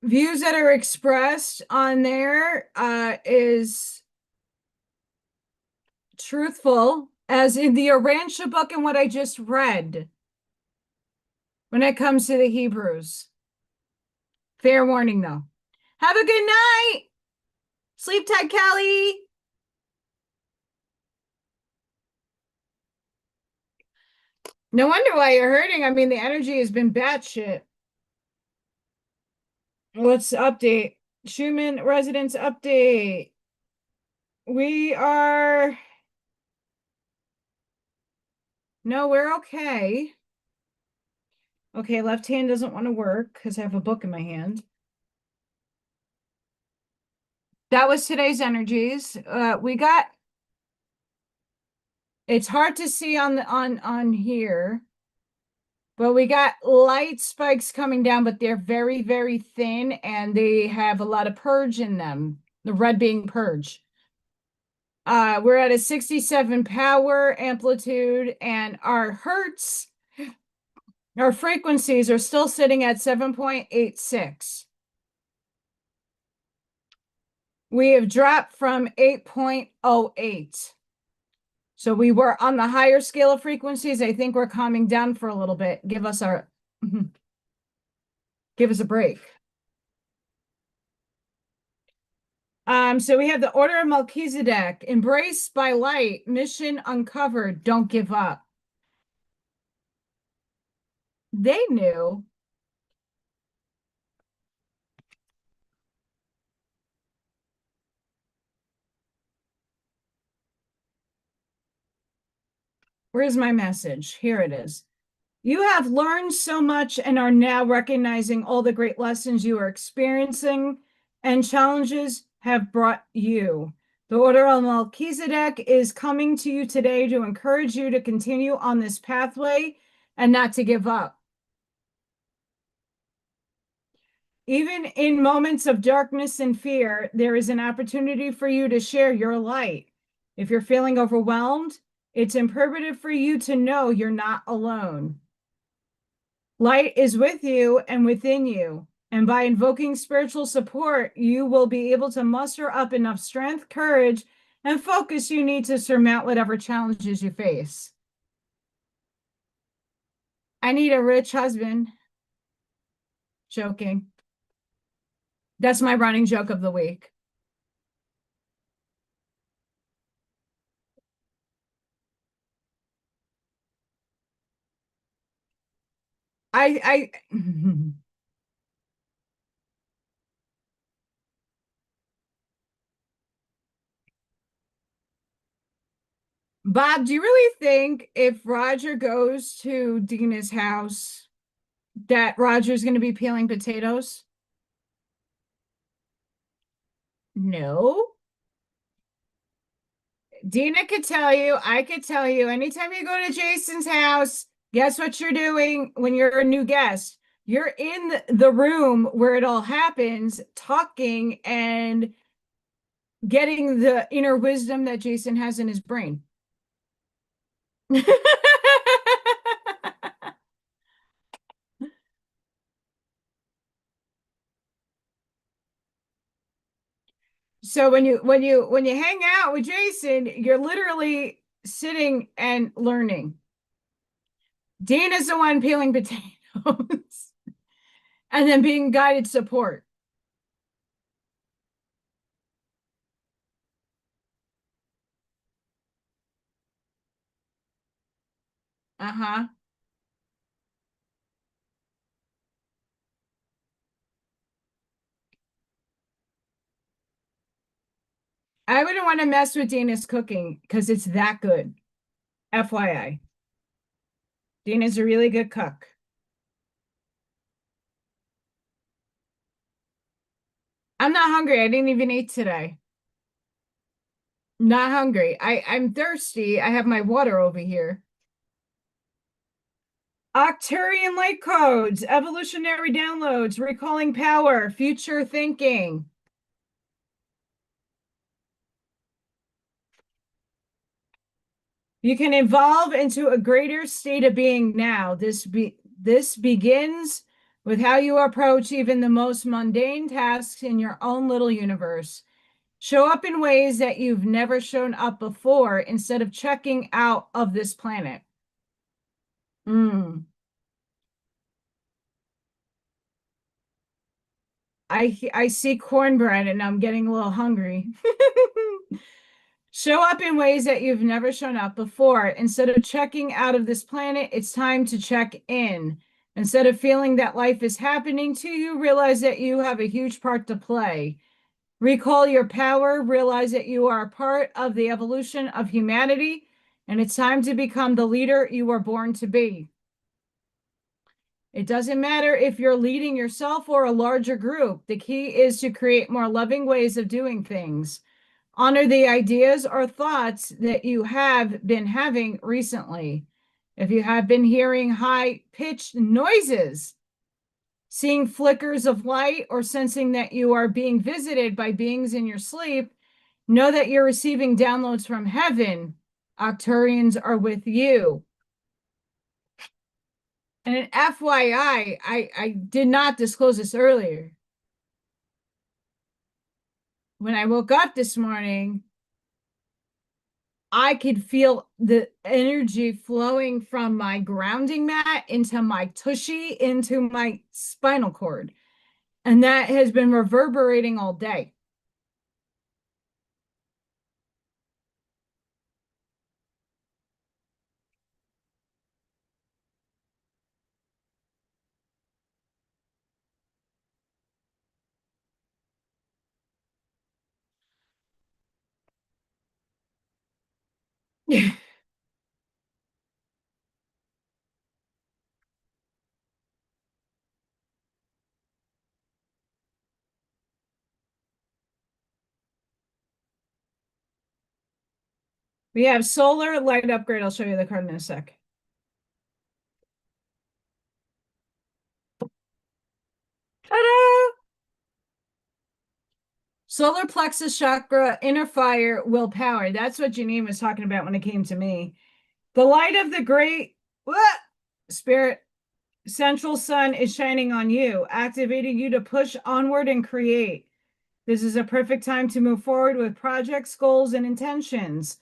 Speaker 1: Views that are expressed on there is truthful, as in the Arancha book and what I just read when it comes to the Hebrews. Fair warning, though. Have a good night. Sleep tight, Callie. No wonder why you're hurting. I mean, the energy has been batshit. Let's update. Schumann residence update. We are... No, we're okay. Okay, left hand doesn't want to work because I have a book in my hand. That was today's energies. We got... It's hard to see on here. But we got light spikes coming down, but they're very, very thin, and they have a lot of purge in them, the red being purge. We're at a 67 power amplitude, and our hertz, our frequencies are still sitting at 7.86. We have dropped from 8.08. So we were on the higher scale of frequencies. I think we're calming down for a little bit. Give us a break. So we have the Order of Melchizedek, embraced by light, mission uncovered, don't give up. They knew. Where's my message? Here it is. You have learned so much and are now recognizing all the great lessons you are experiencing and challenges have brought you. The Order of Melchizedek is coming to you today to encourage you to continue on this pathway and not to give up. Even in moments of darkness and fear, there is an opportunity for you to share your light. If you're feeling overwhelmed, it's imperative for you to know you're not alone. Light is with you and within you. And by invoking spiritual support, you will be able to muster up enough strength, courage, and focus you need to surmount whatever challenges you face. I need a rich husband. Joking. That's my running joke of the week. I Bob, do you really think if Roger goes to Dina's house that Roger's going to be peeling potatoes? No. Dina could tell you, I could tell you, anytime you go to Jason's house, guess what you're doing when you're a new guest? You're in the room where it all happens, talking and getting the inner wisdom that Jason has in his brain. So when you hang out with Jason, you're literally sitting and learning. Dana's the one peeling potatoes and then being guided support. Uh-huh. I wouldn't want to mess with Dana's cooking because it's that good. FYI. Dana's a really good cook. I'm not hungry. I didn't even eat today. Not hungry. I'm thirsty. I have my water over here. Octarian light codes, evolutionary downloads, recalling power, future thinking. You can evolve into a greater state of being now. This begins with how you approach even the most mundane tasks in your own little universe. Show up in ways that you've never shown up before instead of checking out of this planet. Mm. I see cornbread and I'm getting a little hungry. Show up in ways that you've never shown up before. Instead of checking out of this planet, it's time to check in. Instead of feeling that life is happening to you, realize that you have a huge part to play. Recall your power, realize that you are a part of the evolution of humanity, and it's time to become the leader you were born to be. It doesn't matter if you're leading yourself or a larger group. The key is to create more loving ways of doing things. Honor the ideas or thoughts that you have been having recently. If you have been hearing high-pitched noises, seeing flickers of light, or sensing that you are being visited by beings in your sleep, know that you're receiving downloads from heaven. Octarians are with you. And an FYI, I did not disclose this earlier. When I woke up this morning, I could feel the energy flowing from my grounding mat into my tushy, into my spinal cord. And that has been reverberating all day. We have solar light upgrade. I'll show you the card in a sec. Ta-da! Solar plexus chakra, inner fire, willpower. That's what Janine was talking about when it came to me. The light of the great what? Spirit Central Sun is shining on you, activating you to push onward and create. This is a perfect time to move forward with projects, goals, and intentions.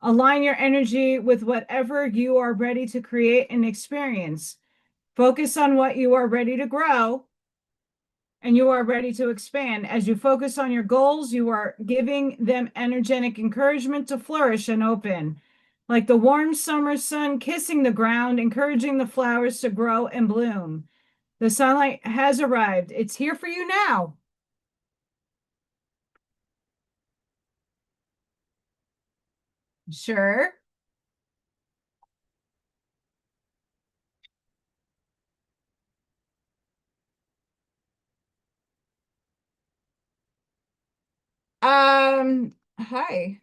Speaker 1: Align your energy with whatever you are ready to create and experience. Focus on what you are ready to grow and you are ready to expand. As you focus on your goals, you are giving them energetic encouragement to flourish and open. Like the warm summer sun kissing the ground, encouraging the flowers to grow and bloom. The sunlight has arrived. It's here for you now. Sure. Hi.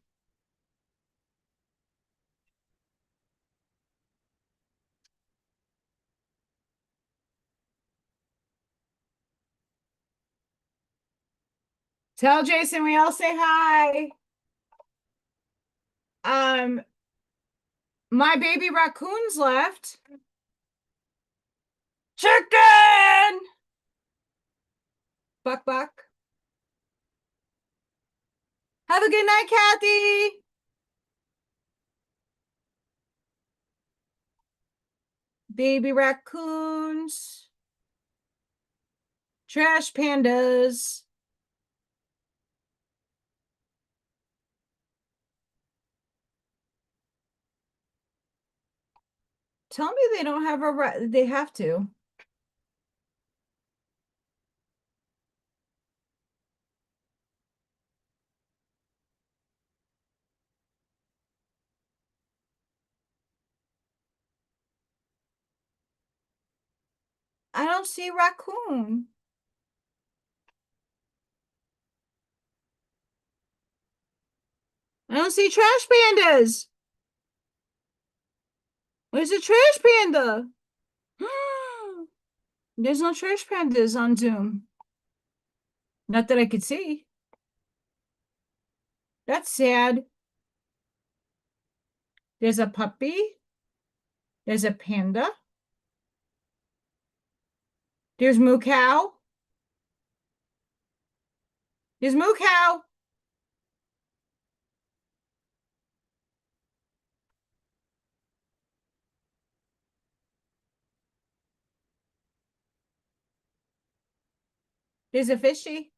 Speaker 1: Tell Jason we all say hi. Um, my baby raccoons left. Chicken! Buck buck. Have a good night, Kathy. Baby raccoons. Trash pandas. Tell me they don't have they have to. I don't see raccoon. I don't see trash pandas. Where's the trash panda? There's no trash pandas on Zoom. Not that I could see. That's sad. There's a puppy. There's a panda. There's Moo Cow. There's Moo Cow. There's a fishy.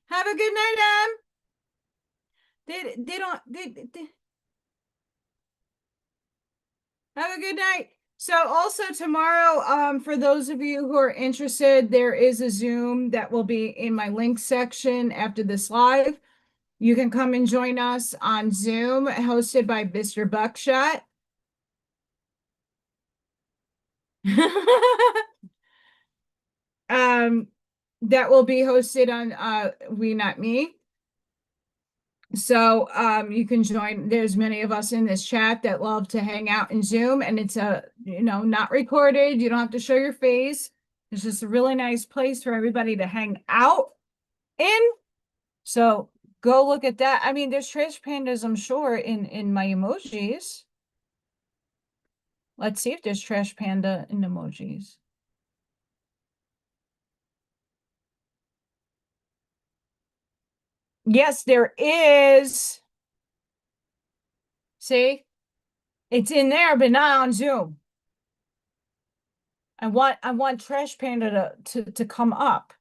Speaker 1: Have a good night, Em. They don't they have a good night. So also tomorrow, for those of you who are interested, there is a Zoom that will be in my link section after this live. You can come and join us on Zoom, hosted by Mr. Buckshot. um, that will be hosted on We Not Me. So you can join. There's many of us in this chat that love to hang out in Zoom, and it's not recorded. You don't have to show your face. It's just a really nice place for everybody to hang out in. So go look at that. I mean, there's trash pandas, I'm sure, in my emojis. Let's see if there's trash panda in emojis. Yes, there is. See, it's in there, but not on Zoom. I want trash panda to come up.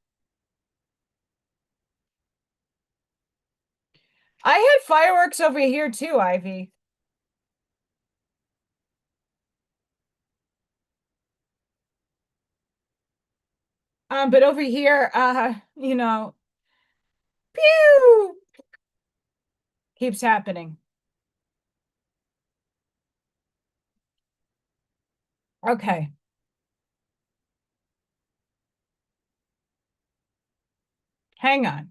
Speaker 1: I had fireworks over here too, Ivy. But over here, pew keeps happening. Okay, hang on.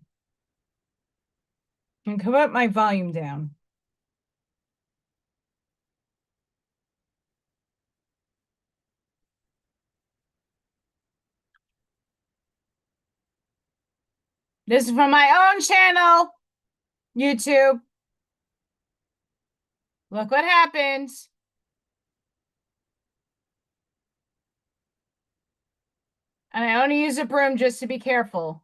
Speaker 1: And can put my volume down. This is from my own channel, YouTube. Look what happens. And I only use a broom just to be careful.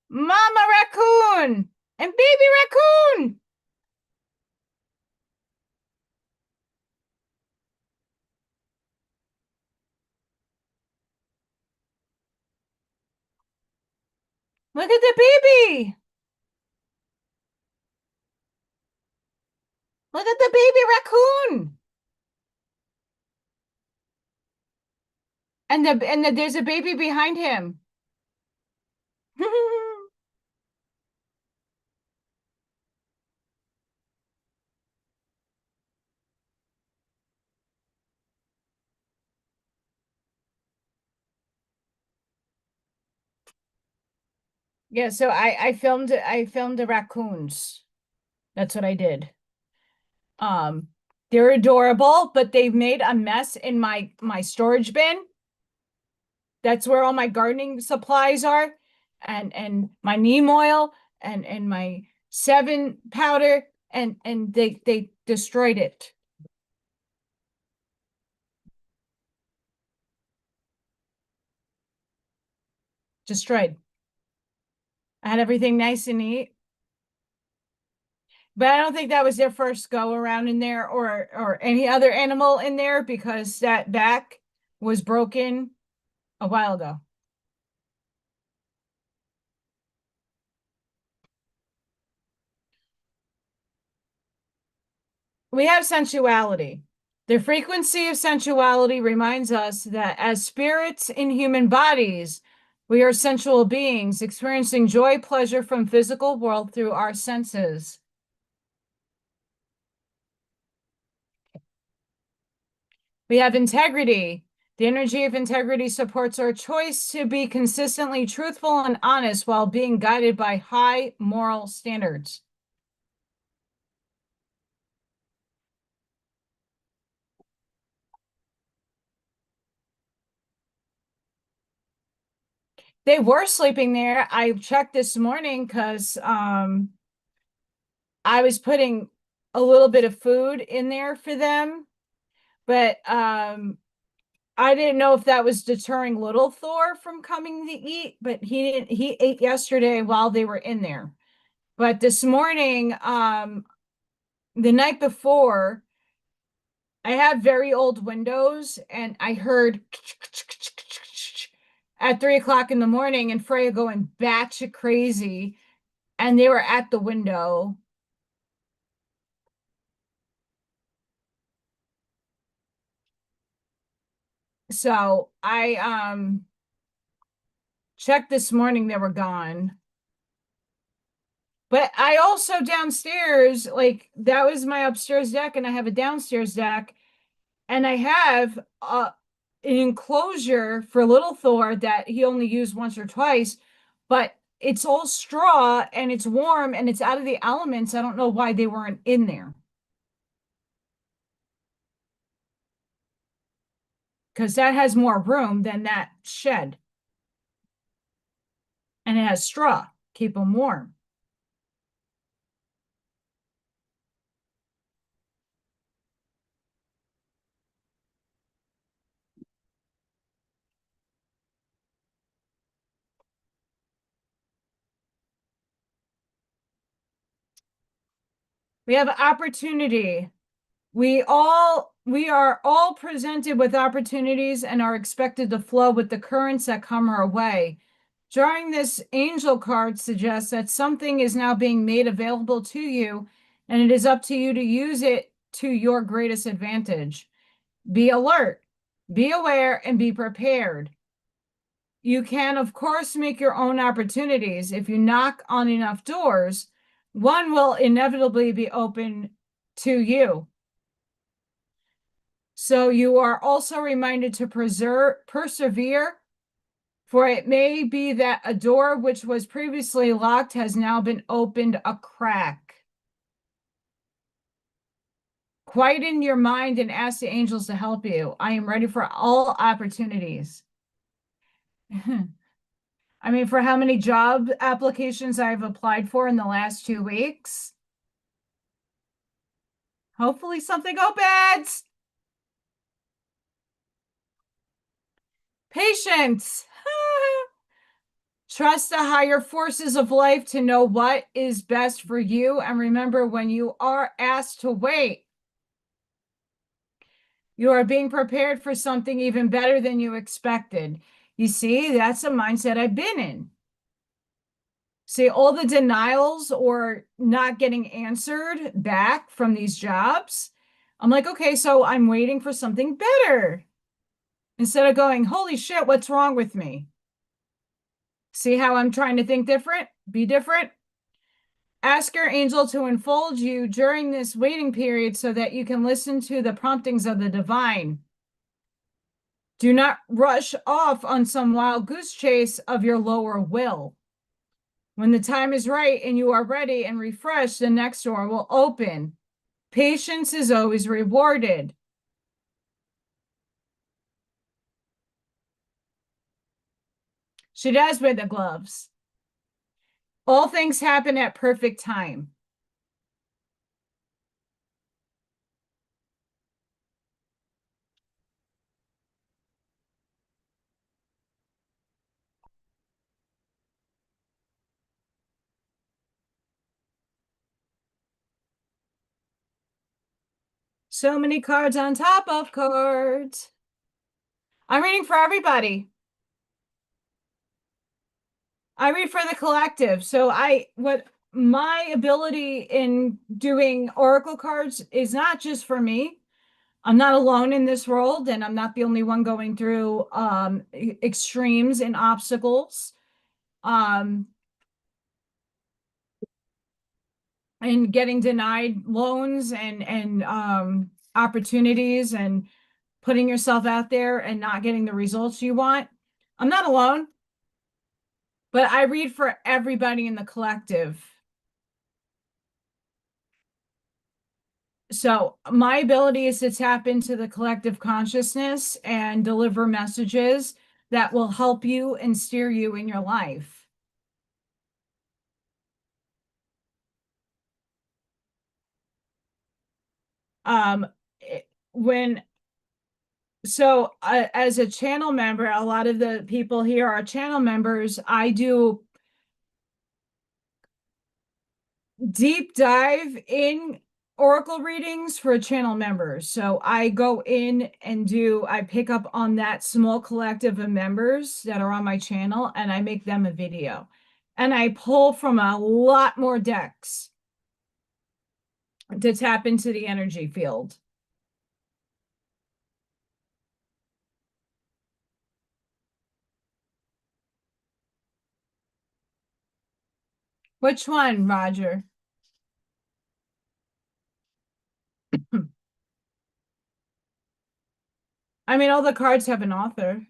Speaker 1: Mama raccoon and baby raccoon. Look at the baby. Look at the baby raccoon. And there's a baby behind him. Yeah, so I filmed the raccoons. That's what I did. Um, they're adorable, but they've made a mess in my storage bin. That's where all my gardening supplies are, and my neem oil and my 7 powder, and they destroyed it. Destroyed. I had everything nice and neat, but I don't think that was their first go around in there, or any other animal in there, because that back was broken a while ago. We have sensuality. The frequency of sensuality reminds us that as spirits in human bodies, we are sensual beings experiencing joy, pleasure from physical world through our senses. We have integrity. The energy of integrity supports our choice to be consistently truthful and honest while being guided by high moral standards. They were sleeping there. I checked this morning because I was putting a little bit of food in there for them, but I didn't know if that was deterring little Thor from coming to eat, but he ate yesterday while they were in there. But this morning, the night before, I have very old windows, and I heard at 3 o'clock in the morning, and Freya going batshit crazy, and they were at the window. So I checked this morning, they were gone. But I also downstairs, like that was my upstairs deck, and I have a downstairs deck, and I have an enclosure for little Thor that he only used once or twice, but it's all straw and it's warm and it's out of the elements. I don't know why they weren't in there, because that has more room than that shed, and it has straw. Keep them warm. We have opportunity. We are all presented with opportunities and are expected to flow with the currents that come our way. Drawing this angel card suggests that something is now being made available to you, and it is up to you to use it to your greatest advantage. Be alert, be aware, and be prepared. You can, of course, make your own opportunities. If you knock on enough doors, one will inevitably be open to you. So you are also reminded to persevere, for it may be that a door which was previously locked has now been opened a crack. Quieten your mind and ask the angels to help you. I am ready for all opportunities. I mean, for how many job applications I've applied for in the last 2 weeks? Hopefully something opens. Patience. Trust the higher forces of life to know what is best for you. And remember, when you are asked to wait, you are being prepared for something even better than you expected. You see, that's a mindset I've been in. See, all the denials or not getting answered back from these jobs, I'm like, okay, so I'm waiting for something better instead of going, holy shit, what's wrong with me? See how I'm trying to think different, be different? Ask your angel to enfold you during this waiting period so that you can listen to the promptings of the divine. Do not rush off on some wild goose chase of your lower will. When the time is right and you are ready and refreshed, the next door will open. Patience is always rewarded. She does wear the gloves. All things happen at perfect time. So many cards on top of cards. I'm reading for everybody. I read for the collective. So what my ability in doing oracle cards is not just for me. I'm not alone in this world, and I'm not the only one going through extremes and obstacles. Um, and getting denied loans and opportunities and putting yourself out there and not getting the results you want. I'm not alone, but I read for everybody in the collective. So my ability is to tap into the collective consciousness and deliver messages that will help you and steer you in your life. Um, when so as a channel member, a lot of the people here are channel members. I do deep dive in oracle readings for channel members. So I go in and I pick up on that small collective of members that are on my channel and I make them a video. And I pull from a lot more decks to tap into the energy field. Which one, Roger? I mean, all the cards have an author.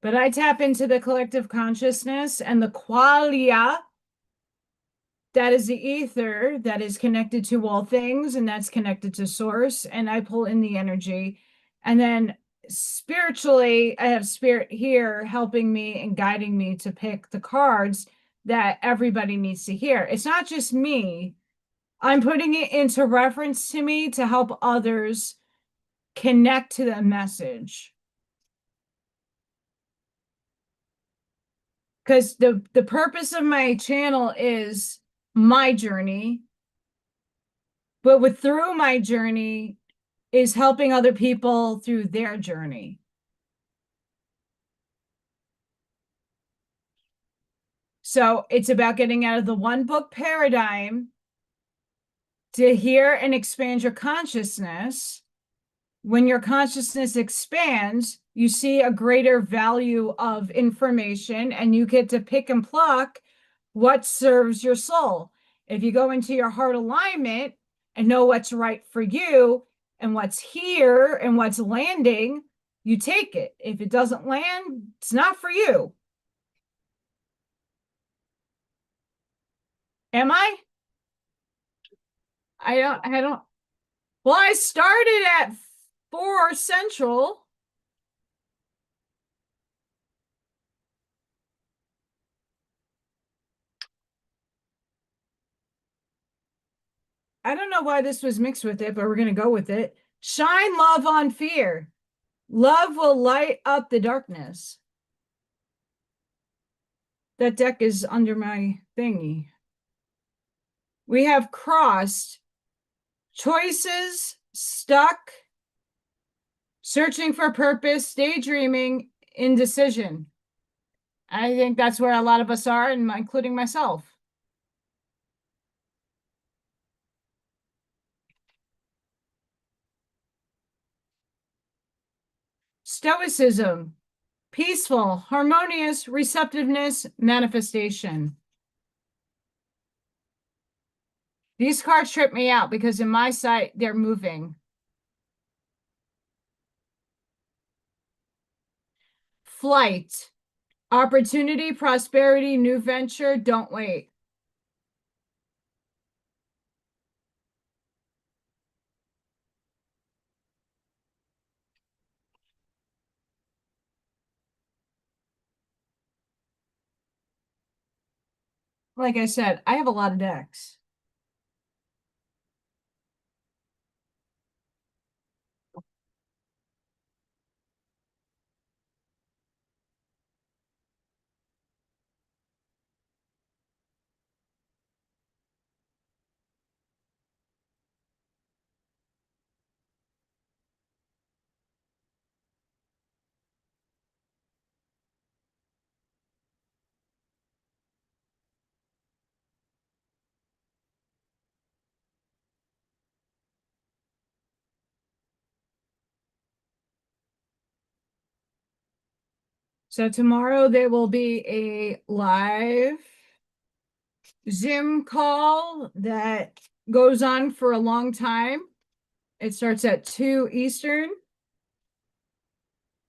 Speaker 1: But I tap into the collective consciousness and the qualia that is the ether that is connected to all things and that's connected to source. And I pull in the energy. And then spiritually, I have spirit here helping me and guiding me to pick the cards that everybody needs to hear. It's not just me. I'm putting it into reference to me to help others connect to the message. Because the purpose of my channel is my journey, but through my journey is helping other people through their journey. So it's about getting out of the one book paradigm to hear and expand your consciousness. When your consciousness expands, you see a greater value of information and you get to pick and pluck what serves your soul. If you go into your heart alignment and know what's right for you and what's here and what's landing, you take it. If it doesn't land, it's not for you. Am I? I don't, well, I started at 4 Central. I don't know why this was mixed with it, but we're going to go with it. Shine love on fear. Love will light up the darkness. That deck is under my thingy. We have crossed, choices, stuck, searching for purpose, daydreaming, indecision. I think that's where a lot of us are, and including myself. Stoicism, peaceful, harmonious, receptiveness, manifestation. These cards trip me out because in my sight, they're moving. Flight, opportunity, prosperity, new venture, don't wait. Like I said, I have a lot of decks. So tomorrow there will be a live Zoom call that goes on for a long time. It starts at 2 Eastern.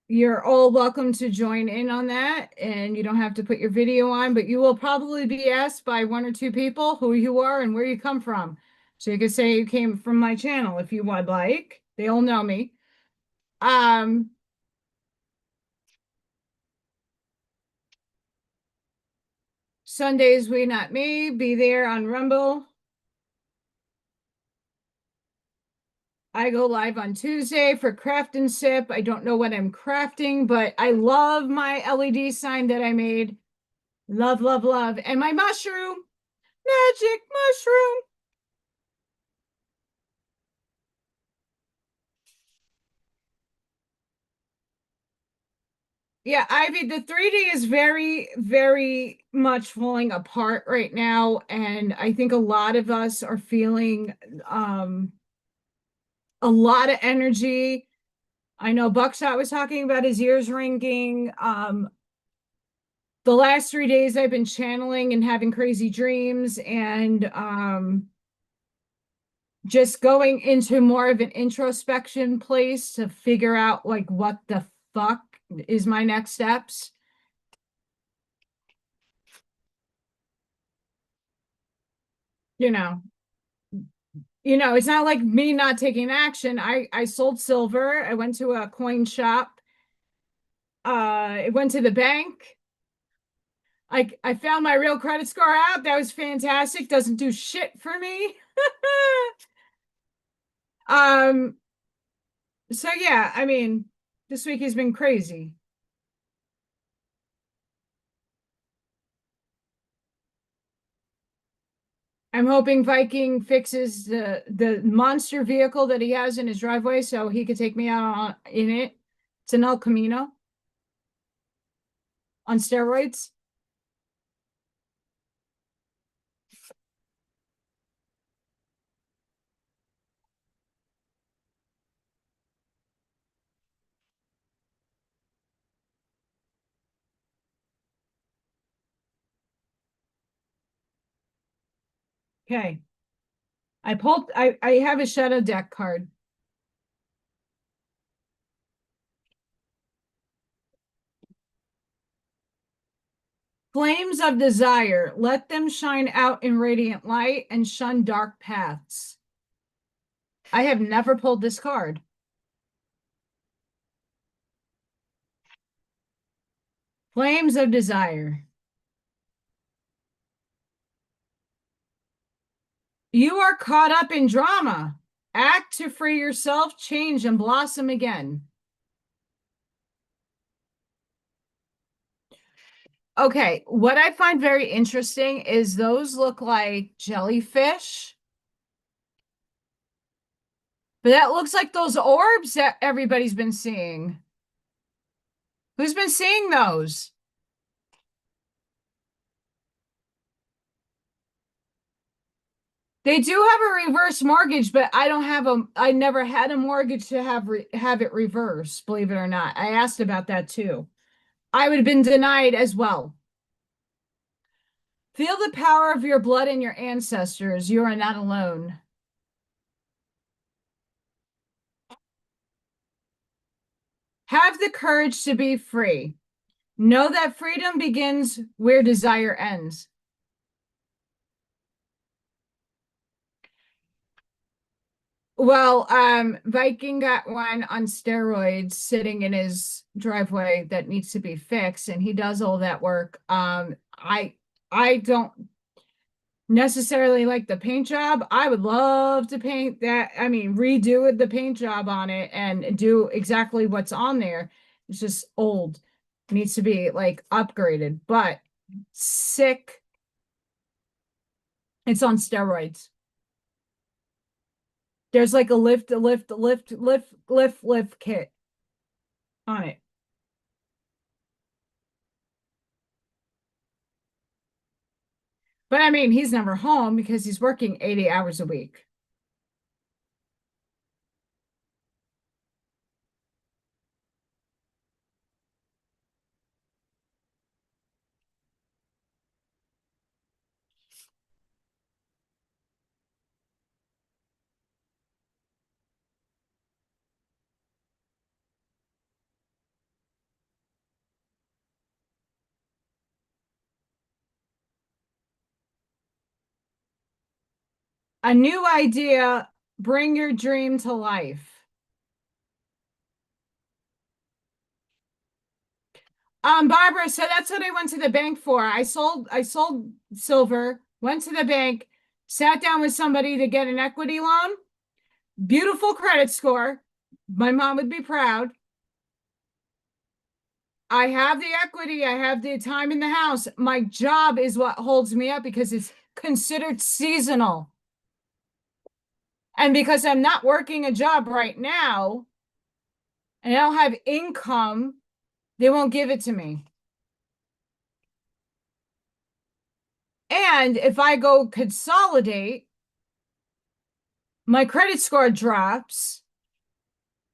Speaker 1: You're all welcome to join in on that, and you don't have to put your video on, but you will probably be asked by 1 or 2 people who you are and where you come from. So you could say you came from my channel if you would like. They all know me. Um, Sundays We Not Me, be there on Rumble. I go live on Tuesday for Craft and Sip. I don't know what I'm crafting, but I love my LED sign that I made. Love, love, love. And my mushroom, magic mushroom. Yeah, Ivy, the 3D is very, very much falling apart right now. And I think a lot of us are feeling a lot of energy. I know Buckshot was talking about his ears ringing. The last 3 days I've been channeling and having crazy dreams and just going into more of an introspection place to figure out like what the fuck is my next steps. You know, it's not like me not taking action. I sold silver. I went to a coin shop. I went to the bank. I found my real credit score app. That was fantastic. Doesn't do shit for me. um so yeah, I mean, this week has been crazy. I'm hoping Viking fixes the monster vehicle that he has in his driveway so he could take me out in it. It's an El Camino on steroids. Okay. I have a shadow deck card. Flames of desire, let them shine out in radiant light and shun dark paths. I have never pulled this card. Flames of Desire. You are caught up in drama. Act to free yourself, change, and blossom again. Okay, what I find very interesting is those look like jellyfish, but that looks like those orbs that everybody's been seeing. Who's been seeing those? They do have a reverse mortgage, but I never had a mortgage to have it reversed, believe it or not. I asked about that too. I would have been denied as well. Feel the power of your blood and your ancestors. You are not alone. Have the courage to be free. Know that freedom begins where desire ends. Well, Viking got one on steroids sitting in his driveway that needs to be fixed, and he does all that work. I don't necessarily like the paint job. I would love to paint that. I mean, redo the paint job on it and do exactly what's on there. It's just old. It needs to be like upgraded, but sick. It's on steroids. There's like a lift kit on it. But I mean, he's never home because he's working 80 hours a week. A new idea, bring your dream to life. Barbara, so that's what I went to the bank for. I sold silver, went to the bank, sat down with somebody to get an equity loan. Beautiful credit score. My mom would be proud. I have the equity, I have the time in the house. My job is what holds me up because it's considered seasonal. And because I'm not working a job right now and I don't have income, they won't give it to me. And if I go consolidate, my credit score drops.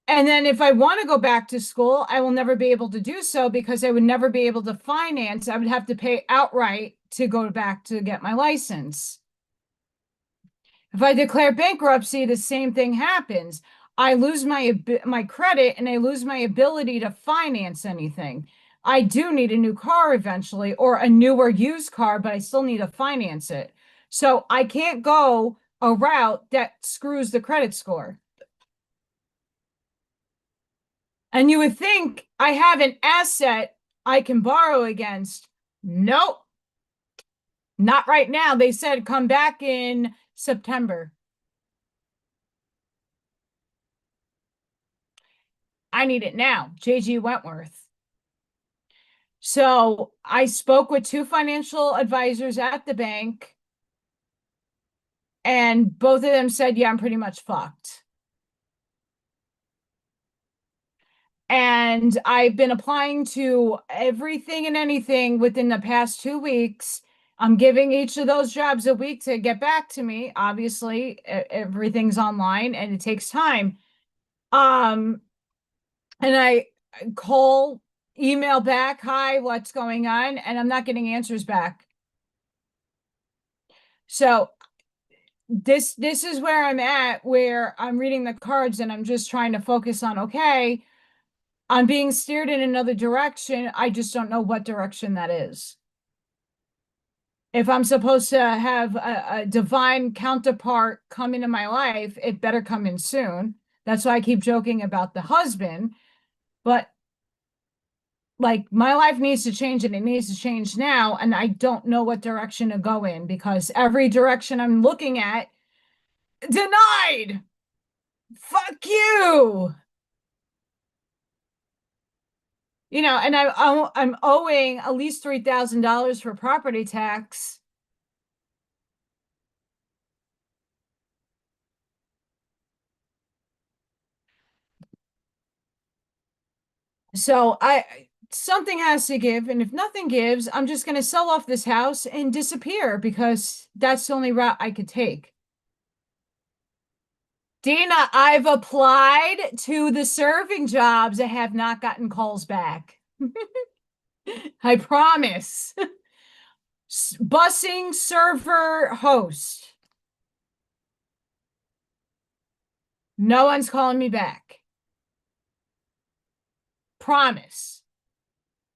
Speaker 1: And then if I want to go back to school, I will never be able to do so because I would never be able to finance. I would have to pay outright to go back to get my license. If I declare bankruptcy, the same thing happens. I lose my credit and I lose my ability to finance anything. I do need a new car eventually or a newer used car, but I still need to finance it. So I can't go a route that screws the credit score. And you would think I have an asset I can borrow against. Nope, not right now. They said come back in September. I need it now. JG Wentworth. So I spoke with two financial advisors at the bank, and both of them said, yeah, I'm pretty much fucked. And I've been applying to everything and anything within the past 2 weeks. I'm giving each of those jobs a week to get back to me. Obviously, everything's online and it takes time. Um, and I call, email back, hi, what's going on? And I'm not getting answers back. So this is where I'm at, where I'm reading the cards and I'm just trying to focus on, okay, I'm being steered in another direction. I just don't know what direction that is. If I'm supposed to have a divine counterpart come into my life, it better come in soon. That's why I keep joking about the husband. But like my life needs to change and it needs to change now. And I don't know what direction to go in because every direction I'm looking at, denied. Fuck you. And I'm owing at least $3,000 for property tax. So something has to give, and if nothing gives, I'm just going to sell off this house and disappear because that's the only route I could take. Dina, I've applied to the serving jobs. I have not gotten calls back. I promise. Busing server host. No one's calling me back. Promise.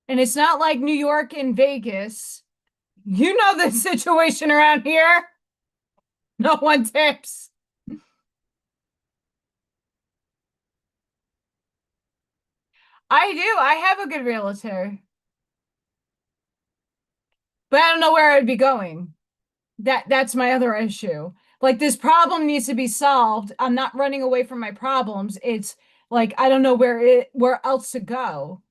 Speaker 1: And it's not like New York and Vegas. You know the situation around here. No one tips. I do. I have a good realtor, but I don't know where I'd be going. That's my other issue. Like this problem needs to be solved. I'm not running away from my problems. It's like I don't know where else to go.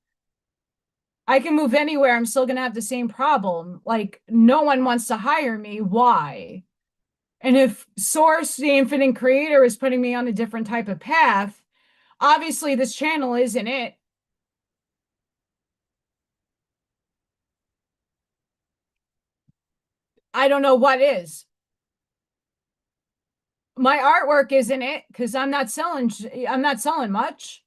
Speaker 1: I can move anywhere. I'm still gonna have the same problem. Like no one wants to hire me. Why? And if Source, the infinite creator, is putting me on a different type of path, obviously this channel isn't it. I don't know what is. My artwork isn't it because I'm not selling much.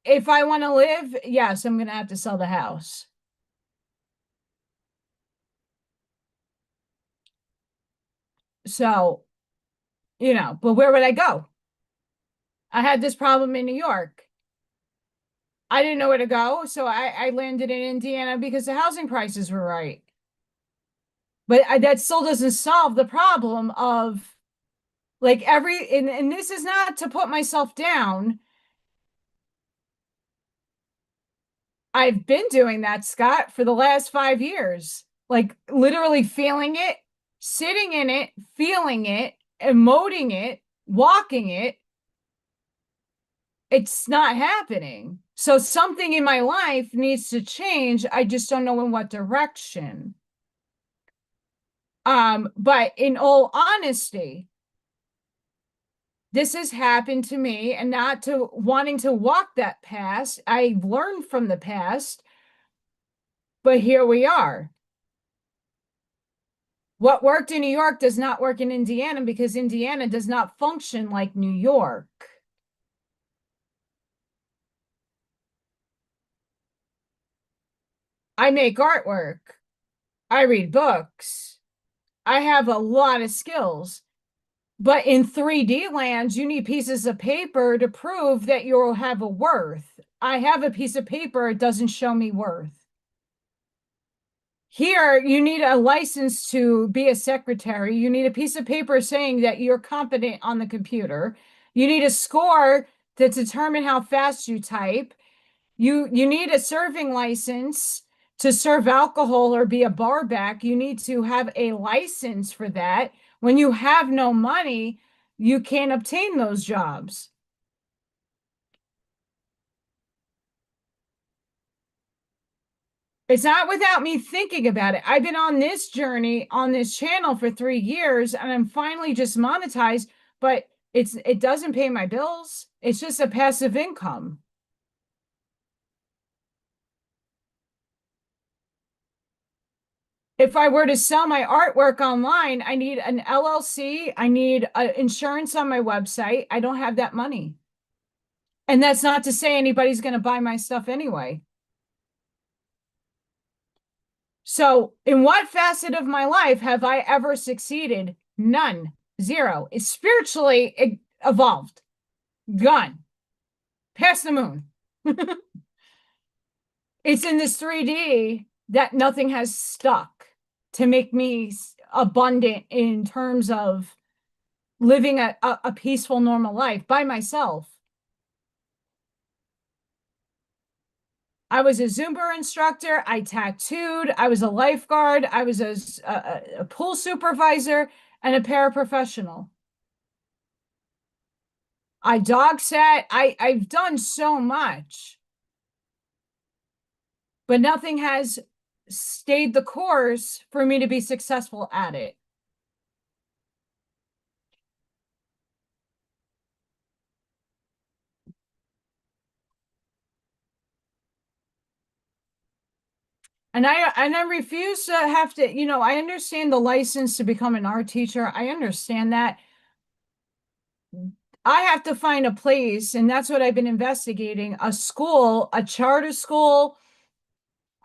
Speaker 1: If I want to live, yes, I'm gonna have to sell the house. So, but where would I go? I had this problem in New York. I didn't know where to go, so I landed in Indiana because the housing prices were right. But that still doesn't solve the problem of like and this is not to put myself down. I've been doing that, Scott, for the last 5 years. Like literally feeling it, sitting in it, feeling it, emoting it, walking it. It's not happening. So something in my life needs to change. I just don't know in what direction. But in all honesty, this has happened to me and not to wanting to walk that past. I've learned from the past, but here we are. What worked in New York does not work in Indiana because Indiana does not function like New York. I make artwork. I read books. I have a lot of skills. But in 3D lands, you need pieces of paper to prove that you'll have a worth. I have a piece of paper, it doesn't show me worth. Here, you need a license to be a secretary. You need a piece of paper saying that you're competent on the computer. You need a score to determine how fast you type. You need a serving license to serve alcohol or be a bar back. You need to have a license for that. When you have no money, you can't obtain those jobs. It's not without me thinking about it. I've been on this journey on this channel for 3 years and I'm finally just monetized, but it doesn't pay my bills. It's just a passive income. If I were to sell my artwork online, I need an LLC. I need insurance on my website. I don't have that money. And that's not to say anybody's going to buy my stuff anyway. So, in what facet of my life have I ever succeeded? None. Zero. It's spiritually evolved. Gone. Past the moon. It's in this 3D that nothing has stuck to make me abundant in terms of living a peaceful, normal life by myself. I was a Zumba instructor. I tattooed. I was a lifeguard. I was a pool supervisor and a paraprofessional. I dog sat. I've done so much, but nothing has stayed the course for me to be successful at it. And I refuse to have to, I understand the license to become an art teacher. I understand that. I have to find a place, and that's what I've been investigating, a school, a charter school,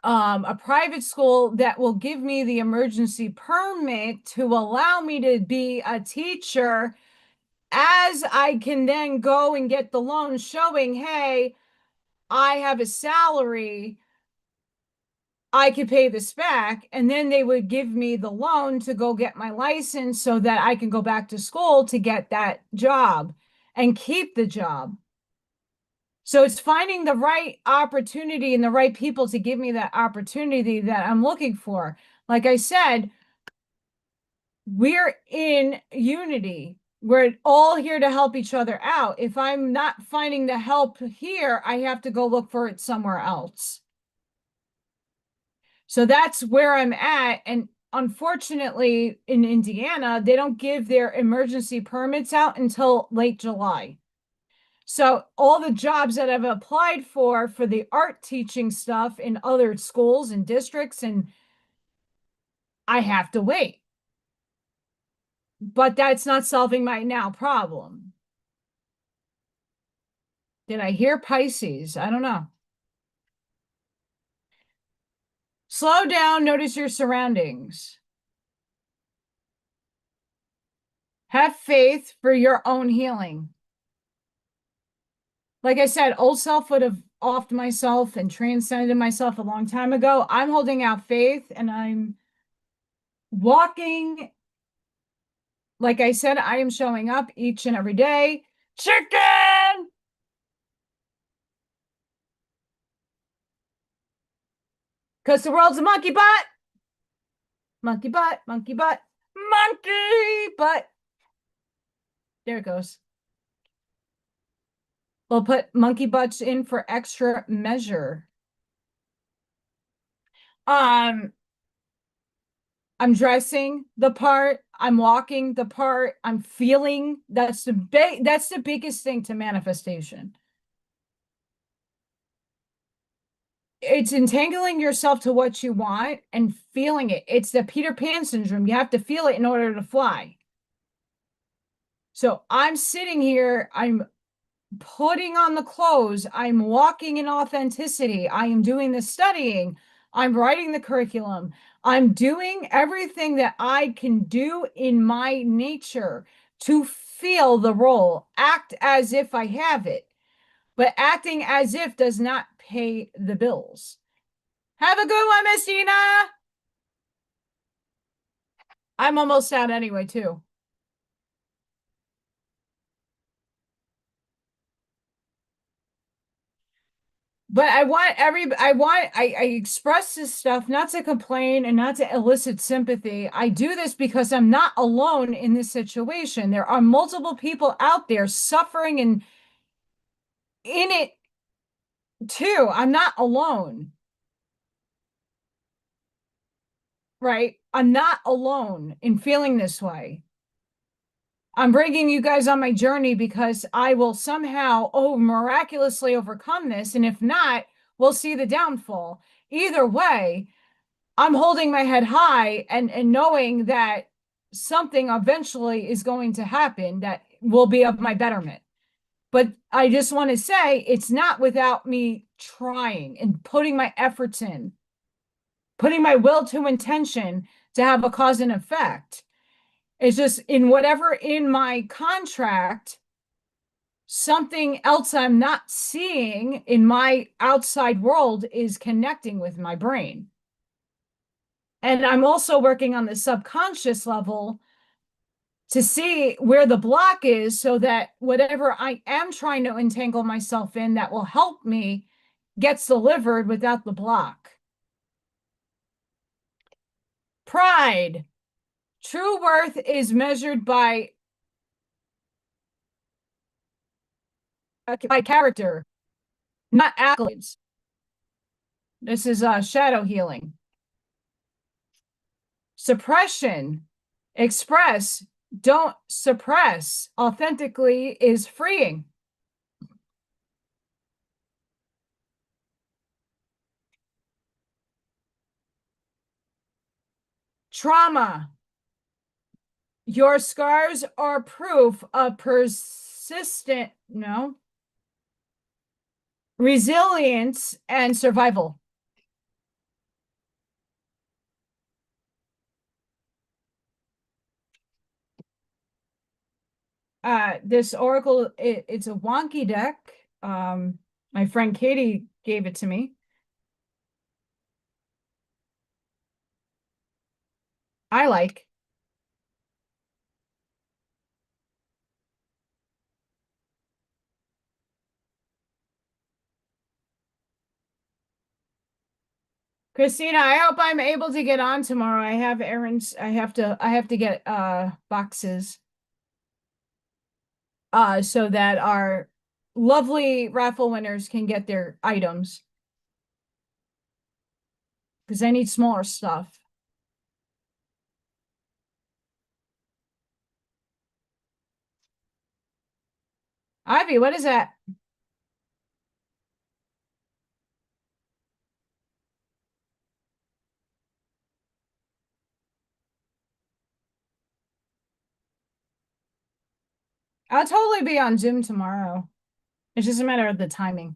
Speaker 1: a private school that will give me the emergency permit to allow me to be a teacher, as I can then go and get the loan showing, hey, I have a salary, I could pay this back. And then they would give me the loan to go get my license so that I can go back to school to get that job and keep the job. So it's finding the right opportunity and the right people to give me that opportunity that I'm looking for. Like I said, we're in unity. We're all here to help each other out. If I'm not finding the help here, I have to go look for it somewhere else. So that's where I'm at. And unfortunately, in Indiana, they don't give their emergency permits out until late July. So all the jobs that I've applied for the art teaching stuff in other schools and districts, and I have to wait. But that's not solving my now problem. Did I hear Pisces? I don't know. Slow down, notice your surroundings. Have faith for your own healing. Like I said, old self would have offed myself and transcended myself a long time ago. I'm holding out faith and I'm walking. Like I said, I am showing up each and every day. Chicken! Because the world's a monkey butt. Monkey butt, monkey butt, monkey butt. There it goes. We'll put monkey butts in for extra measure. Um, I'm dressing the part, I'm walking the part, I'm feeling. That's the biggest thing to manifestation. It's entangling yourself to what you want and feeling it. It's the Peter Pan syndrome. You have to feel it in order to fly. So I'm sitting here, I'm putting on the clothes, I'm walking in authenticity, I am doing the studying, I'm writing the curriculum, I'm doing everything that I can do in my nature to feel the role, act as if I have it, but acting as if does not pay the bills. Have a good one, Miss Tina. I'm almost out anyway, too. But I express this stuff not to complain and not to elicit sympathy. I do this because I'm not alone in this situation. There are multiple people out there suffering and in it too. I'm not alone, right? I'm not alone in feeling this way. I'm bringing you guys on my journey because I will somehow, miraculously overcome this. And if not, we'll see the downfall. Either way, I'm holding my head high and knowing that something eventually is going to happen that will be of my betterment. But I just want to say it's not without me trying and putting my efforts in, putting my will to intention to have a cause and effect. It's just in whatever in my contract something else I'm not seeing in my outside world is connecting with my brain. And I'm also working on the subconscious level to see where the block is so that whatever I am trying to entangle myself in that will help me gets delivered without the block. Pride. True worth is measured by character, not accolades. This is shadow healing. Suppression. Express, don't suppress. Authentically is freeing. Trauma. Your scars are proof of persistent, no, resilience and survival. This oracle, it's a wonky deck. My friend Katie gave it to me. I like. Christina, I hope I'm able to get on tomorrow. I have errands. I have to get boxes so that our lovely raffle winners can get their items because I need smaller stuff. Ivy, what is that? I'll totally be on Zoom tomorrow. It's just a matter of the timing.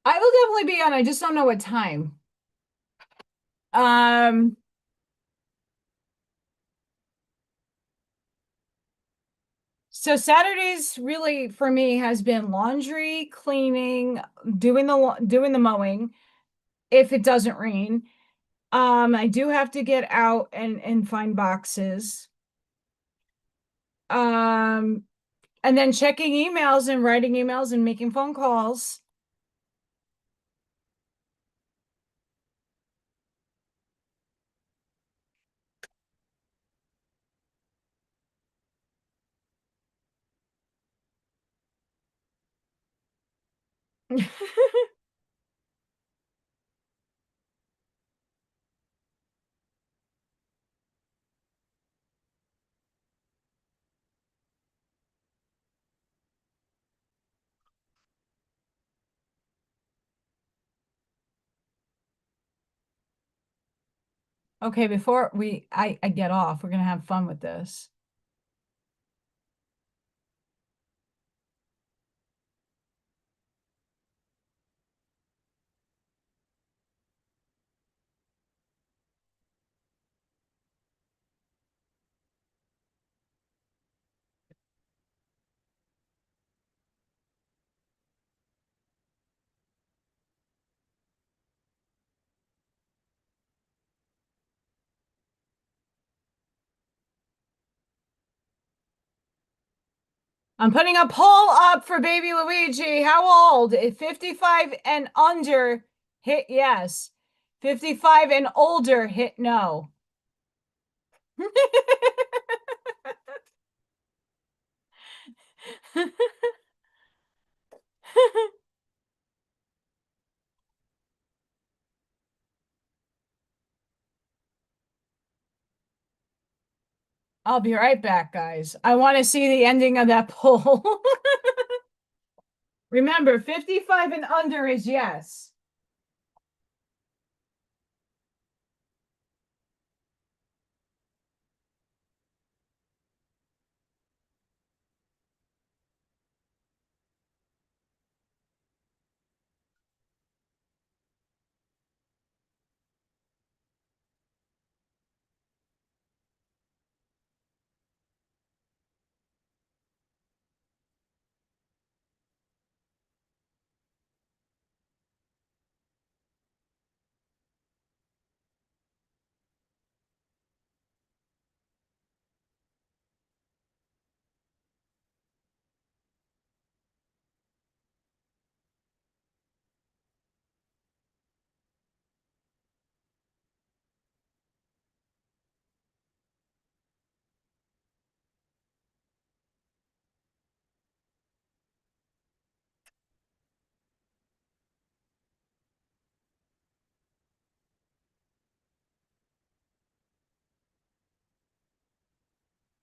Speaker 1: I will definitely be on. I just don't know what time. Um, so Saturdays really for me has been laundry, cleaning, doing the mowing if it doesn't rain. I do have to get out and find boxes. Um, and then checking emails and writing emails and making phone calls. Okay, before I get off, we're gonna have fun with this. I'm putting a poll up for baby Luigi. How old? 55 and under, hit yes. 55 and older, hit no. I'll be right back, guys. I want to see the ending of that poll. Remember, 55 and under is yes.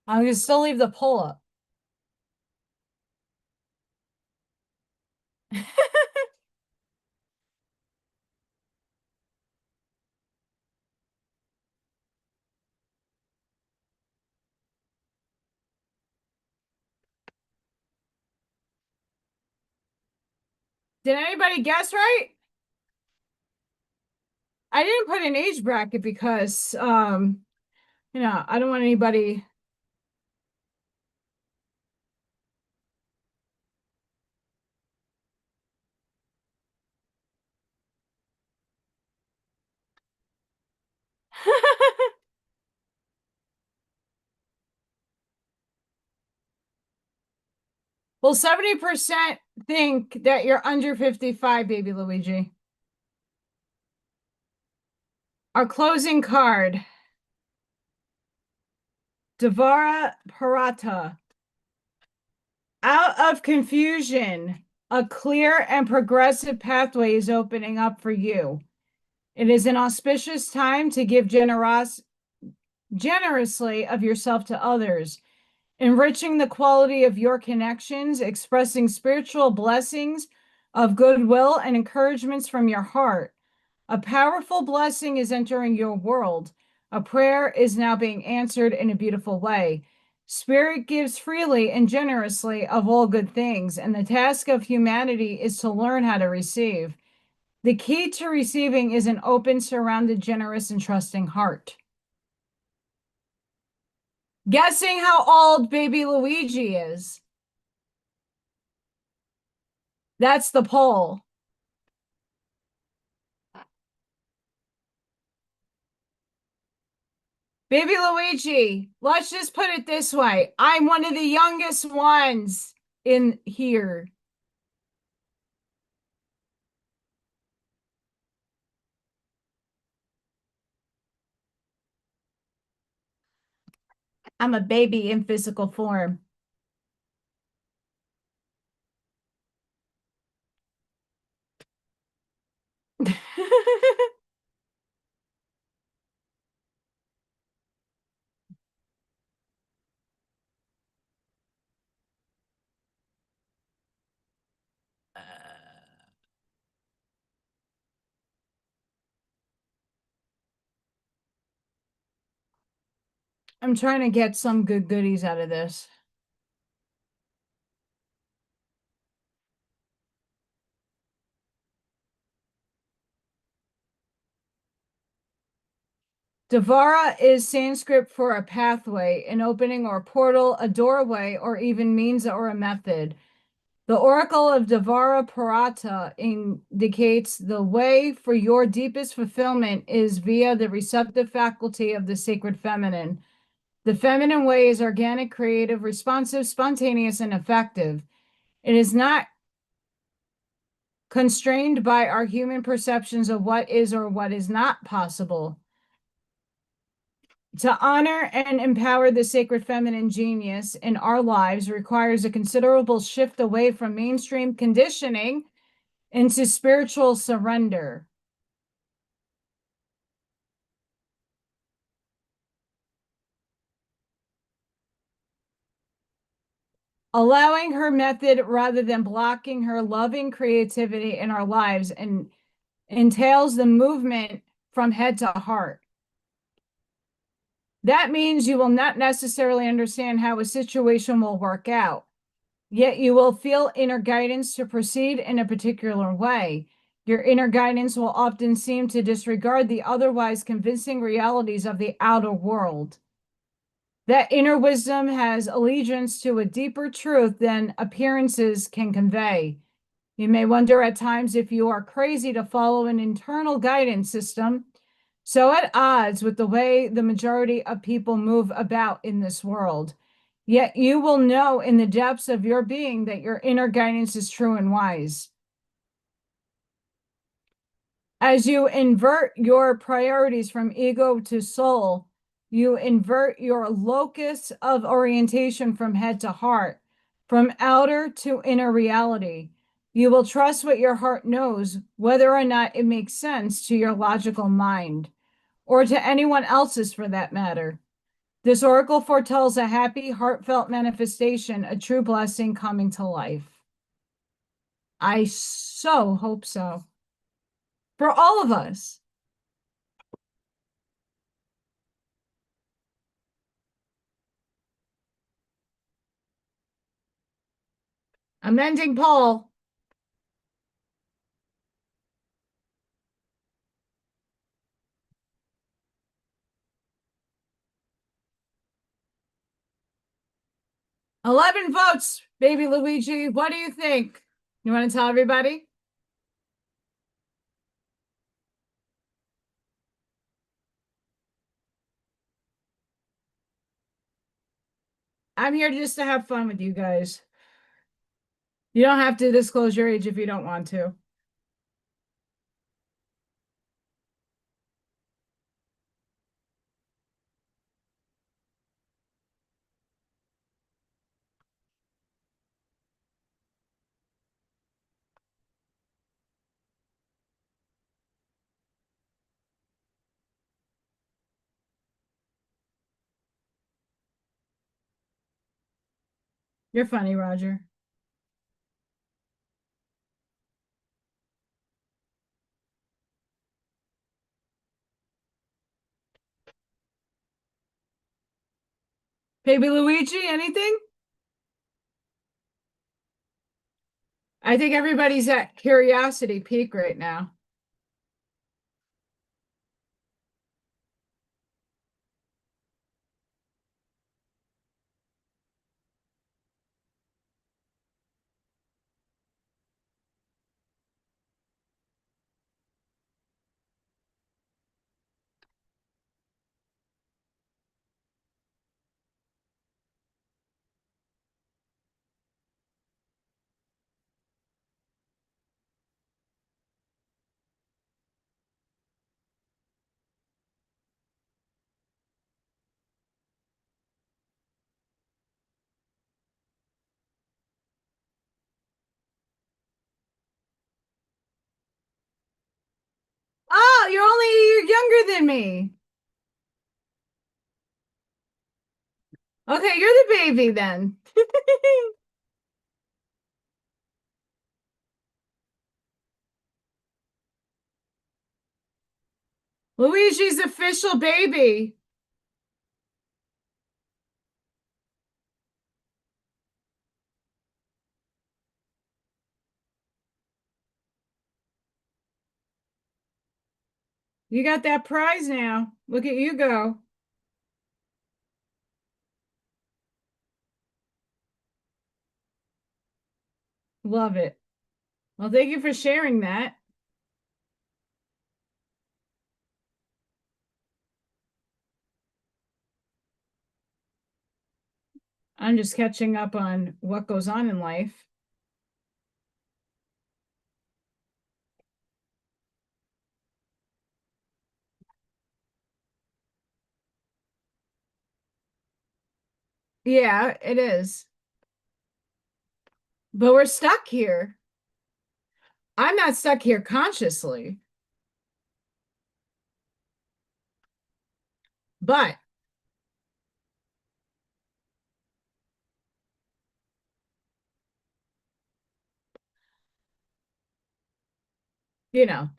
Speaker 1: I'm gonna still leave the poll up. Did anybody guess right? I didn't put an age bracket because I don't want anybody. Well, 70% think that you're under 55, baby Luigi. Our closing card, Devara Parata. Out of confusion, a clear and progressive pathway is opening up for you. It is an auspicious time to give generously of yourself to others, enriching the quality of your connections, expressing spiritual blessings of goodwill and encouragements from your heart. A powerful blessing is entering your world. A prayer is now being answered in a beautiful way. Spirit gives freely and generously of all good things, and the task of humanity is to learn how to receive. The key to receiving is an open, surrounded, generous, and trusting heart. Guessing how old baby Luigi is. That's the poll. Baby Luigi, let's just put it this way. I'm one of the youngest ones in here. I'm a baby in physical form. I'm trying to get some good goodies out of this. Devara is Sanskrit for a pathway, an opening or portal, a doorway, or even means or a method. The Oracle of Devara Parata indicates the way for your deepest fulfillment is via the receptive faculty of the sacred feminine. The feminine way is organic, creative, responsive, spontaneous, and effective. It is not constrained by our human perceptions of what is or what is not possible. To honor and empower the sacred feminine genius in our lives requires a considerable shift away from mainstream conditioning into spiritual surrender. Allowing her method rather than blocking her loving creativity in our lives and entails the movement from head to heart. That means you will not necessarily understand how a situation will work out, yet you will feel inner guidance to proceed in a particular way. Your inner guidance will often seem to disregard the otherwise convincing realities of the outer world. That inner wisdom has allegiance to a deeper truth than appearances can convey. You may wonder at times if you are crazy to follow an internal guidance system so at odds with the way the majority of people move about in this world. Yet you will know in the depths of your being that your inner guidance is true and wise. As you invert your priorities from ego to soul, you invert your locus of orientation from head to heart, from outer to inner reality. You will trust what your heart knows, whether or not it makes sense to your logical mind, or to anyone else's for that matter. This oracle foretells a happy, heartfelt manifestation, a true blessing coming to life. I so hope so. For all of us. Amending poll. 11 votes, baby Luigi. What do you think? You want to tell everybody? I'm here just to have fun with you guys. You don't have to disclose your age if you don't want to. You're funny, Roger. Baby Luigi, anything? I think everybody's at curiosity peak right now. Oh, you're only a year younger than me. Okay, you're the baby then. Luigi's official baby. You got that prize now. Look at you go. Love it. Well, thank you for sharing that. I'm just catching up on what goes on in life. Yeah, it is. But we're stuck here. I'm not stuck here consciously, but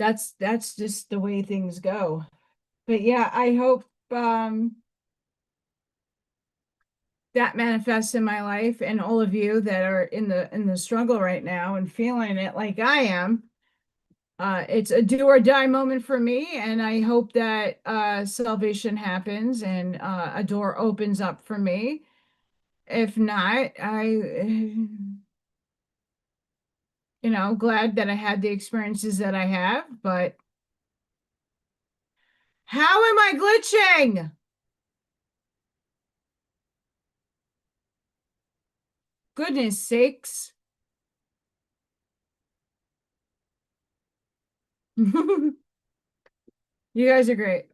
Speaker 1: that's just the way things go. But yeah, I hope that manifests in my life and all of you that are in the struggle right now and feeling it like I am. It's a do or die moment for me, and I hope that salvation happens and a door opens up for me. If not, glad that I had the experiences that I have, but how am I glitching? Goodness sakes. You guys are great.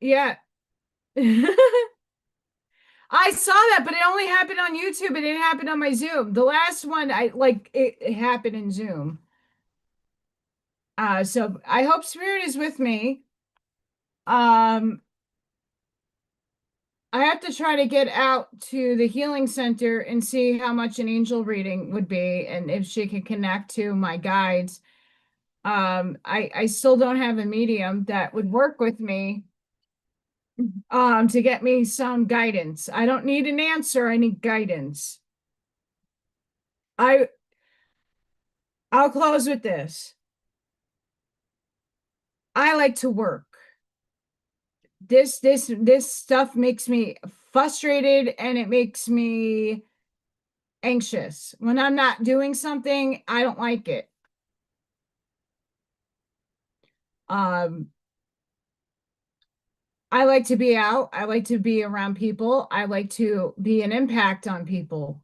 Speaker 1: Yeah. I saw that, but it only happened on YouTube. It didn't happen on my Zoom. The last one, it happened in Zoom. So I hope Spirit is with me. Um, I have to try to get out to the healing center and see how much an angel reading would be and if she can connect to my guides. I still don't have a medium that would work with me to get me some guidance. I don't need an answer, I need guidance. I I'll close with this. I like to work. This stuff makes me frustrated and it makes me anxious. When I'm not doing something, I don't like it. Um, I like to be out. I like to be around people. I like to be an impact on people.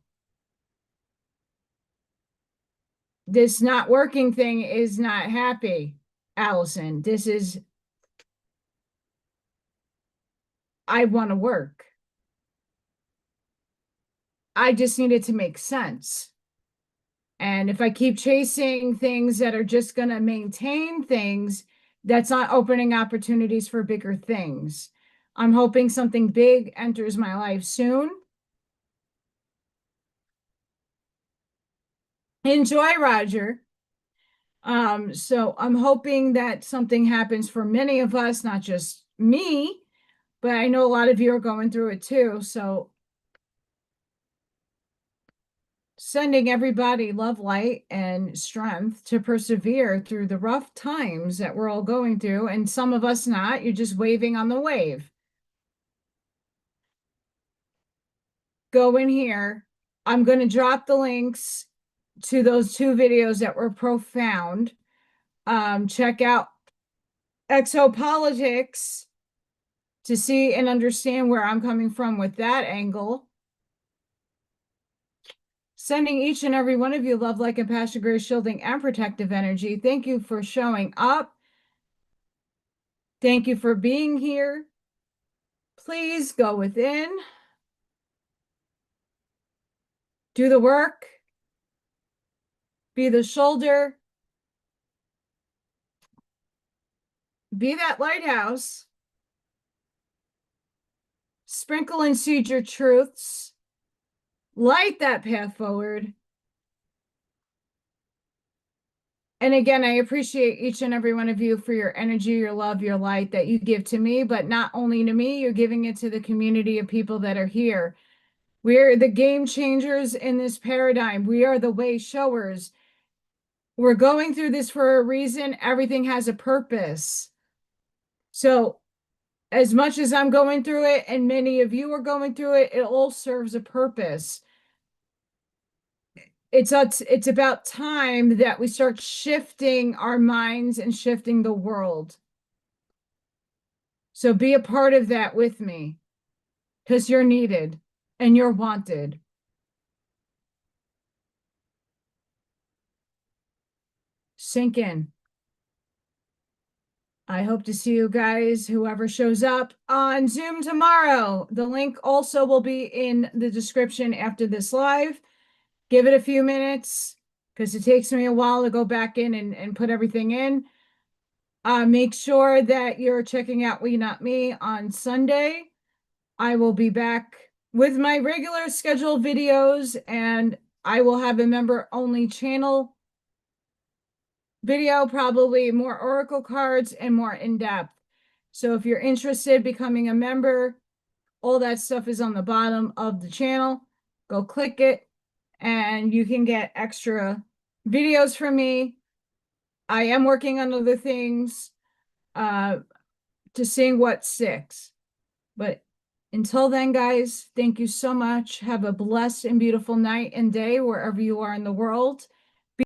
Speaker 1: This not working thing is not happy, Allison. This is, I want to work. I just need it to make sense. And if I keep chasing things that are just going to maintain things, that's not opening opportunities for bigger things. I'm hoping something big enters my life soon. Enjoy, Roger. So I'm hoping that something happens for many of us, not just me, but I know a lot of you are going through it too. So sending everybody love, light, and strength to persevere through the rough times that we're all going through. And some of us not, you're just waving on the wave. Go in here. I'm going to drop the links to those two videos that were profound. Check out Exopolitics to see and understand where I'm coming from with that angle. Sending each and every one of you love, light, compassion, grace, shielding, and protective energy. Thank you for showing up. Thank you for being here. Please go within. Do the work. Be the shoulder. Be that lighthouse. Sprinkle and seed your truths. Light that path forward. And again, I appreciate each and every one of you for your energy, your love, your light that you give to me, but not only to me, you're giving it to the community of people that are here. We're the game changers in this paradigm. We are the way showers. We're going through this for a reason. Everything has a purpose. So as much as I'm going through it and many of you are going through it, it all serves a purpose. It's about time that we start shifting our minds and shifting the world. So be a part of that with me because you're needed and you're wanted. Sink in. I hope to see you guys, whoever shows up, on Zoom tomorrow. The link also will be in the description after this live. Give it a few minutes because it takes me a while to go back in and put everything in. Make sure that you're checking out We Not Me on Sunday. I will be back with my regular scheduled videos and I will have a member-only channel video, probably more oracle cards and more in-depth. So if you're interested in becoming a member, all that stuff is on the bottom of the channel. Go click it and you can get extra videos from me. I am working on other things to see what sticks. But until then, guys, thank you so much. Have a blessed and beautiful night and day wherever you are in the world.